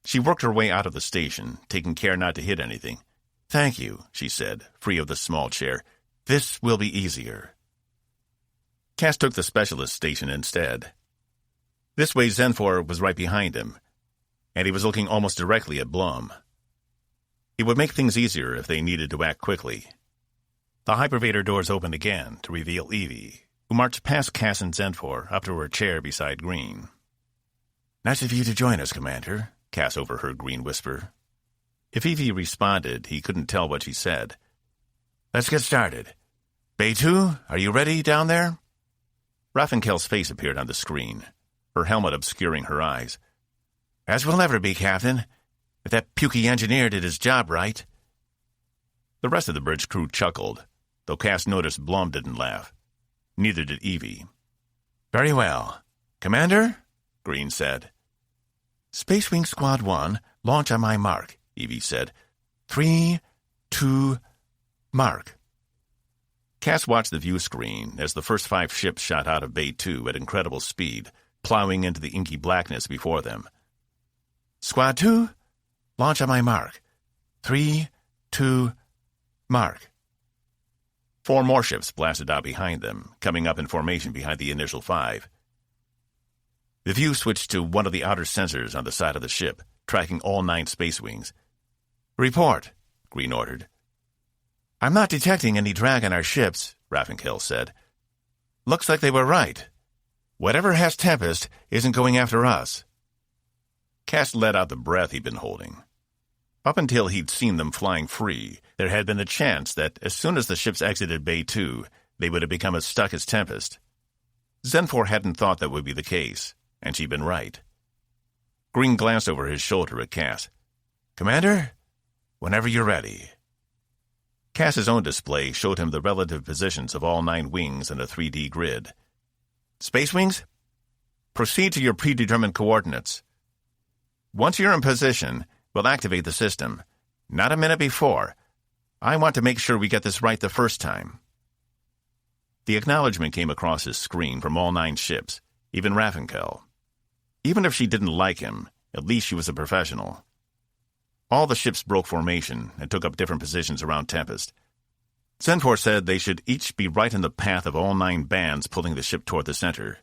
She worked her way out of the station, taking care not to hit anything. "Thank you," she said, free of the small chair. "This will be easier." Cass took the specialist station instead. This way Zenfor was right behind him, and he was looking almost directly at Blom. It would make things easier if they needed to act quickly. The hypervator doors opened again to reveal Evie, who marched past Cass and Zenfor up to her chair beside Green. "Nice of you to join us, Commander," Cass overheard Green whisper. If Evie responded, he couldn't tell what she said. Let's get started. Bay 2, are you ready down there? Raffinkel's face appeared on the screen, her helmet obscuring her eyes. As we'll ever be, Captain, if that pukey engineer did his job right. The rest of the bridge crew chuckled, though Cass noticed Blum didn't laugh. Neither did Evie. Very well. Commander? Green said. Space Wing Squad 1, launch on my mark, Evie said. 3, 2, mark. Cass watched the view screen as the first 5 ships shot out of Bay 2 at incredible speed, plowing into the inky blackness before them. Squad 2, launch on my mark. 3, 2, mark. 4 more ships blasted out behind them, coming up in formation behind the initial 5. The view switched to one of the outer sensors on the side of the ship, tracking all 9 space wings. Report, Green ordered. I'm not detecting any drag on our ships, Raffinkel said. Looks like they were right. Whatever has Tempest isn't going after us. Cass let out the breath he'd been holding. Up until he'd seen them flying free, there had been a chance that as soon as the ships exited Bay 2, they would have become as stuck as Tempest. Zenfor hadn't thought that would be the case, and she'd been right. Green glanced over his shoulder at Cass. Commander, whenever you're ready. Cass's own display showed him the relative positions of all 9 wings in a 3D grid. Space Wings, proceed to your predetermined coordinates. Once you're in position, we'll activate the system. Not a minute before. I want to make sure we get this right the first time. The acknowledgement came across his screen from all 9 ships, even Raffinkel. Even if she didn't like him, at least she was a professional. All the ships broke formation and took up different positions around Tempest. Zenfor said they should each be right in the path of all 9 bands pulling the ship toward the center.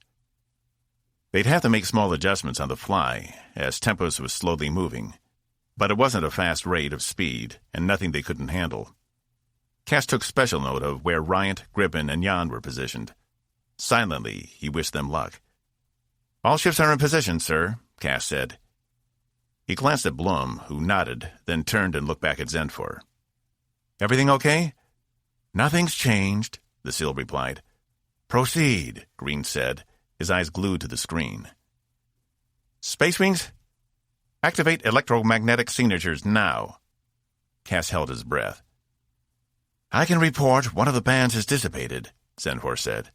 They'd have to make small adjustments on the fly, as Tempest was slowly moving, but it wasn't a fast rate of speed, and nothing they couldn't handle. Cass took special note of where Ryant, Gripen, and Jan were positioned. Silently, he wished them luck. All ships are in position, sir, Cass said. He glanced at Blum, who nodded, then turned and looked back at Zenfor. Everything okay? Nothing's changed, the SEAL replied. Proceed, Green said, his eyes glued to the screen. Space Wings, activate electromagnetic signatures now. Cass held his breath. I can report one of the bands has dissipated, Zenfor said.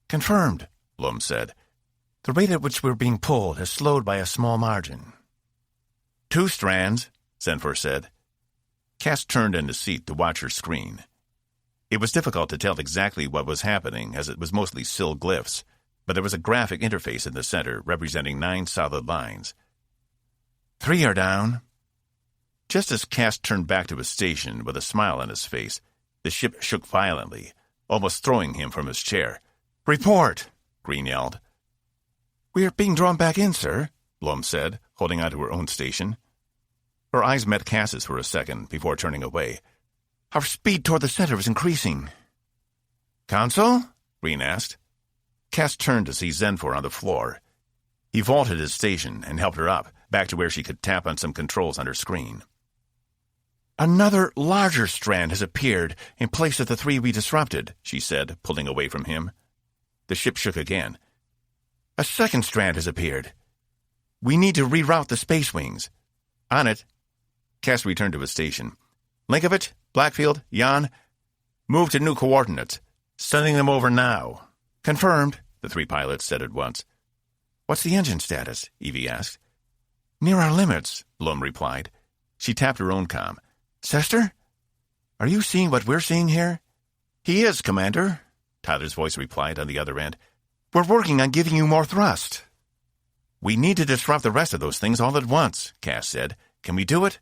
Confirmed, Blum said. The rate at which we're being pulled has slowed by a small margin. 2 strands, Zenfor said. Cass turned in his seat to watch her screen. It was difficult to tell exactly what was happening, as it was mostly SIL glyphs, but there was a graphic interface in the center representing 9 solid lines. 3 are down. Just as Cass turned back to his station with a smile on his face, the ship shook violently, almost throwing him from his chair. Report, Green yelled. We are being drawn back in, sir, Blum said, holding on to her own station. Her eyes met Cass's for a second before turning away. Our speed toward the center is increasing. Console? Green asked. Cass turned to see Zenfor on the floor. He vaulted his station and helped her up, back to where she could tap on some controls on her screen. Another larger strand has appeared in place of the 3 we disrupted, she said, pulling away from him. The ship shook again. A second strand has appeared. We need to reroute the Space Wings. On it. Cass returned to his station. Linkovich, Blackfield, Jan, move to new coordinates. Sending them over now. Confirmed, the 3 pilots said at once. What's the engine status? Evie asked. Near our limits, Blum replied. She tapped her own comm. Sester? Are you seeing what we're seeing here? He is, Commander, Tyler's voice replied on the other end. We're working on giving you more thrust. We need to disrupt the rest of those things all at once, Cass said. Can we do it?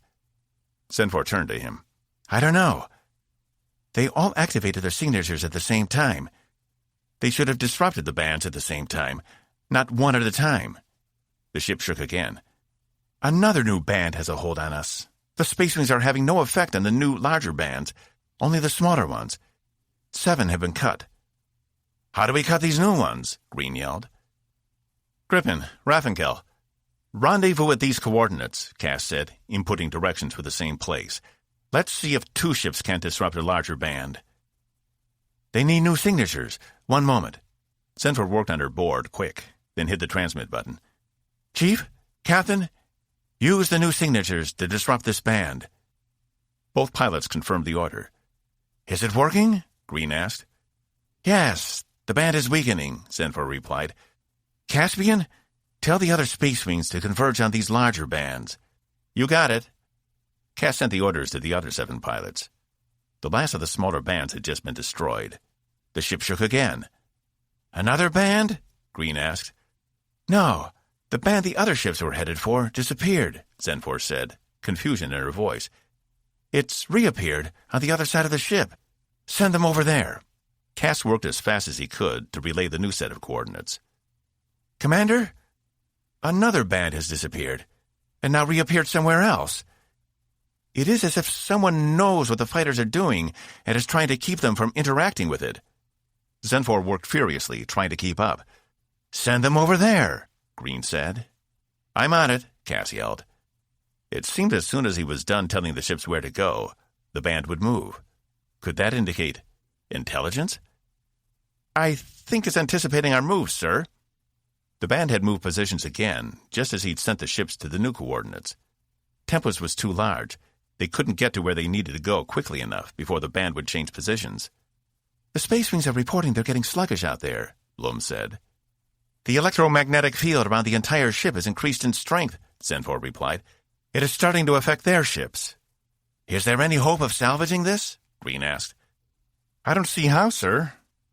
Zenfor turned to him. I don't know. They all activated their signatures at the same time. They should have disrupted the bands at the same time, not one at a time. The ship shook again. Another new band has a hold on us. The Space Wings are having no effect on the new, larger bands, only the smaller ones. 7 have been cut. How do we cut these new ones? Green yelled. Gripen, Raffinkel, Rendezvous at these coordinates, Cass said, inputting directions for the same place. Let's see if two ships can't disrupt a larger band. They need new signatures. One moment. Zentford worked on her board, quick, then hit the transmit button. Chief? Captain? Use the new signatures to disrupt this band. Both pilots confirmed the order. Is it working? Green asked. Yes, the band is weakening, Zentford replied. Caspian, tell the other space wings to converge on these larger bands. You got it. Cass sent the orders to the other 7 pilots. The last of the smaller bands had just been destroyed. The ship shook again. Another band? Green asked. No, the band the other ships were headed for disappeared, Zentford said, confusion in her voice. It's reappeared on the other side of the ship. Send them over there. Cass worked as fast as he could to relay the new set of coordinates. Commander? Another band has disappeared, and now reappeared somewhere else. It is as if someone knows what the fighters are doing and is trying to keep them from interacting with it. Zentford worked furiously, trying to keep up. Send them over there, Green said. I'm on it, Cass yelled. It seemed as soon as he was done telling the ships where to go, the band would move. Could that indicate intelligence? I think it's anticipating our moves, sir. The band had moved positions again, just as he'd sent the ships to the new coordinates. Tempest was too large. They couldn't get to where they needed to go quickly enough before the band would change positions. The space wings are reporting they're getting sluggish out there, Blum said. The electromagnetic field around the entire ship has increased in strength, Zentford replied. It is starting to affect their ships. Is there any hope of salvaging this? Green asked. I don't see how, sir.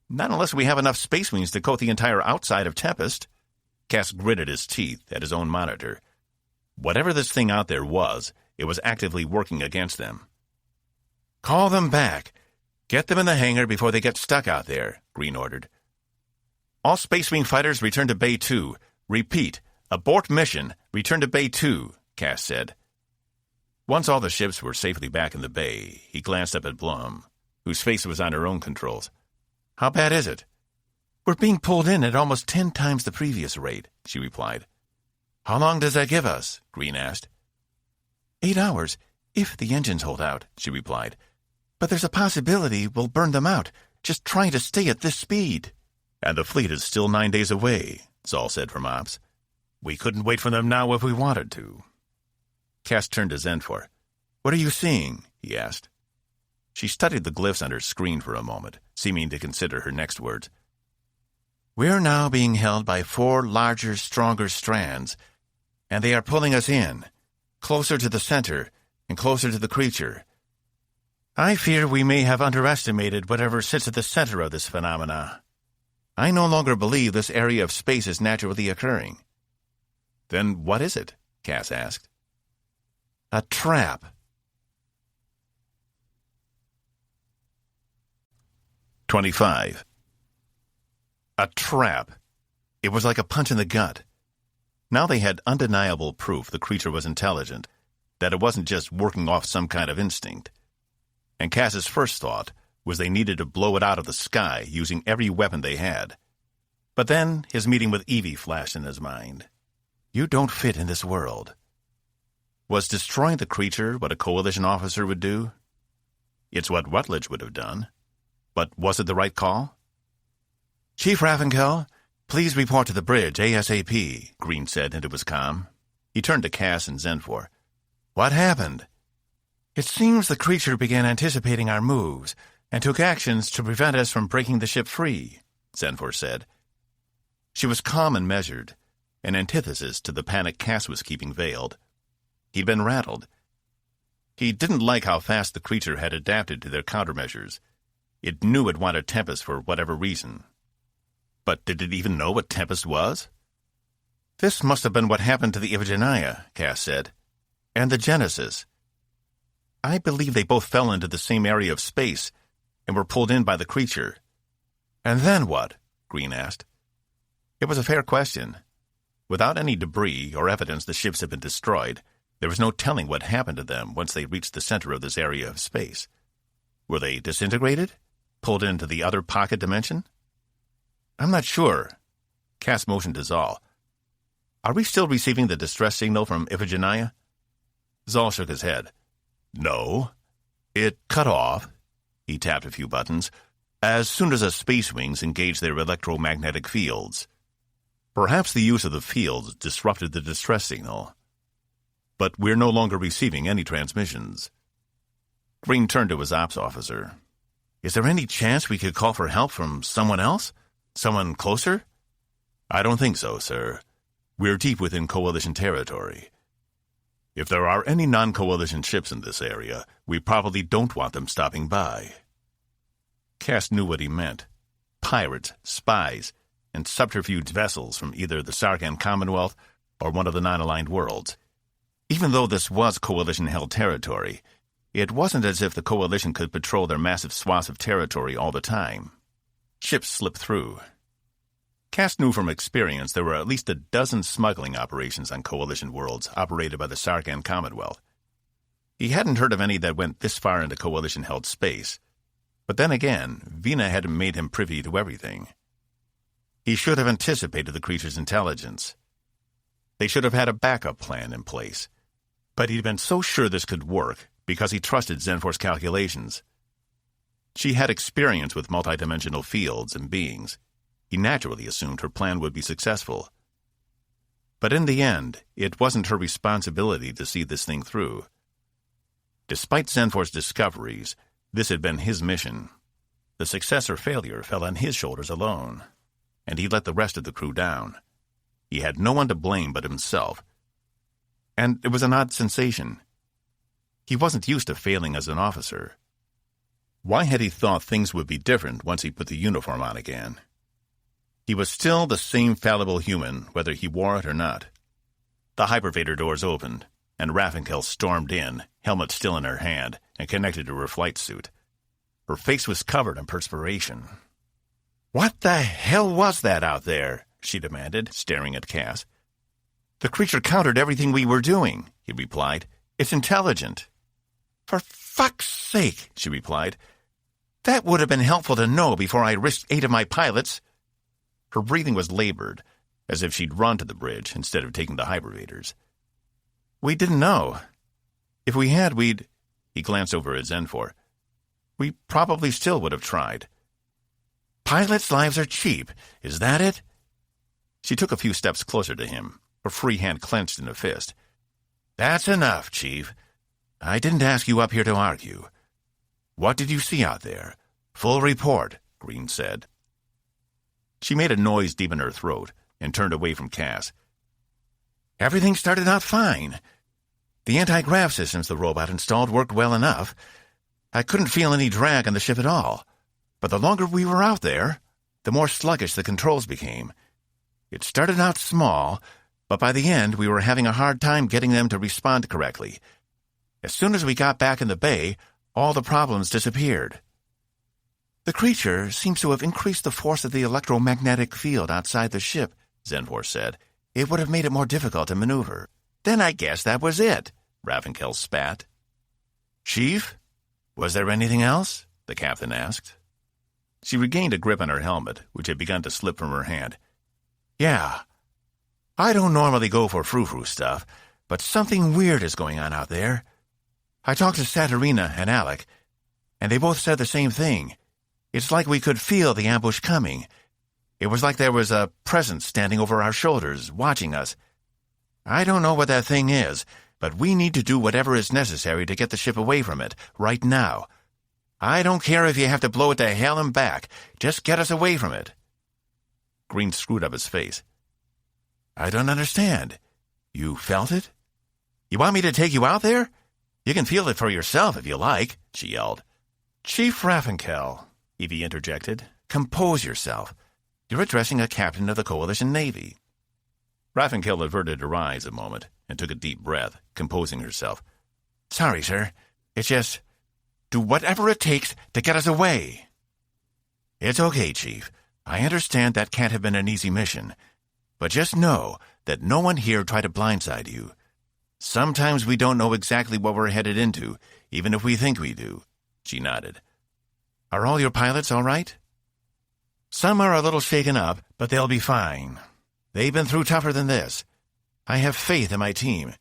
Not unless we have enough space wings to coat the entire outside of Tempest. Cass gritted his teeth at his own monitor. Whatever this thing out there was, it was actively working against them. Call them back. Get them in the hangar before they get stuck out there, Green ordered. All Space Wing fighters return to Bay 2. Repeat, abort mission, return to Bay 2, Cass said. Once all the ships were safely back in the bay, he glanced up at Blum, whose face was on her own controls. How bad is it? We're being pulled in at almost 10 times the previous rate, she replied. How long does that give us? Green asked. 8 hours, if the engines hold out, she replied. But there's a possibility we'll burn them out, just trying to stay at this speed. And the fleet is still 9 days away, Saul said from Ops. We couldn't wait for them now if we wanted to. Cass turned to Zentford. What are you seeing? He asked. She studied the glyphs on her screen for a moment, seeming to consider her next words. We're now being held by 4 larger, stronger strands, and they are pulling us in, closer to the center and closer to the creature. I fear we may have underestimated whatever sits at the center of this phenomena. I no longer believe this area of space is naturally occurring. Then what is it? Cass asked. A trap. "25. A trap. It was like a punch in the gut. Now they had undeniable proof the creature was intelligent, that it wasn't just working off some kind of instinct. And Cass's first thought was they needed to blow it out of the sky using every weapon they had. But then his meeting with Evie flashed in his mind. You don't fit in this world. Was destroying the creature what a coalition officer would do? It's what Rutledge would have done. But was it the right call? Chief Raffenkel, please report to the bridge ASAP, Green said into his comm. He turned to Cass and Zentford. What happened? It seems the creature began anticipating our moves and took actions to prevent us from breaking the ship free, Zentford said. She was calm and measured, an antithesis to the panic Cass was keeping veiled. He'd been rattled. He didn't like how fast the creature had adapted to their countermeasures. It knew it wanted Tempest for whatever reason. But did it even know what Tempest was? This must have been what happened to the Iphigenia, Cass said. And the Genesis. I believe they both fell into the same area of space and were pulled in by the creature. And then what? Green asked. It was a fair question. Without any debris or evidence the ships had been destroyed, there was no telling what happened to them once they reached the center of this area of space. Were they disintegrated? Pulled into the other pocket dimension? I'm not sure. Cass motioned to Zal. Are we still receiving the distress signal from Iphigenia? Zal shook his head. No. It cut off. He tapped a few buttons. As soon as the space wings engaged their electromagnetic fields. Perhaps the use of the fields disrupted the distress signal. But we're no longer receiving any transmissions. Green turned to his ops officer. Is there any chance we could call for help from someone else? Someone closer? I don't think so, sir. We're deep within Coalition territory. If there are any non-Coalition ships in this area, we probably don't want them stopping by. Cass knew what he meant. Pirates, spies, and subterfuge vessels from either the Sargan Commonwealth or one of the non-aligned worlds. Even though this was Coalition-held territory, it wasn't as if the Coalition could patrol their massive swaths of territory all the time. Ships slipped through. Cass knew from experience there were at least a dozen smuggling operations on Coalition worlds operated by the Sargan Commonwealth. He hadn't heard of any that went this far into Coalition-held space. But then again, Vina hadn't made him privy to everything. He should have anticipated the creature's intelligence. They should have had a backup plan in place. But he'd been so sure this could work because he trusted Zenfor's calculations. She had experience with multidimensional fields and beings. He naturally assumed her plan would be successful. But in the end, it wasn't her responsibility to see this thing through. Despite Zenfor's discoveries, this had been his mission. The success or failure fell on his shoulders alone, and he let the rest of the crew down. He had no one to blame but himself. And it was an odd sensation. He wasn't used to failing as an officer. Why had he thought things would be different once he put the uniform on again? He was still the same fallible human, whether he wore it or not. The hypervator doors opened, and Raffinkel stormed in, helmet still in her hand, and connected to her flight suit. Her face was covered in perspiration. "What the hell was that out there?" she demanded, staring at Cass. "The creature countered everything we were doing," he replied. "It's intelligent." "For fuck's sake," she replied. "That would have been helpful to know before I risked 8 of my pilots." Her breathing was labored, as if she'd run to the bridge instead of taking the hypervators. "We didn't know. If we had, we'd—" He glanced over at Zenfor. "We probably still would have tried." "Pilots' lives are cheap. Is that it?" She took a few steps closer to him, her free hand clenched in a fist. "That's enough, Chief. I didn't ask you up here to argue. What did you see out there? Full report," Green said. She made a noise deep in her throat and turned away from Cass. "Everything started out fine. The anti-grav systems the robot installed worked well enough. I couldn't feel any drag on the ship at all. But the longer we were out there, the more sluggish the controls became. It started out small, but by the end we were having a hard time getting them to respond correctly. As soon as we got back in the bay, all the problems disappeared." "The creature seems to have increased the force of the electromagnetic field outside the ship," Zenfor said. "It would have made it more difficult to maneuver." "Then I guess that was it," Raffinkel spat. "Chief, was there anything else?" the captain asked. She regained a grip on her helmet, which had begun to slip from her hand. "Yeah. I don't normally go for frou-frou stuff, but something weird is going on out there. I talked to Saturina and Alec, and they both said the same thing. It's like we could feel the ambush coming. It was like there was a presence standing over our shoulders, watching us. I don't know what that thing is, but we need to do whatever is necessary to get the ship away from it, right now. I don't care if you have to blow it to hell and back. Just get us away from it." Green screwed up his face. "I don't understand. You felt it? You want me to take you out there? You can feel it for yourself if you like," she yelled. "Chief Raffinkel," Evie interjected, "compose yourself. You're addressing a captain of the Coalition Navy." Raffinkel averted her eyes a moment and took a deep breath, composing herself. "Sorry, sir. It's just, do whatever it takes to get us away." "It's okay, Chief. I understand that can't have been an easy mission. But just know that no one here tried to blindside you. Sometimes we don't know exactly what we're headed into, even if we think we do." She nodded. "Are all your pilots all right?" "Some are a little shaken up, but they'll be fine. They've been through tougher than this. I have faith in my team.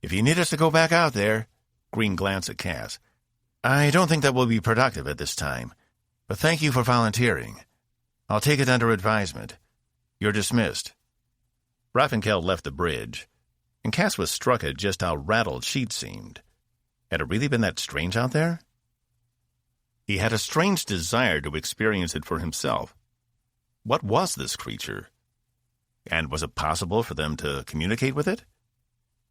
If you need us to go back out there," Green glanced at Cass, "I don't think that will be productive at this time, but thank you for volunteering. I'll take it under advisement. You're dismissed." Raffinkel left the bridge, and Cass was struck at just how rattled she'd seemed. Had it really been that strange out there? He had a strange desire to experience it for himself. What was this creature? And was it possible for them to communicate with it?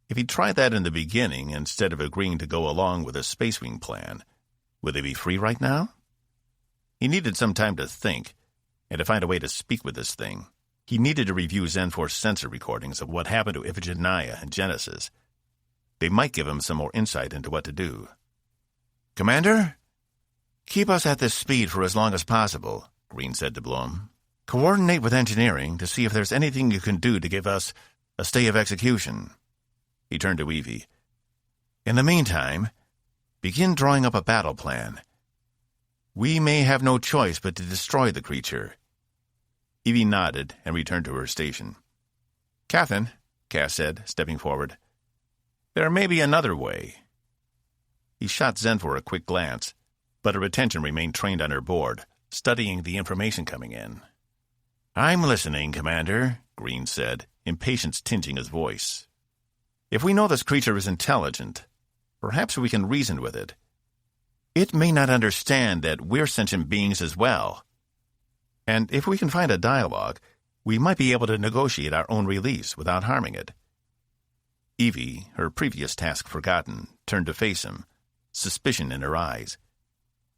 If he tried that in the beginning, instead of agreeing to go along with a Space Wing plan, would they be free right now? He needed some time to think, and to find a way to speak with this thing. He needed to review Xenfor's sensor recordings of what happened to Iphigenia and Genesis. They might give him some more insight into what to do. "Commander? Keep us at this speed for as long as possible," Green said to Blum. "Coordinate with engineering to see if there's anything you can do to give us a stay of execution." He turned to Evie. "In the meantime, begin drawing up a battle plan. We may have no choice but to destroy the creature." Evie nodded and returned to her station. "Captain," Cass said, stepping forward, "there may be another way." He shot Xenfor a quick glance, but her attention remained trained on her board, studying the information coming in. "I'm listening, Commander," Green said, impatience tinging his voice. "If we know this creature is intelligent, perhaps we can reason with it. It may not understand that we're sentient beings as well. And if we can find a dialogue, we might be able to negotiate our own release without harming it." Evie, her previous task forgotten, turned to face him, suspicion in her eyes.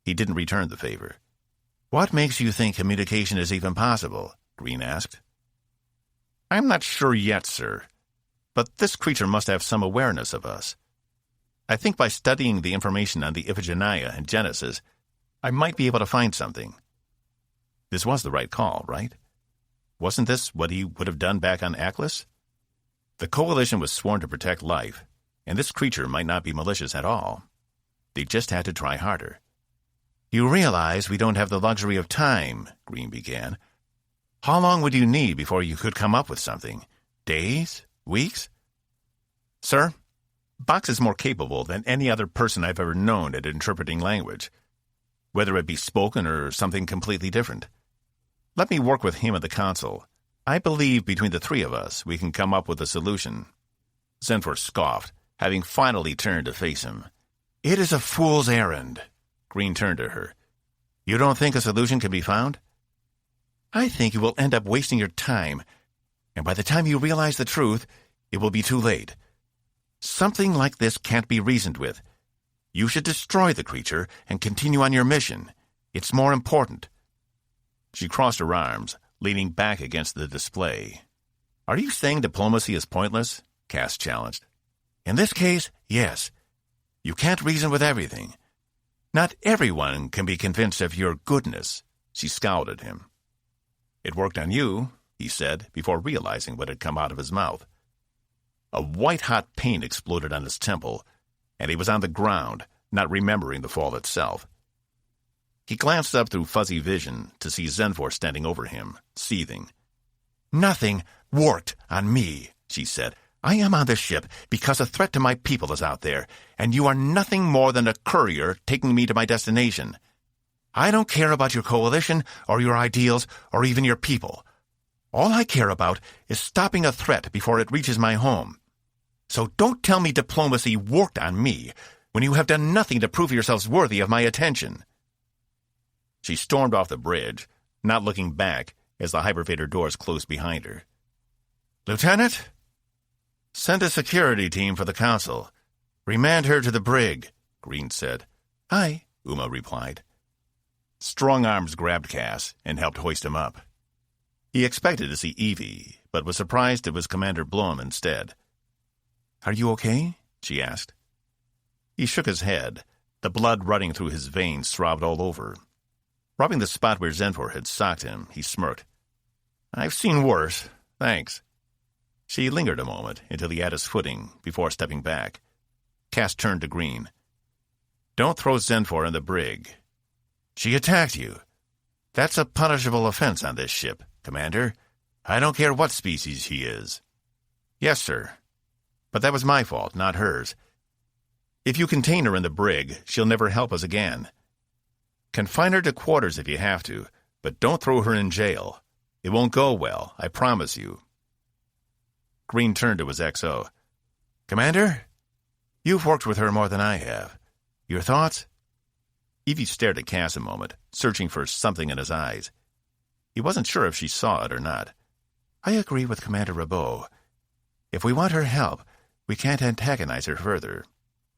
He didn't return the favor. "What makes you think communication is even possible?" Green asked. "I'm not sure yet, sir. But this creature must have some awareness of us. I think by studying the information on the Iphigenia and Genesis, I might be able to find something." This was the right call, right? Wasn't this what he would have done back on Aklis? The Coalition was sworn to protect life, and this creature might not be malicious at all. They just had to try harder. "You realize we don't have the luxury of time," Green began. "How long would you need before you could come up with something? Days? Weeks?" "Sir, Box is more capable than any other person I've ever known at interpreting language, whether it be spoken or something completely different. Let me work with him at the console. I believe between the three of us we can come up with a solution." Xenfor scoffed, having finally turned to face him. "It is a fool's errand." Green turned to her. "You don't think a solution can be found?" "I think you will end up wasting your time, and by the time you realize the truth, it will be too late. Something like this can't be reasoned with. You should destroy the creature and continue on your mission. It's more important." She crossed her arms, leaning back against the display. "Are you saying diplomacy is pointless?" Cass challenged. "In this case, yes. You can't reason with everything. Not everyone can be convinced of your goodness." She scowled at him. "It worked on you," he said, before realizing what had come out of his mouth. A white-hot pain exploded on his temple, and he was on the ground, not remembering the fall itself. He glanced up through fuzzy vision to see Xenfor standing over him, seething. "Nothing worked on me," she said. "I am on this ship because a threat to my people is out there, and you are nothing more than a courier taking me to my destination. I don't care about your coalition or your ideals or even your people. All I care about is stopping a threat before it reaches my home. So don't tell me diplomacy worked on me when you have done nothing to prove yourselves worthy of my attention." She stormed off the bridge, not looking back as the hypervator doors closed behind her. "Lieutenant? Send a security team for the council. Remand her to the brig," Green said. "Aye," Uma replied. Strong arms grabbed Cass and helped hoist him up. He expected to see Evie, but was surprised it was Commander Blum instead. "Are you okay?" she asked. He shook his head. The blood running through his veins throbbed all over. Rubbing the spot where Xenfor had socked him, he smirked. "I've seen worse, thanks." She lingered a moment until he had his footing before stepping back. Cass turned to Green. "Don't throw Xenfor in the brig. She attacked you. That's a punishable offense on this ship, Commander. I don't care what species he is." Yes, sir. But that was my fault, not hers. If you contain her in the brig, she'll never help us again. Confine her to quarters if you have to, but don't throw her in jail. It won't go well, I promise you. Green turned to his XO. Commander, you've worked with her more than I have. Your thoughts? Evie stared at Cass a moment, searching for something in his eyes. He wasn't sure if she saw it or not. I agree with Commander Rabot. If we want her help, we can't antagonize her further.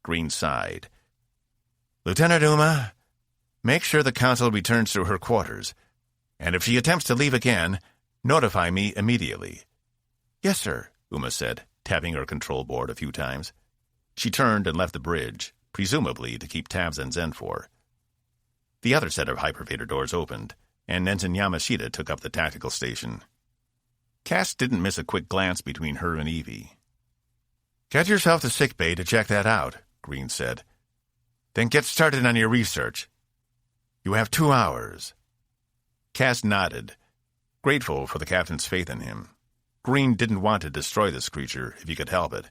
Green sighed. Lieutenant Uma, make sure the Council returns to her quarters, and if she attempts to leave again, notify me immediately. Yes, sir, Uma said, tapping her control board a few times. She turned and left the bridge, presumably to keep tabs on Zenfor. The other set of hypervator doors opened, and Ensign Yamashita took up the tactical station. Cass didn't miss a quick glance between her and Evie. Get yourself to sickbay to check that out, Green said. Then get started on your research. You have 2 hours. Cass nodded, grateful for the captain's faith in him. Green didn't want to destroy this creature if he could help it.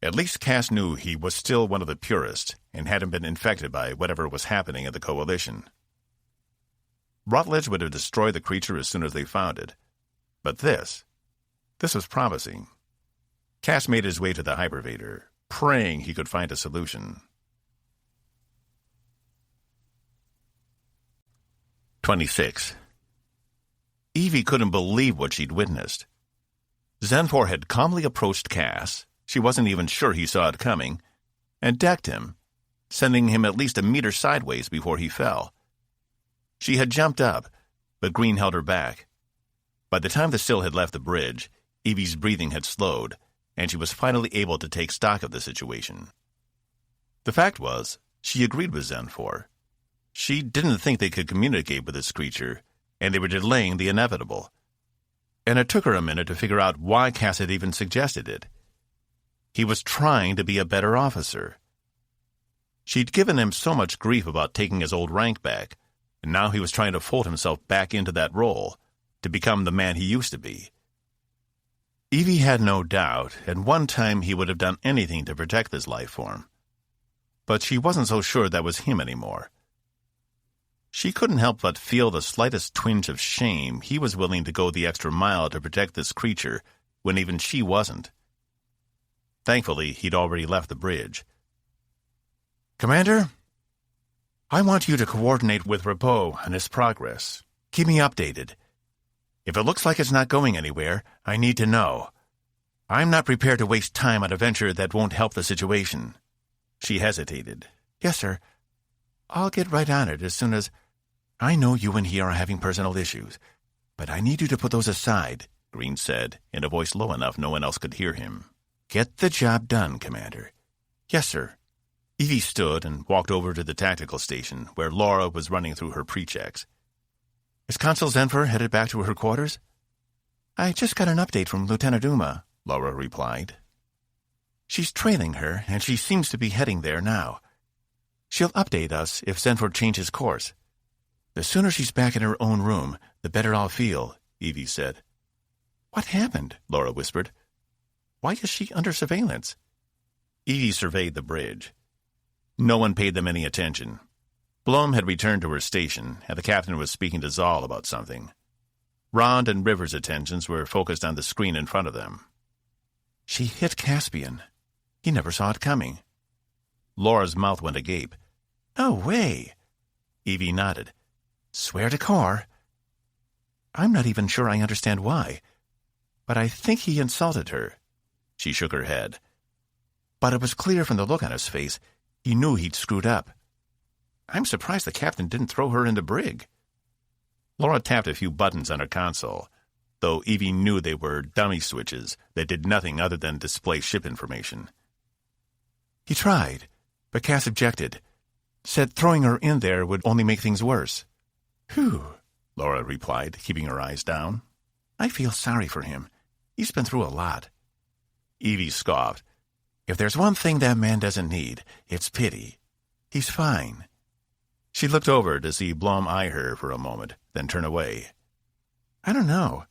At least Cass knew he was still one of the purists and hadn't been infected by whatever was happening in the Coalition. Rutledge would have destroyed the creature as soon as they found it. But this was promising. Cass made his way to the hypervator, praying he could find a solution. 26. Evie couldn't believe what she'd witnessed. Zenfor had calmly approached Cass, she wasn't even sure he saw it coming, and decked him, sending him at least a meter sideways before he fell. She had jumped up, but Green held her back. By the time the sill had left the bridge, Evie's breathing had slowed, and she was finally able to take stock of the situation. The fact was, she agreed with Zenfor. She didn't think they could communicate with this creature, and they were delaying the inevitable. And it took her a minute to figure out why Cass had even suggested it. He was trying to be a better officer. She'd given him so much grief about taking his old rank back, and now he was trying to fold himself back into that role, to become the man he used to be. Evie had no doubt at one time he would have done anything to protect this life form. But she wasn't so sure that was him anymore. She couldn't help but feel the slightest twinge of shame he was willing to go the extra mile to protect this creature when even she wasn't. Thankfully, he'd already left the bridge. Commander, I want you to coordinate with Rabot on his progress. Keep me updated. If it looks like it's not going anywhere, I need to know. I'm not prepared to waste time on a venture that won't help the situation. She hesitated. Yes, sir. I'll get right on it as soon as... I know you and he are having personal issues, but I need you to put those aside, Green said, in a voice low enough no one else could hear him. Get the job done, Commander. Yes, sir. Evie stood and walked over to the tactical station, where Laura was running through her pre-checks. Is Consul Zenfor headed back to her quarters? I just got an update from Lieutenant Uma, Laura replied. She's trailing her, and she seems to be heading there now. She'll update us if Zenfor changes course. The sooner she's back in her own room, the better I'll feel, Evie said. What happened? Laura whispered. Why is she under surveillance? Evie surveyed the bridge. No one paid them any attention. Blom had returned to her station, and the captain was speaking to Zal about something. Rond and River's attentions were focused on the screen in front of them. She hit Caspian. He never saw it coming. Laura's mouth went agape. No way. Evie nodded. Swear to Core. I'm not even sure I understand why, but I think he insulted her. She shook her head. But it was clear from the look on his face he knew he'd screwed up. I'm surprised the captain didn't throw her in the brig. Laura tapped a few buttons on her console, though Evie knew they were dummy switches that did nothing other than display ship information. He tried, but Cass objected. Said throwing her in there would only make things worse. Whew, Laura replied, keeping her eyes down. I feel sorry for him. He's been through a lot. Evie scoffed. If there's one thing that man doesn't need, it's pity. He's fine. She looked over to see Blom eye her for a moment, then turn away. I don't know.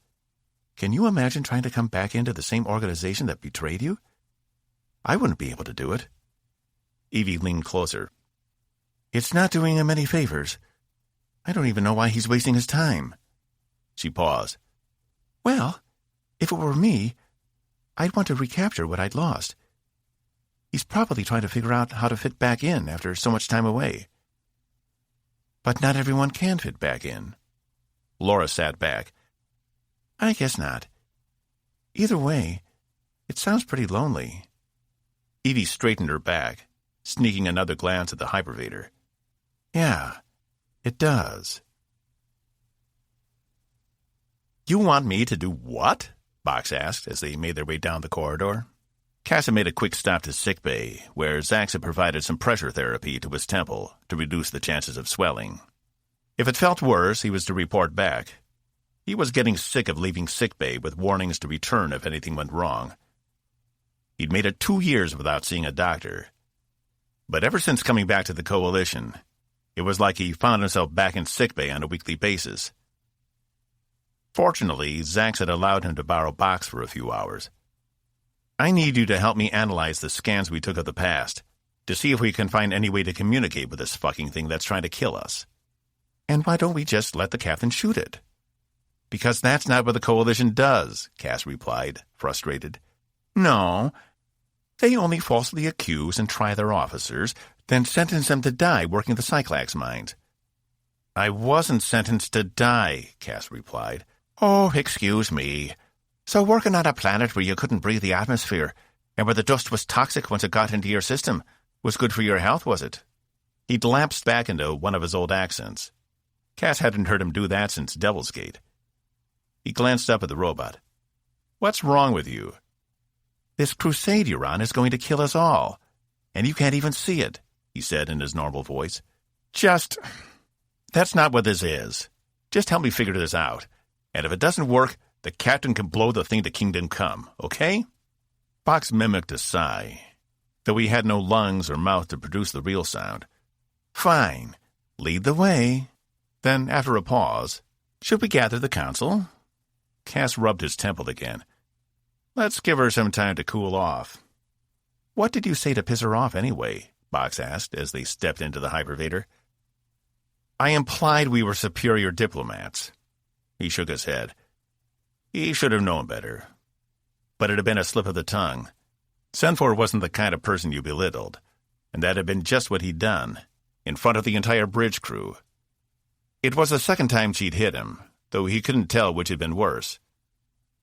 Can you imagine trying to come back into the same organization that betrayed you? I wouldn't be able to do it. Evie leaned closer. It's not doing him any favors. I don't even know why he's wasting his time. She paused. Well, if it were me, I'd want to recapture what I'd lost. He's probably trying to figure out how to fit back in after so much time away. But not everyone can fit back in. Laura sat back. I guess not. Either way, it sounds pretty lonely. Evie straightened her back, sneaking another glance at the hypervator. Yeah, it does. You want me to do what? Box asked as they made their way down the corridor. Cass had made a quick stop to sickbay, where Zax had provided some pressure therapy to his temple to reduce the chances of swelling. If it felt worse, he was to report back. He was getting sick of leaving sickbay with warnings to return if anything went wrong. He'd made it 2 years without seeing a doctor. But ever since coming back to the Coalition, it was like he found himself back in sickbay on a weekly basis. Fortunately, Zax had allowed him to borrow Box for a few hours. I need you to help me analyze the scans we took of the past, to see if we can find any way to communicate with this fucking thing that's trying to kill us. And why don't we just let the captain shoot it? Because that's not what the Coalition does, Cass replied, frustrated. No, they only falsely accuse and try their officers, then sentence them to die working the Cyclax mines. I wasn't sentenced to die, Cass replied. Oh, excuse me. So working on a planet where you couldn't breathe the atmosphere, and where the dust was toxic once it got into your system, was good for your health, was it? He'd lapsed back into one of his old accents. Cass hadn't heard him do that since Devil's Gate. He glanced up at the robot. What's wrong with you? This crusade you're on is going to kill us all, and you can't even see it, he said in his normal voice. That's not what this is. Just help me figure this out. And if it doesn't work, the captain can blow the thing to Kingdom Come, okay? Box mimicked a sigh, though he had no lungs or mouth to produce the real sound. Fine. Lead the way. Then, after a pause, should we gather the council? Cass rubbed his temple again. Let's give her some time to cool off. What did you say to piss her off anyway? Box asked as they stepped into the hypervator. I implied we were superior diplomats. He shook his head. He should have known better. But it had been a slip of the tongue. Senfor wasn't the kind of person you belittled, and that had been just what he'd done, in front of the entire bridge crew. It was the second time she'd hit him, though he couldn't tell which had been worse.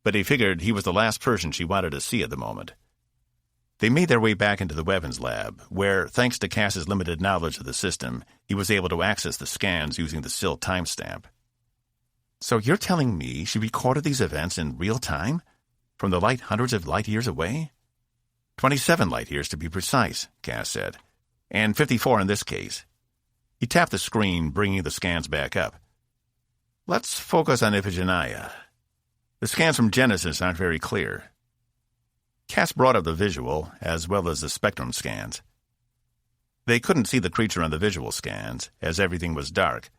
But he figured he was the last person she wanted to see at the moment. They made their way back into the weapons lab, where, thanks to Cass's limited knowledge of the system, he was able to access the scans using the SIL timestamp. So you're telling me she recorded these events in real time? From the light hundreds of light years away? 27 light years to be precise, Cass said. And 54 in this case. He tapped the screen, bringing the scans back up. Let's focus on Iphigenia. The scans from Genesis aren't very clear. Cass brought up the visual, as well as the spectrum scans. They couldn't see the creature on the visual scans, as everything was dark,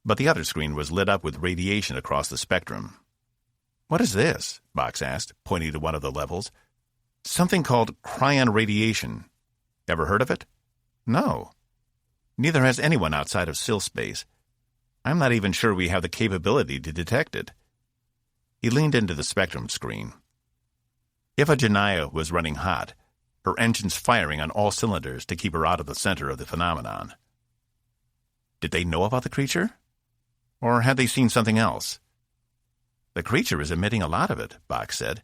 but the other screen was lit up with radiation across the spectrum. What is this? Box asked, pointing to one of the levels. Something called cryon radiation. Ever heard of it? No. Neither has anyone outside of SIL space. I'm not even sure we have the capability to detect it. He leaned into the spectrum screen. Iphigenia was running hot, her engines firing on all cylinders to keep her out of the center of the phenomenon. Did they know about the creature? Or had they seen something else? The creature is emitting a lot of it, Box said.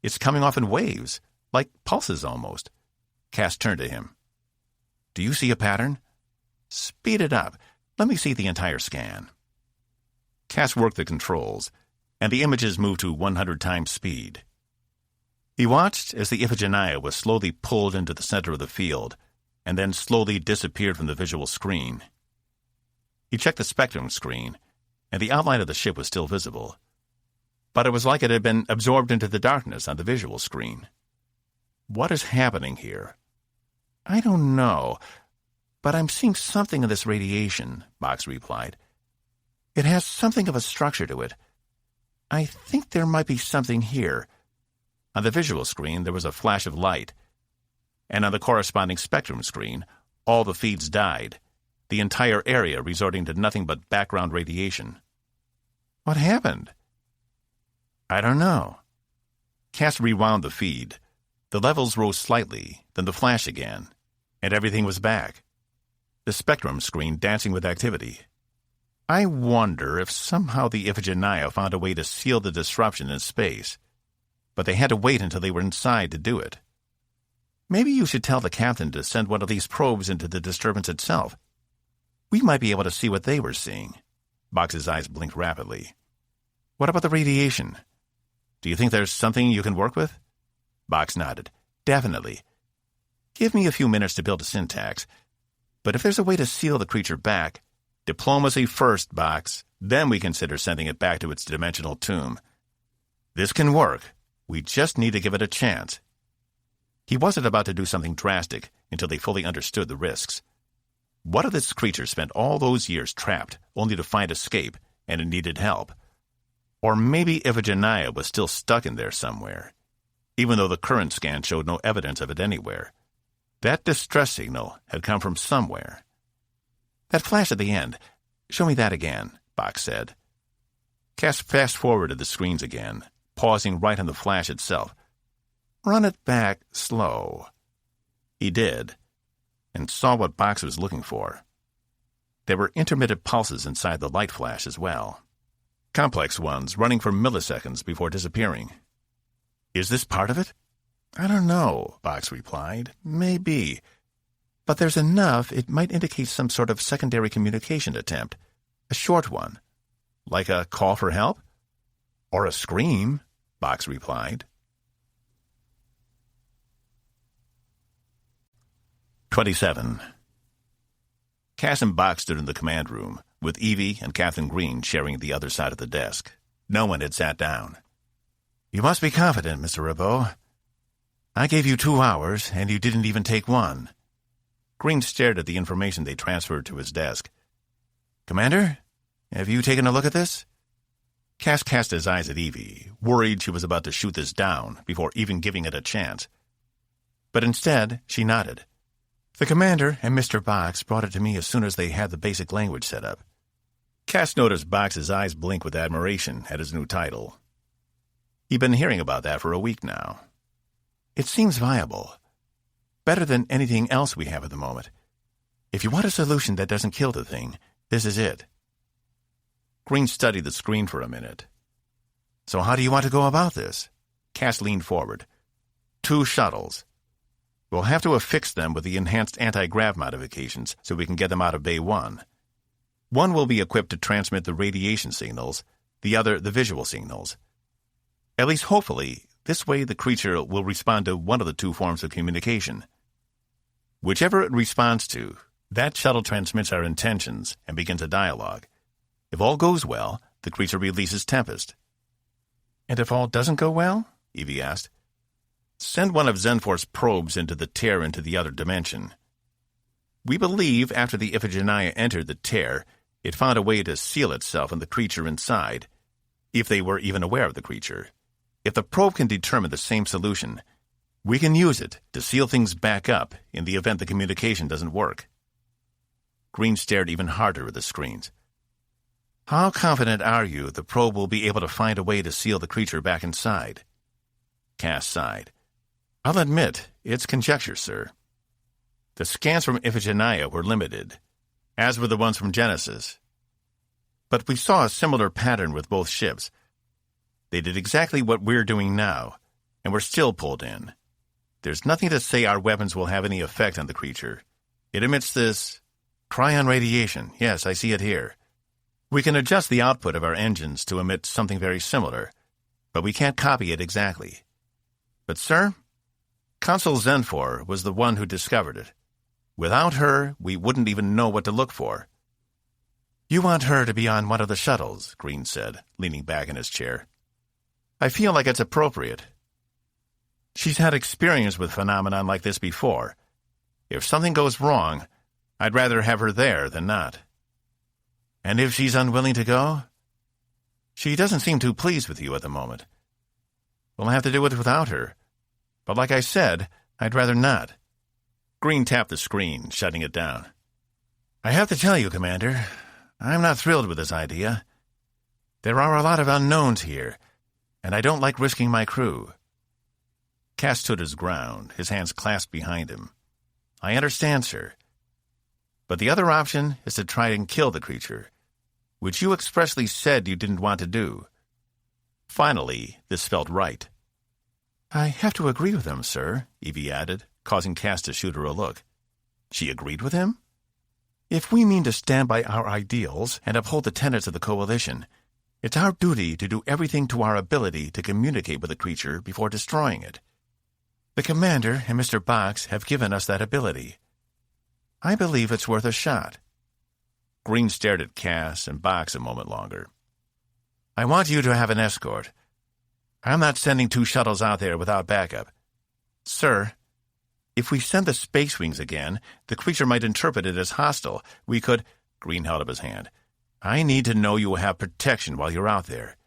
It's coming off in waves, like pulses almost. Cass turned to him. Do you see a pattern? Speed it up. Let me see the entire scan. Cass worked the controls, and the images moved to 100 times speed. He watched as the Iphigenia was slowly pulled into the center of the field, and then slowly disappeared from the visual screen. He checked the spectrum screen, and the outline of the ship was still visible. But it was like it had been absorbed into the darkness on the visual screen. What is happening here? I don't know, but I'm seeing something in this radiation, Box replied. It has something of a structure to it. I think there might be something here. On the visual screen, there was a flash of light, and on the corresponding spectrum screen, all the feeds died, the entire area resorting to nothing but background radiation. What happened? I don't know. Cass rewound the feed. The levels rose slightly, then the flash again, and everything was back. The spectrum screen dancing with activity. I wonder if somehow the Iphigenia found a way to seal the disruption in space, but they had to wait until they were inside to do it. Maybe you should tell the captain to send one of these probes into the disturbance itself. We might be able to see what they were seeing. Box's eyes blinked rapidly. What about the radiation? Do you think there's something you can work with? Box nodded. Definitely. Give me a few minutes to build a syntax. But if there's a way to seal the creature back, diplomacy first, Box. Then we consider sending it back to its dimensional tomb. This can work. We just need to give it a chance. He wasn't about to do something drastic until they fully understood the risks. What if this creature spent all those years trapped, only to find escape, and it needed help? Or maybe Iphigenia was still stuck in there somewhere, even though the current scan showed no evidence of it anywhere. That distress signal had come from somewhere. That flash at the end, show me that again, Box said. Cass fast-forwarded the screens again, pausing right on the flash itself. Run it back slow. He did, and saw what Box was looking for. There were intermittent pulses inside the light flash as well. Complex ones running for milliseconds before disappearing. Is this part of it? I don't know, Box replied. Maybe. But there's enough it might indicate some sort of secondary communication attempt. A short one. Like a call for help? Or a scream, Box replied. 27. Cass and Box stood in the command room, with Evie and Captain Green sharing the other side of the desk. No one had sat down. You must be confident, Mr. Rabot. I gave you 2 hours, and you didn't even take one. Green stared at the information they transferred to his desk. Commander, have you taken a look at this? Cass cast his eyes at Evie, worried she was about to shoot this down before even giving it a chance. But instead, she nodded. The commander and Mr. Box brought it to me as soon as they had the basic language set up. Cass noticed Box's eyes blink with admiration at his new title. He'd been hearing about that for a week now. It seems viable. Better than anything else we have at the moment. If you want a solution that doesn't kill the thing, this is it. Green studied the screen for a minute. So how do you want to go about this? Cass leaned forward. 2 shuttles. We'll have to affix them with the enhanced anti-grav modifications so we can get them out of Bay 1. One will be equipped to transmit the radiation signals, the other the visual signals. At least hopefully, this way the creature will respond to one of the 2 forms of communication. Whichever it responds to, that shuttle transmits our intentions and begins a dialogue. If all goes well, the creature releases Tempest. And if all doesn't go well? Evie asked. Send one of Zenfor's probes into the tear into the other dimension. We believe after the Iphigenia entered the tear, it found a way to seal itself and the creature inside, if they were even aware of the creature. If the probe can determine the same solution, we can use it to seal things back up in the event the communication doesn't work. Green stared even harder at the screens. How confident are you the probe will be able to find a way to seal the creature back inside? Cass sighed. I'll admit, it's conjecture, sir. The scans from Iphigenia were limited, as were the ones from Genesis. But we saw a similar pattern with both ships. They did exactly what we're doing now, and we're still pulled in. There's nothing to say our weapons will have any effect on the creature. It emits this cryon radiation. Yes, I see it here. We can adjust the output of our engines to emit something very similar, but we can't copy it exactly. But, sir, Consul Zenfor was the one who discovered it. Without her, we wouldn't even know what to look for. You want her to be on one of the shuttles, Green said, leaning back in his chair. I feel like it's appropriate. She's had experience with phenomenon like this before. If something goes wrong, I'd rather have her there than not. And if she's unwilling to go? She doesn't seem too pleased with you at the moment. We'll have to do it without her. But like I said, I'd rather not. Green tapped the screen, shutting it down. I have to tell you, Commander, I'm not thrilled with this idea. There are a lot of unknowns here, and I don't like risking my crew. Cass stood his ground, his hands clasped behind him. I understand, sir. But the other option is to try and kill the creature, which you expressly said you didn't want to do. Finally, this felt right. I have to agree with him, sir, Evie added, causing Cass to shoot her a look. She agreed with him? If we mean to stand by our ideals and uphold the tenets of the Coalition, it's our duty to do everything to our ability to communicate with the creature before destroying it. The Commander and Mr. Box have given us that ability. I believe it's worth a shot. Green stared at Cass and Box a moment longer. I want you to have an escort. I'm not sending 2 shuttles out there without backup. Sir, if we send the Space Wings again, the creature might interpret it as hostile. We could— Green held up his hand. I need to know you will have protection while you're out there.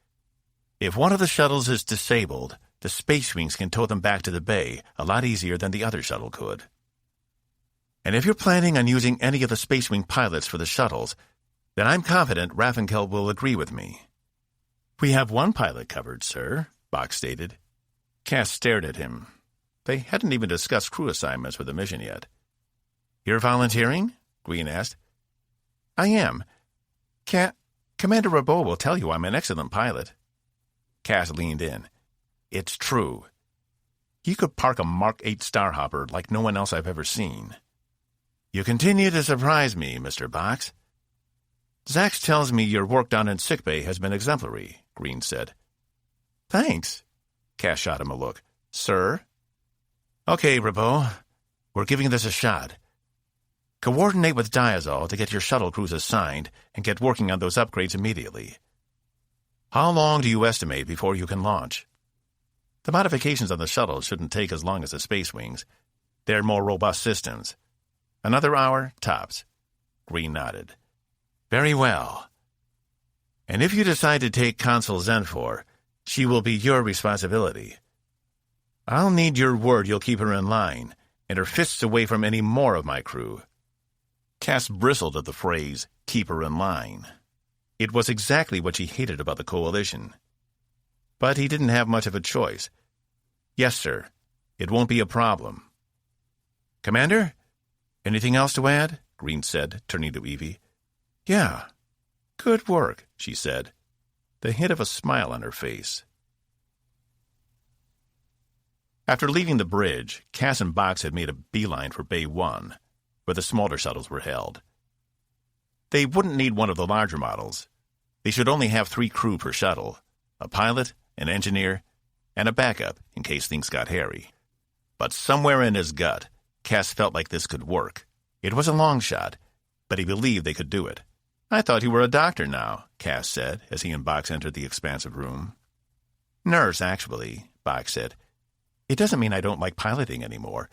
If one of the shuttles is disabled, the Space Wings can tow them back to the bay a lot easier than the other shuttle could. And if you're planning on using any of the Space Wing pilots for the shuttles, then I'm confident Raffenkel will agree with me. We have 1 pilot covered, sir, Box stated. Cass stared at him. They hadn't even discussed crew assignments for the mission yet. You're volunteering? Green asked. I am. Commander Rabot will tell you I'm an excellent pilot. Cass leaned in. It's true. He could park a Mark 8 Starhopper like no one else I've ever seen. You continue to surprise me, Mr. Box. Zax tells me your work down in sickbay has been exemplary, Green said. Thanks. Cass shot him a look. Sir? Okay, Rabot. We're giving this a shot. Coordinate with Diazol to get your shuttle crews assigned and get working on those upgrades immediately. How long do you estimate before you can launch? The modifications on the shuttle shouldn't take as long as the Space Wings. They're more robust systems. Another hour, tops. Green nodded. Very well. And if you decide to take Consul Zenfor, she will be your responsibility. I'll need your word you'll keep her in line, and her fists away from any more of my crew. Cass bristled at the phrase, keep her in line. It was exactly what she hated about the Coalition. But he didn't have much of a choice. Yes, sir. It won't be a problem. Commander? Anything else to add? Green said, turning to Evie. Yeah. Good work, she said, the hint of a smile on her face. After leaving the bridge, Cass and Box had made a beeline for Bay 1, where the smaller shuttles were held. They wouldn't need one of the larger models. They should only have 3 crew per shuttle, a pilot, an engineer, and a backup in case things got hairy. But somewhere in his gut, Cass felt like this could work. It was a long shot, but he believed they could do it. I thought you were a doctor now, Cass said, as he and Box entered the expansive room. Nurse, actually, Box said. It doesn't mean I don't like piloting anymore.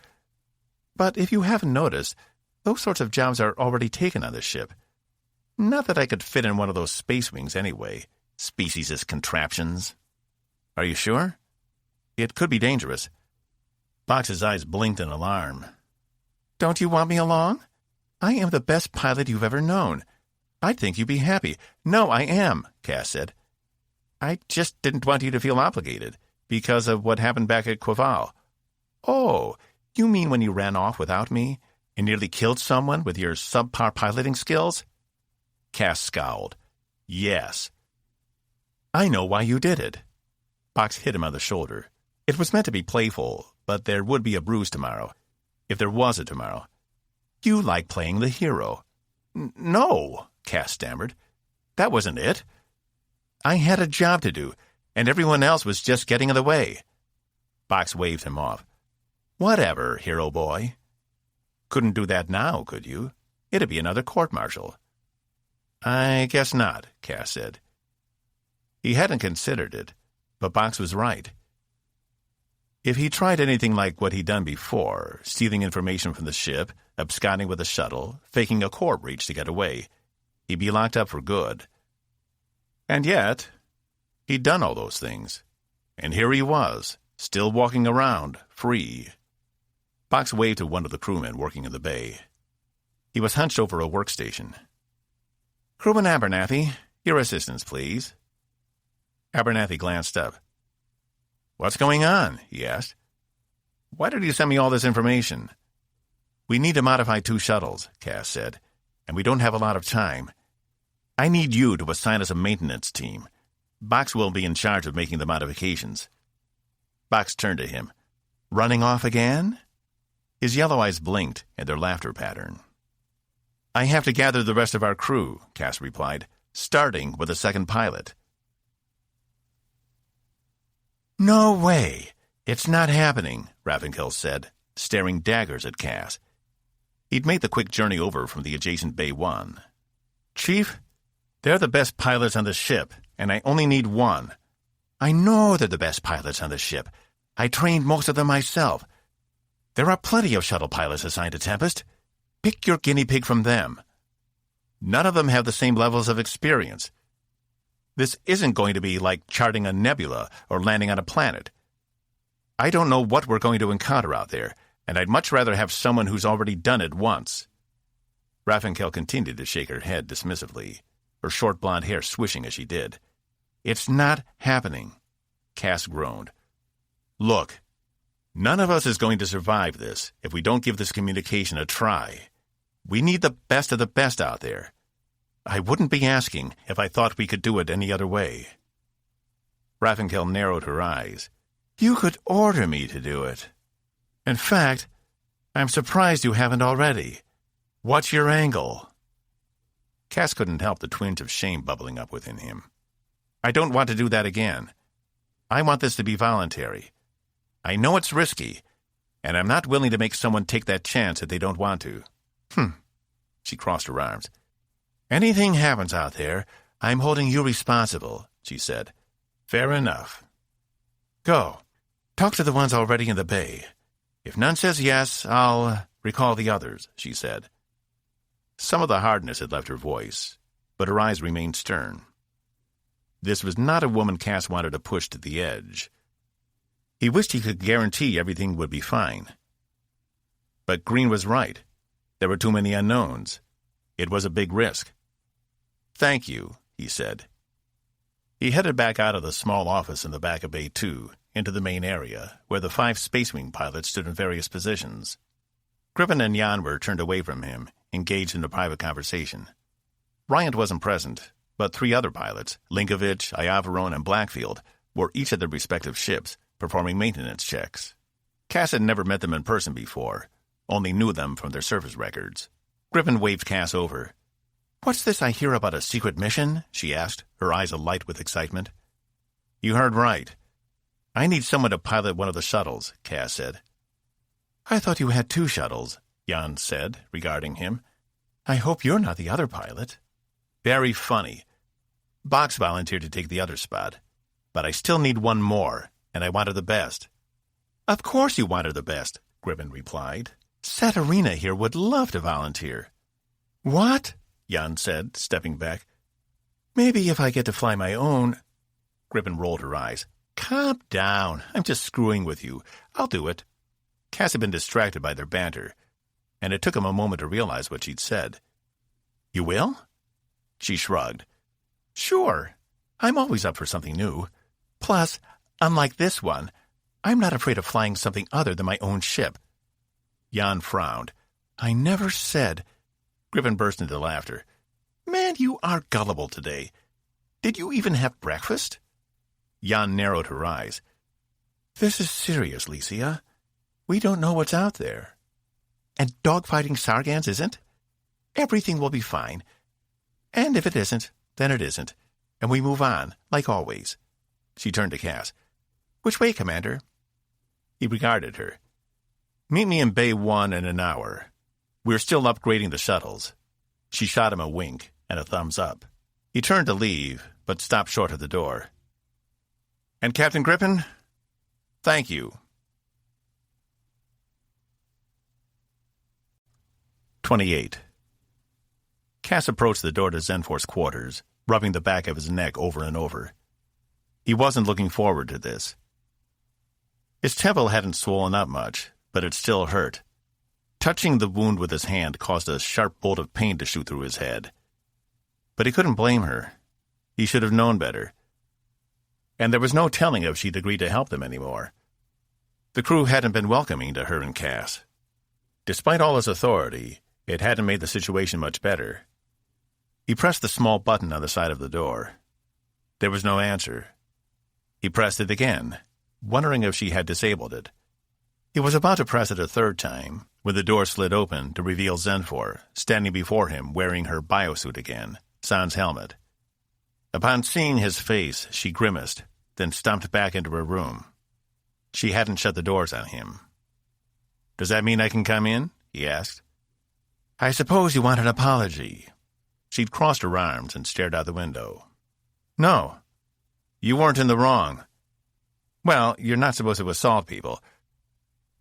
But if you haven't noticed, those sorts of jobs are already taken on this ship. Not that I could fit in one of those Space Wings anyway. Speciesist contraptions. Are you sure? It could be dangerous. Box's eyes blinked in alarm. Don't you want me along? I am the best pilot you've ever known. I think you'd be happy. No, I am, Cass said. I just didn't want you to feel obligated because of what happened back at Quaval. Oh, you mean when you ran off without me and nearly killed someone with your subpar piloting skills? Cass scowled. Yes. I know why you did it. Box hit him on the shoulder. It was meant to be playful, but there would be a bruise tomorrow. If there was a tomorrow. You like playing the hero. No, Cass stammered. That wasn't it. I had a job to do, and everyone else was just getting in the way. Box waved him off. Whatever, hero boy. Couldn't do that now, could you? It'd be another court-martial. I guess not, Cass said. He hadn't considered it, but Box was right. If he tried anything like what he'd done before, stealing information from the ship, absconding with a shuttle, faking a core breach to get away, he'd be locked up for good. And yet, He'd done all those things. And here he was, still walking around, free. Box waved to one of the crewmen working in the bay. He was hunched over a workstation. "Crewman Abernathy, your assistance, please." Abernathy glanced up. "What's going on?" he asked. "Why did you send me all this information?" "We need to modify 2 shuttles," Cass said, "and we don't have a lot of time. I need you to assign us a maintenance team. Box will be in charge of making the modifications." Box turned to him. "Running off again?" His yellow eyes blinked in their laughter pattern. "I have to gather the rest of our crew," Cass replied, "starting with the second pilot." "No way! It's not happening," Ravenkill said, staring daggers at Cass. He'd made the quick journey over from the adjacent Bay 1. "Chief, they're the best pilots on the ship, and I only need 1. "I know they're the best pilots on the ship. I trained most of them myself. There are plenty of shuttle pilots assigned to Tempest. Pick your guinea pig from them. None of them have the same levels of experience. This isn't going to be like charting a nebula or landing on a planet. I don't know what we're going to encounter out there, and I'd much rather have someone who's already done it once." Ravenkill continued to shake her head dismissively, her short blonde hair swishing as she did. "It's not happening," Cass groaned. "Look, none of us is going to survive this if we don't give this communication a try. We need the best of the best out there. I wouldn't be asking if I thought we could do it any other way." Ravenkill narrowed her eyes. "You could order me to do it. In fact, I'm surprised you haven't already. What's your angle?" Cass couldn't help the twinge of shame bubbling up within him. "I don't want to do that again. I want this to be voluntary. I know it's risky, and I'm not willing to make someone take that chance if they don't want to." She crossed her arms. "Anything happens out there, I'm holding you responsible," she said. "Fair enough. Go. Talk to the ones already in the bay. If none says yes, I'll recall the others," she said. Some of the hardness had left her voice, but her eyes remained stern. This was not a woman Cass wanted to push to the edge. He wished he could guarantee everything would be fine. But Green was right. There were too many unknowns. It was a big risk. "Thank you," he said. He headed back out of the small office in the back of Bay 2 into the main area, where the 5 Space Wing pilots stood in various positions. Griffin and Jan were turned away from him, engaged in a private conversation. Bryant wasn't present, but 3 other pilots, Linkovich, Iavarone, and Blackfield, were each at their respective ships, performing maintenance checks. Cass had never met them in person before, only knew them from their service records. Griffin waved Cass over. "What's this I hear about a secret mission?" she asked, her eyes alight with excitement. "You heard right. I need someone to pilot one of the shuttles," Cass said. "I thought you had 2 shuttles," Jan said, regarding him. "I hope you're not the other pilot." "Very funny. Box volunteered to take the other spot, but I still need 1 more, and I wanted the best." "Of course you wanted the best," Griffin replied. "Saturina here would love to volunteer." "What?" Jan said, stepping back. "Maybe if I get to fly my own—" Griffin rolled her eyes. "Calm down. I'm just screwing with you. I'll do it." Cass had been distracted by their banter, and it took him a moment to realize what she'd said. "You will?" She shrugged. "Sure. I'm always up for something new. Plus, unlike this one, I'm not afraid of flying something other than my own ship." Jan frowned. "I never said—" Griffin burst into laughter. "Man, you are gullible today. Did you even have breakfast?" Jan narrowed her eyes. "This is serious, Licia. We don't know what's out there. And dogfighting Sargans isn't? Everything will be fine. And if it isn't, then it isn't. And we move on, like always." She turned to Cass. "Which way, Commander?" He regarded her. "Meet me in Bay 1 in an hour. We're still upgrading the shuttles." She shot him a wink and a thumbs up. He turned to leave, but stopped short of the door. "And Captain Griffin? Thank you." 28. Cass approached the door to Zenfor's quarters, rubbing the back of his neck over and over. He wasn't looking forward to this. His temple hadn't swollen up much, but it still hurt. Touching the wound with his hand caused a sharp bolt of pain to shoot through his head. But he couldn't blame her. He should have known better. And there was no telling if she'd agreed to help them anymore. The crew hadn't been welcoming to her and Cass. Despite all his authority, it hadn't made the situation much better. He pressed the small button on the side of the door. There was no answer. He pressed it again, wondering if she had disabled it. He was about to press it a third time when the door slid open to reveal Zenfor, standing before him wearing her biosuit again, sans helmet. Upon seeing his face, she grimaced, then stomped back into her room. She hadn't shut the doors on him. "Does that mean I can come in?" he asked. "I suppose you want an apology." She'd crossed her arms and stared out the window. "No. You weren't in the wrong. Well, you're not supposed to assault people.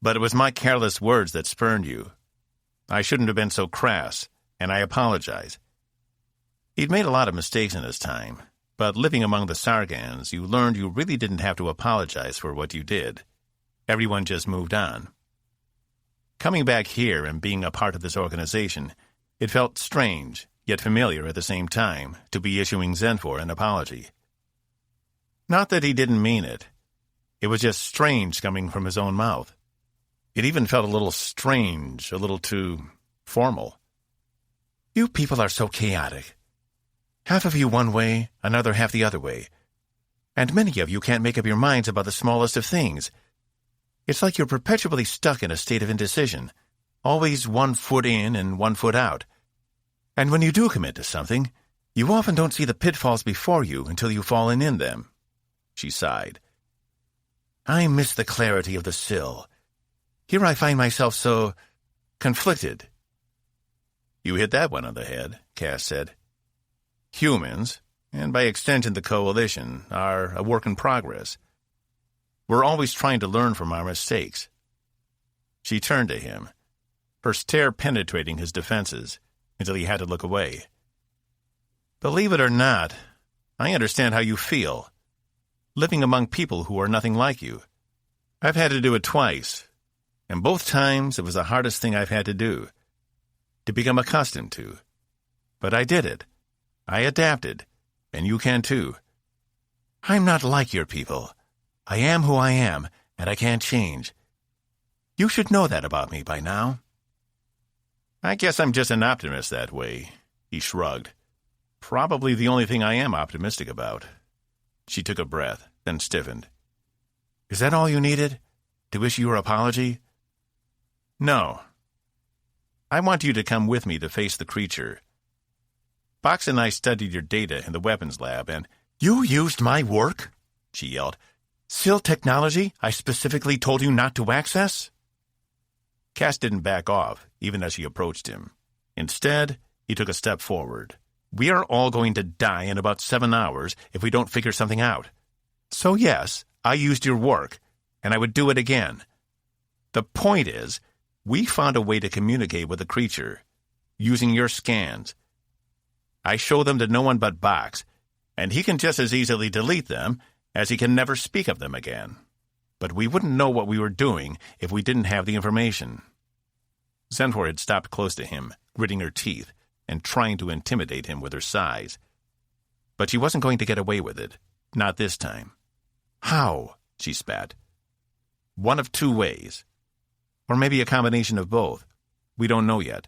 But it was my careless words that spurned you. I shouldn't have been so crass, and I apologize." He'd made a lot of mistakes in his time, but living among the Sargans, you learned you really didn't have to apologize for what you did. Everyone just moved on. Coming back here and being a part of this organization, it felt strange, yet familiar at the same time, to be issuing Zenfor an apology. Not that he didn't mean it. It was just strange coming from his own mouth. It even felt a little strange, a little too formal. "You people are so chaotic. Half of you one way, another half the other way. And many of you can't make up your minds about the smallest of things. It's like you're perpetually stuck in a state of indecision, always 1 foot in and 1 foot out. And when you do commit to something, you often don't see the pitfalls before you until you've fallen in them." She sighed. "I miss the clarity of the sill. Here I find myself so conflicted." "You hit that one on the head," Cass said. "Humans, and by extension the Coalition, are a work in progress. We're always trying to learn from our mistakes." She turned to him, her stare penetrating his defenses, until he had to look away. "Believe it or not, I understand how you feel, living among people who are nothing like you. I've had to do it twice, and both times it was the hardest thing I've had to do, to become accustomed to. But I did it. I adapted, and you can too. I'm not like your people. I am who I am, and I can't change. You should know that about me by now." "I guess I'm just an optimist that way," he shrugged. "Probably the only thing I am optimistic about." She took a breath, then stiffened. "Is that all you needed? To issue your apology?" "No. I want you to come with me to face the creature. Box and I studied your data in the weapons lab, and—" "You used my work?" she yelled. "SIL technology I specifically told you not to access?" Cass didn't back off, even as she approached him. Instead, he took a step forward. "We are all going to die in about 7 hours if we don't figure something out. So yes, I used your work, and I would do it again. The point is, we found a way to communicate with the creature, using your scans. I show them to no one but Box, and he can just as easily delete them as he can never speak of them again. But we wouldn't know what we were doing if we didn't have the information." Zenfor had stopped close to him, gritting her teeth and trying to intimidate him with her size. But she wasn't going to get away with it, not this time. "How?" she spat. "One of 2 ways. Or maybe a combination of both. We don't know yet.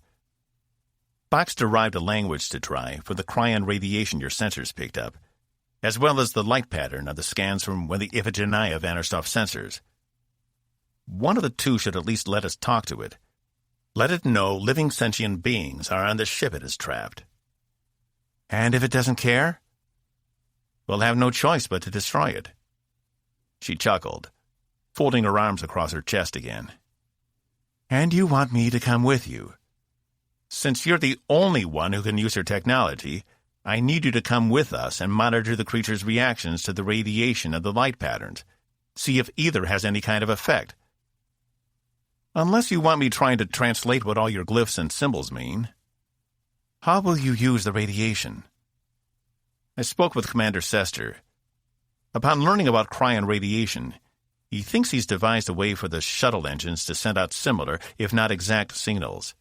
Box derived a language to try for the cryon radiation your sensors picked up, as well as the light pattern of the scans from when the Iphigenia vanished off sensors. One of the 2 should at least let us talk to it. Let it know living sentient beings are on the ship it is trapped. And if it doesn't care? We'll have no choice but to destroy it." She chuckled, folding her arms across her chest again. "And you want me to come with you? Since you're the only one who can use her technology, I need you to come with us and monitor the creature's reactions to the radiation and the light patterns. See if either has any kind of effect. Unless you want me trying to translate what all your glyphs and symbols mean." "How will you use the radiation?" "I spoke with Commander Sester. Upon learning about cryon radiation, he thinks he's devised a way for the shuttle engines to send out similar, if not exact, signals.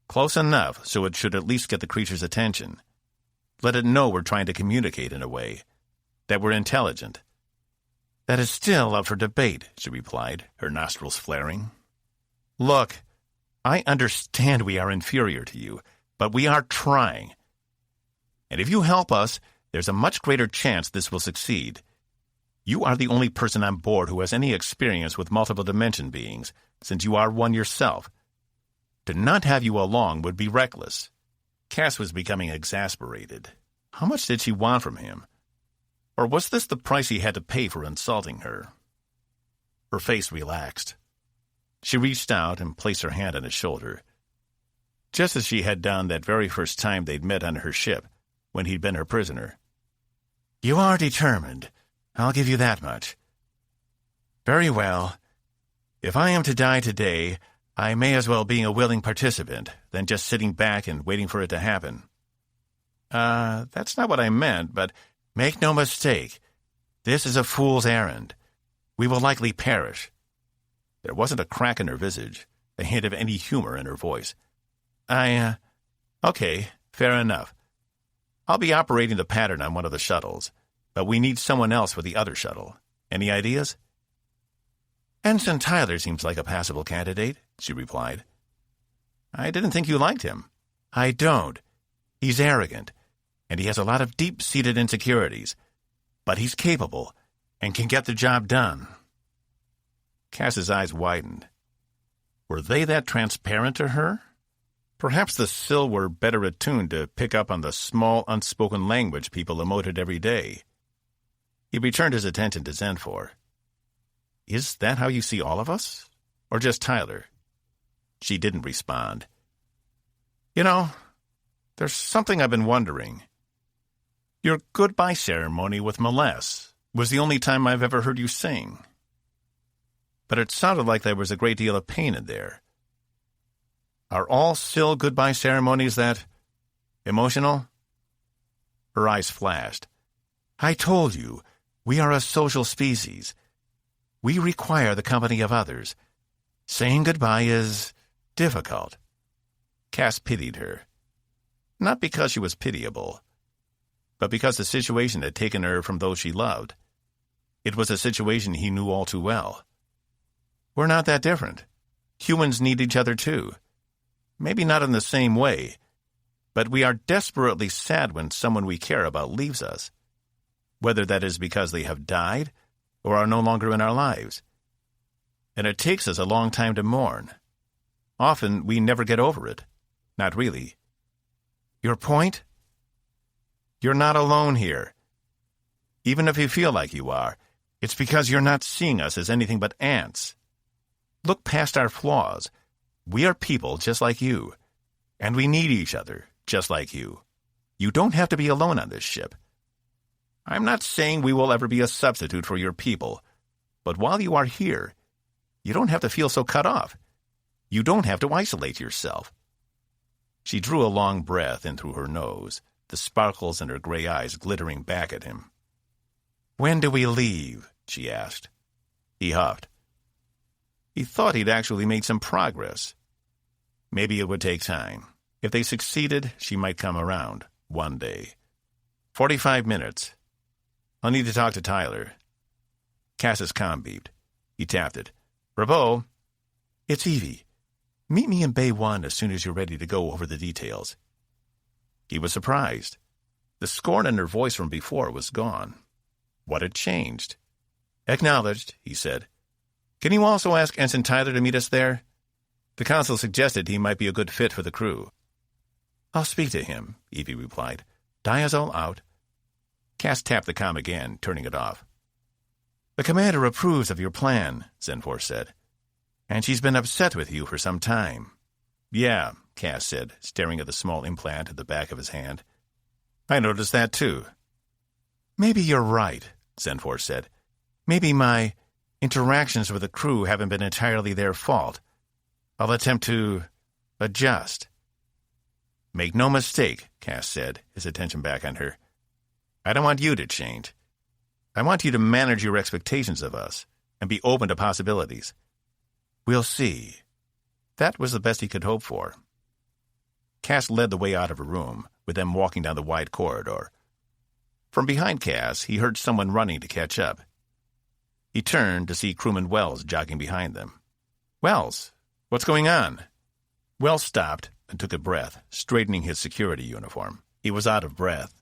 Close enough so it should at least get the creature's attention. Let it know we're trying to communicate in a way, that we're intelligent. That is still up for debate, she replied, her nostrils flaring. Look, I understand we are inferior to you, but we are trying. And if you help us, there's a much greater chance this will succeed. You are the only person on board who has any experience with multiple dimension beings, since you are one yourself. To not have you along would be reckless. Cass was becoming exasperated. How much did she want from him? Or was this the price he had to pay for insulting her? Her face relaxed. She reached out and placed her hand on his shoulder, just as she had done that very first time they'd met on her ship, when he'd been her prisoner. You are determined. I'll give you that much. Very well. If I am to die today, I may as well be a willing participant than just sitting back and waiting for it to happen. That's not what I meant, but make no mistake. This is a fool's errand. We will likely perish. There wasn't a crack in her visage, a hint of any humor in her voice. Okay, fair enough. I'll be operating the pattern on one of the shuttles, but we need someone else for the other shuttle. Any ideas? Ensign Tyler seems like a passable candidate, she replied. I didn't think you liked him. I don't. He's arrogant, and he has a lot of deep-seated insecurities, but he's capable and can get the job done. Cass's eyes widened. Were they that transparent to her? Perhaps the Sill were better attuned to pick up on the small, unspoken language people emoted every day. He returned his attention to Zenfor. Is that how you see all of us? Or just Tyler? She didn't respond. You know, there's something I've been wondering. Your goodbye ceremony with Meless was the only time I've ever heard you sing. But it sounded like there was a great deal of pain in there. Are all Sill goodbye ceremonies that emotional? Her eyes flashed. I told you, we are a social species. We require the company of others. Saying goodbye is difficult. Cass pitied her. Not because she was pitiable, but because the situation had taken her from those she loved. It was a situation he knew all too well. We're not that different. Humans need each other too. Maybe not in the same way, but we are desperately sad when someone we care about leaves us, whether that is because they have died or are no longer in our lives. And it takes us a long time to mourn. Often we never get over it. Not really. Your point? You're not alone here. Even if you feel like you are, it's because you're not seeing us as anything but ants. Look past our flaws. We are people just like you, and we need each other just like you. You don't have to be alone on this ship. I'm not saying we will ever be a substitute for your people, but while you are here, you don't have to feel so cut off. You don't have to isolate yourself. She drew a long breath in through her nose, the sparkles in her gray eyes glittering back at him. When do we leave? She asked. He huffed. He thought he'd actually made some progress. Maybe it would take time. If they succeeded, she might come around one day. 45 minutes. I'll need to talk to Tyler. Cass's comm beeped. He tapped it. Rabot, it's Evie. Meet me in Bay 1 as soon as you're ready to go over the details. He was surprised. The scorn in her voice from before was gone. What had changed? Acknowledged, he said. Can you also ask Ensign Tyler to meet us there? The consul suggested he might be a good fit for the crew. I'll speak to him, Evie replied. Diazol out. Cass tapped the comm again, turning it off. The commander approves of your plan, Zenfor said. And she's been upset with you for some time. Yeah, Cass said, staring at the small implant at the back of his hand. I noticed that too. Maybe you're right, Zenfor said. Maybe my interactions with the crew haven't been entirely their fault. I'll attempt to adjust. Make no mistake, Cass said, his attention back on her. I don't want you to change. I want you to manage your expectations of us and be open to possibilities. We'll see. That was the best he could hope for. Cass led the way out of her room, with them walking down the wide corridor. From behind Cass, he heard someone running to catch up. He turned to see crewman Wells jogging behind them. "Wells, what's going on?" Wells stopped and took a breath, straightening his security uniform. He was out of breath.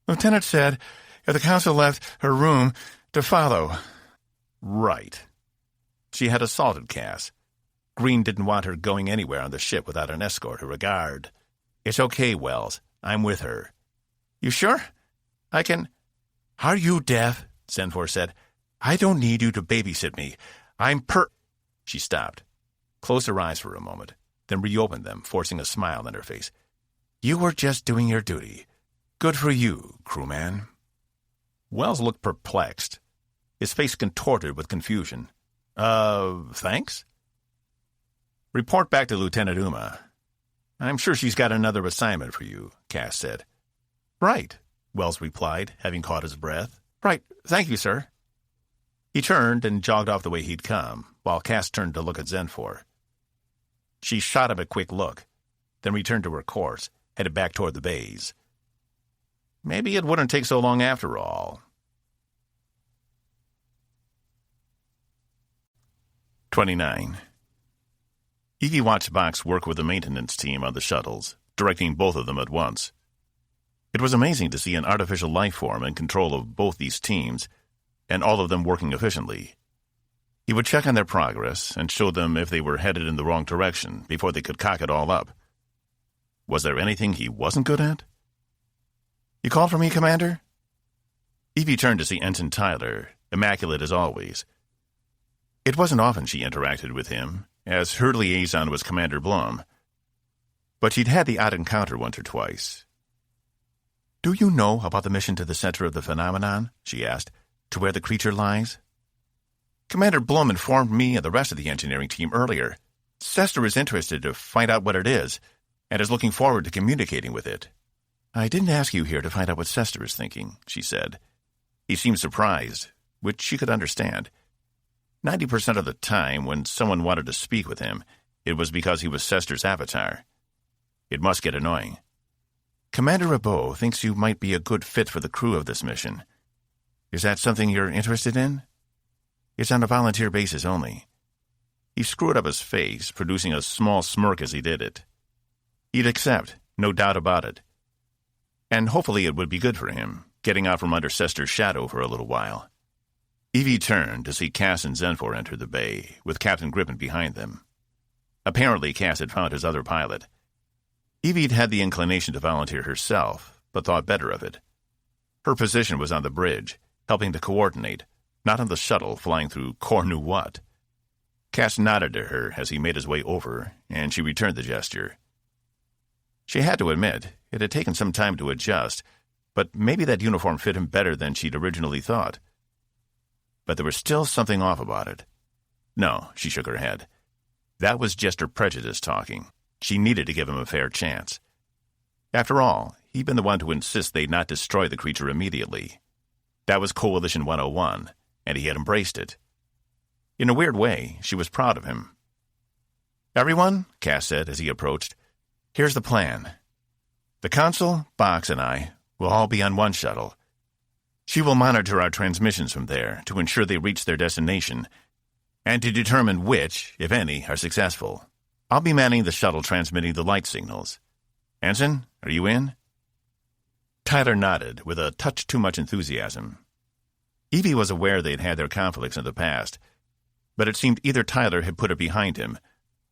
"Lieutenant said if the council left her room to follow." Right. She had assaulted Cass. Green didn't want her going anywhere on the ship without an escort or a guard. "It's okay, Wells. I'm with her." "You sure? I can—" "Are you deaf?" Zenfor said. "I don't need you to babysit me. She stopped, closed her eyes for a moment, then reopened them, forcing a smile on her face. "You were just doing your duty. Good for you, crewman." Wells looked perplexed, his face contorted with confusion. Thanks?" "Report back to Lieutenant Uma. I'm sure she's got another assignment for you," Cass said. "Right," Wells replied, having caught his breath. "Right. Thank you, sir." He turned and jogged off the way he'd come, while Cass turned to look at Zenfor. She shot him a quick look, then returned to her course, headed back toward the bays. Maybe it wouldn't take so long after all. 29. Evie watched Box work with the maintenance team on the shuttles, directing both of them at once. It was amazing to see an artificial life form in control of both these teams, and all of them working efficiently. He would check on their progress and show them if they were headed in the wrong direction before they could cock it all up. Was there anything he wasn't good at? "You called for me, Commander?" Evie turned to see Ensign Tyler, immaculate as always. It wasn't often she interacted with him, as her liaison was Commander Blum. But she'd had the odd encounter once or twice. "Do you know about the mission to the center of the phenomenon?" she asked. "To where the creature lies?" "Commander Blum informed me and the rest of the engineering team earlier. Sester is interested to find out what it is, and is looking forward to communicating with it." "I didn't ask you here to find out what Sester is thinking," she said. He seemed surprised, which she could understand. 90% of the time, when someone wanted to speak with him, it was because he was Sester's avatar. It must get annoying. "Commander Rabot thinks you might be a good fit for the crew of this mission. Is that something you're interested in? It's on a volunteer basis only." He screwed up his face, producing a small smirk as he did it. He'd accept, no doubt about it. And hopefully it would be good for him, getting out from under Sester's shadow for a little while. Evie turned to see Cass and Zenfor enter the bay, with Captain Grippen behind them. Apparently Cass had found his other pilot. Evie'd had the inclination to volunteer herself, but thought better of it. Her position was on the bridge, helping to coordinate, not on the shuttle flying through Cornu-What. Cass nodded to her as he made his way over, and she returned the gesture. She had to admit, it had taken some time to adjust, but maybe that uniform fit him better than she'd originally thought. But there was still something off about it. No, she shook her head. That was just her prejudice talking. She needed to give him a fair chance. After all, he'd been the one to insist they not destroy the creature immediately. That was Coalition 101, and he had embraced it. In a weird way, she was proud of him. "Everyone," Cass said as he approached, "here's the plan. The Consul, Box, and I will all be on one shuttle. She will monitor our transmissions from there to ensure they reach their destination, and to determine which, if any, are successful. I'll be manning the shuttle transmitting the light signals. Ensign, are you in?" Tyler nodded, with a touch too much enthusiasm. Evie was aware they'd had their conflicts in the past, but it seemed either Tyler had put it behind him,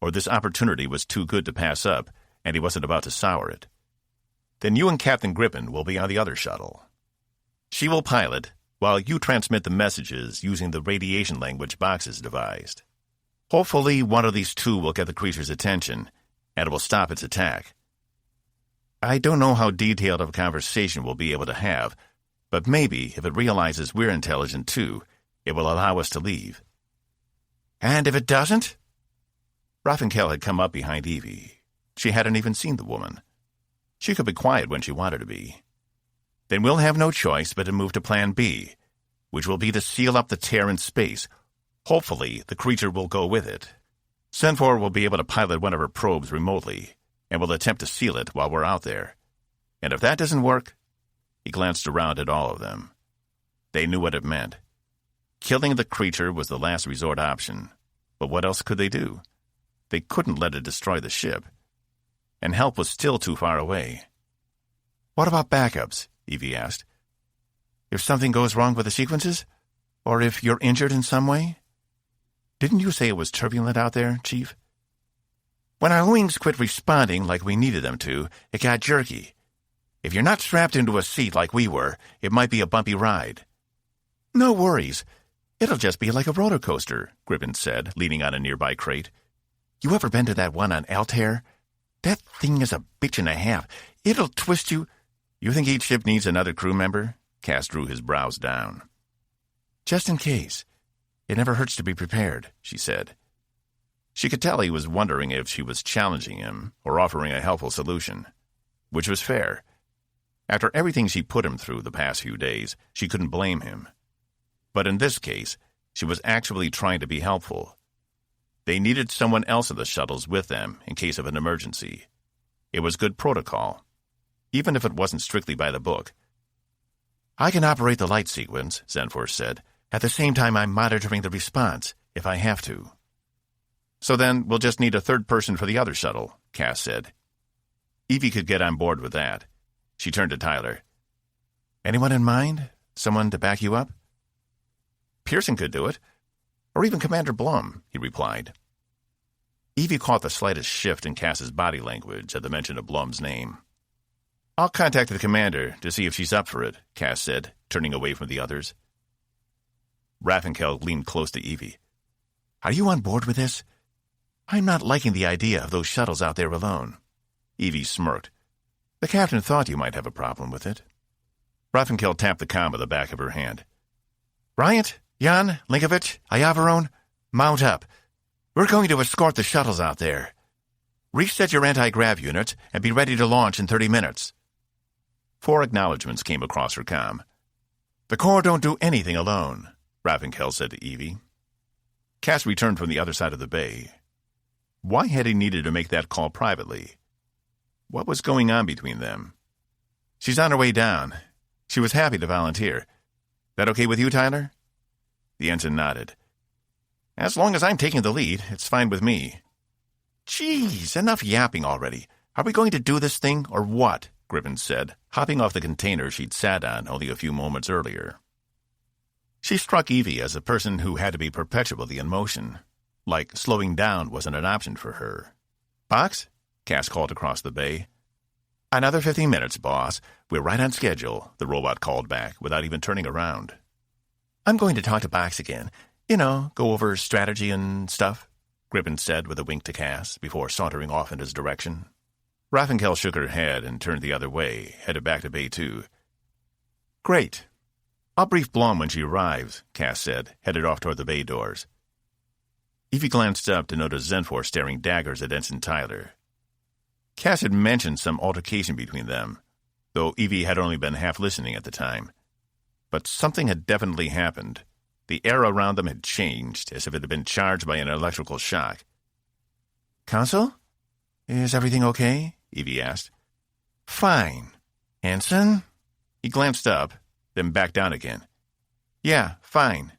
or this opportunity was too good to pass up, and he wasn't about to sour it. "Then you and Captain Grippen will be on the other shuttle. She will pilot, while you transmit the messages using the radiation language Box has devised. Hopefully one of these two will get the creature's attention, and it will stop its attack. I don't know how detailed of a conversation we'll be able to have, but maybe if it realizes we're intelligent too, it will allow us to leave." "And if it doesn't?" Raffinkel had come up behind Evie. She hadn't even seen the woman. She could be quiet when she wanted to be. "Then we'll have no choice but to move to Plan B. which will be to seal up the tear in space. Hopefully, the creature will go with it. Senfor will be able to pilot one of her probes remotely, and will attempt to seal it while we're out there. And if that doesn't work, he glanced around at all of them. They knew what it meant. Killing the creature was the last resort option, but what else could they do? They couldn't let it destroy the ship, and help was still too far away. What about backups? Evie asked. If something goes wrong with the sequences? Or if you're injured in some way? Didn't you say it was turbulent out there, Chief? When our wings quit responding like we needed them to, it got jerky. If you're not strapped into a seat like we were, it might be a bumpy ride. No worries. It'll just be like a roller coaster, Gribbon said, leaning on a nearby crate. You ever been to that one on Altair? That thing is a bitch and a half. It'll twist you. You think each ship needs another crew member? Cass drew his brows down. Just in case. It never hurts to be prepared, she said. She could tell he was wondering if she was challenging him or offering a helpful solution, which was fair. After everything she put him through the past few days, she couldn't blame him. But in this case, she was actually trying to be helpful. They needed someone else in the shuttles with them in case of an emergency. It was good protocol, even if it wasn't strictly by the book. I can operate the light sequence, Zenfor said. At the same time, I'm monitoring the response, if I have to. So then we'll just need a third person for the other shuttle, Cass said. Evie could get on board with that. She turned to Tyler. Anyone in mind? Someone to back you up? Pearson could do it. Or even Commander Blum, he replied. Evie caught the slightest shift in Cass's body language at the mention of Blum's name. I'll contact the commander to see if she's up for it, Cass said, turning away from the others. Raffinkel leaned close to Evie. Are you on board with this? I'm not liking the idea of those shuttles out there alone. Evie smirked. The captain thought you might have a problem with it. Raffinkel tapped the comm at the back of her hand. Bryant, Jan, Linkovich, Ayavarone, mount up. We're going to escort the shuttles out there. Reset your anti-grav units and be ready to launch in 30 minutes. 4 acknowledgments came across her comm. The Corps don't do anything alone, Raffinkel said to Evie. Cass returned from the other side of the bay. Why had he needed to make that call privately? What was going on between them? She's on her way down. She was happy to volunteer. That okay with you, Tyler? The ensign nodded. As long as I'm taking the lead, it's fine with me. Jeez, enough yapping already. Are we going to do this thing or what? Gribbon said, hopping off the container she'd sat on only a few moments earlier. She struck Evie as a person who had to be perpetually in motion, like slowing down wasn't an option for her. Box? Cass called across the bay. Another 15 minutes, boss. We're right on schedule, the robot called back without even turning around. I'm going to talk to Box again. You know, go over strategy and stuff, Gribbon said with a wink to Cass before sauntering off in his direction. Raffinkel shook her head and turned the other way, headed back to Bay 2. Great. I'll brief Blum when she arrives, Cass said, headed off toward the bay doors. Evie glanced up to notice Zenfor staring daggers at Ensign Tyler. Cass had mentioned some altercation between them, though Evie had only been half listening at the time. But something had definitely happened. The air around them had changed, as if it had been charged by an electrical shock. Consul? Is everything okay? Evie asked. Fine. Ensign? He glanced up, then back down again. Yeah, fine.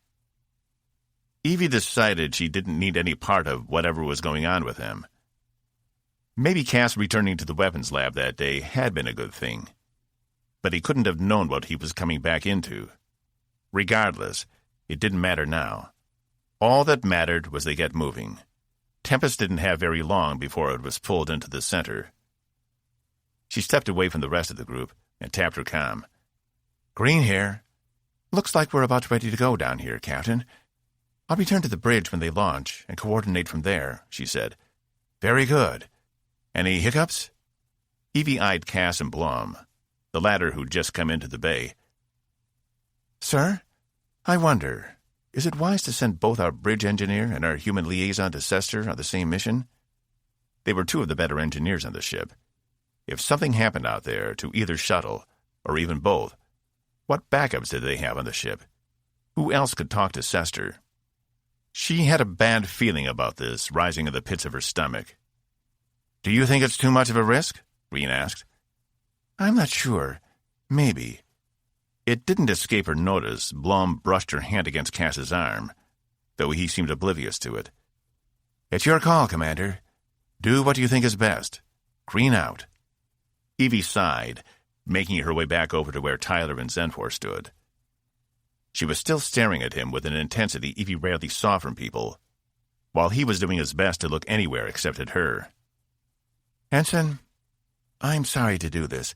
Evie decided she didn't need any part of whatever was going on with him. Maybe Cass returning to the weapons lab that day had been a good thing. But he couldn't have known what he was coming back into. Regardless, it didn't matter now. All that mattered was they get moving. Tempest didn't have very long before it was pulled into the center. She stepped away from the rest of the group and tapped her comm. Green here. Looks like we're about ready to go down here, Captain. I'll return to the bridge when they launch and coordinate from there, she said. Very good. Any hiccups? Evie eyed Cass and Blum, the latter who'd just come into the bay. Sir, I wonder, is it wise to send both our bridge engineer and our human liaison to Cester on the same mission? They were 2 of the better engineers on the ship. If something happened out there to either shuttle, or even both, what backups did they have on the ship? Who else could talk to Sester? She had a bad feeling about this, rising in the pits of her stomach. "Do you think it's too much of a risk?" Green asked. "I'm not sure. Maybe." It didn't escape her notice. Blum brushed her hand against Cass's arm, though he seemed oblivious to it. "It's your call, Commander. Do what you think is best. Green out." Evie sighed, making her way back over to where Tyler and Zenfor stood. She was still staring at him with an intensity Evie rarely saw from people, while he was doing his best to look anywhere except at her. "Ensign, I'm sorry to do this,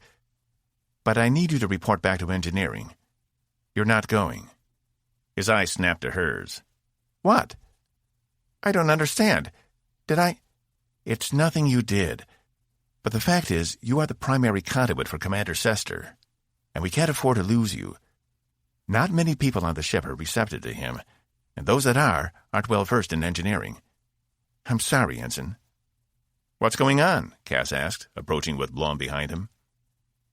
but I need you to report back to engineering. You're not going." His eyes snapped to hers. "What? I don't understand. Did I—" "It's nothing you did. But the fact is, you are the primary conduit for Commander Sester, and we can't afford to lose you. Not many people on the ship are receptive to him, and those that aren't well versed in engineering. I'm sorry, Ensign." "What's going on?" Cass asked, approaching with Blum behind him.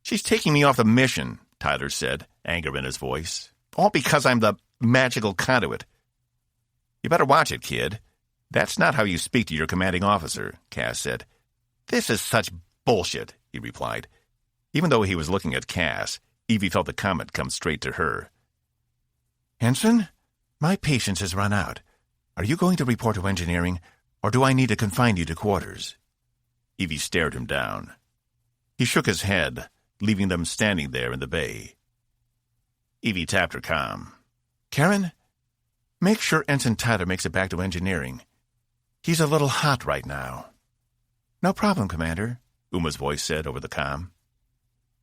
"She's taking me off the mission," Tyler said, anger in his voice. "All because I'm the magical conduit." "You better watch it, kid. That's not how you speak to your commanding officer," Cass said. "This is such bullshit," he replied. Even though he was looking at Cass, Evie felt the comment come straight to her. "Ensign, my patience has run out. Are you going to report to engineering, or do I need to confine you to quarters?" Evie stared him down. He shook his head, leaving them standing there in the bay. Evie tapped her comm. "Karen, make sure Ensign Tyler makes it back to engineering. He's a little hot right now." "No problem, Commander," Uma's voice said over the comm.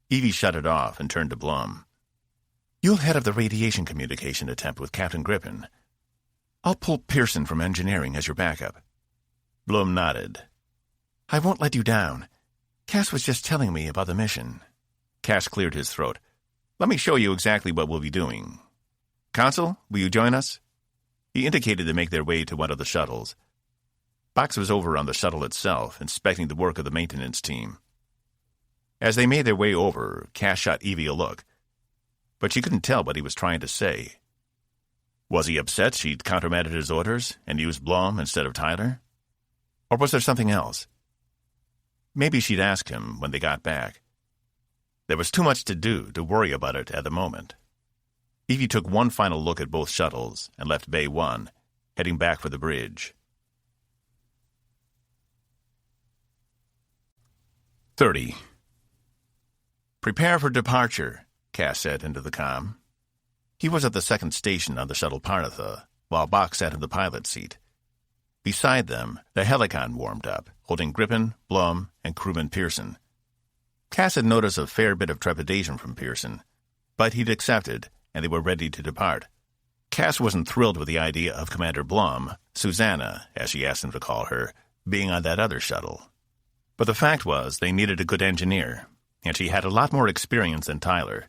Evie shut it off and turned to Blum. "You'll head up the radiation communication attempt with Captain Grippen. I'll pull Pearson from engineering as your backup." Blum nodded. "I won't let you down. Cass was just telling me about the mission." Cass cleared his throat. "Let me show you exactly what we'll be doing. Consul, will you join us?" He indicated to make their way to one of the shuttles. Box was over on the shuttle itself, inspecting the work of the maintenance team. As they made their way over, Cass shot Evie a look, but she couldn't tell what he was trying to say. Was he upset she'd countermanded his orders and used Blum instead of Tyler? Or was there something else? Maybe she'd ask him when they got back. There was too much to do to worry about it at the moment. Evie took one final look at both shuttles and left Bay 1, heading back for the bridge. 30. "Prepare for departure," Cass said into the comm. He was at the second station on the shuttle Parnatha, while Bach sat in the pilot's seat. Beside them, the Helicon warmed up, holding Grippen, Blum, and crewman Pearson. Cass had noticed a fair bit of trepidation from Pearson, but he'd accepted, and they were ready to depart. Cass wasn't thrilled with the idea of Commander Blum, Susanna, as she asked him to call her, being on that other shuttle. But the fact was they needed a good engineer, and she had a lot more experience than Tyler.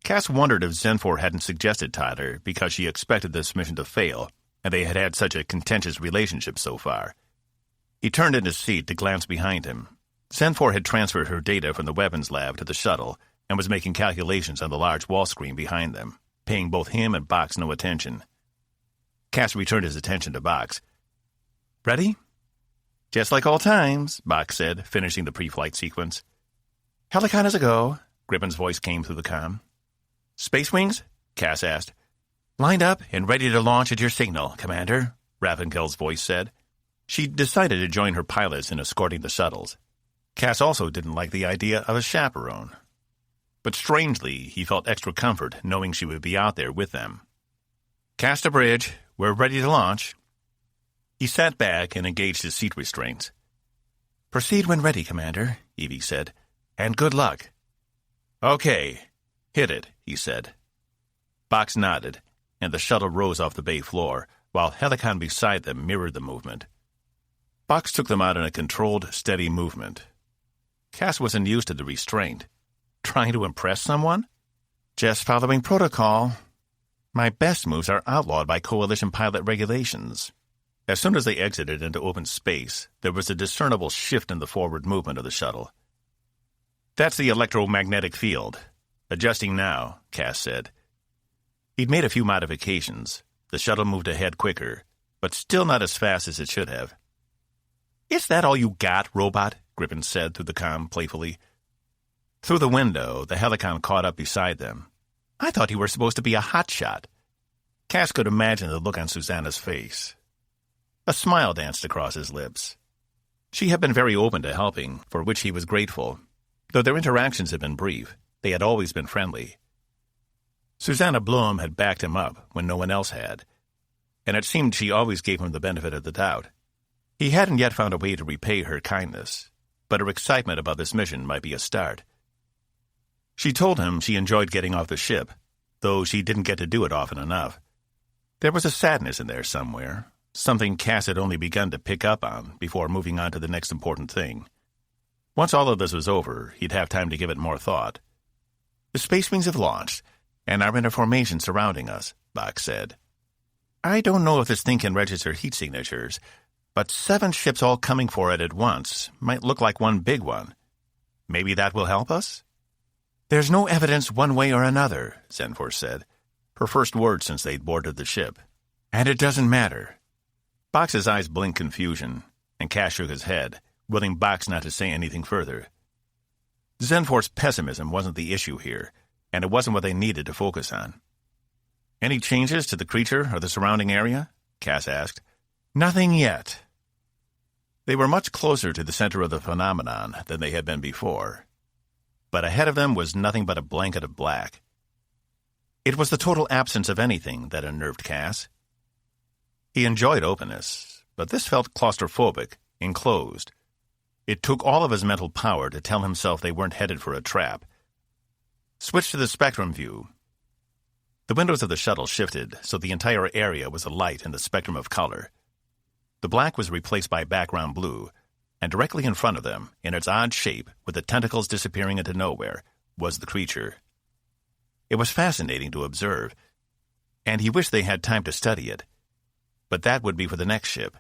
Cass wondered if Zenfor hadn't suggested Tyler because she expected this mission to fail, and they had had such a contentious relationship so far. He turned in his seat to glance behind him. Zenfor had transferred her data from the weapons lab to the shuttle and was making calculations on the large wall screen behind them, paying both him and Box no attention. Cass returned his attention to Box. "Ready?" "Just like old times," Box said, finishing the pre-flight sequence. "Helicon is a go," Grippen's voice came through the comm. "Space Wings?" Cass asked. "Lined up and ready to launch at your signal, Commander," Ravenkel's voice said. She decided to join her pilots in escorting the shuttles. Cass also didn't like the idea of a chaperone. But strangely, he felt extra comfort knowing she would be out there with them. "Cast a bridge. We're ready to launch." He sat back and engaged his seat restraints. "Proceed when ready, Commander," Evie said. "And good luck." "Okay. Hit it," he said. Box nodded, and the shuttle rose off the bay floor, while Helicon beside them mirrored the movement. Box took them out in a controlled, steady movement. Cass wasn't used to the restraint. Trying to impress someone? "Just following protocol. My best moves are outlawed by Coalition pilot regulations." As soon as they exited into open space, there was a discernible shift in the forward movement of the shuttle. "That's the electromagnetic field. Adjusting now," Cass said. He'd made a few modifications. The shuttle moved ahead quicker, but still not as fast as it should have. "Is that all you got, robot?" Griffin said through the comm playfully. Through the window, the Helicon caught up beside them. "I thought you were supposed to be a hotshot." Cass could imagine the look on Susanna's face. A smile danced across his lips. She had been very open to helping, for which he was grateful. Though their interactions had been brief, they had always been friendly. Susanna Bloom had backed him up when no one else had, and it seemed she always gave him the benefit of the doubt. He hadn't yet found a way to repay her kindness, but her excitement about this mission might be a start. She told him she enjoyed getting off the ship, though she didn't get to do it often enough. There was a sadness in there somewhere, something Cass had only begun to pick up on before moving on to the next important thing. Once all of this was over, he'd have time to give it more thought. "The Space Wings have launched, and are in a formation surrounding us," Bach said. "I don't know if this thing can register heat signatures, but 7 ships all coming for it at once might look like one big one. Maybe that will help us?" "There's no evidence one way or another," Zenfor said, her first word since they'd boarded the ship. "And it doesn't matter." Bach's eyes blinked confusion, and Cass shook his head, willing Bach not to say anything further. Zenfor's pessimism wasn't the issue here, and it wasn't what they needed to focus on. "Any changes to the creature or the surrounding area?" Cass asked. "Nothing yet." They were much closer to the center of the phenomenon than they had been before, but ahead of them was nothing but a blanket of black. It was the total absence of anything that unnerved Cass. He enjoyed openness, but this felt claustrophobic, enclosed. It took all of his mental power to tell himself they weren't headed for a trap. Switch to the spectrum view. The windows of the shuttle shifted, so the entire area was alight in the spectrum of color. The black was replaced by background blue, and directly in front of them, in its odd shape, with the tentacles disappearing into nowhere, was the creature. It was fascinating to observe, and he wished they had time to study it. But that would be for the next ship.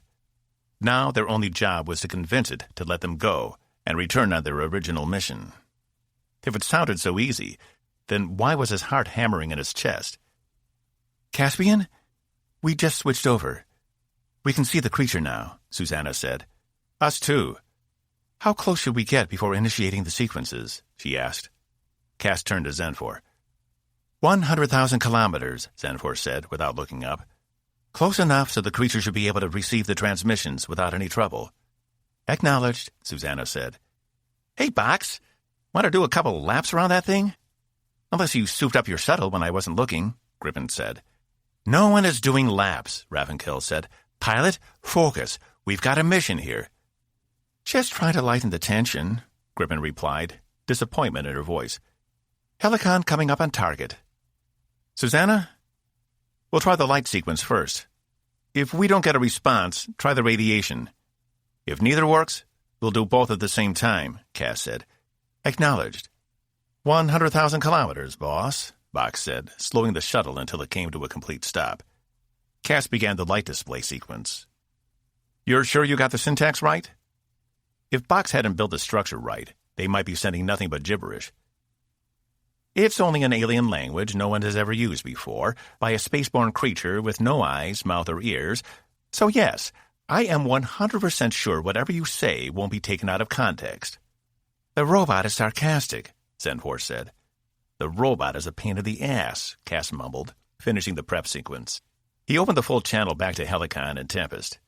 Now their only job was to convince it to let them go and return on their original mission. If it sounded so easy, then why was his heart hammering in his chest? "Caspian, we just switched over. We can see the creature now," Susanna said. "Us too." "How close should we get before initiating the sequences?" she asked. Cass turned to Zenfor. 100,000 kilometers, Zenfor said, without looking up. "Close enough so the creature should be able to receive the transmissions without any trouble." "Acknowledged," Susanna said. "Hey, Box, want to do a couple laps around that thing?" "Unless you souped up your shuttle when I wasn't looking," Griffin said. "No one is doing laps," Ravenkill said. "Pilot, focus. We've got a mission here." "Just trying to lighten the tension," Griffin replied, disappointment in her voice. "Helicon coming up on target." "Susanna? We'll try the light sequence first. If we don't get a response, try the radiation. If neither works, we'll do both at the same time," Cass said. "Acknowledged." 100,000 kilometers, boss, Box said, slowing the shuttle until it came to a complete stop. Cass began the light display sequence. "You're sure you got the syntax right?" If Box hadn't built the structure right, they might be sending nothing but gibberish. "It's only an alien language no one has ever used before, by a spaceborne creature with no eyes, mouth, or ears. So yes, I am 100% sure whatever you say won't be taken out of context." "The robot is sarcastic," Zenfor said. "The robot is a pain in the ass," Cass mumbled, finishing the prep sequence. He opened the full channel back to Helicon and Tempest.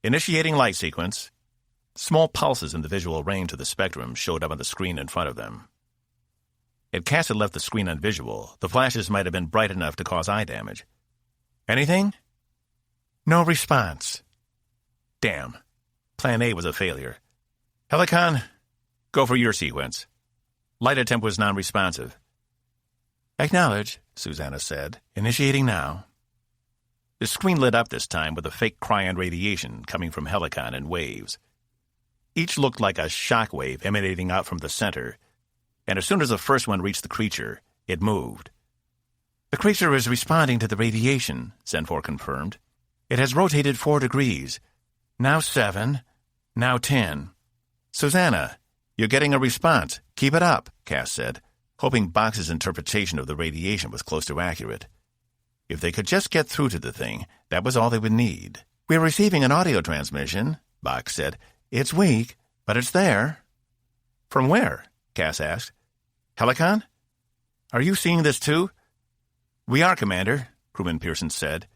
"Initiating light sequence." Small pulses in the visual range of the spectrum showed up on the screen in front of them. If Cass had left the screen on visual, the flashes might have been bright enough to cause eye damage. "Anything?" "No response." Damn. Plan A was a failure. "Helicon, go for your sequence." Light attempt was non-responsive. "Acknowledge," Susanna said. "Initiating now." The screen lit up this time with a fake cryon radiation coming from Helicon in waves. Each looked like a shock wave emanating out from the center, and as soon as the first one reached the creature, it moved. "The creature is responding to the radiation," Zenfor confirmed. "It has rotated 4 degrees. Now 7, now 10. "Susanna, you're getting a response. Keep it up," Cass said, hoping Box's interpretation of the radiation was close to accurate. If they could just get through to the thing, that was all they would need. "We're receiving an audio transmission," Box said. "It's weak, but it's there." "From where?" Cass asked. "Helicon? Are you seeing this too?" "We are, Commander," Crewman Pearson said.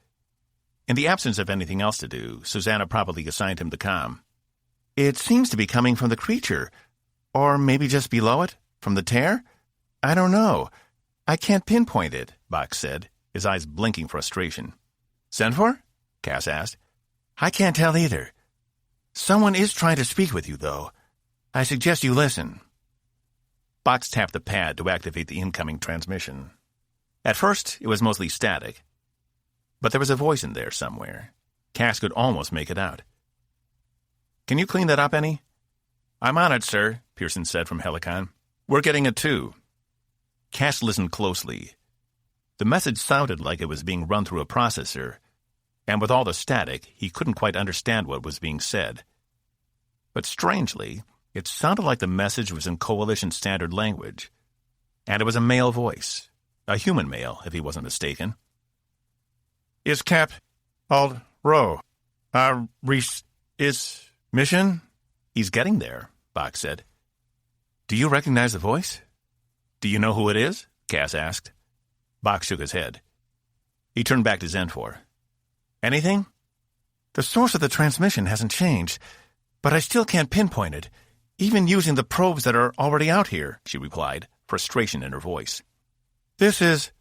In the absence of anything else to do, Susanna probably assigned him the comm. "It seems to be coming from the creature. Or maybe just below it? From the tear? I don't know. I can't pinpoint it," Box said, his eyes blinking frustration. "Send for?" Cass asked. "I can't tell either. Someone is trying to speak with you, though. I suggest you listen." Box tapped the pad to activate the incoming transmission. At first, it was mostly static. But there was a voice in there somewhere. Cass could almost make it out. "Can you clean that up any?" "I'm on it, sir," Pearson said from Helicon. "We're getting it too." Cass listened closely. The message sounded like it was being run through a processor, and with all the static, he couldn't quite understand what was being said. But strangely, it sounded like the message was in Coalition Standard Language, and it was a male voice, a human male, if he wasn't mistaken. "Is Cap Ald Ro is mission?" "He's getting there," Box said. "Do you recognize the voice?" "Do you know who it is?" Cass asked. Box shook his head. He turned back to Zenfor. "Anything?" "The source of the transmission hasn't changed, but I still can't pinpoint it, even using the probes that are already out here," she replied, frustration in her voice. "This is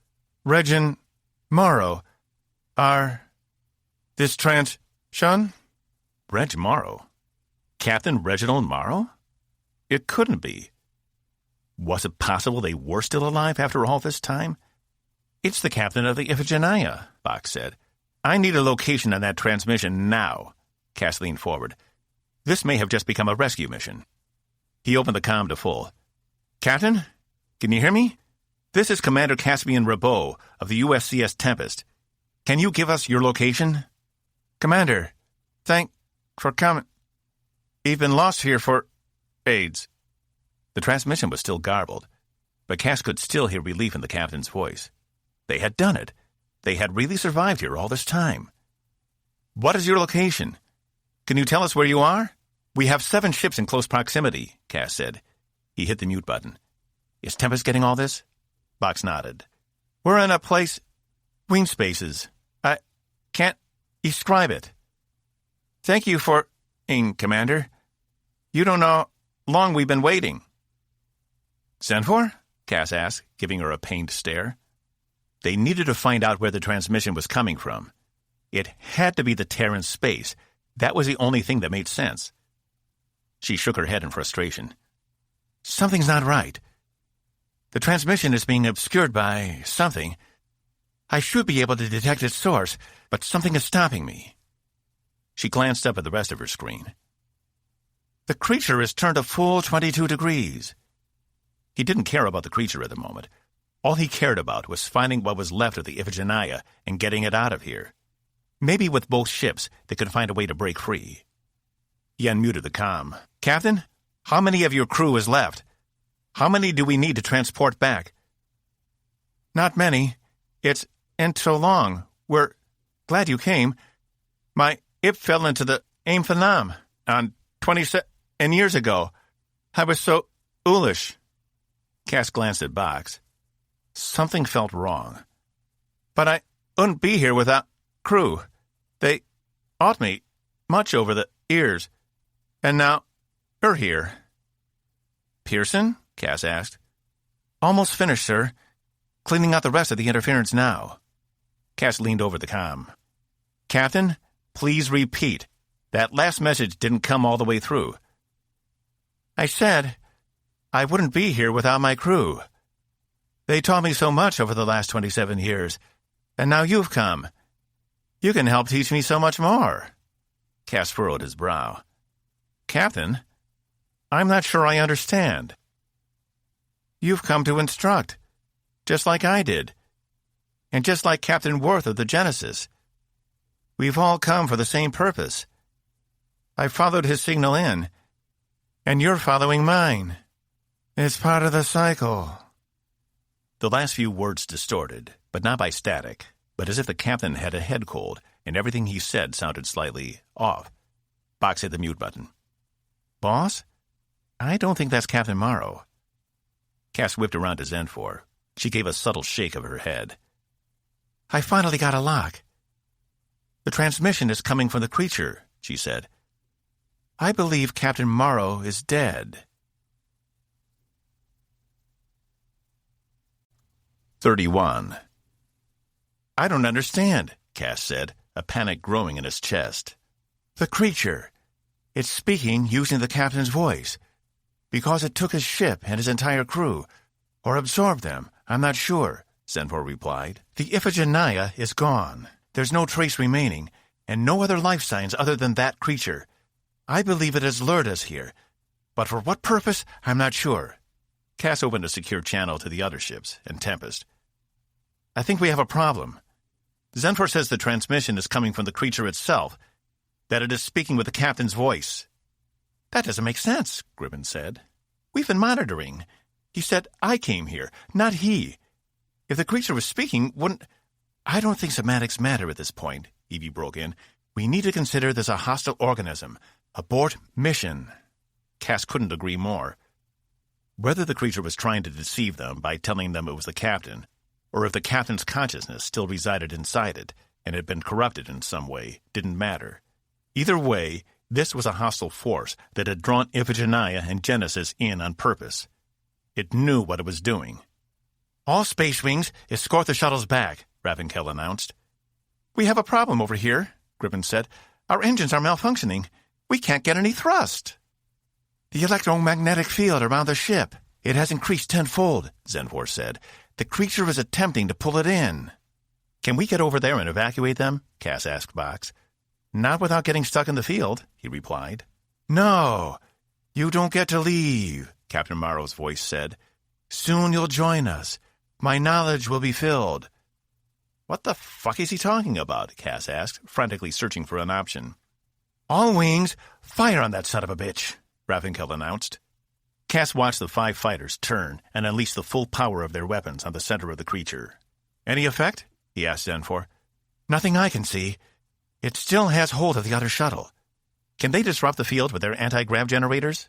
Regin Morrow. This Shun?" Reg Morrow? Captain Reginald Morrow? It couldn't be. Was it possible they were still alive after all this time? "It's the captain of the Iphigenia," Box said. "I need a location on that transmission now." Cass leaned forward. "This may have just become a rescue mission." He opened the comm to full. "Captain, can you hear me? This is Commander Caspian Rabot of the USCS Tempest. Can you give us your location?" "Commander, thank for coming. We've been lost here for AIDS." The transmission was still garbled, but Cass could still hear relief in the captain's voice. They had done it. They had really survived here all this time. "What is your location? Can you tell us where you are?" "We have 7 ships in close proximity," Cass said. He hit the mute button. "Is Tempest getting all this?" Box nodded. "We're in a place... Wing spaces. I can't describe it." "Thank you for... Commander. You don't know how long we've been waiting." "Send for?" Cass asked, giving her a pained stare. They needed to find out where the transmission was coming from. It had to be the tear in space. That was the only thing that made sense. She shook her head in frustration. "Something's not right. The transmission is being obscured by something. I should be able to detect its source, but something is stopping me." She glanced up at the rest of her screen. "The creature is turned a full 22 degrees. He didn't care about the creature at the moment. All he cared about was finding what was left of the Iphigenia and getting it out of here. Maybe with both ships, they could find a way to break free. He unmuted the comm. "Captain, how many of your crew is left? How many do we need to transport back?" "Not many. It's ain't so long. We're glad you came. My Ip fell into the Amphenam on 27 years ago. I was so foolish." Cass glanced at Box. Something felt wrong. "But I wouldn't be here without crew. They taught me much over the years. And now you're here." "Pearson?" Cass asked. "Almost finished, sir. Cleaning out the rest of the interference now." Cass leaned over the comm. "Captain, please repeat. That last message didn't come all the way through." "I said I wouldn't be here without my crew. They taught me so much over the last 27 years, and now you've come. You can help teach me so much more." Cass furrowed his brow. "Captain, I'm not sure I understand." "You've come to instruct, just like I did, and just like Captain Worth of the Genesis. We've all come for the same purpose. I followed his signal in, and you're following mine. It's part of the cycle." The last few words distorted, but not by static. but as if the captain had a head cold, and everything he said sounded slightly off. Box hit the mute button. "Boss? I don't think that's Captain Morrow." Cass whipped around to Zenfor. She gave a subtle shake of her head. "I finally got a lock. The transmission is coming from the creature," she said. "I believe Captain Morrow is dead." 31. "I don't understand," Cass said, a panic growing in his chest. "The creature. It's speaking using the captain's voice. Because it took his ship and his entire crew. Or absorbed them, I'm not sure," Zenfor replied. "The Iphigenia is gone. There's no trace remaining, and no other life signs other than that creature. I believe it has lured us here, but for what purpose, I'm not sure." Cass opened a secure channel to the other ships and Tempest. "I think we have a problem. Zenfor says the transmission is coming from the creature itself, that it is speaking with the captain's voice." "That doesn't make sense," Gribbon said. "We've been monitoring. He said I came here, not he. If the creature was speaking, wouldn't—" "I don't think semantics matter at this point," Evie broke in. "We need to consider this a hostile organism. Abort mission." Cass couldn't agree more. Whether the creature was trying to deceive them by telling them it was the captain, or if the captain's consciousness still resided inside it and had been corrupted in some way, didn't matter. Either way, this was a hostile force that had drawn Iphigenia and Genesis in on purpose. It knew what it was doing. "All Space Wings, escort the shuttles back," Ravenkel announced. "We have a problem over here," Gribbon said. "Our engines are malfunctioning. We can't get any thrust." "The electromagnetic field around the ship. It has increased tenfold," Zenfor said. "The creature is attempting to pull it in." "Can we get over there and evacuate them?" Cass asked Box. "Not without getting stuck in the field," he replied. "No, you don't get to leave," Captain Morrow's voice said. "Soon you'll join us. My knowledge will be filled." "What the fuck is he talking about?" Cass asked, frantically searching for an option. "All wings, fire on that son of a bitch," Ravenkel announced. Cass watched the 5 fighters turn and unleash the full power of their weapons on the center of the creature. "Any effect?" he asked Zenfor. "Nothing I can see. It still has hold of the other shuttle." "Can they disrupt the field with their anti-grav generators?"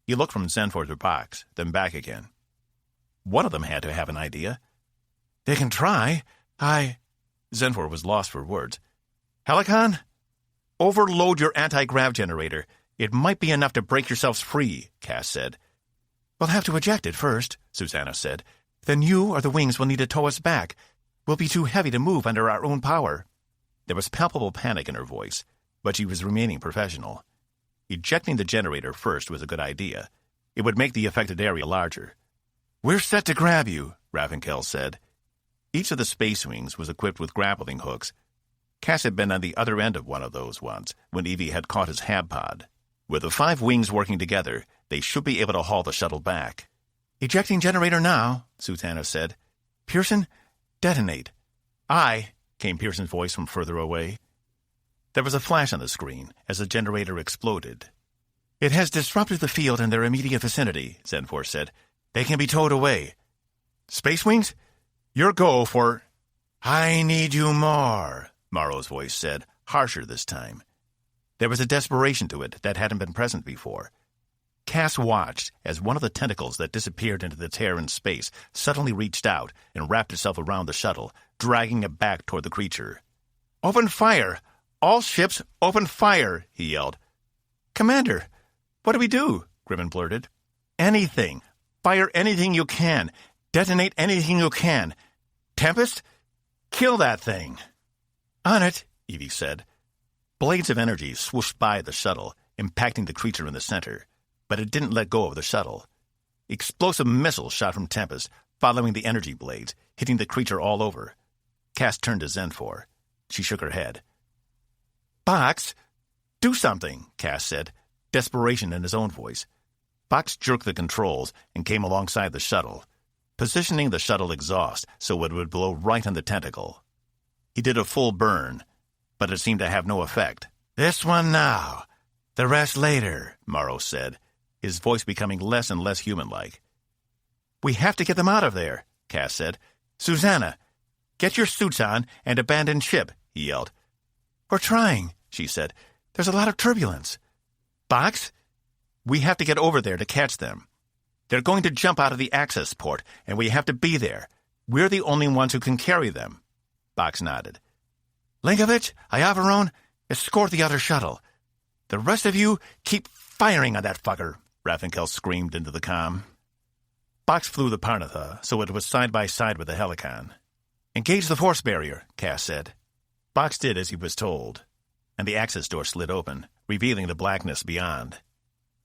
He looked from Zenfor to Box, then back again. One of them had to have an idea. "They can try. Zenfor was lost for words. "Helicon? Overload your anti-grav generator. It might be enough to break yourselves free," Cass said. "We'll have to eject it first," Susanna said. "Then you or the wings will need to tow us back. We'll be too heavy to move under our own power." There was palpable panic in her voice, but she was remaining professional. Ejecting the generator first was a good idea. It would make the affected area larger. "We're set to grab you," Ravenkel said. Each of the space wings was equipped with grappling hooks. Cass had been on the other end of one of those once, when Evie had caught his hab pod. With the 5 wings working together, they should be able to haul the shuttle back. "Ejecting generator now," Susanna said. "Pearson, detonate." "Aye," came Pearson's voice from further away. There was a flash on the screen as the generator exploded. "It has disrupted the field in their immediate vicinity," Zenfor said. "They can be towed away." "Space Wings, your go for—" "I need you more," Morrow's voice said, harsher this time. There was a desperation to it that hadn't been present before. Cass watched as one of the tentacles that disappeared into the tear in space suddenly reached out and wrapped itself around the shuttle, dragging it back toward the creature. "Open fire! All ships, open fire!" he yelled. "Commander, what do we do?" Gribbon blurted. "Anything. Fire anything you can. Detonate anything you can. Tempest, kill that thing." "On it," Evie said. Blades of energy swooshed by the shuttle, impacting the creature in the center, but it didn't let go of the shuttle. Explosive missiles shot from Tempest, following the energy blades, hitting the creature all over. Cass turned to Zenfor. She shook her head. "Box, do something," Cass said, desperation in his own voice. Box jerked the controls and came alongside the shuttle, positioning the shuttle exhaust so it would blow right on the tentacle. He did a full burn, but it seemed to have no effect. "This one now, the rest later," Morrow said, his voice becoming less and less human-like. "We have to get them out of there," Cass said. "Susanna, Get your suits on and abandon ship, he yelled. We're trying, she said. There's a lot of turbulence. Box? We have to get over there to catch them. They're going to jump out of the access port, and we have to be there. We're the only ones who can carry them. Box nodded. Linkovich, Iavarone, escort the other shuttle. The rest of you keep firing on that fucker, Raffinkel screamed into the comm. Box flew the Parnatha, so it was side by side with the Helicon. Engage the force barrier, Cass said. Box did as he was told, and the access door slid open, revealing the blackness beyond.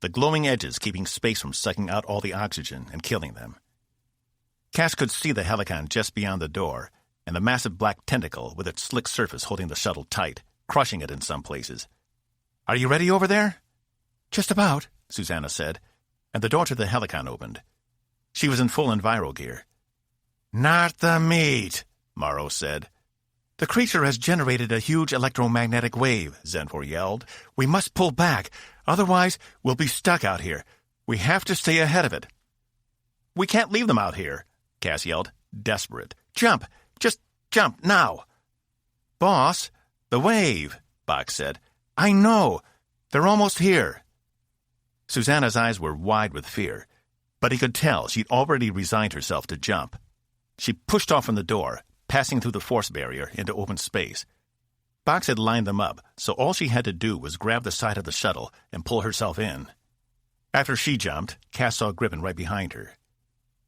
The glowing edges keeping space from sucking out all the oxygen and killing them. Cass could see the Helicon just beyond the door, and the massive black tentacle with its slick surface holding the shuttle tight, crushing it in some places. Are you ready over there? Just about, Susanna said, and the door to the Helicon opened. She was in full enviro gear. Not the meat, Morrow said. The creature has generated a huge electromagnetic wave, Zenfor yelled. We must pull back, otherwise we'll be stuck out here. We have to stay ahead of it. We can't leave them out here, Cass yelled, desperate. Jump! Just jump, now! Boss, the wave, Box said. I know. They're almost here. Susanna's eyes were wide with fear, but he could tell she'd already resigned herself to jump. She pushed off from the door, passing through the force barrier into open space. Box had lined them up, so all she had to do was grab the side of the shuttle and pull herself in. After she jumped, Cass saw Griffin right behind her.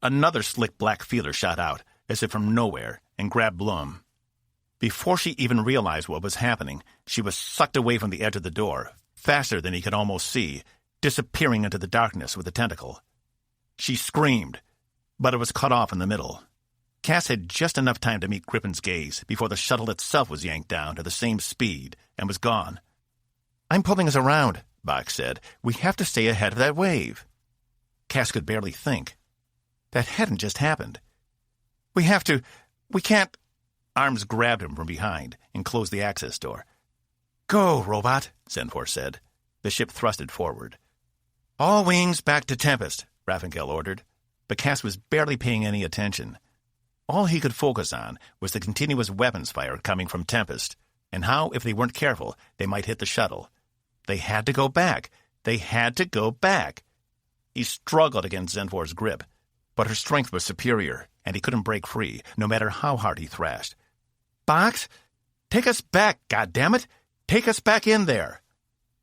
Another slick black feeler shot out, as if from nowhere, and grabbed Blum. Before she even realized what was happening, she was sucked away from the edge of the door, faster than he could almost see, disappearing into the darkness with the tentacle. She screamed, but it was cut off in the middle. Cass had just enough time to meet Griffin's gaze before the shuttle itself was yanked down to the same speed and was gone. I'm pulling us around, Box said. We have to stay ahead of that wave. Cass could barely think. That hadn't just happened. We can't. Arms grabbed him from behind and closed the access door. Go, robot, Zenfor said. The ship thrusted forward. All wings back to Tempest, Raffinkel ordered, but Cass was barely paying any attention. All he could focus on was the continuous weapons fire coming from Tempest, and how, if they weren't careful, they might hit the shuttle. They had to go back. They had to go back. He struggled against Zenfor's grip, but her strength was superior, and he couldn't break free, no matter how hard he thrashed. Box, take us back, goddammit! Take us back in there!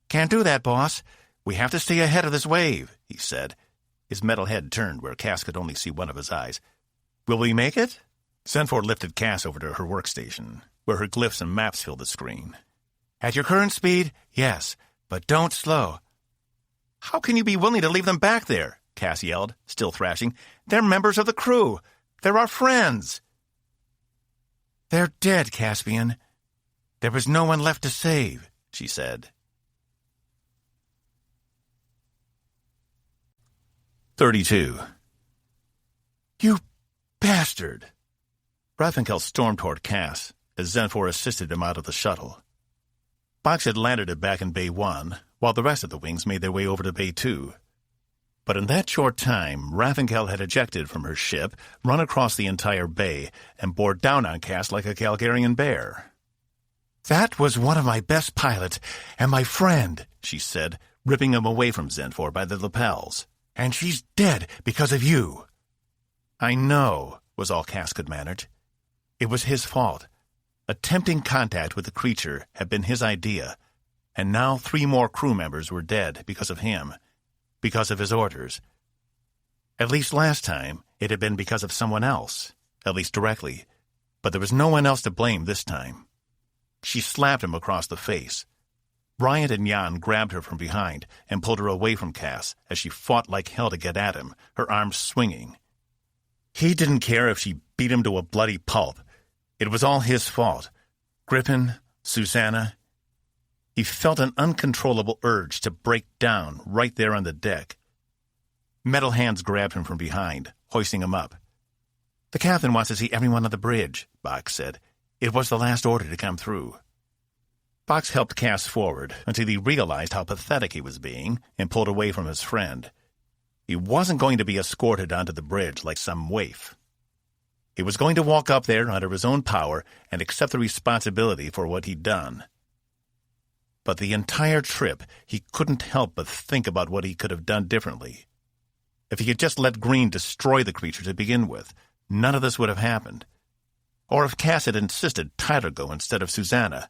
Can't do that, boss. We have to stay ahead of this wave, he said. His metal head turned where Cass could only see one of his eyes. Will we make it? Zenfor lifted Cass over to her workstation, where her glyphs and maps filled the screen. At your current speed, yes, but don't slow. How can you be willing to leave them back there? Cass yelled, still thrashing. They're members of the crew. They're our friends. They're dead, Caspian. There was no one left to save, she said. 32. You bastard! Raffinkel stormed toward Cass as Zenfor assisted him out of the shuttle. Box had landed it back in Bay 1, while the rest of the wings made their way over to Bay 2. But in that short time, Raffinkel had ejected from her ship, run across the entire bay, and bore down on Cass like a Calgarian bear. That was one of my best pilots, and my friend, she said, ripping him away from Zenfor by the lapels. And she's dead because of you. I know, was all Cass could manage. It was his fault. Attempting contact with the creature had been his idea, and now 3 more crew members were dead because of him, because of his orders. At least last time, it had been because of someone else, at least directly, but there was no one else to blame this time. She slapped him across the face. Bryant and Jan grabbed her from behind and pulled her away from Cass as she fought like hell to get at him, her arms swinging. He didn't care if she beat him to a bloody pulp. It was all his fault. Griffin, Susanna. He felt an uncontrollable urge to break down right there on the deck. Metal hands grabbed him from behind, hoisting him up. The captain wants to see everyone on the bridge, Box said. It was the last order to come through. Box helped Cass forward until he realized how pathetic he was being and pulled away from his friend. He wasn't going to be escorted onto the bridge like some waif. He was going to walk up there under his own power and accept the responsibility for what he'd done. But the entire trip, he couldn't help but think about what he could have done differently. If he had just let Green destroy the creature to begin with, none of this would have happened. Or if Cass had insisted Tyler go instead of Susanna.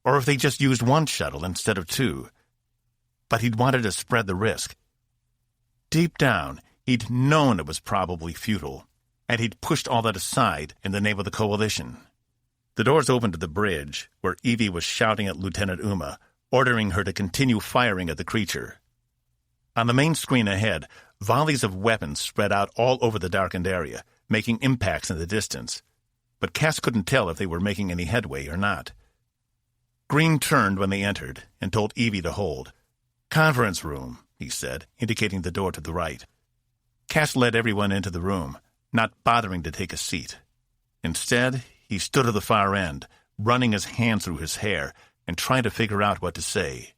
Or if they just used one shuttle instead of two. But he'd wanted to spread the risk. Deep down, he'd known it was probably futile, and he'd pushed all that aside in the name of the Coalition. The doors opened to the bridge, where Evie was shouting at Lieutenant Uma, ordering her to continue firing at the creature. On the main screen ahead, volleys of weapons spread out all over the darkened area, making impacts in the distance. But Cass couldn't tell if they were making any headway or not. Green turned when they entered and told Evie to hold. "Conference room," he said, indicating the door to the right. Cass led everyone into the room, not bothering to take a seat. Instead, he stood at the far end, running his hands through his hair and trying to figure out what to say.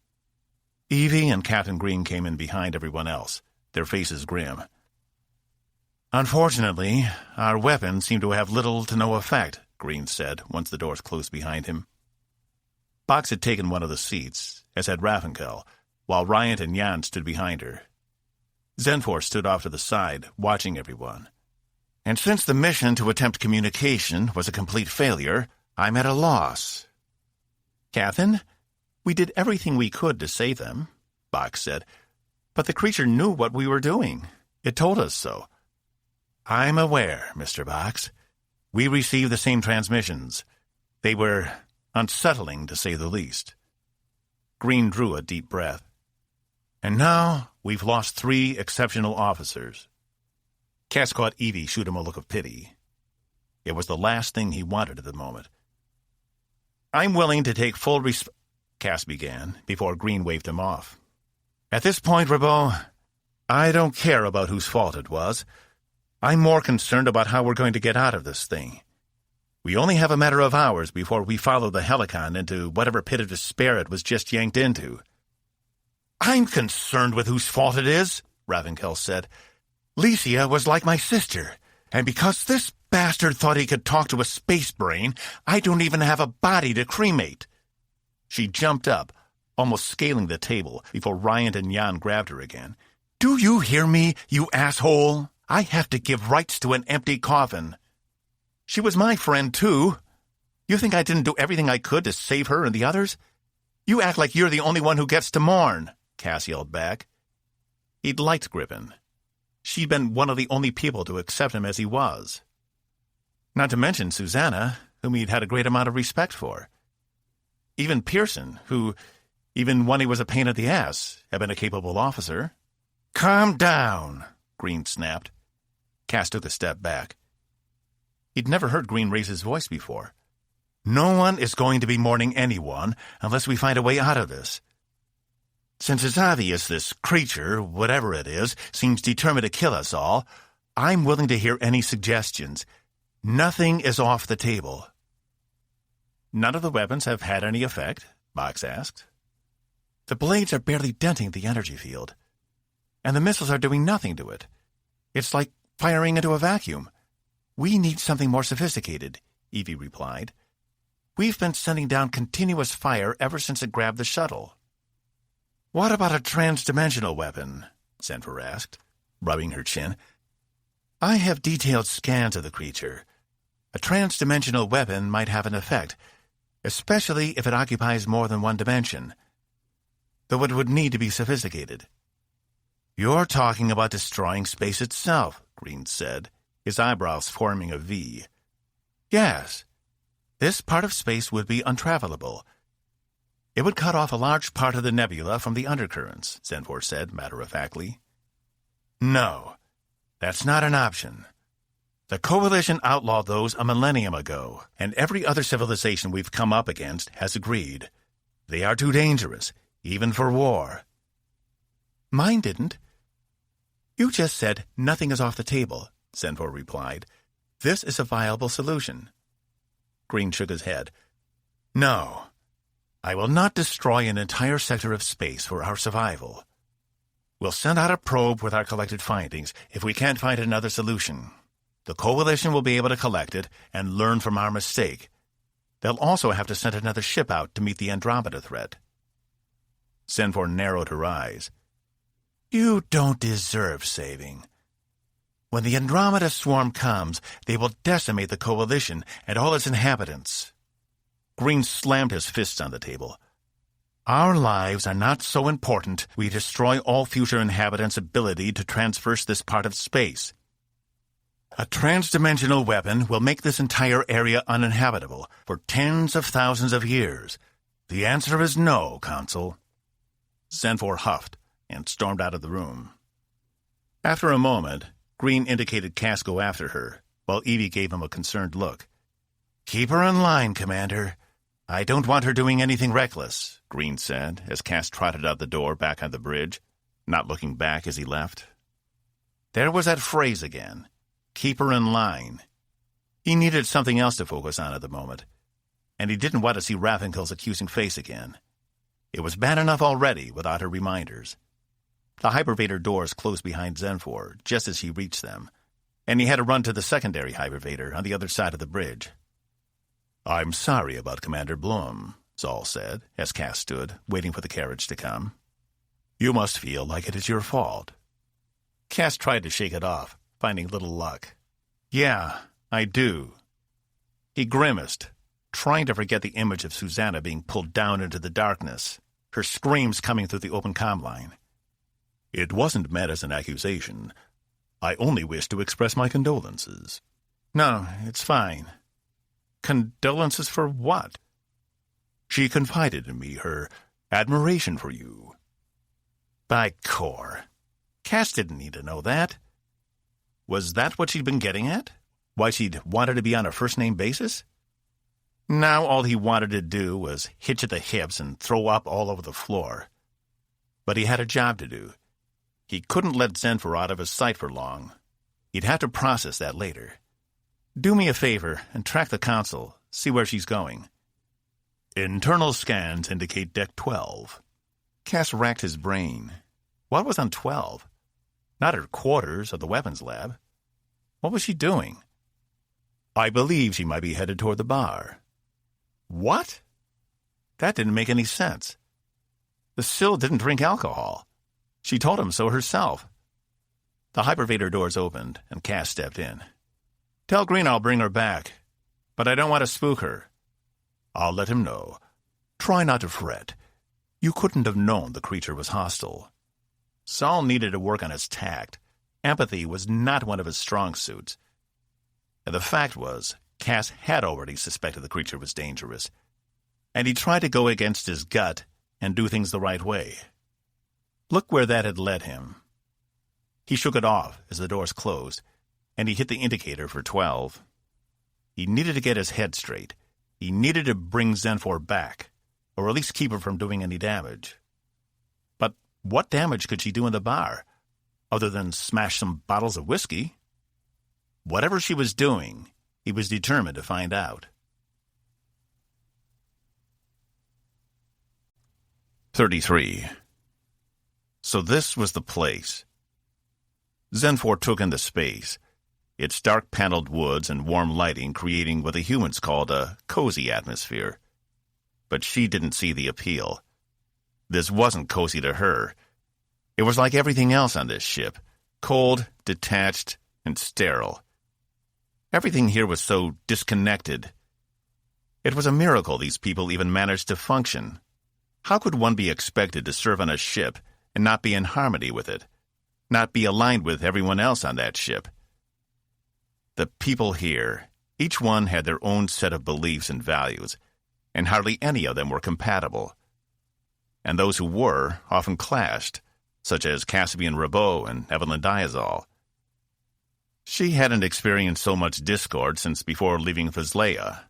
Evie and Captain Green came in behind everyone else, their faces grim. "Unfortunately, our weapons seem to have little to no effect," Green said, once the doors closed behind him. Box had taken one of the seats, as had Raffinkel, while Ryant and Jan stood behind her. Zenfor stood off to the side, watching everyone. "And since the mission to attempt communication was a complete failure, I'm at a loss." "Captain, we did everything we could to save them," Box said. "But the creature knew what we were doing. It told us so." "I'm aware, Mr. Box. We received the same transmissions. They were unsettling, to say the least." Green drew a deep breath. "And now we've lost 3 exceptional officers." Cass caught Evie shoot him a look of pity. It was the last thing he wanted at the moment. "I'm willing to take full Cass began, before Green waved him off. "At this point, Rabot, I don't care about whose fault it was. I'm more concerned about how we're going to get out of this thing. We only have a matter of hours before we follow the Helicon into whatever pit of despair it was just yanked into." "I'm concerned with whose fault it is," Raffinkel said. "Licia was like my sister, and because this bastard thought he could talk to a space brain, I don't even have a body to cremate." She jumped up, almost scaling the table, before Ryant and Jan grabbed her again. "Do you hear me, you asshole? I have to give rights to an empty coffin. She was my friend, too. You think I didn't do everything I could to save her and the others? You act like you're the only one who gets to mourn," Cass yelled back. He'd liked Griffin. She'd been one of the only people to accept him as he was. Not to mention Susanna, whom he'd had a great amount of respect for. Even Pearson, who, even when he was a pain in the ass, had been a capable officer. "Calm down," Green snapped. Cass took a step back. He'd never heard Green raise his voice before. "No one is going to be mourning anyone unless we find a way out of this. Since it's obvious this creature, whatever it is, seems determined to kill us all, I'm willing to hear any suggestions. Nothing is off the table." "None of the weapons have had any effect?" Box asked. "The blades are barely denting the energy field, and the missiles are doing nothing to it. It's like firing into a vacuum. We need something more sophisticated," Evie replied. "We've been sending down continuous fire ever since it grabbed the shuttle." "What about a trans-dimensional weapon?" Zenfor asked, rubbing her chin. "I have detailed scans of the creature. A trans-dimensional weapon might have an effect, especially if it occupies more than one dimension, though it would need to be sophisticated." "You're talking about destroying space itself," Green said, his eyebrows forming a V. "Yes. This part of space would be untravelable. It would cut off a large part of the nebula from the undercurrents," Zenfor said matter-of-factly. "No, that's not an option. The Coalition outlawed those a millennium ago, and every other civilization we've come up against has agreed. They are too dangerous, even for war." "Mine didn't." "You just said nothing is off the table," Zenfor replied. "This is a viable solution." Green shook his head. "No. I will not destroy an entire sector of space for our survival. We'll send out a probe with our collected findings if we can't find another solution. The Coalition will be able to collect it and learn from our mistake. They'll also have to send another ship out to meet the Andromeda threat. Zenfor narrowed her eyes. You don't deserve saving. When the Andromeda swarm comes, they will decimate the Coalition and all its inhabitants. Green slammed his fists on the table. Our lives are not so important we destroy all future inhabitants' ability to traverse this part of space. A transdimensional weapon will make this entire area uninhabitable for tens of thousands of years. The answer is no, Consul. Zenfor huffed and stormed out of the room. After a moment, Green indicated Cass go after her, while Evie gave him a concerned look. Keep her in line, Commander. I don't want her doing anything reckless, Green said, as Cass trotted out the door back on the bridge, not looking back as he left. There was that phrase again. Keep her in line. He needed something else to focus on at the moment, and he didn't want to see Ravenkel's accusing face again. It was bad enough already without her reminders. The Hypervator doors closed behind Zenfor just as he reached them, and he had to run to the secondary Hypervator on the other side of the bridge. I'm sorry about Commander Bloom, Zal said, as Cass stood, waiting for the carriage to come. You must feel like it is your fault. Cass tried to shake it off, finding little luck. Yeah, I do. He grimaced, trying to forget the image of Susanna being pulled down into the darkness, her screams coming through the open comm line. It wasn't meant as an accusation. I only wish to express my condolences. No, it's fine. Condolences for what? She confided in me her admiration for you. By Cor. Cass didn't need to know that. Was that what she'd been getting at? Why she'd wanted to be on a first-name basis? Now all he wanted to do was hitch at the hips and throw up all over the floor. But he had a job to do. He couldn't let Zenfor out of his sight for long. He'd have to process that later. Do me a favor and track the console, see where she's going. Internal scans indicate Deck 12. Cass racked his brain. What was on 12? Not her quarters or the weapons lab. What was she doing? I believe she might be headed toward the bar. What? That didn't make any sense. The Syl didn't drink alcohol. She told him so herself. The Hypervator doors opened, and Cass stepped in. Tell Green I'll bring her back, but I don't want to spook her. I'll let him know. Try not to fret. You couldn't have known the creature was hostile. Saul needed to work on his tact. Empathy was not one of his strong suits. And the fact was, Cass had already suspected the creature was dangerous, and he tried to go against his gut and do things the right way. Look where that had led him. He shook it off as the doors closed, and he hit the indicator for 12. He needed to get his head straight. He needed to bring Zenfor back, or at least keep her from doing any damage. But what damage could she do in the bar, other than smash some bottles of whiskey? Whatever she was doing, he was determined to find out. 33. So this was the place. Zenfor took in the space, its dark-paneled woods and warm lighting creating what the humans called a cozy atmosphere. But she didn't see the appeal. This wasn't cozy to her. It was like everything else on this ship, cold, detached, and sterile. Everything here was so disconnected. It was a miracle these people even managed to function. How could one be expected to serve on a ship and not be in harmony with it, not be aligned with everyone else on that ship? The people here, each one had their own set of beliefs and values, and hardly any of them were compatible. And those who were often clashed, such as Caspian Rabot and Evelyn Diazol. She hadn't experienced so much discord since before leaving Fazlea.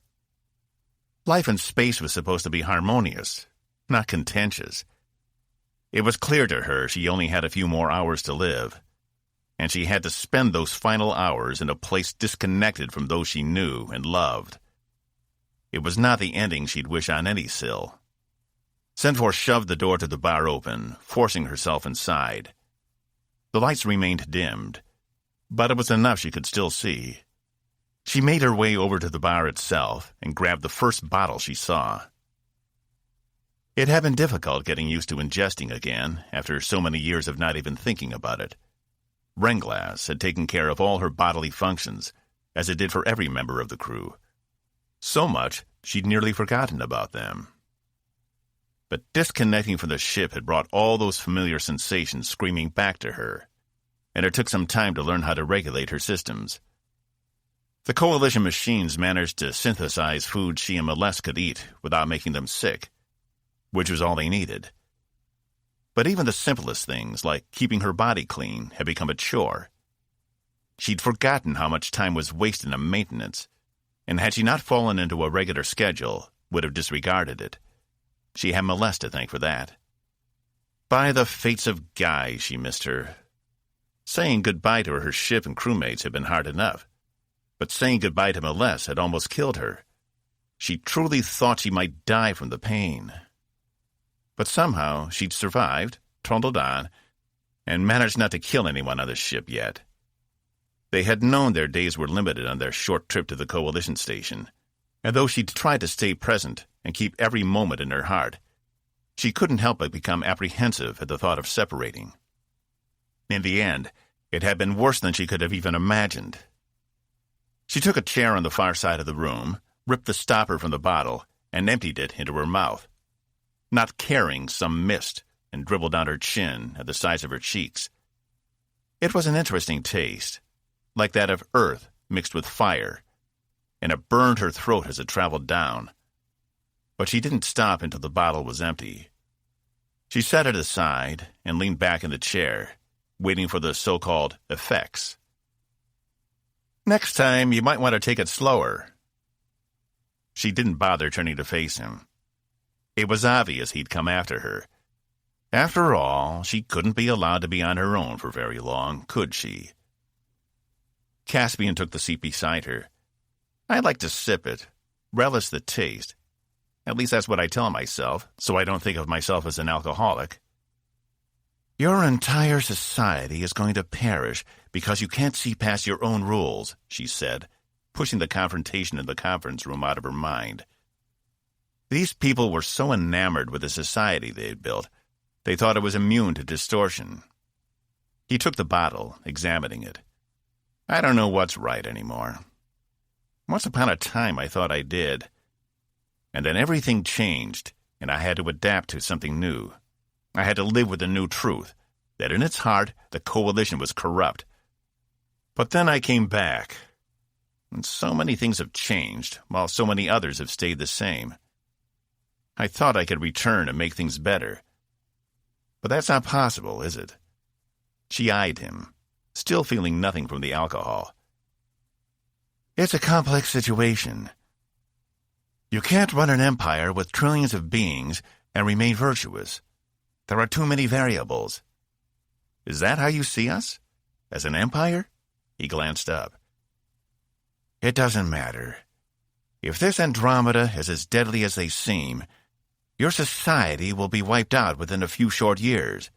Life in space was supposed to be harmonious, not contentious. It was clear to her she only had a few more hours to live, and she had to spend those final hours in a place disconnected from those she knew and loved. It was not the ending she'd wish on any Syl. Zenfor shoved the door to the bar open, forcing herself inside. The lights remained dimmed. but it was enough she could still see. She made her way over to the bar itself and grabbed the first bottle she saw. It had been difficult getting used to ingesting again after so many years of not even thinking about it. Renglass had taken care of all her bodily functions, as it did for every member of the crew. So much she'd nearly forgotten about them. But disconnecting from the ship had brought all those familiar sensations screaming back to her, and it took some time to learn how to regulate her systems. The Coalition machines managed to synthesize food she and Molest could eat without making them sick, which was all they needed. But even the simplest things, like keeping her body clean, had become a chore. She'd forgotten how much time was wasted on maintenance, and had she not fallen into a regular schedule, would have disregarded it. She had Molest to thank for that. By the fates of Guy, she missed her. Saying goodbye to her ship and crewmates had been hard enough, but saying goodbye to Molest had almost killed her. She truly thought she might die from the pain. But somehow she'd survived, trundled on, and managed not to kill anyone on the ship yet. They had known their days were limited on their short trip to the Coalition station, and though she'd tried to stay present and keep every moment in her heart, she couldn't help but become apprehensive at the thought of separating. In the end, it had been worse than she could have even imagined. She took a chair on the far side of the room, ripped the stopper from the bottle, and emptied it into her mouth. Not caring, some mist and dribbled down her chin at the sides of her cheeks. It was an interesting taste, like that of earth mixed with fire, and it burned her throat as it traveled down. But she didn't stop until the bottle was empty. She set it aside and leaned back in the chair, waiting for the so-called effects. "Next time, you might want to take it slower." She didn't bother turning to face him. It was obvious he'd come after her. After all, she couldn't be allowed to be on her own for very long, could she? Caspian took the seat beside her. "I like to sip it, relish the taste. At least that's what I tell myself, so I don't think of myself as an alcoholic." "Your entire society is going to perish because you can't see past your own rules," she said, pushing the confrontation in the conference room out of her mind. These people were so enamored with the society they had built, they thought it was immune to distortion. He took the bottle, examining it. "I don't know what's right anymore. Once upon a time I thought I did. And then everything changed, and I had to adapt to something new. I had to live with the new truth, that in its heart the Coalition was corrupt. But then I came back, and so many things have changed, while so many others have stayed the same. I thought I could return and make things better. But that's not possible, is it?" She eyed him, still feeling nothing from the alcohol. "It's a complex situation. You can't run an empire with trillions of beings and remain virtuous. There are too many variables." "Is that how you see us? As an empire?" He glanced up. "It doesn't matter. If this Andromeda is as deadly as they seem, your society will be wiped out within a few short years.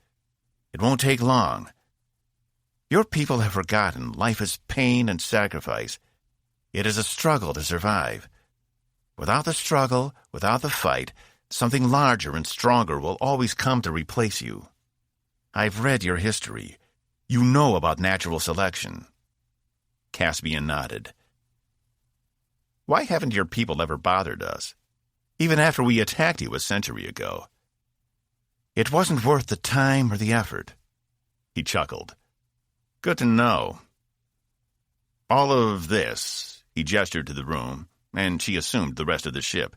It won't take long. Your people have forgotten life is pain and sacrifice. It is a struggle to survive. Without the struggle, without the fight, something larger and stronger will always come to replace you. I've read your history. You know about natural selection." Caspian nodded. "Why haven't your people ever bothered us? Even after we attacked you a century ago." "It wasn't worth the time or the effort." He chuckled. "Good to know. All of this," he gestured to the room, and she assumed the rest of the ship,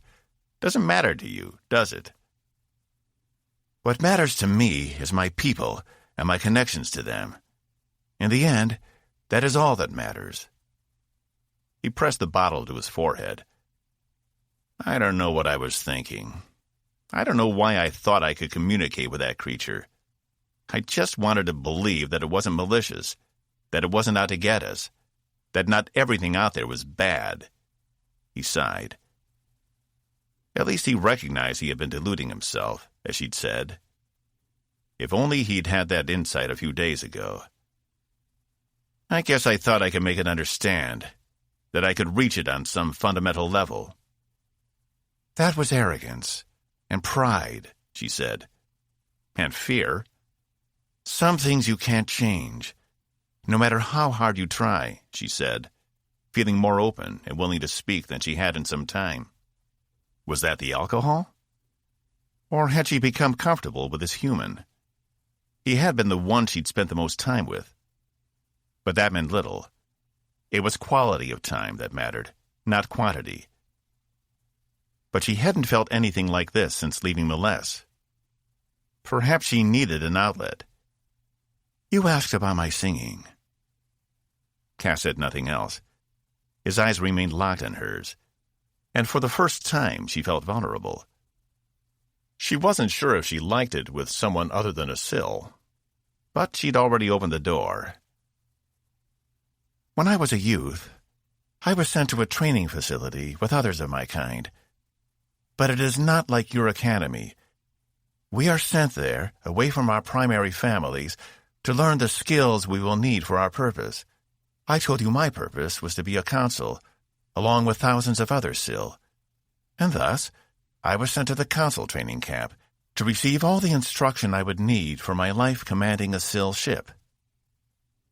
"doesn't matter to you, does it?" "What matters to me is my people and my connections to them. In the end, that is all that matters." He pressed the bottle to his forehead. "I don't know what I was thinking. I don't know why I thought I could communicate with that creature. I just wanted to believe that it wasn't malicious, that it wasn't out to get us, that not everything out there was bad." He sighed. At least he recognized he had been deluding himself, as she'd said. If only he'd had that insight a few days ago. I guess I thought I could make it understand, that I could reach it on some fundamental level. That was arrogance and pride, she said. And fear. Some things you can't change, no matter how hard you try, she said, feeling more open and willing to speak than she had in some time. Was that the alcohol? Or had she become comfortable with this human? He had been the one she'd spent the most time with. But that meant little. It was quality of time that mattered, not quantity. But she hadn't felt anything like this since leaving Molesse. Perhaps she needed an outlet. You asked about my singing. Cass said nothing else. His eyes remained locked on hers, and for the first time she felt vulnerable. She wasn't sure if she liked it with someone other than a Sill, but she'd already opened the door. When I was a youth, I was sent to a training facility with others of my kind. But it is not like your academy. We are sent there, away from our primary families, to learn the skills we will need for our purpose. I told you my purpose was to be a consul, along with thousands of other Sill. And thus, I was sent to the consul training camp to receive all the instruction I would need for my life commanding a Sill ship.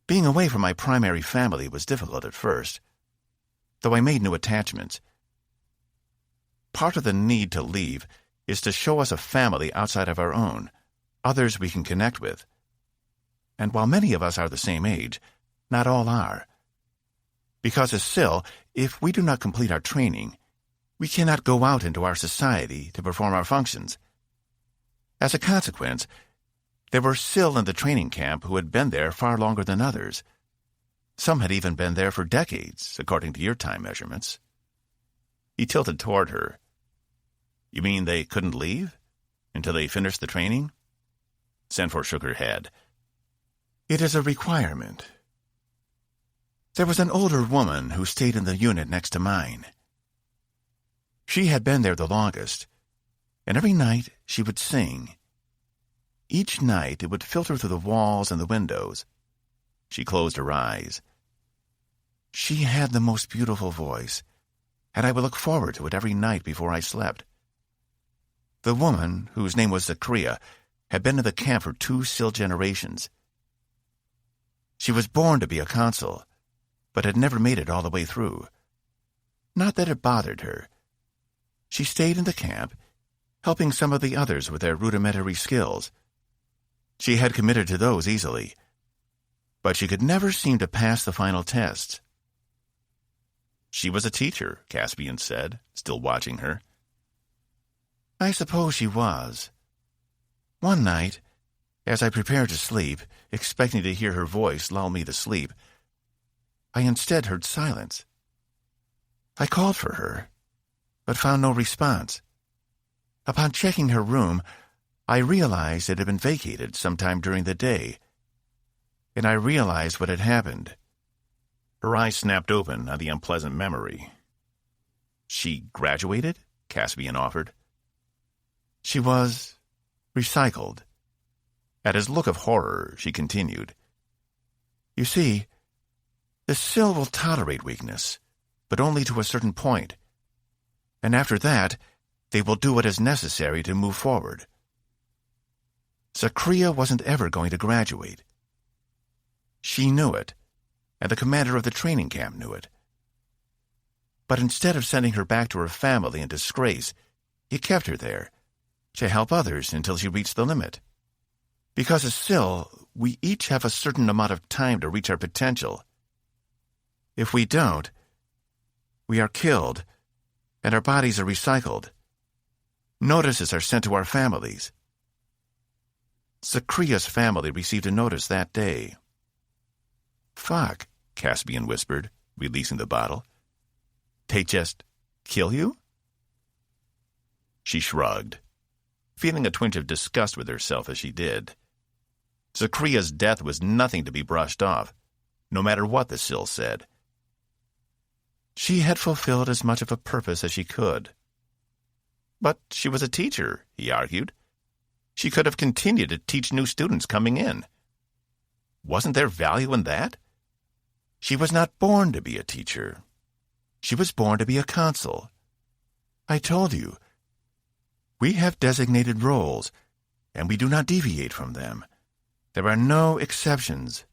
Being away from my primary family was difficult at first, though I made new attachments. Part of the need to leave is to show us a family outside of our own, others we can connect with. And while many of us are the same age, not all are. Because as Sill, if we do not complete our training, we cannot go out into our society to perform our functions. As a consequence, there were Sill in the training camp who had been there far longer than others. Some had even been there for decades, according to your time measurements. He tilted toward her. You mean they couldn't leave? Until they finished the training? Sanford shook her head. It is a requirement. There was an older woman who stayed in the unit next to mine. She had been there the longest, and every night she would sing. Each night it would filter through the walls and the windows. She closed her eyes. She had the most beautiful voice, and I would look forward to it every night before I slept. The woman, whose name was Zakria, had been in the camp for 2 Sill generations. She was born to be a consul, but had never made it all the way through. Not that it bothered her. She stayed in the camp, helping some of the others with their rudimentary skills. She had committed to those easily, but she could never seem to pass the final tests. She was a teacher, Caspian said, still watching her. I suppose she was. One night, as I prepared to sleep, expecting to hear her voice lull me to sleep, I instead heard silence. I called for her, but found no response. Upon checking her room, I realized it had been vacated sometime during the day, and I realized what had happened. Her eyes snapped open on the unpleasant memory. She graduated? Caspian offered. She was recycled. At his look of horror, she continued. You see, the Sill will tolerate weakness, but only to a certain point. And after that, they will do what is necessary to move forward. Zakria wasn't ever going to graduate. She knew it, and the commander of the training camp knew it. But instead of sending her back to her family in disgrace, he kept her there, to help others until she reached the limit. Because as Sill, we each have a certain amount of time to reach our potential. If we don't, we are killed, and our bodies are recycled. Notices are sent to our families. Zakria's family received a notice that day. Fuck, Caspian whispered, releasing the bottle. They just kill you? She shrugged, feeling a twinge of disgust with herself as she did. Zakria's death was nothing to be brushed off, no matter what the Sill said. She had fulfilled as much of a purpose as she could. But she was a teacher, he argued. She could have continued to teach new students coming in. Wasn't there value in that? She was not born to be a teacher. She was born to be a consul. I told you, we have designated roles, and we do not deviate from them. There are no exceptions.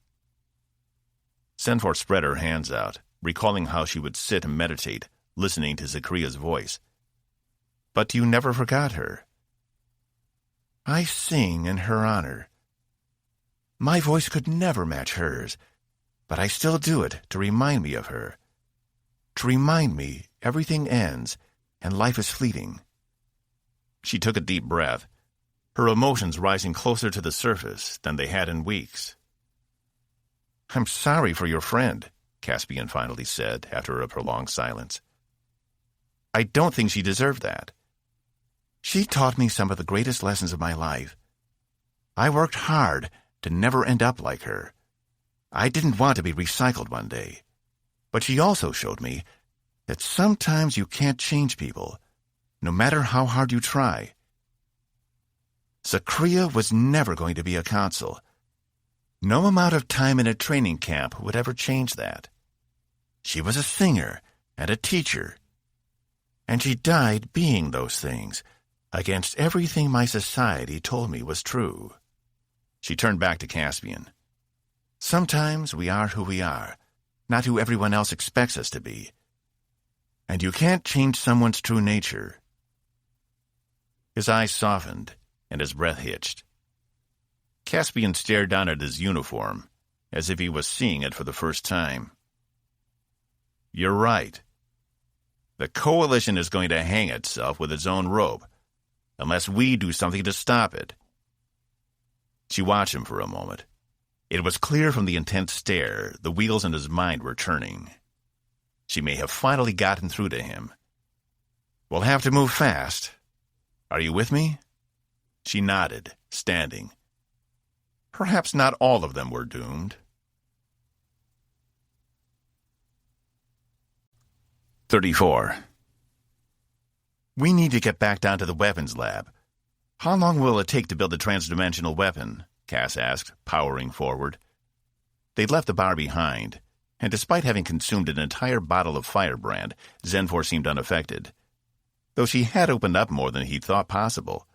Zenfor spread her hands out, recalling how she would sit and meditate, listening to Zakria's voice. But you never forgot her. I sing in her honor. My voice could never match hers, but I still do it to remind me of her. To remind me everything ends and life is fleeting. She took a deep breath, her emotions rising closer to the surface than they had in weeks. I'm sorry for your friend, Caspian finally said after a prolonged silence. I don't think she deserved that. She taught me some of the greatest lessons of my life. I worked hard to never end up like her. I didn't want to be recycled one day. But she also showed me that sometimes you can't change people, no matter how hard you try. Zakria was never going to be a consul. No amount of time in a training camp would ever change that. She was a singer and a teacher, and she died being those things, against everything my society told me was true. She turned back to Caspian. Sometimes we are who we are, not who everyone else expects us to be. And you can't change someone's true nature. His eyes softened, and his breath hitched. Caspian stared down at his uniform, as if he was seeing it for the first time. You're right. The Coalition is going to hang itself with its own rope, unless we do something to stop it. She watched him for a moment. It was clear from the intense stare the wheels in his mind were turning. She may have finally gotten through to him. We'll have to move fast. Are you with me? She nodded, standing. Perhaps not all of them were doomed. 34. We need to get back down to the weapons lab. How long will it take to build a transdimensional weapon? Cass asked, powering forward. They'd left the bar behind, and despite having consumed an entire bottle of firebrand, Zenfor seemed unaffected. Though she had opened up more than he'd thought possible.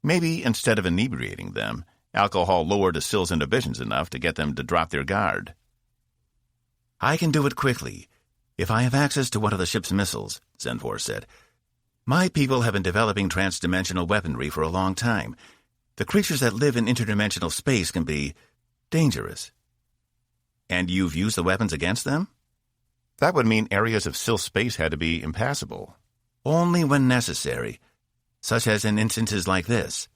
Maybe instead of inebriating them, alcohol lowered Asyl's inhibitions enough to get them to drop their guard. I can do it quickly, if I have access to one of the ship's missiles, Zenfor said. My people have been developing transdimensional weaponry for a long time. The creatures that live in interdimensional space can be dangerous. And you've used the weapons against them? That would mean areas of Syl space had to be impassable. Only when necessary, such as in instances like this.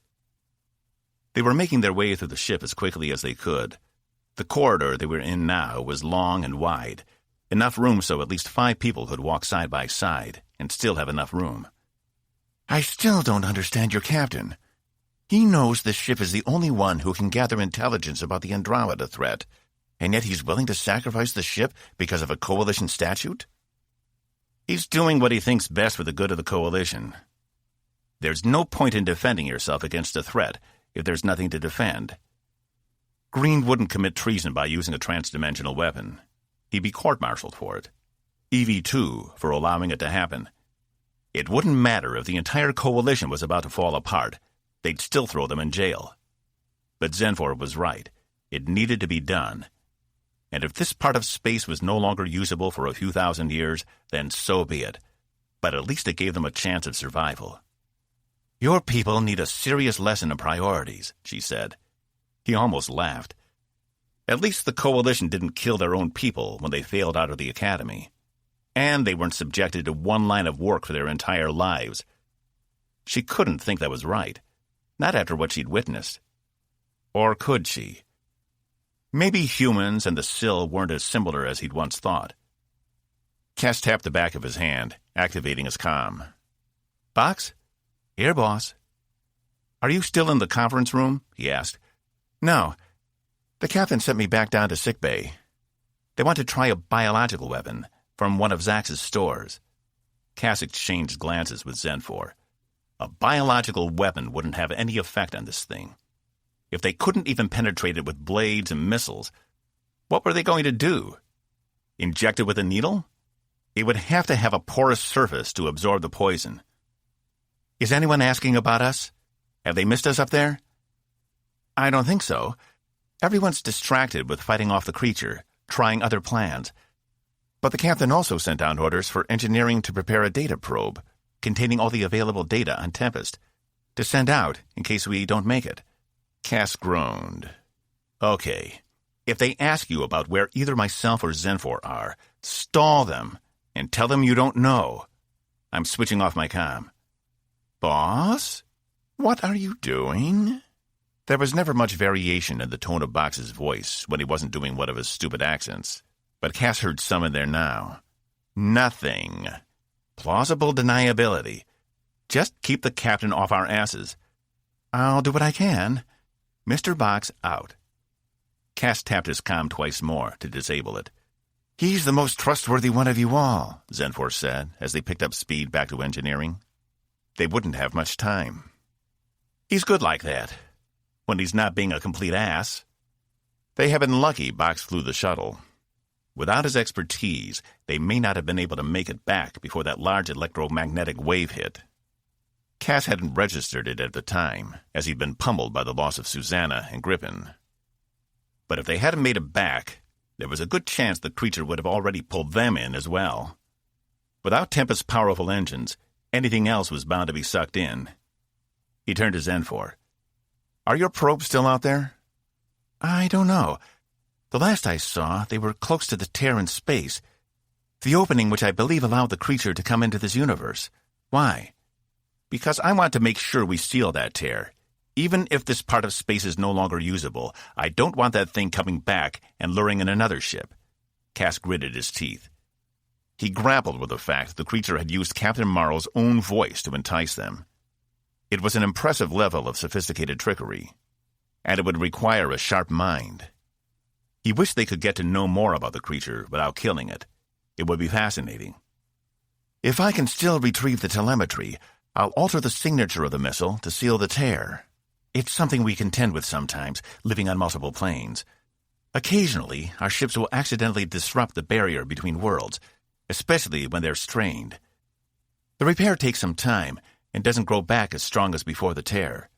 They were making their way through the ship as quickly as they could. The corridor they were in now was long and wide, enough room so at least 5 people could walk side by side and still have enough room. I still don't understand your captain. He knows this ship is the only one who can gather intelligence about the Andromeda threat, and yet he's willing to sacrifice the ship because of a Coalition statute? He's doing what he thinks best for the good of the Coalition. There's no point in defending yourself against a threat if there's nothing to defend. Green wouldn't commit treason by using a transdimensional weapon. He'd be court-martialed for it. Evie, too, for allowing it to happen. It wouldn't matter if the entire Coalition was about to fall apart. They'd still throw them in jail. But Zenfor was right. It needed to be done. And if this part of space was no longer usable for a few thousand years, then so be it. But at least it gave them a chance of survival. Your people need a serious lesson in priorities, she said. He almost laughed. At least the Coalition didn't kill their own people when they failed out of the academy. And they weren't subjected to one line of work for their entire lives. She couldn't think that was right. Not after what she'd witnessed. Or could she? Maybe humans and the Syl weren't as similar as he'd once thought. Cass tapped the back of his hand, activating his comm. Box? Here, boss. Are you still in the conference room? He asked. No. The captain sent me back down to sickbay. They want to try a biological weapon from one of Zax's stores. Cass exchanged glances with Zenfor. A biological weapon wouldn't have any effect on this thing. If they couldn't even penetrate it with blades and missiles, what were they going to do? Injected with a needle? It would have to have a porous surface to absorb the poison. Is anyone asking about us? Have they missed us up there? I don't think so. Everyone's distracted with fighting off the creature, trying other plans. But the captain also sent out orders for engineering to prepare a data probe, containing all the available data on Tempest, to send out in case we don't make it. Cass groaned. Okay, if they ask you about where either myself or Zenfor are, stall them and tell them you don't know. I'm switching off my comm. Boss? What are you doing? There was never much variation in the tone of Box's voice when he wasn't doing one of his stupid accents, but Cass heard some in there now. Nothing. Plausible deniability. Just keep the captain off our asses. I'll do what I can. Mr. Box out. Cass tapped his comm twice more to disable it. He's the most trustworthy one of you all, Zenfor said as they picked up speed back to engineering. They wouldn't have much time. He's good like that, when he's not being a complete ass. They have been lucky Box flew the shuttle. Without his expertise, they may not have been able to make it back before that large electromagnetic wave hit. Cass hadn't registered it at the time, as he'd been pummeled by the loss of Susanna and Griffin. But if they hadn't made it back, there was a good chance the creature would have already pulled them in as well. Without Tempest's powerful engines, anything else was bound to be sucked in. He turned to Zenfor. Are your probes still out there? I don't know. The last I saw, they were close to the tear in space, the opening which I believe allowed the creature to come into this universe. Why? Because I want to make sure we seal that tear. Even if this part of space is no longer usable, I don't want that thing coming back and luring in another ship. Cass gritted his teeth. He grappled with the fact the creature had used Captain Morrow's own voice to entice them. It was an impressive level of sophisticated trickery, and it would require a sharp mind. He wished they could get to know more about the creature without killing it. It would be fascinating. If I can still retrieve the telemetry, I'll alter the signature of the missile to seal the tear. It's something we contend with sometimes, living on multiple planes. Occasionally, our ships will accidentally disrupt the barrier between worlds, especially when they're strained. The repair takes some time and doesn't grow back as strong as before the tear.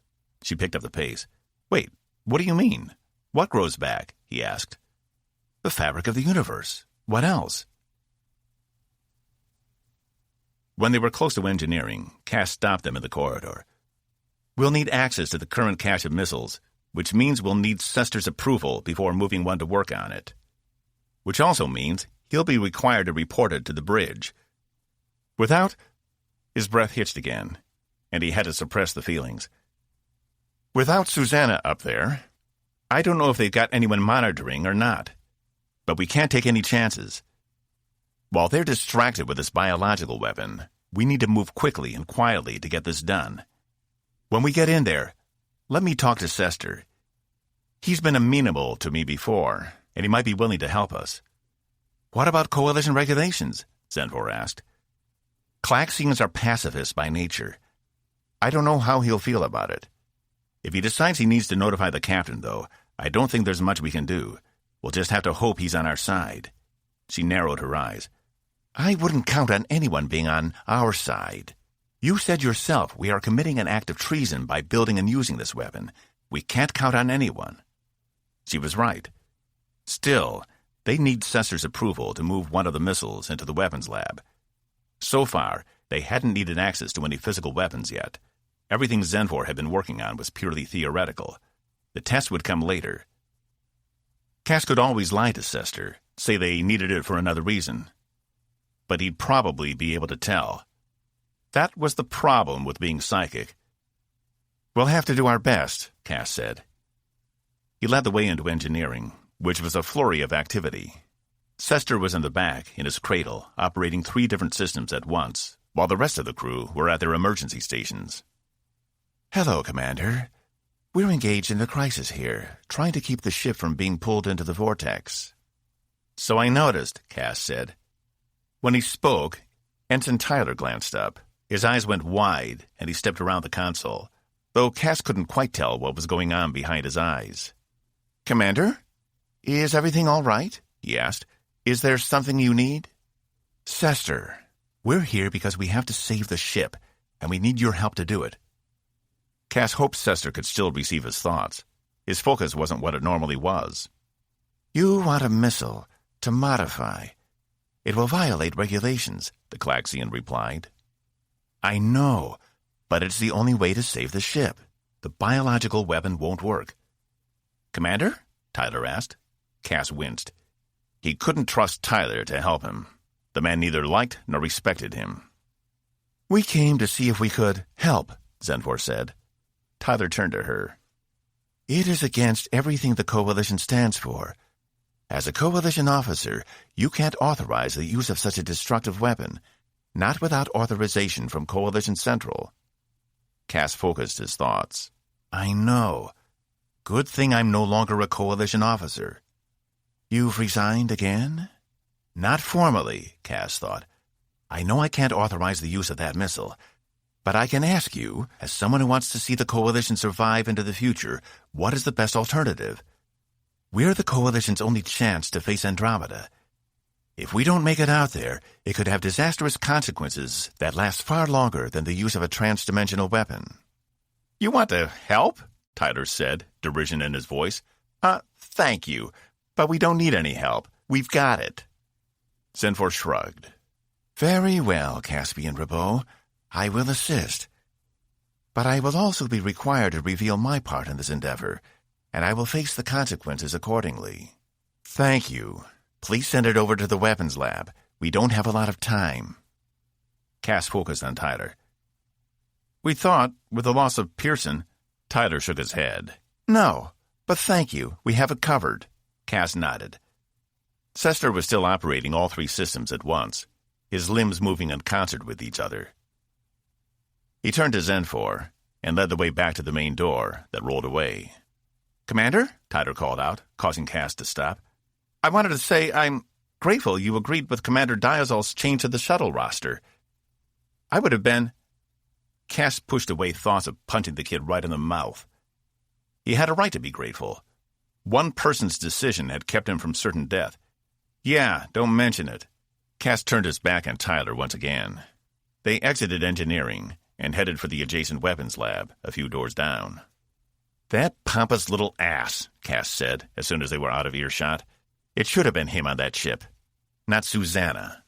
She picked up the pace. Wait, what do you mean? What grows back? He asked. The fabric of the universe. What else? When they were close to engineering, Cass stopped them in the corridor. We'll need access to the current cache of missiles, which means we'll need Sester's approval before moving one to work on it. Which also means he'll be required to report it to the bridge. Without... His breath hitched again, and he had to suppress the feelings. Without Susanna up there, I don't know if they've got anyone monitoring or not, but we can't take any chances. While they're distracted with this biological weapon, we need to move quickly and quietly to get this done. When we get in there, let me talk to Sester. He's been amenable to me before, and he might be willing to help us. What about coalition regulations? Zenfor asked. Claxians are pacifists by nature. I don't know how he'll feel about it. If he decides he needs to notify the captain, though, I don't think there's much we can do. We'll just have to hope he's on our side. She narrowed her eyes. I wouldn't count on anyone being on our side. You said yourself we are committing an act of treason by building and using this weapon. We can't count on anyone. She was right. Still, they need Sester's approval to move one of the missiles into the weapons lab. So far, they hadn't needed access to any physical weapons yet. Everything Zenfor had been working on was purely theoretical. The test would come later. Cass could always lie to Sester, say they needed it for another reason. But he'd probably be able to tell. That was the problem with being psychic. We'll have to do our best, Cass said. He led the way into engineering, which was a flurry of activity. Sester was in the back, in his cradle, operating 3 different systems at once, while the rest of the crew were at their emergency stations. Hello, Commander. We're engaged in a crisis here, trying to keep the ship from being pulled into the vortex. So I noticed, Cass said. When he spoke, Ensign Tyler glanced up. His eyes went wide, and he stepped around the console, though Cass couldn't quite tell what was going on behind his eyes. Commander? Is everything all right? He asked. Is there something you need? Sester, we're here because we have to save the ship, and we need your help to do it. Cass hoped Sester could still receive his thoughts. His focus wasn't what it normally was. You want a missile to modify. It will violate regulations, the Klaxian replied. I know, but it's the only way to save the ship. The biological weapon won't work. Commander? Tyler asked. Cass winced. He couldn't trust Tyler to help him. The man neither liked nor respected him. We came to see if we could help, Zenfor said. Tyler turned to her. It is against everything the Coalition stands for. As a Coalition officer, you can't authorize the use of such a destructive weapon, not without authorization from Coalition Central. Cass focused his thoughts. I know. Good thing I'm no longer a Coalition officer. You've resigned again? Not formally, Cass thought. I know I can't authorize the use of that missile, but I can ask you, as someone who wants to see the Coalition survive into the future, what is the best alternative? We're the Coalition's only chance to face Andromeda. If we don't make it out there, it could have disastrous consequences that last far longer than the use of a trans-dimensional weapon. You want to help? Tyler said, derision in his voice. Thank you, but we don't need any help. We've got it. Zenfor shrugged. Very well, Caspian Rabot. I will assist. But I will also be required to reveal my part in this endeavor, and I will face the consequences accordingly. Thank you. Please send it over to the weapons lab. We don't have a lot of time. Cass focused on Tyler. We thought, with the loss of Pearson... Tyler shook his head. No, but thank you. We have it covered. Cass nodded. Sester was still operating all three systems at once, his limbs moving in concert with each other. He turned to Zenfor and led the way back to the main door that rolled away. Commander? Tyler called out, causing Cass to stop. I wanted to say I'm grateful you agreed with Commander Diazol's change to the shuttle roster. I would have been... Cass pushed away thoughts of punching the kid right in the mouth. He had a right to be grateful. One person's decision had kept him from certain death. Yeah, don't mention it. Cass turned his back on Tyler once again. They exited engineering and headed for the adjacent weapons lab, a few doors down. That pompous little ass, Cass said, as soon as they were out of earshot. It should have been him on that ship, not Susanna.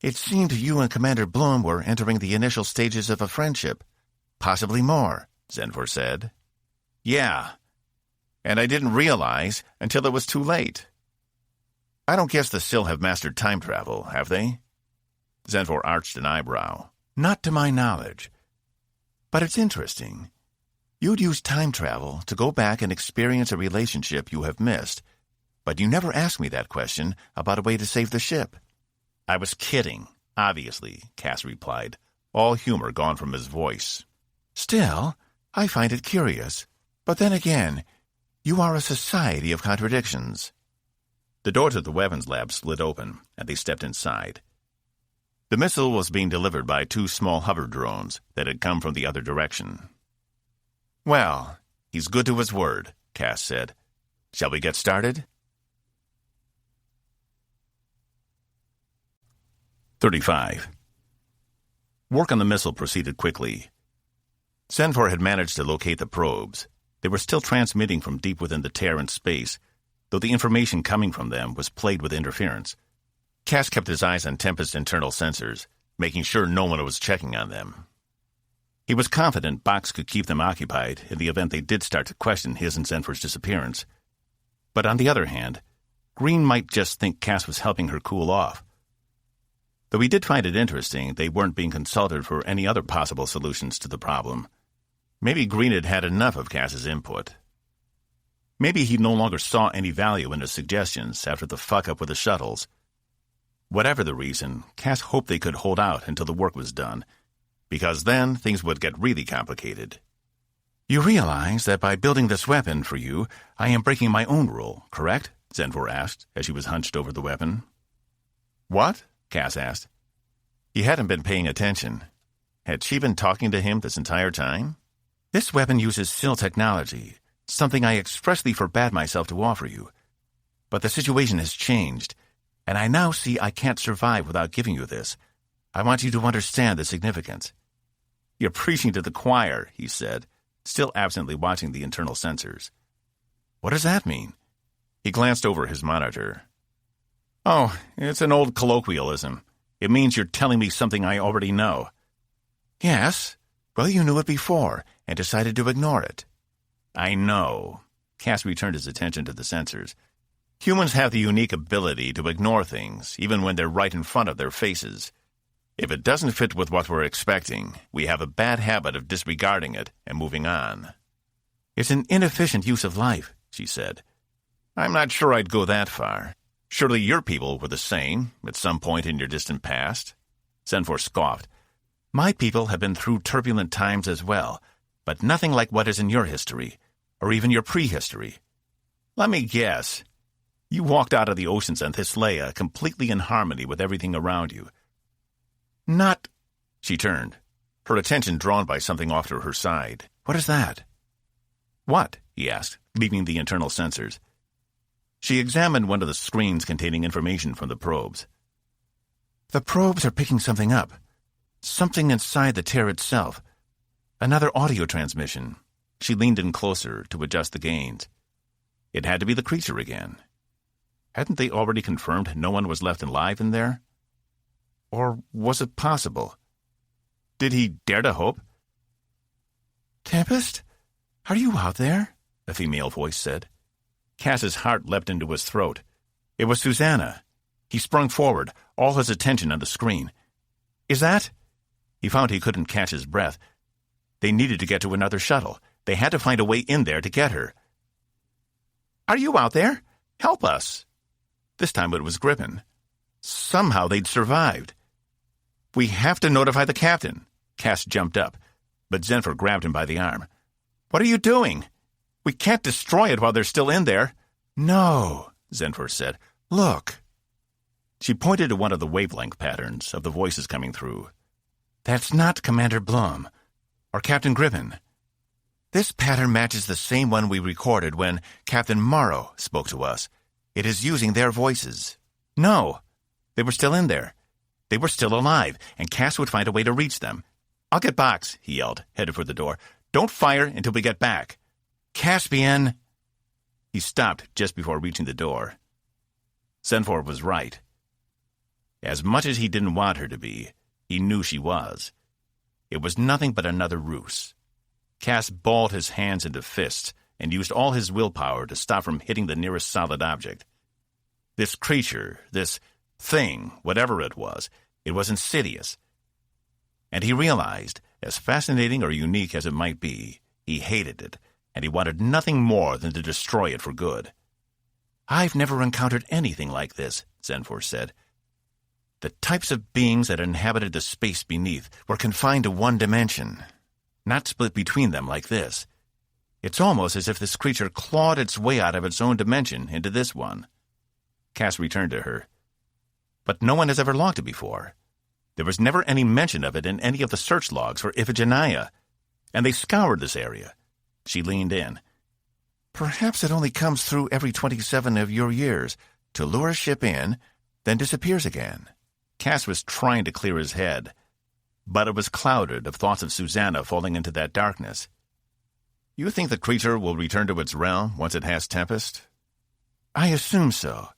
It seemed you and Commander Bloom were entering the initial stages of a friendship. Possibly more, Zenfor said. Yeah, and I didn't realize until it was too late. I don't guess the Sill have mastered time travel, have they? Zenfor arched an eyebrow. Not to my knowledge. But it's interesting. You'd use time travel to go back and experience a relationship you have missed, but you never asked me that question about a way to save the ship. I was kidding, obviously, Cass replied, all humor gone from his voice. Still, I find it curious. But then again, you are a society of contradictions. The door to the weapons lab slid open, and they stepped inside. The missile was being delivered by two small hover drones that had come from the other direction. Well, he's good to his word, Cass said. Shall we get started? 35. Work on the missile proceeded quickly. Zenfor had managed to locate the probes. They were still transmitting from deep within the Terran space, though the information coming from them was plagued with interference. Cass kept his eyes on Tempest's internal sensors, making sure no one was checking on them. He was confident Box could keep them occupied in the event they did start to question his and Zenfor's disappearance. But on the other hand, Green might just think Cass was helping her cool off. Though he did find it interesting they weren't being consulted for any other possible solutions to the problem. Maybe Green had had enough of Cass's input. Maybe he no longer saw any value in his suggestions after the fuck-up with the shuttles. Whatever the reason, Cass hoped they could hold out until the work was done, because then things would get really complicated. You realize that by building this weapon for you, I am breaking my own rule, correct? Zenfor asked, as she was hunched over the weapon. What? Cass asked. He hadn't been paying attention. Had she been talking to him this entire time? This weapon uses Sill technology, something I expressly forbade myself to offer you. But the situation has changed, And I now see I can't survive without giving you this. I want you to understand the significance." "You're preaching to the choir," he said, still absently watching the internal sensors. "What does that mean?" He glanced over his monitor. "Oh, it's an old colloquialism. It means you're telling me something I already know." "Yes. Well, you knew it before and decided to ignore it." "I know." Cass returned his attention to the sensors. "Humans have the unique ability to ignore things, even when they're right in front of their faces. If it doesn't fit with what we're expecting, we have a bad habit of disregarding it and moving on." "It's an inefficient use of life," she said. "I'm not sure I'd go that far. Surely your people were the same at some point in your distant past." Zenfor scoffed. "My people have been through turbulent times as well, but nothing like what is in your history, or even your prehistory." "Let me guess. You walked out of the oceans on Thisleia completely in harmony with everything around you." "Not—" She turned, her attention drawn by something off to her side. "What is that?" "What?" he asked, leaving the internal sensors. She examined one of the screens containing information from the probes. "The probes are picking something up. Something inside the tear itself. Another audio transmission." She leaned in closer to adjust the gains. It had to be the creature again. Hadn't they already confirmed no one was left alive in there? Or was it possible? Did he dare to hope? "Tempest? Are you out there?" a female voice said. Cass's heart leapt into his throat. It was Susanna. He sprung forward, all his attention on the screen. "Is that—" He found he couldn't catch his breath. They needed to get to another shuttle. They had to find a way in there to get her. "Are you out there? Help us!" This time it was Griffin. Somehow they'd survived. "We have to notify the captain." Cass jumped up, but Zenfor grabbed him by the arm. "What are you doing? We can't destroy it while they're still in there." "No," Zenfor said. "Look." She pointed to one of the wavelength patterns of the voices coming through. "That's not Commander Blum or Captain Griffin. This pattern matches the same one we recorded when Captain Morrow spoke to us. It is using their voices." "No. They were still in there. They were still alive, and Cass would find a way to reach them." "I'll get Box," he yelled, headed for the door. "Don't fire until we get back." "Caspian!" He stopped just before reaching the door. Zenfor was right. As much as he didn't want her to be, he knew she was. It was nothing but another ruse. Cass balled his hands into fists and used all his willpower to stop from hitting the nearest solid object. This creature, this thing, whatever it was insidious. And he realized, as fascinating or unique as it might be, he hated it, and he wanted nothing more than to destroy it for good. "I've never encountered anything like this," Zenfor said. "The types of beings that inhabited the space beneath were confined to one dimension, not split between them like this. It's almost as if this creature clawed its way out of its own dimension into this one." Cass returned to her. "But no one has ever logged it before. There was never any mention of it in any of the search logs for Iphigenia, and they scoured this area." She leaned in. "Perhaps it only comes through every 27 of your years to lure a ship in, then disappears again." Cass was trying to clear his head, but it was clouded of thoughts of Susanna falling into that darkness. "You think the creature will return to its realm once it has Tempest?" "I assume so.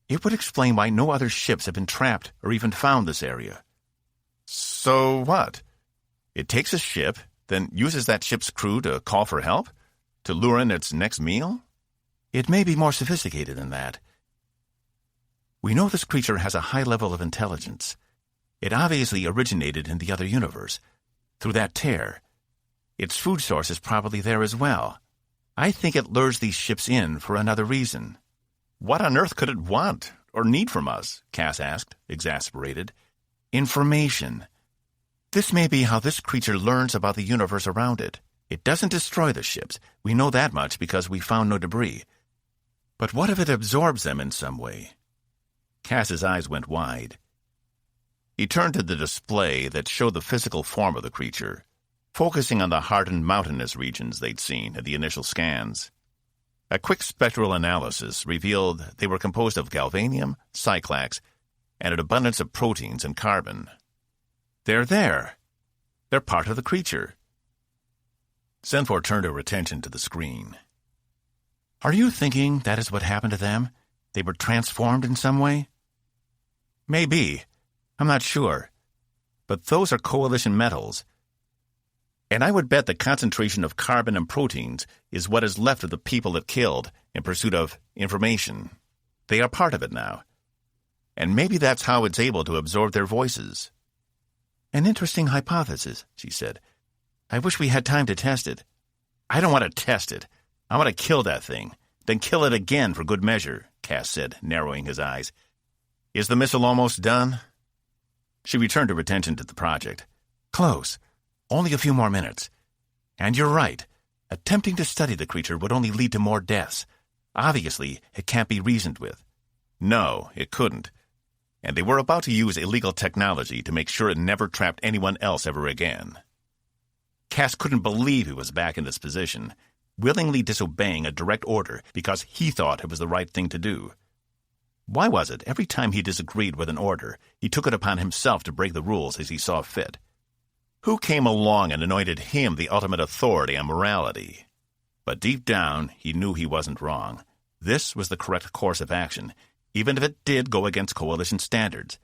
It would explain why no other ships have been trapped or even found this area." "So what? It takes a ship, then uses that ship's crew to call for help? To lure in its next meal?" "It may be more sophisticated than that. We know this creature has a high level of intelligence. It obviously originated in the other universe, through that tear. Its food source is probably there as well. I think it lures these ships in for another reason." "What on earth could it want or need from us?" Cass asked, exasperated. "Information. This may be how this creature learns about the universe around it. It doesn't destroy the ships. We know that much because we found no debris. But what if it absorbs them in some way?" Cass's eyes went wide. He turned to the display that showed the physical form of the creature, focusing on the hardened mountainous regions they'd seen in the initial scans. A quick spectral analysis revealed they were composed of galvanium, cyclax, and an abundance of proteins and carbon. They're there. They're part of the creature. Zenfor turned her attention to the screen. Are you thinking that is what happened to them? They were transformed in some way? Maybe. I'm not sure. But those are coalition metals. And I would bet the concentration of carbon and proteins is what is left of the people it killed in pursuit of information. They are part of it now. And maybe that's how it's able to absorb their voices. An interesting hypothesis, she said. I wish we had time to test it. I don't want to test it. I want to kill that thing. Then kill it again for good measure, Cass said, narrowing his eyes. Is the missile almost done? She returned her attention to the project. Close. Only a few more minutes. And you're right. Attempting to study the creature would only lead to more deaths. Obviously, it can't be reasoned with. No, it couldn't. And they were about to use illegal technology to make sure it never trapped anyone else ever again. Cass couldn't believe he was back in this position, willingly disobeying a direct order because he thought it was the right thing to do. Why was it every time he disagreed with an order, he took it upon himself to break the rules as he saw fit? Who came along and anointed him the ultimate authority on morality? But deep down, he knew he wasn't wrong. This was the correct course of action, even if it did go against Coalition standards.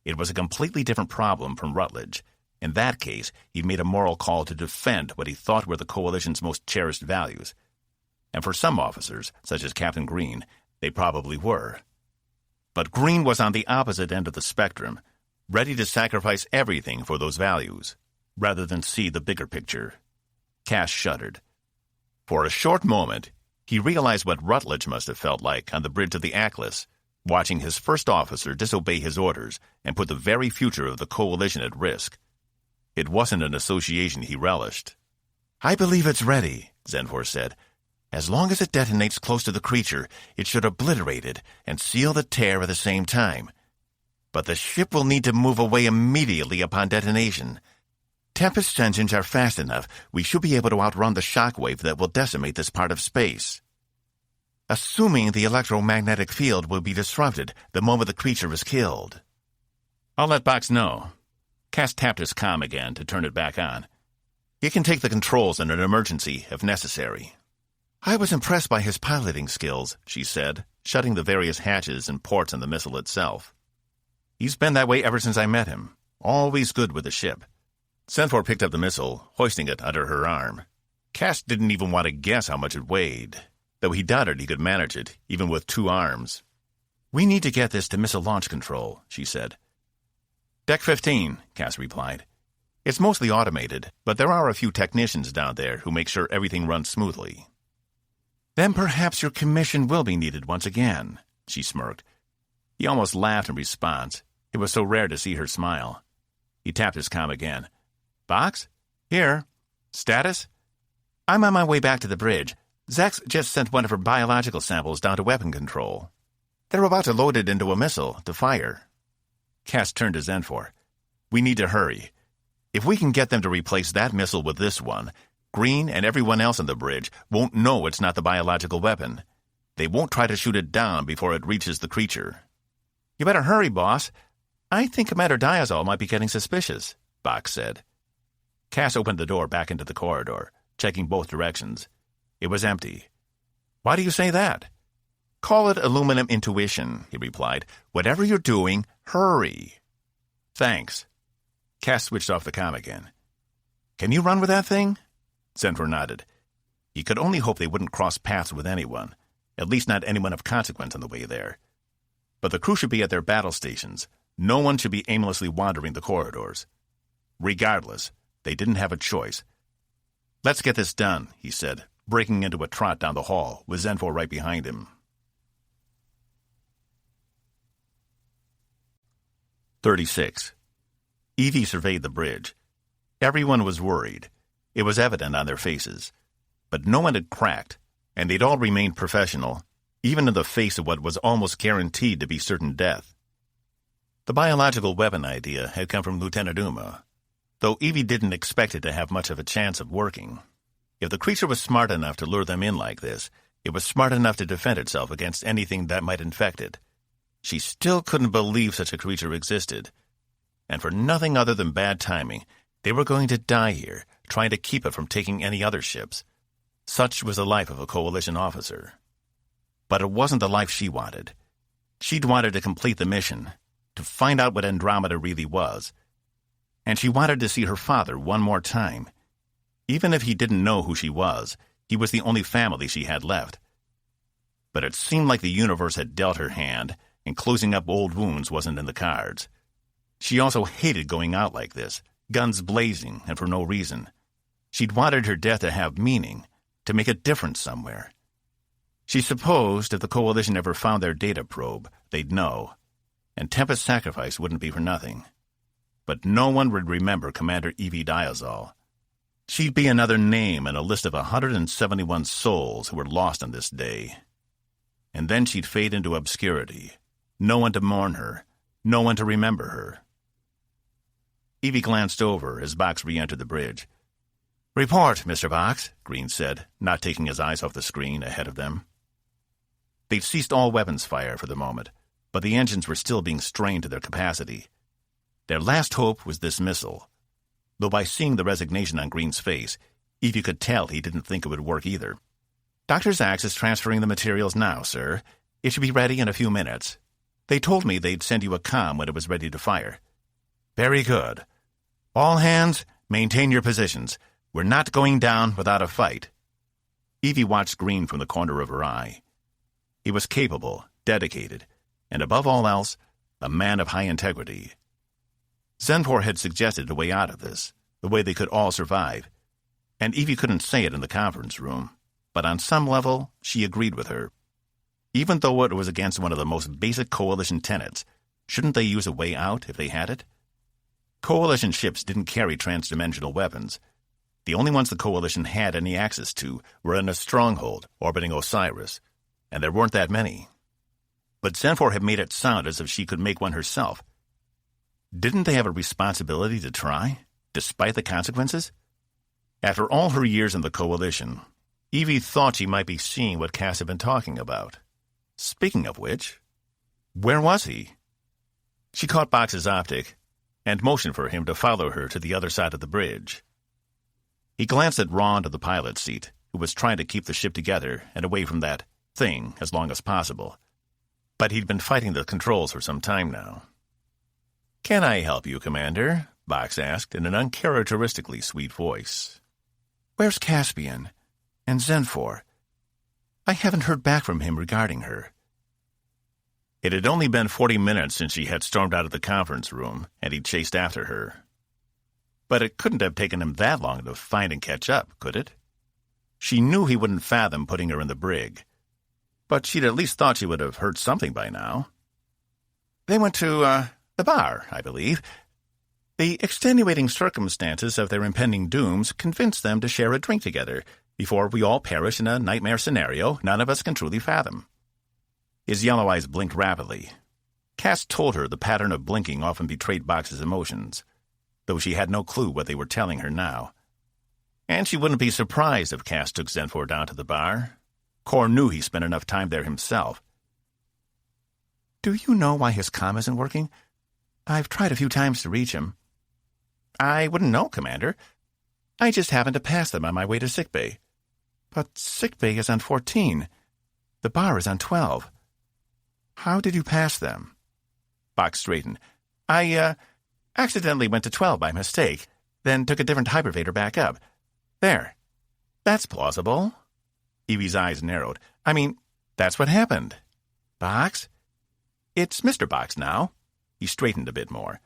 It was a completely different problem from Rutledge. In that case, he'd made a moral call to defend what he thought were the Coalition's most cherished values. And for some officers, such as Captain Green, they probably were. But Green was on the opposite end of the spectrum, ready to sacrifice everything for those values, rather than see the bigger picture. Cass shuddered. For a short moment, he realized what Rutledge must have felt like on the bridge of the Atlas, watching his first officer disobey his orders and put the very future of the Coalition at risk. It wasn't an association he relished. I believe it's ready, Zenfor said. As long as it detonates close to the creature, it should obliterate it and seal the tear at the same time. But the ship will need to move away immediately upon detonation. Tempest engines are fast enough. We should be able to outrun the shockwave that will decimate this part of space. Assuming the electromagnetic field will be disrupted the moment the creature is killed. I'll let Box know. Cass tapped his comm again to turn it back on. He can take the controls in an emergency if necessary. I was impressed by his piloting skills, she said, shutting the various hatches and ports on the missile itself. He's been that way ever since I met him. Always good with the ship. Zenfor picked up the missile, hoisting it under her arm. Cass didn't even want to guess how much it weighed, though he doubted he could manage it, even with 2 arms. We need to get this to missile launch control, she said. Deck 15, Cass replied. It's mostly automated, but there are a few technicians down there who make sure everything runs smoothly. Then perhaps your commission will be needed once again, she smirked. He almost laughed in response. It was so rare to see her smile. He tapped his comm again. Box? Here. Status? I'm on my way back to the bridge. Zax just sent one of her biological samples down to weapon control. They're about to load it into a missile to fire. Cass turned to Zenfor. We need to hurry. If we can get them to replace that missile with this one, Green and everyone else on the bridge won't know it's not the biological weapon. They won't try to shoot it down before it reaches the creature. You better hurry, boss. I think Commander Diazol might be getting suspicious, Box said. Cass opened the door back into the corridor, checking both directions. It was empty. Why do you say that? Call it aluminum intuition, he replied. Whatever you're doing, hurry. Thanks. Cass switched off the comm again. Can you run with that thing? Zenfor nodded. He could only hope they wouldn't cross paths with anyone, at least not anyone of consequence on the way there. But the crew should be at their battle stations. No one should be aimlessly wandering the corridors. Regardless, they didn't have a choice. Let's get this done, he said, breaking into a trot down the hall, with Zenfor right behind him. 36. Evie surveyed the bridge. Everyone was worried. It was evident on their faces. But no one had cracked, and they'd all remained professional, even in the face of what was almost guaranteed to be certain death. The biological weapon idea had come from Lieutenant Uma, though Evie didn't expect it to have much of a chance of working. If the creature was smart enough to lure them in like this, It was smart enough to defend itself against anything that might infect it. She still couldn't believe such a creature existed. And for nothing other than bad timing, they were going to die here, trying to keep it from taking any other ships. Such was the life of a Coalition officer. But it wasn't the life she wanted. She'd wanted to complete the mission, to find out what Andromeda really was. And she wanted to see her father one more time. Even if he didn't know who she was, he was the only family she had left. But it seemed like the universe had dealt her hand, and closing up old wounds wasn't in the cards. She also hated going out like this, guns blazing, and for no reason. She'd wanted her death to have meaning, to make a difference somewhere. She supposed if the Coalition ever found their data probe, they'd know, and Tempest's sacrifice wouldn't be for nothing. But no one would remember Commander Evie Diazol. She'd be another name in a list of 171 souls who were lost on this day. And then she'd fade into obscurity. No one to mourn her, no one to remember her. Evie glanced over as Box re-entered the bridge. "Report, Mr. Box," Green said, not taking his eyes off the screen ahead of them. They'd ceased all weapons fire for the moment, but the engines were still being strained to their capacity. Their last hope was this missile, though by seeing the resignation on Green's face, Evie could tell he didn't think it would work either. "Dr. Zaks is transferring the materials now, sir. It should be ready in a few minutes. They told me they'd send you a comm when it was ready to fire." "Very good. All hands, maintain your positions. We're not going down without a fight." Evie watched Green from the corner of her eye. He was capable, dedicated, and above all else, a man of high integrity. Zenfor had suggested a way out of this, the way they could all survive, and Evie couldn't say it in the conference room, but on some level, she agreed with her. Even though it was against one of the most basic Coalition tenets, shouldn't they use a way out if they had it? Coalition ships didn't carry transdimensional weapons. The only ones the Coalition had any access to were in a stronghold orbiting Osiris, and there weren't that many. But Zenfor had made it sound as if she could make one herself. Didn't they have a responsibility to try, despite the consequences? After all her years in the Coalition, Evie thought she might be seeing what Cass had been talking about. Speaking of which, where was he? She caught Box's optic and motioned for him to follow her to the other side of the bridge. He glanced at Rond of the pilot's seat, who was trying to keep the ship together and away from that thing as long as possible. But he'd been fighting the controls for some time now. "Can I help you, Commander?" Box asked in an uncharacteristically sweet voice. "Where's Caspian? And Zenfor? I haven't heard back from him regarding her." It had only been 40 minutes since she had stormed out of the conference room, and he'd chased after her. But it couldn't have taken him that long to find and catch up, could it? She knew he wouldn't fathom putting her in the brig, but she'd at least thought she would have heard something by now. "They went to, the bar, I believe. The extenuating circumstances of their impending dooms convinced them to share a drink together before we all perish in a nightmare scenario none of us can truly fathom." His yellow eyes blinked rapidly. Cass told her the pattern of blinking often betrayed Box's emotions, though she had no clue what they were telling her now. And she wouldn't be surprised if Cass took Zenfor down to the bar. Kor knew he spent enough time there himself. "Do you know why his comm isn't working? I've tried a few times to reach him." "I wouldn't know, Commander. I just happened to pass them on my way to sickbay." "But sickbay is on 14. The bar is on 12. How did you pass them?" Box straightened. "I, accidentally went to 12 by mistake, then took a different hypervator back up. There. That's plausible." Evie's eyes narrowed. "I mean, that's what happened." "Box? It's Mr. Box now." He straightened a bit more.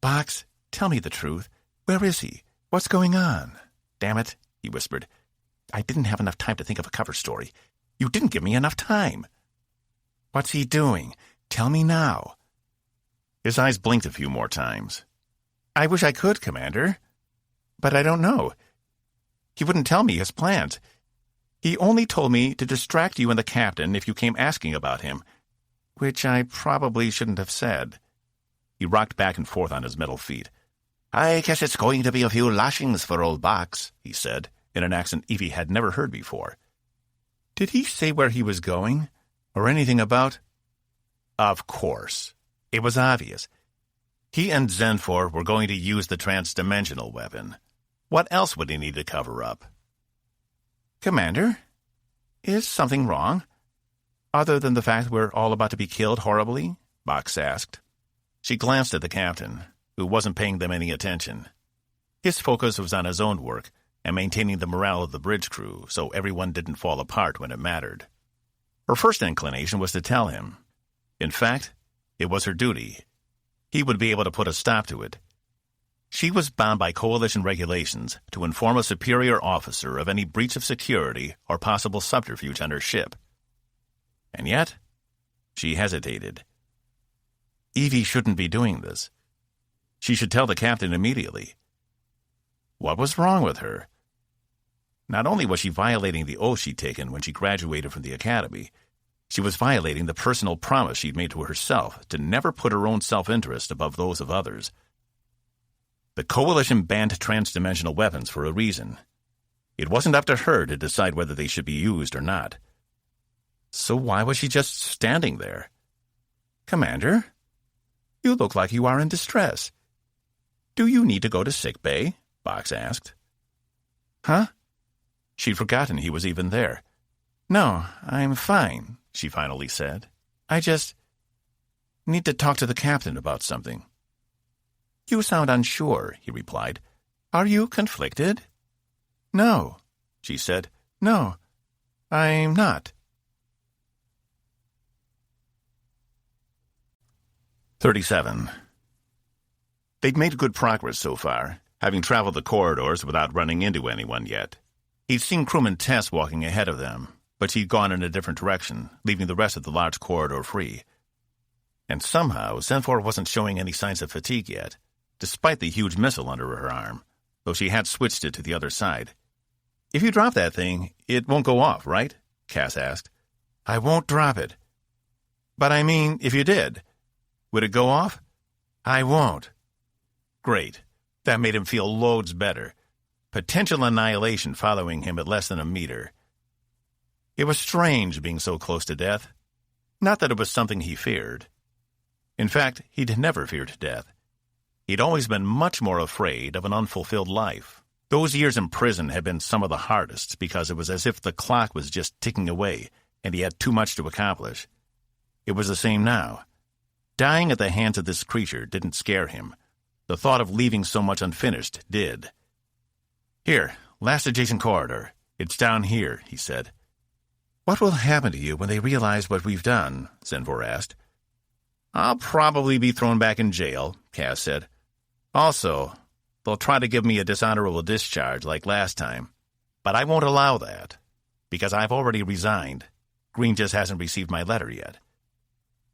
"Box, tell me the truth. Where is he? What's going on?" "Damn it," he whispered. "I didn't have enough time to think of a cover story. You didn't give me enough time." "What's he doing? Tell me now." His eyes blinked a few more times. "I wish I could, Commander. But I don't know. He wouldn't tell me his plans. He only told me to distract you and the captain if you came asking about him, which I probably shouldn't have said." He rocked back and forth on his metal feet. "I guess it's going to be a few lashings for old Box," he said, in an accent Evie had never heard before. Did he say where he was going? Or anything about? Of course. It was obvious. He and Zenfor were going to use the transdimensional weapon. What else would he need to cover up? Commander, is something wrong? Other than the fact we're all about to be killed horribly? Box asked. She glanced at the captain, who wasn't paying them any attention. His focus was on his own work and maintaining the morale of the bridge crew so everyone didn't fall apart when it mattered. Her first inclination was to tell him. In fact, it was her duty. He would be able to put a stop to it. She was bound by coalition regulations to inform a superior officer of any breach of security or possible subterfuge on her ship. And yet, she hesitated. Evie shouldn't be doing this. She should tell the captain immediately. What was wrong with her? Not only was she violating the oath she'd taken when she graduated from the academy, she was violating the personal promise she'd made to herself to never put her own self-interest above those of others. The Coalition banned transdimensional weapons for a reason. It wasn't up to her to decide whether they should be used or not. So why was she just standing there? Commander, you look like you are in distress. Do you need to go to sick bay? Box asked. Huh? She'd forgotten he was even there. No, I'm fine, she finally said. I just need to talk to the captain about something. You sound unsure, he replied. Are you conflicted? No, she said. No, I'm not. 37. They'd made good progress so far, having traveled the corridors without running into anyone yet. He'd seen crewman Tess walking ahead of them, but she'd gone in a different direction, leaving the rest of the large corridor free. And somehow, Zenfor wasn't showing any signs of fatigue yet, despite the huge missile under her arm, though she had switched it to the other side. If you drop that thing, it won't go off, right? Cass asked. I won't drop it. But I mean, if you did, would it go off? I won't. Great. That made him feel loads better. Potential annihilation following him at less than a meter. It was strange being so close to death. Not that it was something he feared. In fact, he'd never feared death. He'd always been much more afraid of an unfulfilled life. Those years in prison had been some of the hardest because it was as if the clock was just ticking away and he had too much to accomplish. It was the same now. Dying at the hands of this creature didn't scare him. The thought of leaving so much unfinished did. Here, last adjacent corridor. It's down here, he said. What will happen to you when they realize what we've done? Zenfor asked. I'll probably be thrown back in jail, Cass said. Also, they'll try to give me a dishonorable discharge like last time. But I won't allow that, because I've already resigned. Green just hasn't received my letter yet.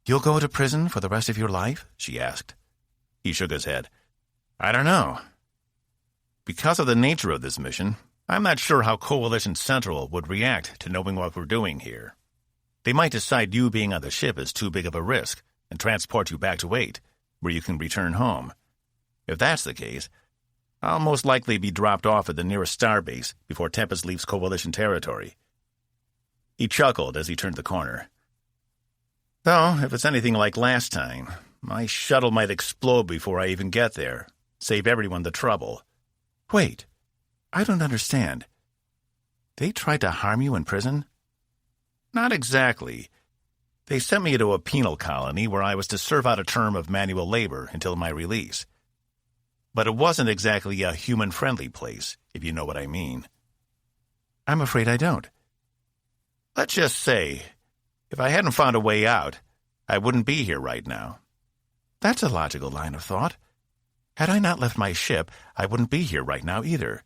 You'll go to prison for the rest of your life? She asked. He shook his head. I don't know. Because of the nature of this mission, I'm not sure how Coalition Central would react to knowing what we're doing here. They might decide you being on the ship is too big of a risk and transport you back to 8, where you can return home. If that's the case, I'll most likely be dropped off at the nearest starbase before Tempest leaves Coalition territory. He chuckled as he turned the corner. Though, if it's anything like last time, my shuttle might explode before I even get there. Save everyone the trouble. Wait, I don't understand. They tried to harm you in prison? Not exactly. They sent me to a penal colony where I was to serve out a term of manual labor until my release. But it wasn't exactly a human-friendly place, if you know what I mean. I'm afraid I don't. Let's just say, if I hadn't found a way out, I wouldn't be here right now. That's a logical line of thought. Had I not left my ship, I wouldn't be here right now either.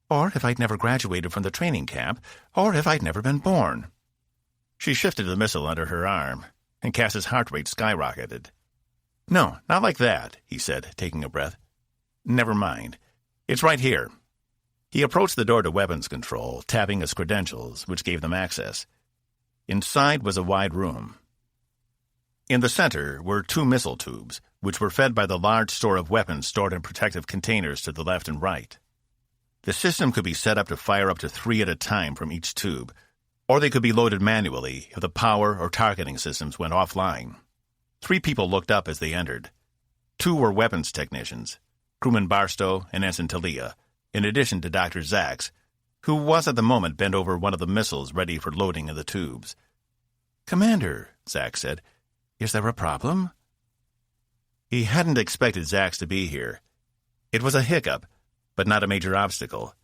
Or if I'd never graduated from the training camp, or if I'd never been born. She shifted the missile under her arm, and Cass's heart rate skyrocketed. No, not like that, he said, taking a breath. Never mind. It's right here. He approached the door to weapons control, tapping his credentials, which gave them access. Inside was a wide room. In the center were 2 missile tubes, which were fed by the large store of weapons stored in protective containers to the left and right. The system could be set up to fire up to 3 at a time from each tube, Or they could be loaded manually if the power or targeting systems went offline. 3 people looked up as they entered. 2 were weapons technicians, Crewman Barstow and Ensign Talia, in addition to Dr. Zax, who was at the moment bent over one of the missiles ready for loading in the tubes. "Commander," Zax said, "is there a problem?" He hadn't expected Zax to be here. It was a hiccup, but not a major obstacle.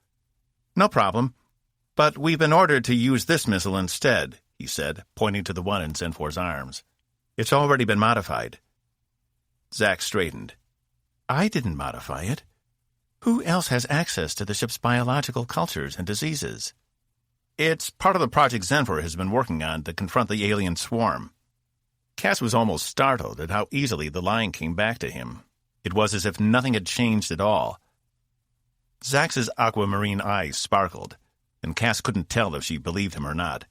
"No problem, but we've been ordered to use this missile instead," he said, pointing to the one in Zenfor's arms. "It's already been modified." Zax straightened. "I didn't modify it. Who else has access to the ship's biological cultures and diseases?" "It's part of the project Zenfor has been working on to confront the alien swarm." Cass was almost startled at how easily the line came back to him. It was as if nothing had changed at all. Zax's aquamarine eyes sparkled, and Cass couldn't tell if she believed him or not.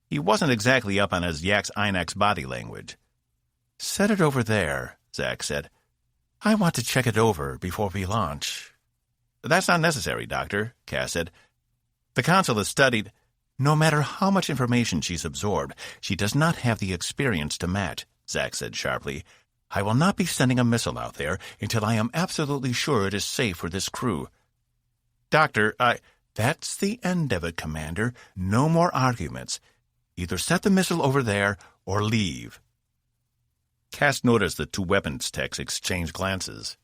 He wasn't exactly up on his Yax-Inax body language. "Set it over there," Zax said. "I want to check it over before we launch." "That's not necessary, Doctor," Cass said. "The Council has studied—" "No matter how much information she's absorbed, she does not have the experience to match," Zax said sharply. "I will not be sending a missile out there until I am absolutely sure it is safe for this crew." "Doctor, That's the end of it, Commander. No more arguments. Either set the missile over there or leave." Cass noticed the 2 weapons techs exchange glances.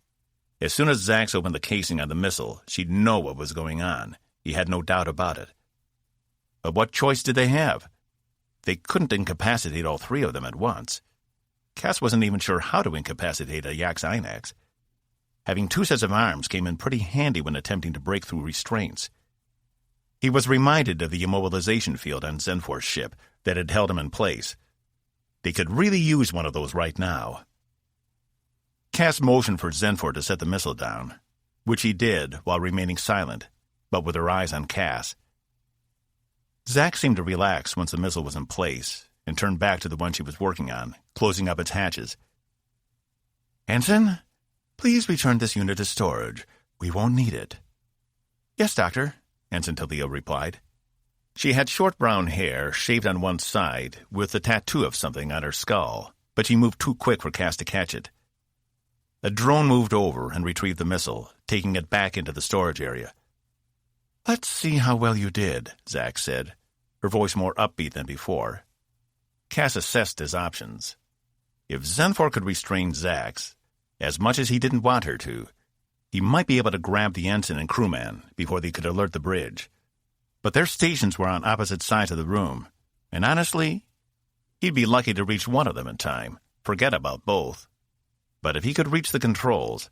As soon as Zax opened the casing on the missile, she'd know what was going on. He had no doubt about it. But what choice did they have? They couldn't incapacitate all 3 of them at once. Cass wasn't even sure how to incapacitate a Yax-Inax. Having 2 sets of arms came in pretty handy when attempting to break through restraints. He was reminded of the immobilization field on Zenfor's ship that had held him in place. They could really use one of those right now. Cass motioned for Zenfor to set the missile down, which he did while remaining silent, but with her eyes on Cass. Zax seemed to relax once the missile was in place and turned back to the one she was working on, closing up its hatches. "Ensign, please return this unit to storage. We won't need it." "Yes, Doctor," Ensign Talia replied. She had short brown hair, shaved on one side, with a tattoo of something on her skull, but she moved too quick for Cass to catch it. A drone moved over and retrieved the missile, taking it back into the storage area. "Let's see how well you did," Zax said, her voice more upbeat than before. Cass assessed his options. If Zenfor could restrain Zax, as much as he didn't want her to, he might be able to grab the ensign and crewman before they could alert the bridge. But their stations were on opposite sides of the room, and honestly, he'd be lucky to reach one of them in time. Forget about both. But if he could reach the controls—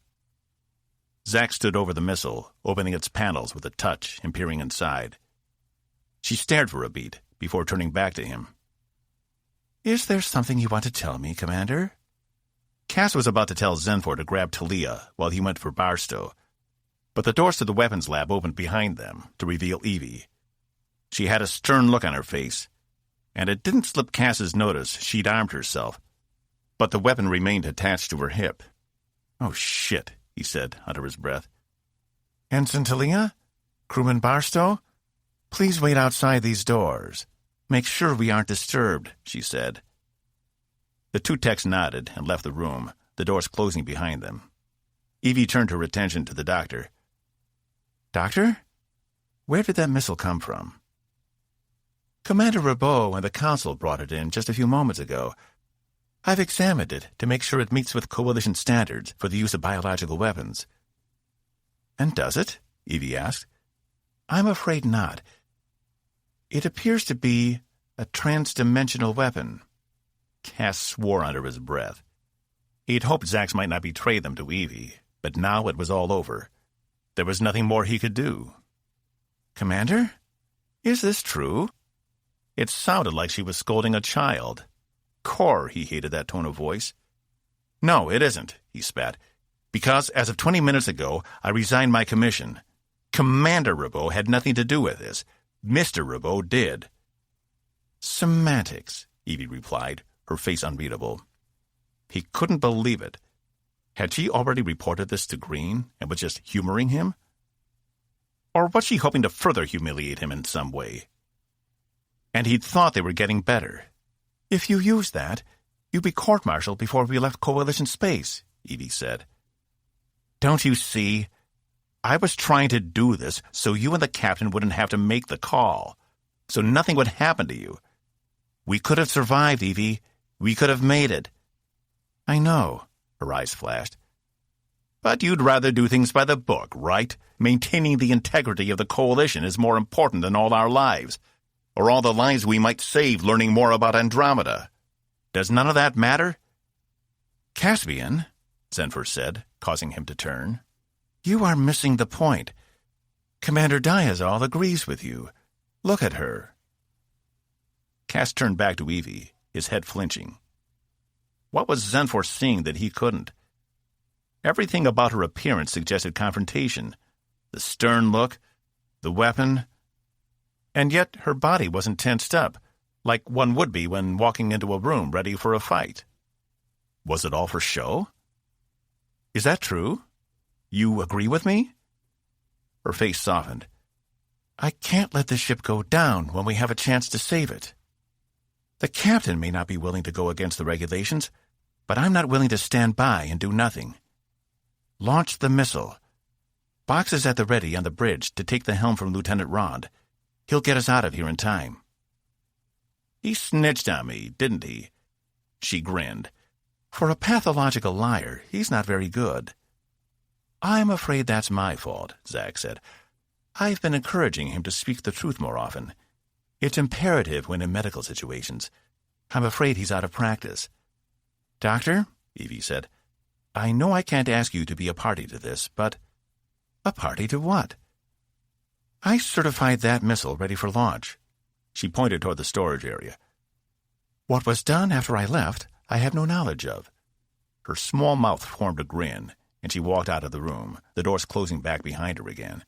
Zax stood over the missile, opening its panels with a touch and peering inside. She stared for a beat before turning back to him. "Is there something you want to tell me, Commander?" Cass was about to tell Zenfor to grab Talia while he went for Barstow, but the doors to the weapons lab opened behind them to reveal Evie. She had a stern look on her face, and it didn't slip Cass's notice she'd armed herself, but the weapon remained attached to her hip. "Oh, shit," he said under his breath. "Ensign Talia? Crewman Barstow? Please wait outside these doors. Make sure we aren't disturbed," she said. The 2 techs nodded and left the room, the doors closing behind them. Evie turned her attention to the doctor. "Doctor? Where did that missile come from?" "Commander Rabot and the Council brought it in just a few moments ago. I've examined it to make sure it meets with Coalition standards for the use of biological weapons." "And does it?" Evie asked. "I'm afraid not. It appears to be a trans-dimensional weapon." Cass swore under his breath. He'd hoped Zax might not betray them to Evie, but now it was all over. There was nothing more he could do. "Commander, is this true?" It sounded like she was scolding a child. Core, he hated that tone of voice. "No, it isn't," he spat, "because as of 20 minutes ago, I resigned my commission. Commander Rabot had nothing to do with this. Mr. Rabot did." "Semantics," Evie replied, her face unreadable. He couldn't believe it. Had she already reported this to Green and was just humoring him? Or was she hoping to further humiliate him in some way? and he'd thought they were getting better. If you use that, you'd be court-martialed before we left Coalition space, Evie said. Don't you see? I was trying to do this so you and the captain wouldn't have to make the call, so nothing would happen to you. We could have survived, Evie. We could have made it. I know, her eyes flashed. But you'd rather do things by the book, right? Maintaining the integrity of the Coalition is more important than all our lives, or all the lives we might save learning more about Andromeda. Does none of that matter? Caspian, Zenford said, causing him to turn. You are missing the point. Commander Diazol agrees with you. Look at her. Cass turned back to Evie, his head flinching. What was Zenford seeing that he couldn't? Everything about her appearance suggested confrontation. The stern look, the weapon, and yet her body wasn't tensed up, like one would be when walking into a room ready for a fight. Was it all for show? Is that true? You agree with me? Her face softened. I can't let the ship go down when we have a chance to save it. The captain may not be willing to go against the regulations, but I'm not willing to stand by and do nothing. Launch the missile. Box is at the ready on the bridge to take the helm from Lieutenant Rond. He'll get us out of here in time. He snitched on me, didn't he? She grinned. For a pathological liar, he's not very good. I'm afraid that's my fault, Zack said. I've been encouraging him to speak the truth more often. It's imperative when in medical situations. I'm afraid he's out of practice. Doctor, Evie said, I know I can't ask you to be a party to this, but... A party to what? I certified that missile ready for launch. She pointed toward the storage area. What was done after I left, I have no knowledge of. Her small mouth formed a grin, and she walked out of the room, the doors closing back behind her again.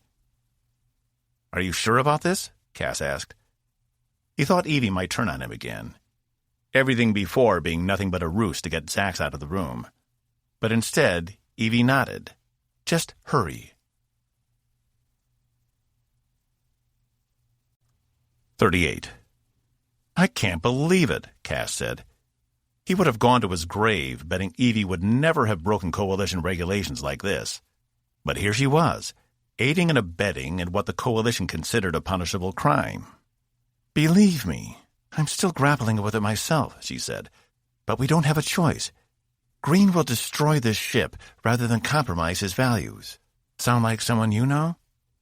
Are you sure about this? Cass asked. He thought Evie might turn on him again. Everything before being nothing but a ruse to get Zax out of the room. But instead, Evie nodded. Just hurry. 38. I can't believe it, Cass said. He would have gone to his grave betting Evie would never have broken Coalition regulations like this. But here she was, aiding and abetting in what the Coalition considered a punishable crime. Believe me, I'm still grappling with it myself, she said. But we don't have a choice. Green will destroy this ship rather than compromise his values. Sound like someone you know?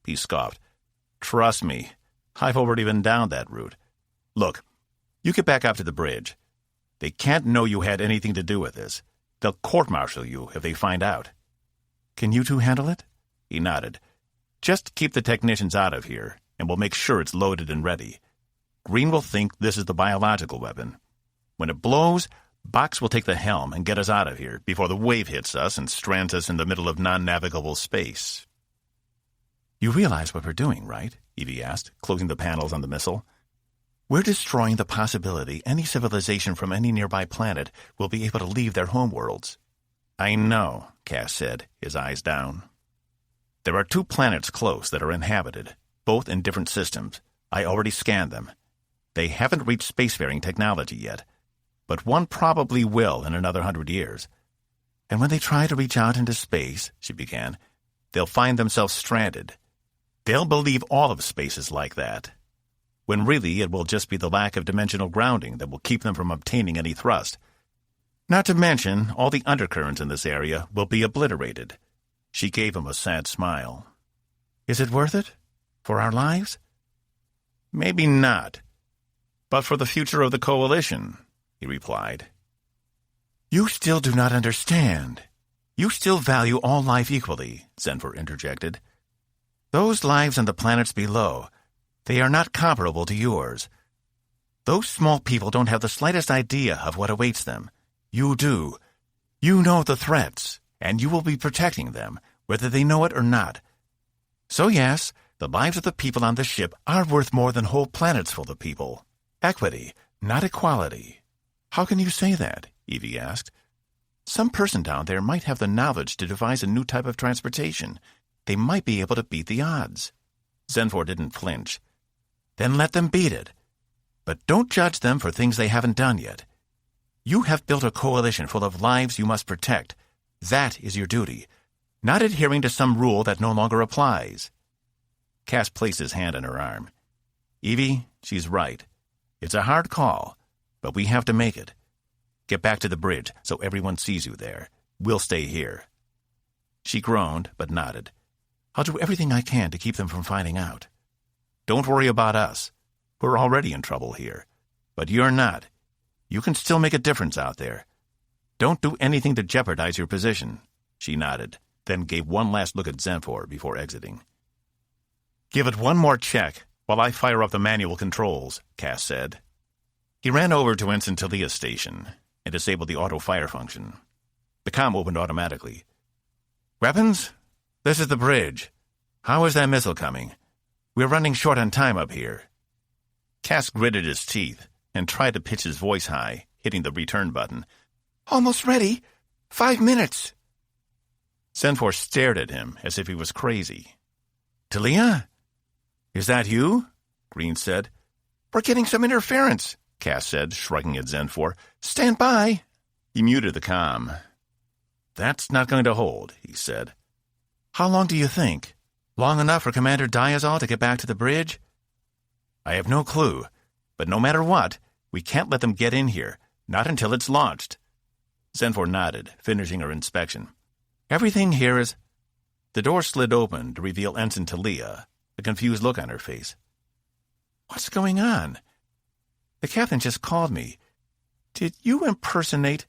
He scoffed. Trust me, I've already been down that route. Look, you get back up to the bridge. They can't know you had anything to do with this. They'll court-martial you if they find out. Can you two handle it? He nodded. Just keep the technicians out of here, and we'll make sure it's loaded and ready. Green will think this is the biological weapon. When it blows, Box will take the helm and get us out of here before the wave hits us and strands us in the middle of non-navigable space. You realize what we're doing, right? Evie asked, closing the panels on the missile. We're destroying the possibility any civilization from any nearby planet will be able to leave their homeworlds. I know, Cass said, his eyes down. There are 2 planets close that are inhabited, both in different systems. I already scanned them. They haven't reached spacefaring technology yet, but one probably will in another 100 years. And when they try to reach out into space, she began, they'll find themselves stranded. They'll believe all of space is like that, when really it will just be the lack of dimensional grounding that will keep them from obtaining any thrust. Not to mention, all the undercurrents in this area will be obliterated. She gave him a sad smile. Is it worth it? For our lives? Maybe not. But for the future of the Coalition, he replied. You still do not understand. You still value all life equally, Zenford interjected. Those lives on the planets below, they are not comparable to yours. Those small people don't have the slightest idea of what awaits them. You do. You know the threats, and you will be protecting them, whether they know it or not. So yes, the lives of the people on the ship are worth more than whole planets full of people. Equity, not equality. How can you say that? Evie asked. Some person down there might have the knowledge to devise a new type of transportation. They might be able to beat the odds. Zenford didn't flinch. Then let them beat it. But don't judge them for things they haven't done yet. You have built a coalition full of lives you must protect. That is your duty, not adhering to some rule that no longer applies. Cass placed his hand on her arm. Evie, she's right. It's a hard call, but we have to make it. Get back to the bridge so everyone sees you there. We'll stay here. She groaned, but nodded. I'll do everything I can to keep them from finding out. Don't worry about us. We're already in trouble here. But you're not. You can still make a difference out there. Don't do anything to jeopardize your position. She nodded, then gave one last look at Zenfor before exiting. Give it one more check while I fire up the manual controls, Cass said. He ran over to Ensign Talia's station and disabled the auto-fire function. The comm opened automatically. Weapons? This is the bridge. How is that missile coming? We're running short on time up here. Cass gritted his teeth and tried to pitch his voice high, hitting the return button. Almost ready. 5 minutes. Zenfor stared at him as if he was crazy. Talia? Is that you? Green said. We're getting some interference, Cass said, shrugging at Zenfor. Stand by. He muted the comm. That's not going to hold, he said. How long do you think? Long enough for Commander Diazol to get back to the bridge? I have no clue, but no matter what, we can't let them get in here, not until it's launched. Zenfor nodded, finishing her inspection. Everything here is... The door slid open to reveal Ensign Talia, a confused look on her face. What's going on? The captain just called me. Did you impersonate...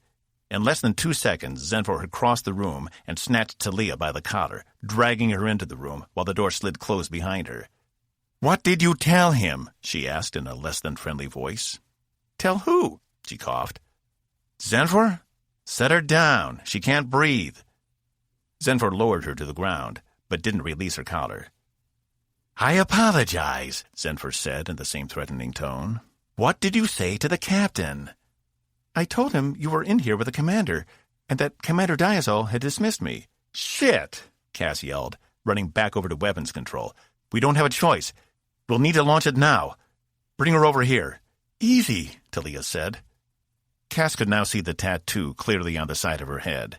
In less than 2 seconds, Zenfor had crossed the room and snatched Talia by the collar, dragging her into the room while the door slid closed behind her. What did you tell him? She asked in a less-than-friendly voice. Tell who? She coughed. Zenfor? Set her down. She can't breathe. Zenfor lowered her to the ground, but didn't release her collar. I apologize, Zenfor said in the same threatening tone. What did you say to the captain? I told him you were in here with the commander, and that Commander Diazol had dismissed me. Shit, Cass yelled, running back over to weapons control. We don't have a choice. We'll need to launch it now. Bring her over here. Easy, Talia said. Cass could now see the tattoo clearly on the side of her head.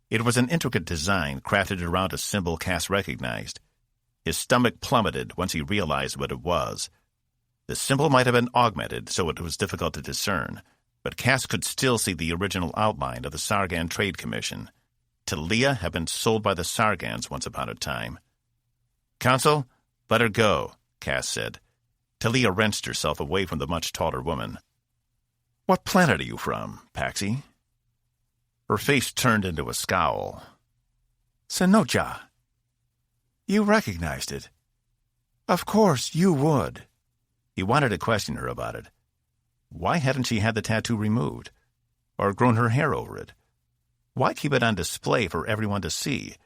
It was an intricate design crafted around a symbol Cass recognized. His stomach plummeted once he realized what it was. The symbol might have been augmented, so it was difficult to discern, but Cass could still see the original outline of the Sargan Trade Commission. Talia had been sold by the Sargans once upon a time. Counsel, let her go, Cass said. Talia wrenched herself away from the much taller woman. What planet are you from, Paxi? Her face turned into a scowl. Senoja. You recognized it. Of course you would. He wanted to question her about it. Why hadn't she had the tattoo removed? Or grown her hair over it? Why keep it on display for everyone to see?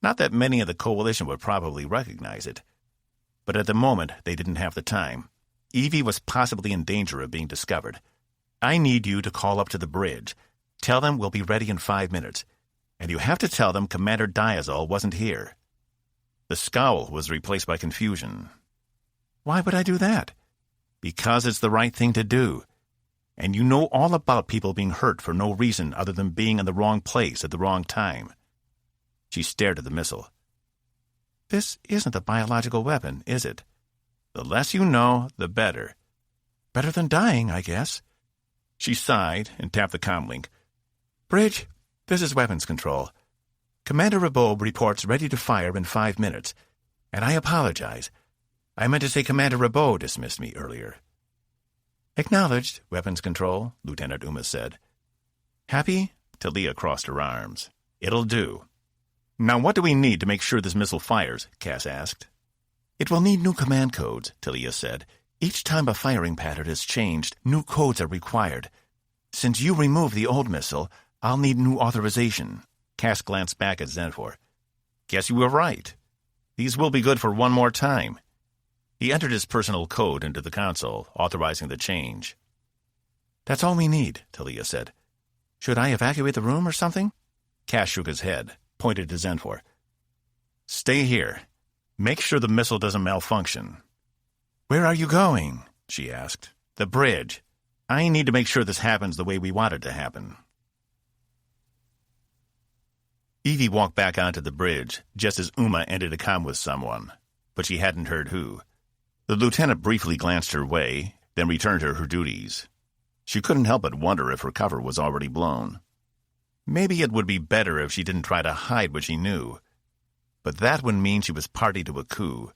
Not that many of the Coalition would probably recognize it. But at the moment, they didn't have the time. Evie was possibly in danger of being discovered. I need you to call up to the bridge. Tell them we'll be ready in 5 minutes. And you have to tell them Commander Diazol wasn't here. The scowl was replaced by confusion. Why would I do that? Because it's the right thing to do. And you know all about people being hurt for no reason other than being in the wrong place at the wrong time. She stared at the missile. This isn't a biological weapon, is it? The less you know, the better. Better than dying, I guess. She sighed and tapped the comlink. Bridge, this is weapons control. Commander Rabeau reports ready to fire in 5 minutes. And I apologize. I meant to say Commander Rabeau dismissed me earlier. Acknowledged, weapons control, Lieutenant Uma said. Happy? Talia crossed her arms. It'll do. Now what do we need to make sure this missile fires? Cass asked. It will need new command codes, Talia said. Each time a firing pattern is changed, new codes are required. Since you removed the old missile, I'll need new authorization. Cass glanced back at Zenfor. Guess you were right. These will be good for one more time. He entered his personal code into the console, authorizing the change. That's all we need, Talia said. Should I evacuate the room or something? Cass shook his head, pointed to Zenfor. Stay here. Make sure the missile doesn't malfunction. Where are you going? She asked. The bridge. I need to make sure this happens the way we want it to happen. Evie walked back onto the bridge just as Uma ended a comm with someone, but she hadn't heard who. The lieutenant briefly glanced her way, then returned to her duties. She couldn't help but wonder if her cover was already blown. Maybe it would be better if she didn't try to hide what she knew, but that would mean she was party to a coup.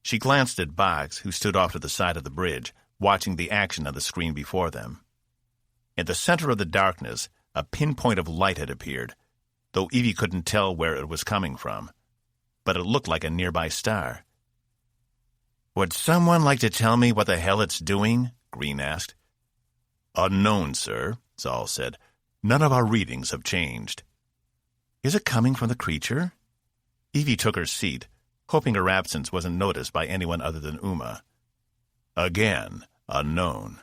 She glanced at Boggs, who stood off to the side of the bridge, watching the action on the screen before them. In the center of the darkness, a pinpoint of light had appeared, though Evie couldn't tell where it was coming from, but it looked like a nearby star. "Would someone like to tell me what the hell it's doing?" Green asked. "Unknown, sir," Zoll said. "None of our readings have changed." "Is it coming from the creature?" Evie took her seat, hoping her absence wasn't noticed by anyone other than Uma. "Again, unknown."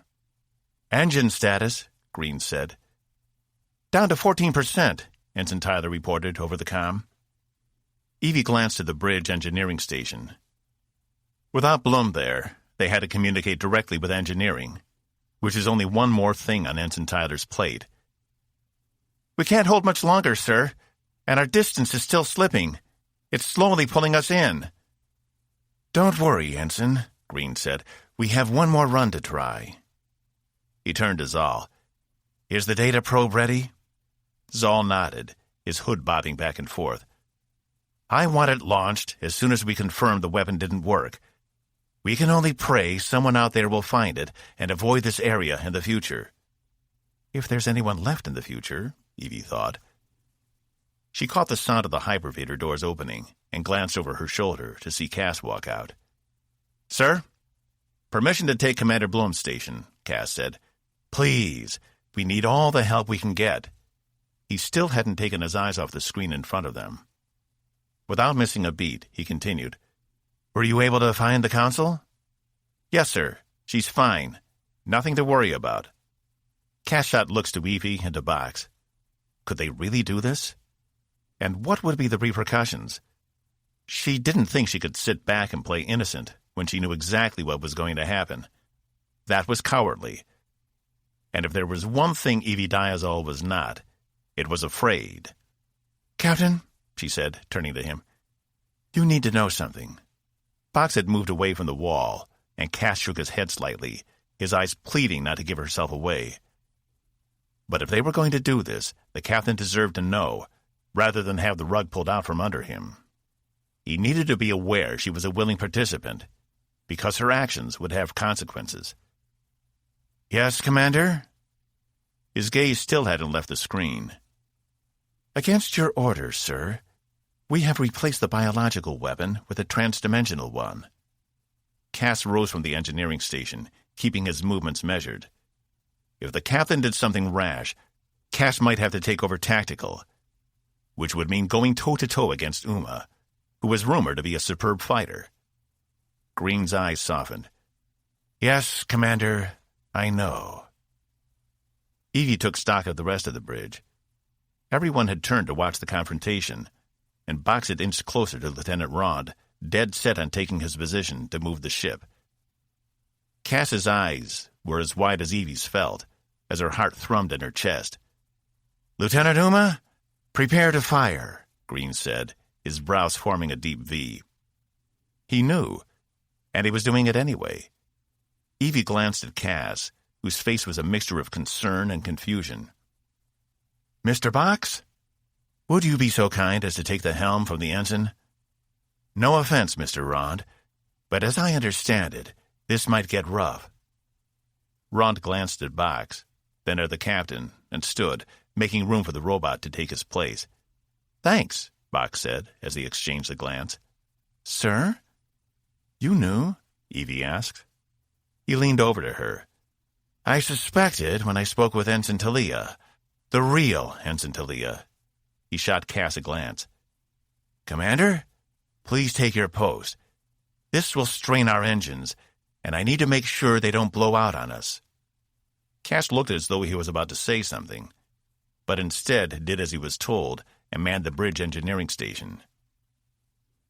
"Engine status," Green said. "Down to 14%, Ensign Tyler reported over the comm. Evie glanced at the bridge engineering station. Without Blum there, they had to communicate directly with engineering, which is only one more thing on Ensign Tyler's plate. "We can't hold much longer, sir, and our distance is still slipping. It's slowly pulling us in." "Don't worry, Ensign," Green said. "We have one more run to try." He turned to Zoll. "Is the data probe ready?" Zoll nodded, his hood bobbing back and forth. "I want it launched as soon as we confirm the weapon didn't work. We can only pray someone out there will find it and avoid this area in the future." If there's anyone left in the future, Evie thought. She caught the sound of the hypervator doors opening and glanced over her shoulder to see Cass walk out. "Sir? Permission to take Commander Blum's station," Cass said. "Please, we need all the help we can get." He still hadn't taken his eyes off the screen in front of them. Without missing a beat, he continued. "Were you able to find the console?" "Yes, sir. She's fine. Nothing to worry about." Cass shot looks to Evie and to Boggs. Could they really do this? And what would be the repercussions? She didn't think she could sit back and play innocent when she knew exactly what was going to happen. That was cowardly. And if there was one thing Evie Diazol was not, it was afraid. "Captain," she said, turning to him, "you need to know something." Boggs had moved away from the wall, and Cass shook his head slightly, his eyes pleading not to give herself away. But if they were going to do this, the captain deserved to know, rather than have the rug pulled out from under him. He needed to be aware she was a willing participant, because her actions would have consequences. "Yes, Commander?" His gaze still hadn't left the screen. "Against your orders, sir, we have replaced the biological weapon with a transdimensional one." Cass rose from the engineering station, keeping his movements measured. If the captain did something rash, Cass might have to take over tactical, which would mean going toe-to-toe against Uma, who was rumored to be a superb fighter. Green's eyes softened. "Yes, Commander, I know." Evie took stock of the rest of the bridge. Everyone had turned to watch the confrontation, and Boggs had inched closer to Lieutenant Rond, dead set on taking his position to move the ship. Cass's eyes were as wide as Evie's felt, as her heart thrummed in her chest. "Lieutenant Uma, prepare to fire," Green said, his brows forming a deep V. He knew, and he was doing it anyway. Evie glanced at Cass, whose face was a mixture of concern and confusion. "Mr. Boggs, would you be so kind as to take the helm from the ensign? No offense, Mr. Rond, but as I understand it, this might get rough." Rond glanced at Boggs, then at the captain, and stood, making room for the robot to take his place. "Thanks," Boggs said, as he exchanged a glance. "Sir? You knew?" Evie asked. He leaned over to her. "I suspected when I spoke with Ensign Talia. The real Ensign Talia." He shot Cass a glance. "Commander, please take your post. This will strain our engines, and I need to make sure they don't blow out on us." Cass looked as though he was about to say something, but instead did as he was told and manned the bridge engineering station.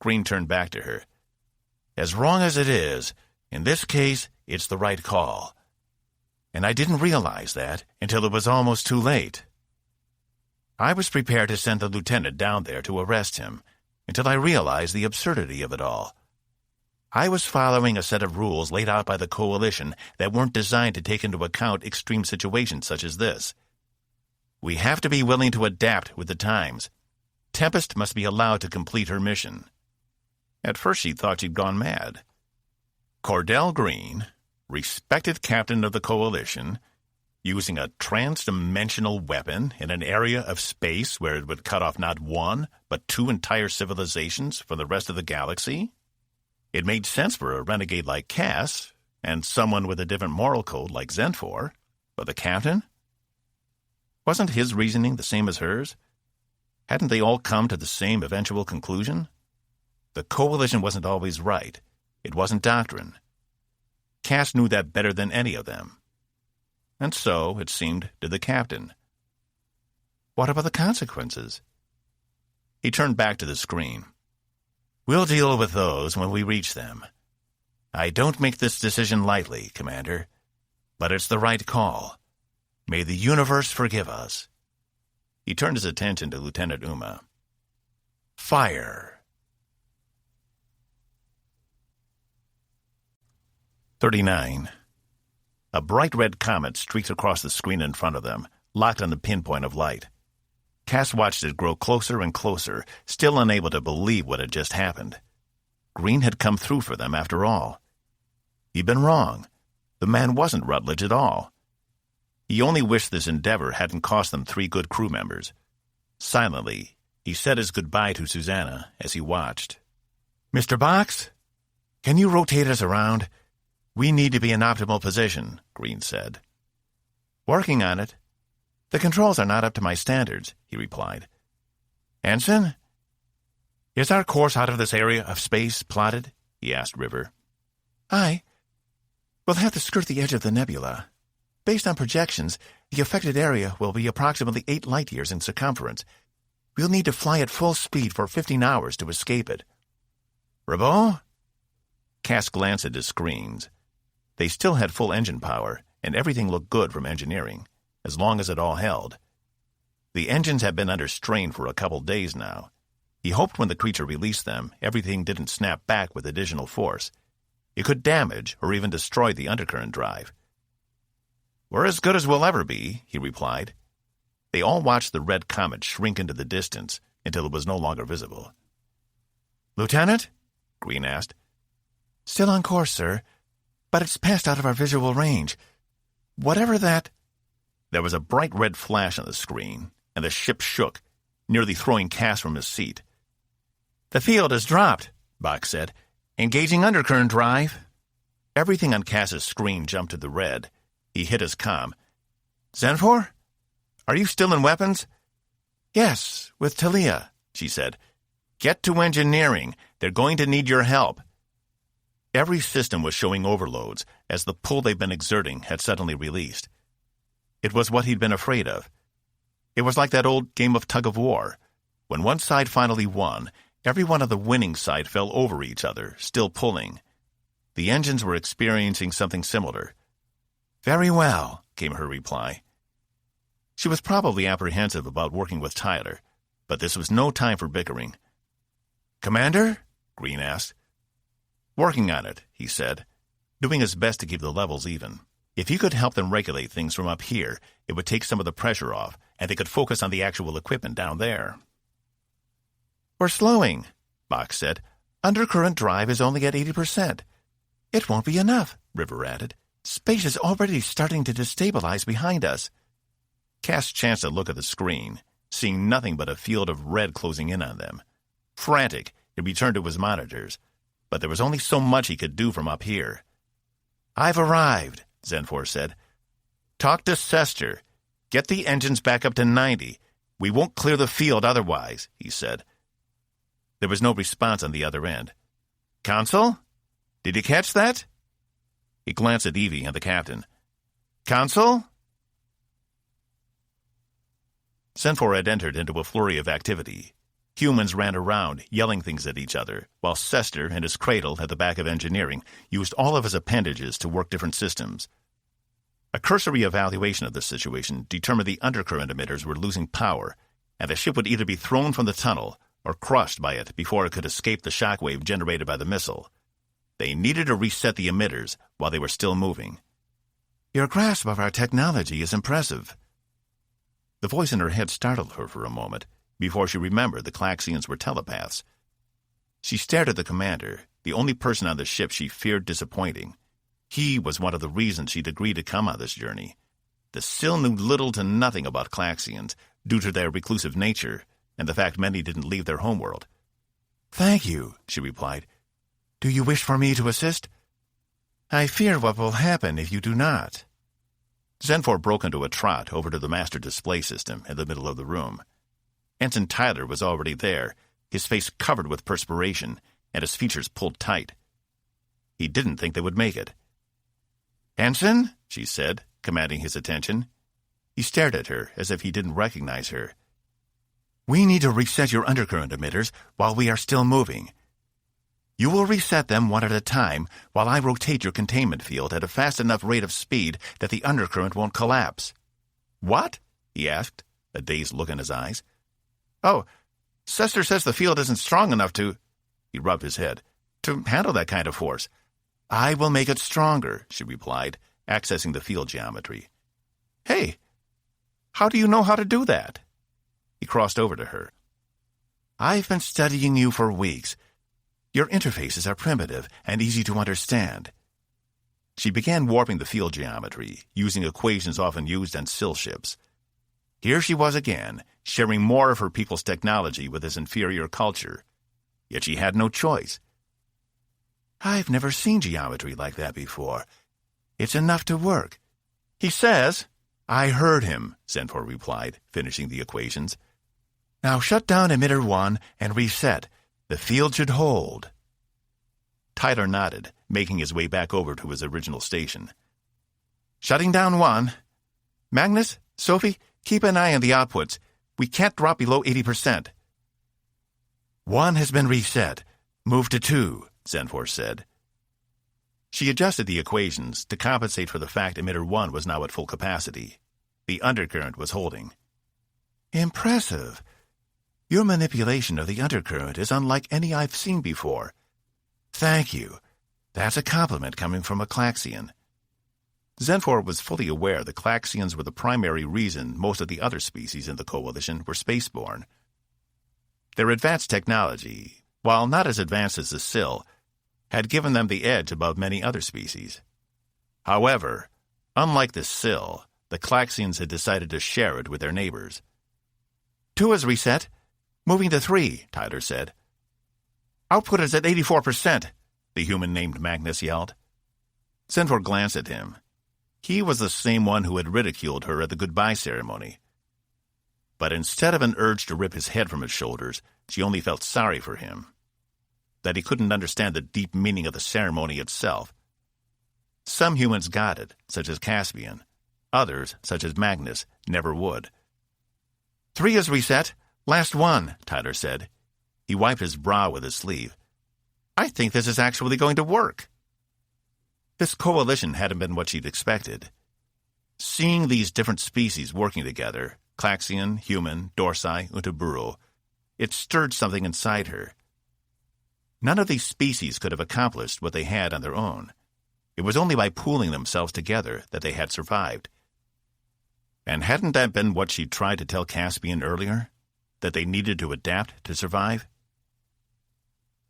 Green turned back to her. "As wrong as it is, in this case, it's the right call. and I didn't realize that until it was almost too late. I was prepared to send the lieutenant down there to arrest him until I realized the absurdity of it all. I was following a set of rules laid out by the Coalition that weren't designed to take into account extreme situations such as this. We have to be willing to adapt with the times. Tempest must be allowed to complete her mission. At first she thought she'd gone mad. Cordell Green, respected captain of the Coalition, using a trans-dimensional weapon in an area of space where it would cut off not one, but two entire civilizations from the rest of the galaxy? It made sense for a renegade like Cass, and someone with a different moral code like Zenfor, but the captain? Wasn't his reasoning the same as hers? Hadn't they all come to the same eventual conclusion? The Coalition wasn't always right. It wasn't doctrine. Cass knew that better than any of them. And so, it seemed, did the captain. What about the consequences? He turned back to the screen. We'll deal with those when we reach them. I don't make this decision lightly, Commander, but it's the right call. May the universe forgive us. He turned his attention to Lieutenant Uma. Fire. 39. A bright red comet streaked across the screen in front of them, locked on the pinpoint of light. Cass watched it grow closer and closer, still unable to believe what had just happened. Green had come through for them after all. He'd been wrong. The man wasn't Rutledge at all. He only wished this endeavor hadn't cost them 3 good crew members. Silently, he said his goodbye to Susanna as he watched. Mr. Box, can you rotate us around? We need to be in optimal position, Green said. Working on it. The controls are not up to my standards, he replied. Ensign? Is our course out of this area of space plotted? He asked River. Aye. We'll have to skirt the edge of the nebula. Based on projections, the affected area will be approximately 8 light-years in circumference. We'll need to fly at full speed for 15 hours to escape it. Ribot? Cass glanced at his screens. They still had full engine power, and everything looked good from engineering, as long as it all held. The engines had been under strain for a couple days now. He hoped when the creature released them, everything didn't snap back with additional force. It could damage or even destroy the undercurrent drive. We're as good as we'll ever be, he replied. They all watched the red comet shrink into the distance until it was no longer visible. Lieutenant? Green asked. Still on course, sir, but it's passed out of our visual range. Whatever that... There was a bright red flash on the screen, and the ship shook, nearly throwing Cass from his seat. The field has dropped, Bach said. Engaging undercurrent drive. Everything on Cass's screen jumped to the red. He hit his comm. Zenfor? Are you still in weapons? Yes, with Talia, she said. Get to engineering. They're going to need your help. Every system was showing overloads as the pull they'd been exerting had suddenly released. It was what he'd been afraid of. It was like that old game of tug-of-war. When one side finally won, everyone on the winning side fell over each other, still pulling. The engines were experiencing something similar. Very well, came her reply. She was probably apprehensive about working with Tyler, but this was no time for bickering. Commander? Green asked. Working on it, he said, doing his best to keep the levels even. If he could help them regulate things from up here, it would take some of the pressure off, and they could focus on the actual equipment down there. We're slowing, Bach said. Undercurrent drive is only at 80%. It won't be enough, River added. Space is already starting to destabilize behind us. Cass chanced a look at the screen, seeing nothing but a field of red closing in on them. Frantic, he returned to his monitors, but there was only so much he could do from up here. I've arrived, Zenfor said. Talk to Sester. Get the engines back up to 90. We won't clear the field otherwise, he said. There was no response on the other end. Consul? Did you catch that? He glanced at Evie and the captain. Consul? Zenfor had entered into a flurry of activity. Humans ran around, yelling things at each other, while Sester, in his cradle at the back of engineering, used all of his appendages to work different systems. A cursory evaluation of the situation determined the undercurrent emitters were losing power, and the ship would either be thrown from the tunnel or crushed by it before it could escape the shockwave generated by the missile. They needed to reset the emitters while they were still moving. Your grasp of our technology is impressive. The voice in her head startled her for a moment before she remembered the Claxians were telepaths. She stared at the commander, the only person on the ship she feared disappointing. He was one of the reasons she'd agreed to come on this journey. The Sill knew little to nothing about Claxians due to their reclusive nature and the fact many didn't leave their homeworld. Thank you, she replied. Do you wish for me to assist? I fear what will happen if you do not. Zenfor broke into a trot over to the master display system in the middle of the room. Ensign Tyler was already there, his face covered with perspiration and his features pulled tight. He didn't think they would make it. Ensign, she said, commanding his attention. He stared at her as if he didn't recognize her. We need to reset your undercurrent emitters while we are still moving. You will reset them one at a time while I rotate your containment field at a fast enough rate of speed that the undercurrent won't collapse. What? He asked, a dazed look in his eyes. Oh, Sester says the field isn't strong enough to... He rubbed his head. To handle that kind of force. I will make it stronger, she replied, accessing the field geometry. Hey, how do you know how to do that? He crossed over to her. I've been studying you for weeks. Your interfaces are primitive and easy to understand. She began warping the field geometry, using equations often used on Sill ships. Here she was again, sharing more of her people's technology with this inferior culture. Yet she had no choice. I've never seen geometry like that before. It's enough to work. He says... I heard him, Zenfor replied, finishing the equations. Now shut down emitter 1 and reset. The field should hold. Tyler nodded, making his way back over to his original station. Shutting down 1. Magnus, Sophie, keep an eye on the outputs. We can't drop below 80%. 1 has been reset. Move to 2, Zenfor said. She adjusted the equations to compensate for the fact emitter 1 was now at full capacity. The undercurrent was holding. Impressive. Your manipulation of the undercurrent is unlike any I've seen before. Thank you. That's a compliment coming from a Claxian. Zenfor was fully aware the Claxians were the primary reason most of the other species in the Coalition were spaceborne. Their advanced technology, while not as advanced as the Sill, had given them the edge above many other species. However, unlike the Sill, the Claxians had decided to share it with their neighbors. 2 is reset. Moving to 3, Tyler said. Output is at 84%, the human named Magnus yelled. Zenfor glanced at him. He was the same one who had ridiculed her at the goodbye ceremony. But instead of an urge to rip his head from his shoulders, she only felt sorry for him. That he couldn't understand the deep meaning of the ceremony itself. Some humans got it, such as Caspian. Others, such as Magnus, never would. 3 is reset. Last 1, Tyler said. He wiped his brow with his sleeve. I think this is actually going to work. This coalition hadn't been what she'd expected. Seeing these different species working together, Claxian, human, Dorsai, Untaburo, it stirred something inside her. None of these species could have accomplished what they had on their own. It was only by pooling themselves together that they had survived. And hadn't that been what she'd tried to tell Caspian earlier? That they needed to adapt to survive?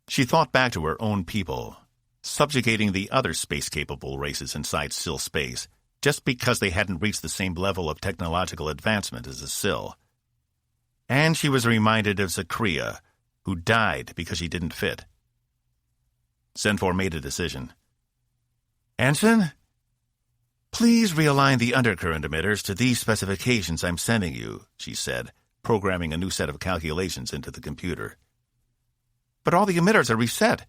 She thought back to her own people, subjugating the other space-capable races inside Sill space, just because they hadn't reached the same level of technological advancement as the Sill. And she was reminded of Zakria, who died because she didn't fit. Zenfor made a decision. Ensign, please realign the undercurrent emitters to these specifications I'm sending you, she said, programming a new set of calculations into the computer. But all the emitters are reset.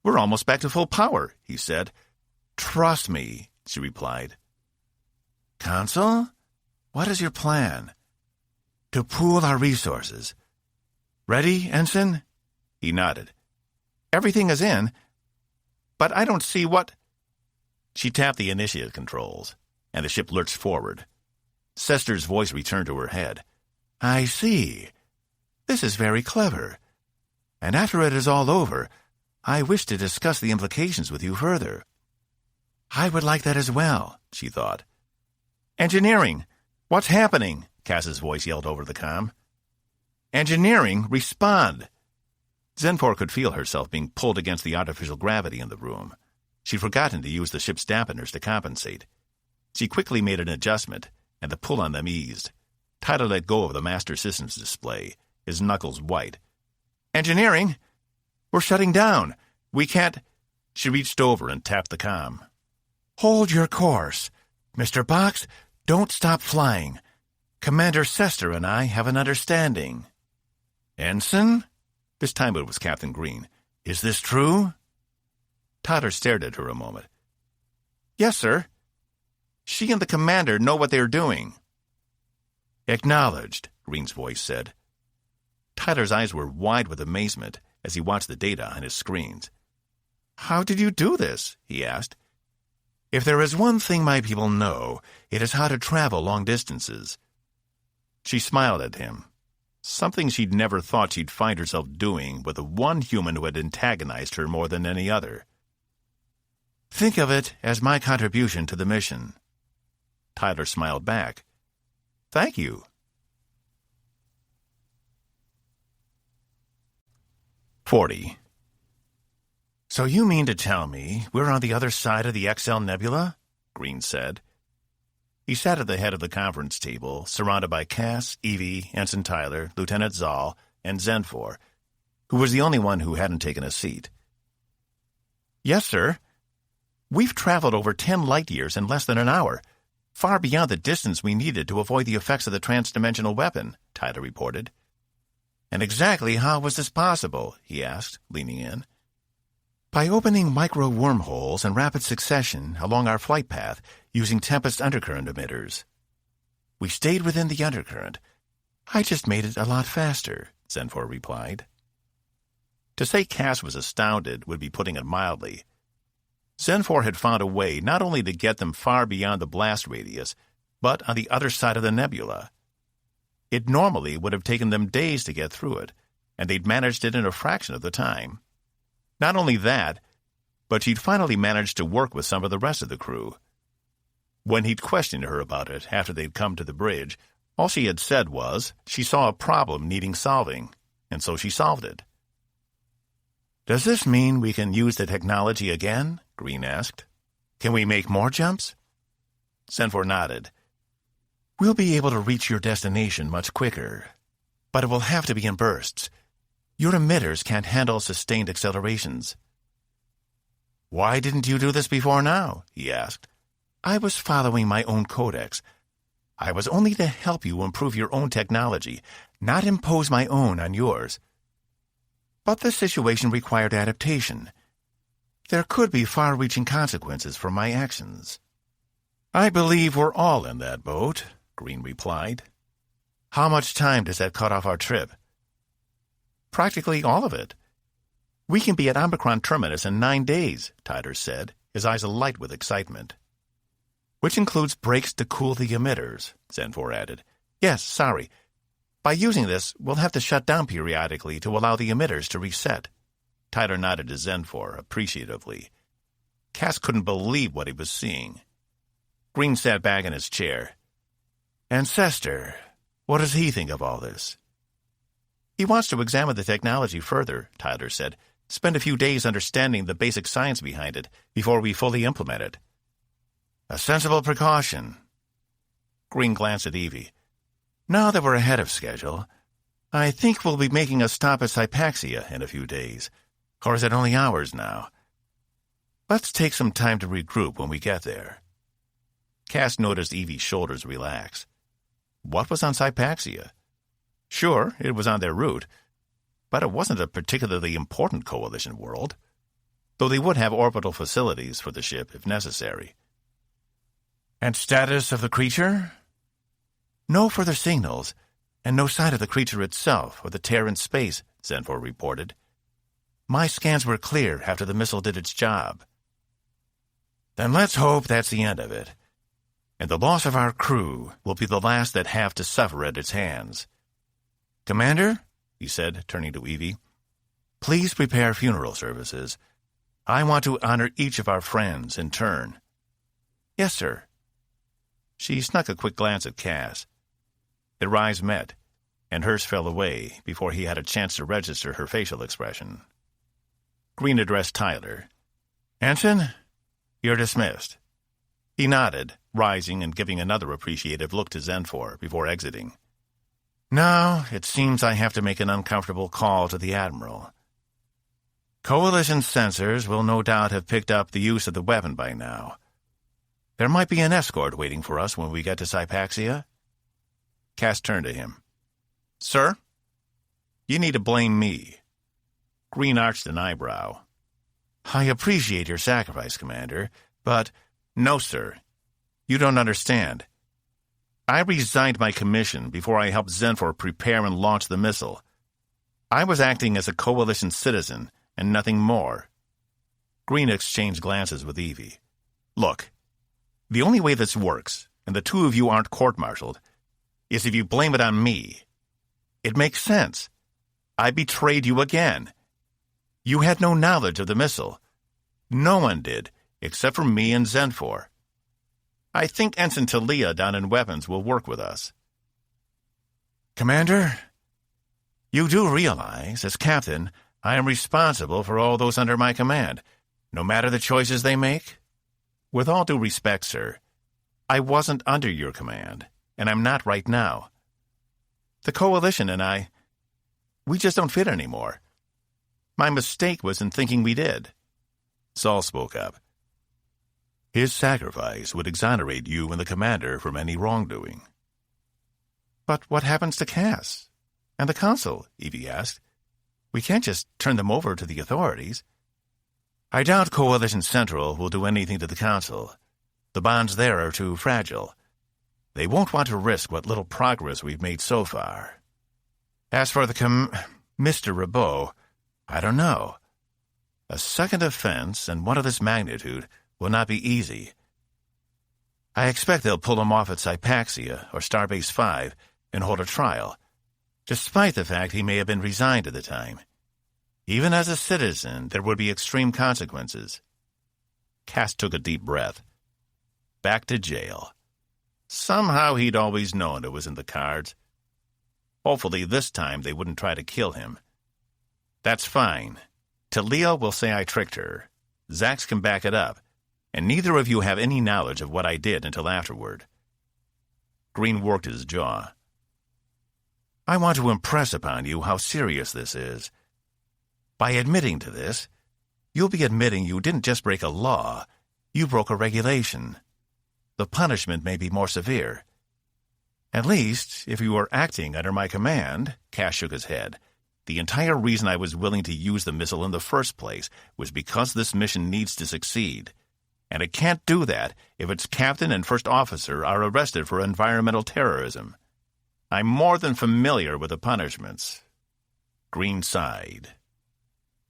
We're almost back to full power, he said. Trust me, she replied. Consul, what is your plan? To pool our resources. Ready, Ensign? He nodded. Everything is in, but I don't see what... She tapped the initiate controls. and the ship lurched forward. Sester's voice returned to her head. "I see. This is very clever. And after it is all over, I wish to discuss the implications with you further." "I would like that as well," she thought. "Engineering! What's happening?" Cass's voice yelled over the comm. "Engineering, respond!" Zenfor could feel herself being pulled against the artificial gravity in the room. She'd forgotten to use the ship's dampeners to compensate. She quickly made an adjustment, and the pull on them eased. Tyler let go of the Master Systems display, his knuckles white. "Engineering! We're shutting down! We can't—" She reached over and tapped the comm. "Hold your course. Mr. Box, don't stop flying. Commander Sester and I have an understanding." "Ensign?" This time it was Captain Green. "Is this true?" Tyler stared at her a moment. "Yes, sir. She and the commander know what they're doing." "Acknowledged," Green's voice said. Tyler's eyes were wide with amazement as he watched the data on his screens. "How did you do this?" he asked. "If there is one thing my people know, it is how to travel long distances." She smiled at him, something she'd never thought she'd find herself doing with the one human who had antagonized her more than any other. "Think of it as my contribution to the mission." Tyler smiled back. "Thank you." 40. "So you mean to tell me we're on the other side of the XL Nebula?" Green said. He sat at the head of the conference table, surrounded by Cass, Evie, Ensign Tyler, Lieutenant Zoll, and Zenfor, who was the only one who hadn't taken a seat. "Yes, sir. We've traveled over 10 light-years in less than an hour, far beyond the distance we needed to avoid the effects of the transdimensional weapon," Tyler reported. "And exactly how was this possible?" he asked, leaning in. "By opening micro-wormholes in rapid succession along our flight path using Tempest undercurrent emitters. We stayed within the undercurrent. I just made it a lot faster," Zenfor replied. To say Cass was astounded would be putting it mildly. Zenfor had found a way not only to get them far beyond the blast radius, but on the other side of the nebula. It normally would have taken them days to get through it, and they'd managed it in a fraction of the time. Not only that, but she'd finally managed to work with some of the rest of the crew. When he'd questioned her about it after they'd come to the bridge, all she had said was she saw a problem needing solving, and so she solved it. "Does this mean we can use the technology again?" Green asked. "Can we make more jumps?" Zenfor nodded. "We'll be able to reach your destination much quicker, but it will have to be in bursts. Your emitters can't handle sustained accelerations." "Why didn't you do this before now?" he asked. "I was following my own codex. I was only to help you improve your own technology, not impose my own on yours. But the situation required adaptation. There could be far-reaching consequences for my actions." "I believe we're all in that boat," Green replied. "How much time does that cut off our trip?" "Practically all of it. We can be at Omicron Terminus in 9 days, Tyler said, his eyes alight with excitement. "Which includes breaks to cool the emitters," Zenfor added. "Yes, sorry. By using this, we'll have to shut down periodically to allow the emitters to reset." Tyler nodded to Zenfor appreciatively. Cass couldn't believe what he was seeing. Green sat back in his chair. "And Sester, what does he think of all this?" "He wants to examine the technology further," Tyler said. "Spend a few days understanding the basic science behind it before we fully implement it." "A sensible precaution." Green glanced at Evie. "Now that we're ahead of schedule, I think we'll be making a stop at Hypaxia in a few days. Or is it only hours now? Let's take some time to regroup when we get there." Cass noticed Evie's shoulders relax. What was on Hypaxia? Sure, it was on their route, but it wasn't a particularly important coalition world, though they would have orbital facilities for the ship if necessary. "And status of the creature?" "No further signals, and no sign of the creature itself or the tear in space," Zenfor reported. "My scans were clear after the missile did its job." "Then let's hope that's the end of it. and the loss of our crew will be the last that have to suffer at its hands. Commander, he said, turning to Evie, please prepare funeral services. I want to honor each of our friends in turn. Yes, sir. She snuck a quick glance at Cass. Their eyes met, and hers fell away before he had a chance to register her facial expression. Green addressed Tyler. Ensign, you're dismissed. He nodded, rising and giving another appreciative look to Zenfor before exiting. Now, it seems I have to make an uncomfortable call to the Admiral. Coalition sensors will no doubt have picked up the use of the weapon by now. There might be an escort waiting for us when we get to Hypaxia. Cass turned to him. Sir? You need to blame me. Green arched an eyebrow. I appreciate your sacrifice, Commander, but no, sir. You don't understand. I resigned my commission before I helped Zenfor prepare and launch the missile. I was acting as a Coalition citizen and nothing more. Green exchanged glances with Evie. Look, the only way this works, and the two of you aren't court-martialed, is if you blame it on me. It makes sense. I betrayed you again. You had no knowledge of the missile. No one did, except for me and Zenfor. I think Ensign Talia down in weapons will work with us. Commander, you do realize, as captain, I am responsible for all those under my command, no matter the choices they make? With all due respect, sir, I wasn't under your command, and I'm not right now. The Coalition and I, we just don't fit anymore. My mistake was in thinking we did. Saul spoke up. His sacrifice would exonerate you and the commander from any wrongdoing. But what happens to Cass? And the Council? Evie asked. We can't just turn them over to the authorities. I doubt Coalition Central will do anything to the Council. The bonds there are too fragile. They won't want to risk what little progress we've made so far. As for the Mr. Rabot, I don't know. A second offense, and one of this magnitude, will not be easy. I expect they'll pull him off at Hypaxia or Starbase 5 and hold a trial, despite the fact he may have been resigned at the time. Even as a citizen, there would be extreme consequences. Cass took a deep breath. Back to jail. Somehow he'd always known it was in the cards. Hopefully this time they wouldn't try to kill him. That's fine. Talia will say I tricked her. Zax can back it up, and neither of you have any knowledge of what I did until afterward. Green worked his jaw. I want to impress upon you how serious this is. By admitting to this, you'll be admitting you didn't just break a law, you broke a regulation. The punishment may be more severe. At least, if you were acting under my command, Cass shook his head. The entire reason I was willing to use the missile in the first place was because this mission needs to succeed. And it can't do that if its captain and first officer are arrested for environmental terrorism. I'm more than familiar with the punishments. Green sighed.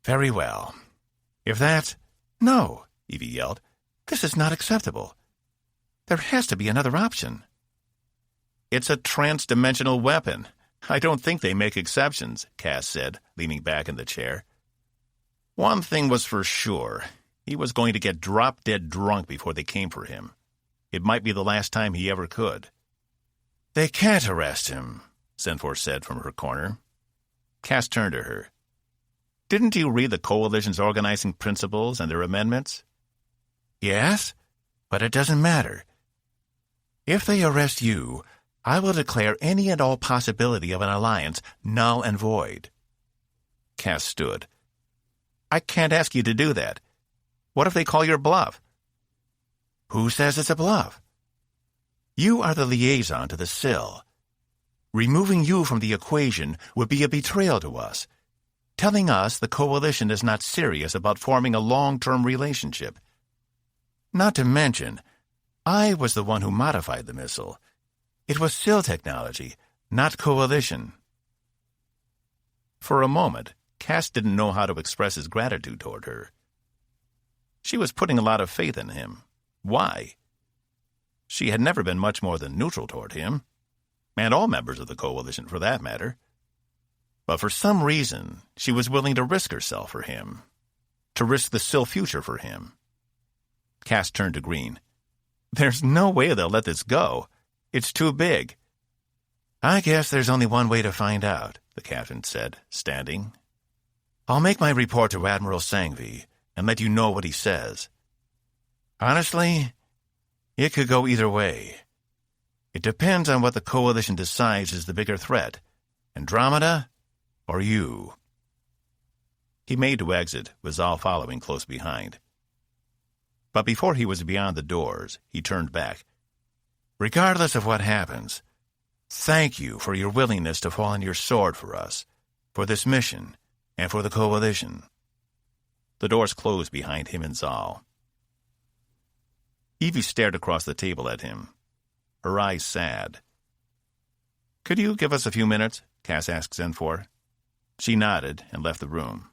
Very well. If that's... No, Evie yelled. This is not acceptable. There has to be another option. It's a trans-dimensional weapon. I don't think they make exceptions, Cass said, leaning back in the chair. One thing was for sure. He was going to get drop-dead drunk before they came for him. It might be the last time he ever could. They can't arrest him, Zenfor said from her corner. Cass turned to her. Didn't you read the Coalition's organizing principles and their amendments? Yes, but it doesn't matter. If they arrest you, I will declare any and all possibility of an alliance null and void. Cass stood. I can't ask you to do that. What if they call your bluff? Who says it's a bluff? You are the liaison to the Sill. Removing you from the equation would be a betrayal to us, telling us the Coalition is not serious about forming a long-term relationship. Not to mention, I was the one who modified the missile. It was Sill technology, not Coalition. For a moment, Cass didn't know how to express his gratitude toward her. She was putting a lot of faith in him. Why? She had never been much more than neutral toward him, and all members of the coalition for that matter. But for some reason, she was willing to risk herself for him, to risk the still future for him. Cass turned to Green. "There's no way they'll let this go. It's too big." "I guess there's only one way to find out," the captain said, standing. "I'll make my report to Admiral Sangvi and let you know what he says. Honestly, it could go either way. It depends on what the coalition decides is the bigger threat, Andromeda or you." He made to exit, with Zal following close behind. But before he was beyond the doors, he turned back. "Regardless of what happens, thank you for your willingness to fall on your sword for us, for this mission, and for the coalition." The doors closed behind him and Zal. Evie stared across the table at him, her eyes sad. "Could you give us a few minutes?" Cass asked Zenfor. She nodded and left the room.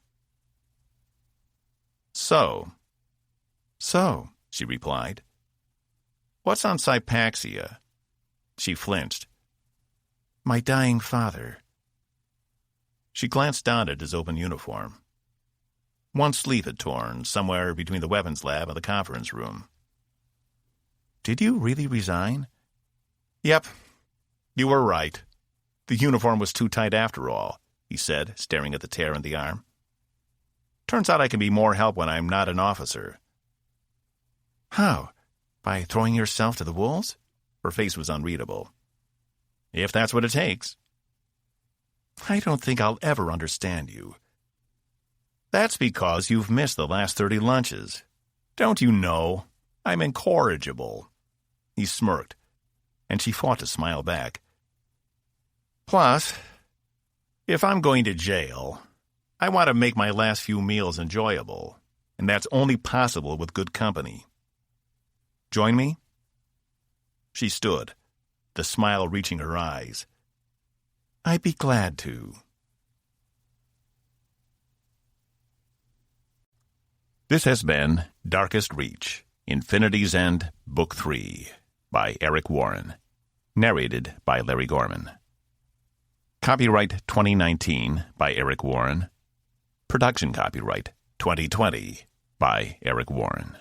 So, she replied. "What's on Sypaxia?" She flinched. "My dying father." She glanced down at his open uniform. One sleeve had torn, somewhere between the weapons lab and the conference room. "Did you really resign?" "Yep. You were right. The uniform was too tight after all," he said, staring at the tear in the arm. "Turns out I can be more help when I'm not an officer." "How? By throwing yourself to the wolves?" Her face was unreadable. "If that's what it takes." "I don't think I'll ever understand you." "That's because you've missed the last 30 lunches. Don't you know? I'm incorrigible." He smirked, and she fought to smile back. "Plus, if I'm going to jail, I want to make my last few meals enjoyable, and that's only possible with good company. Join me?" She stood, the smile reaching her eyes. "I'd be glad to." This has been Darkest Reach, Infinity's End, Book 3, by Eric Warren. Narrated by Larry Gorman. Copyright 2019 by Eric Warren. Production copyright 2020 by Eric Warren.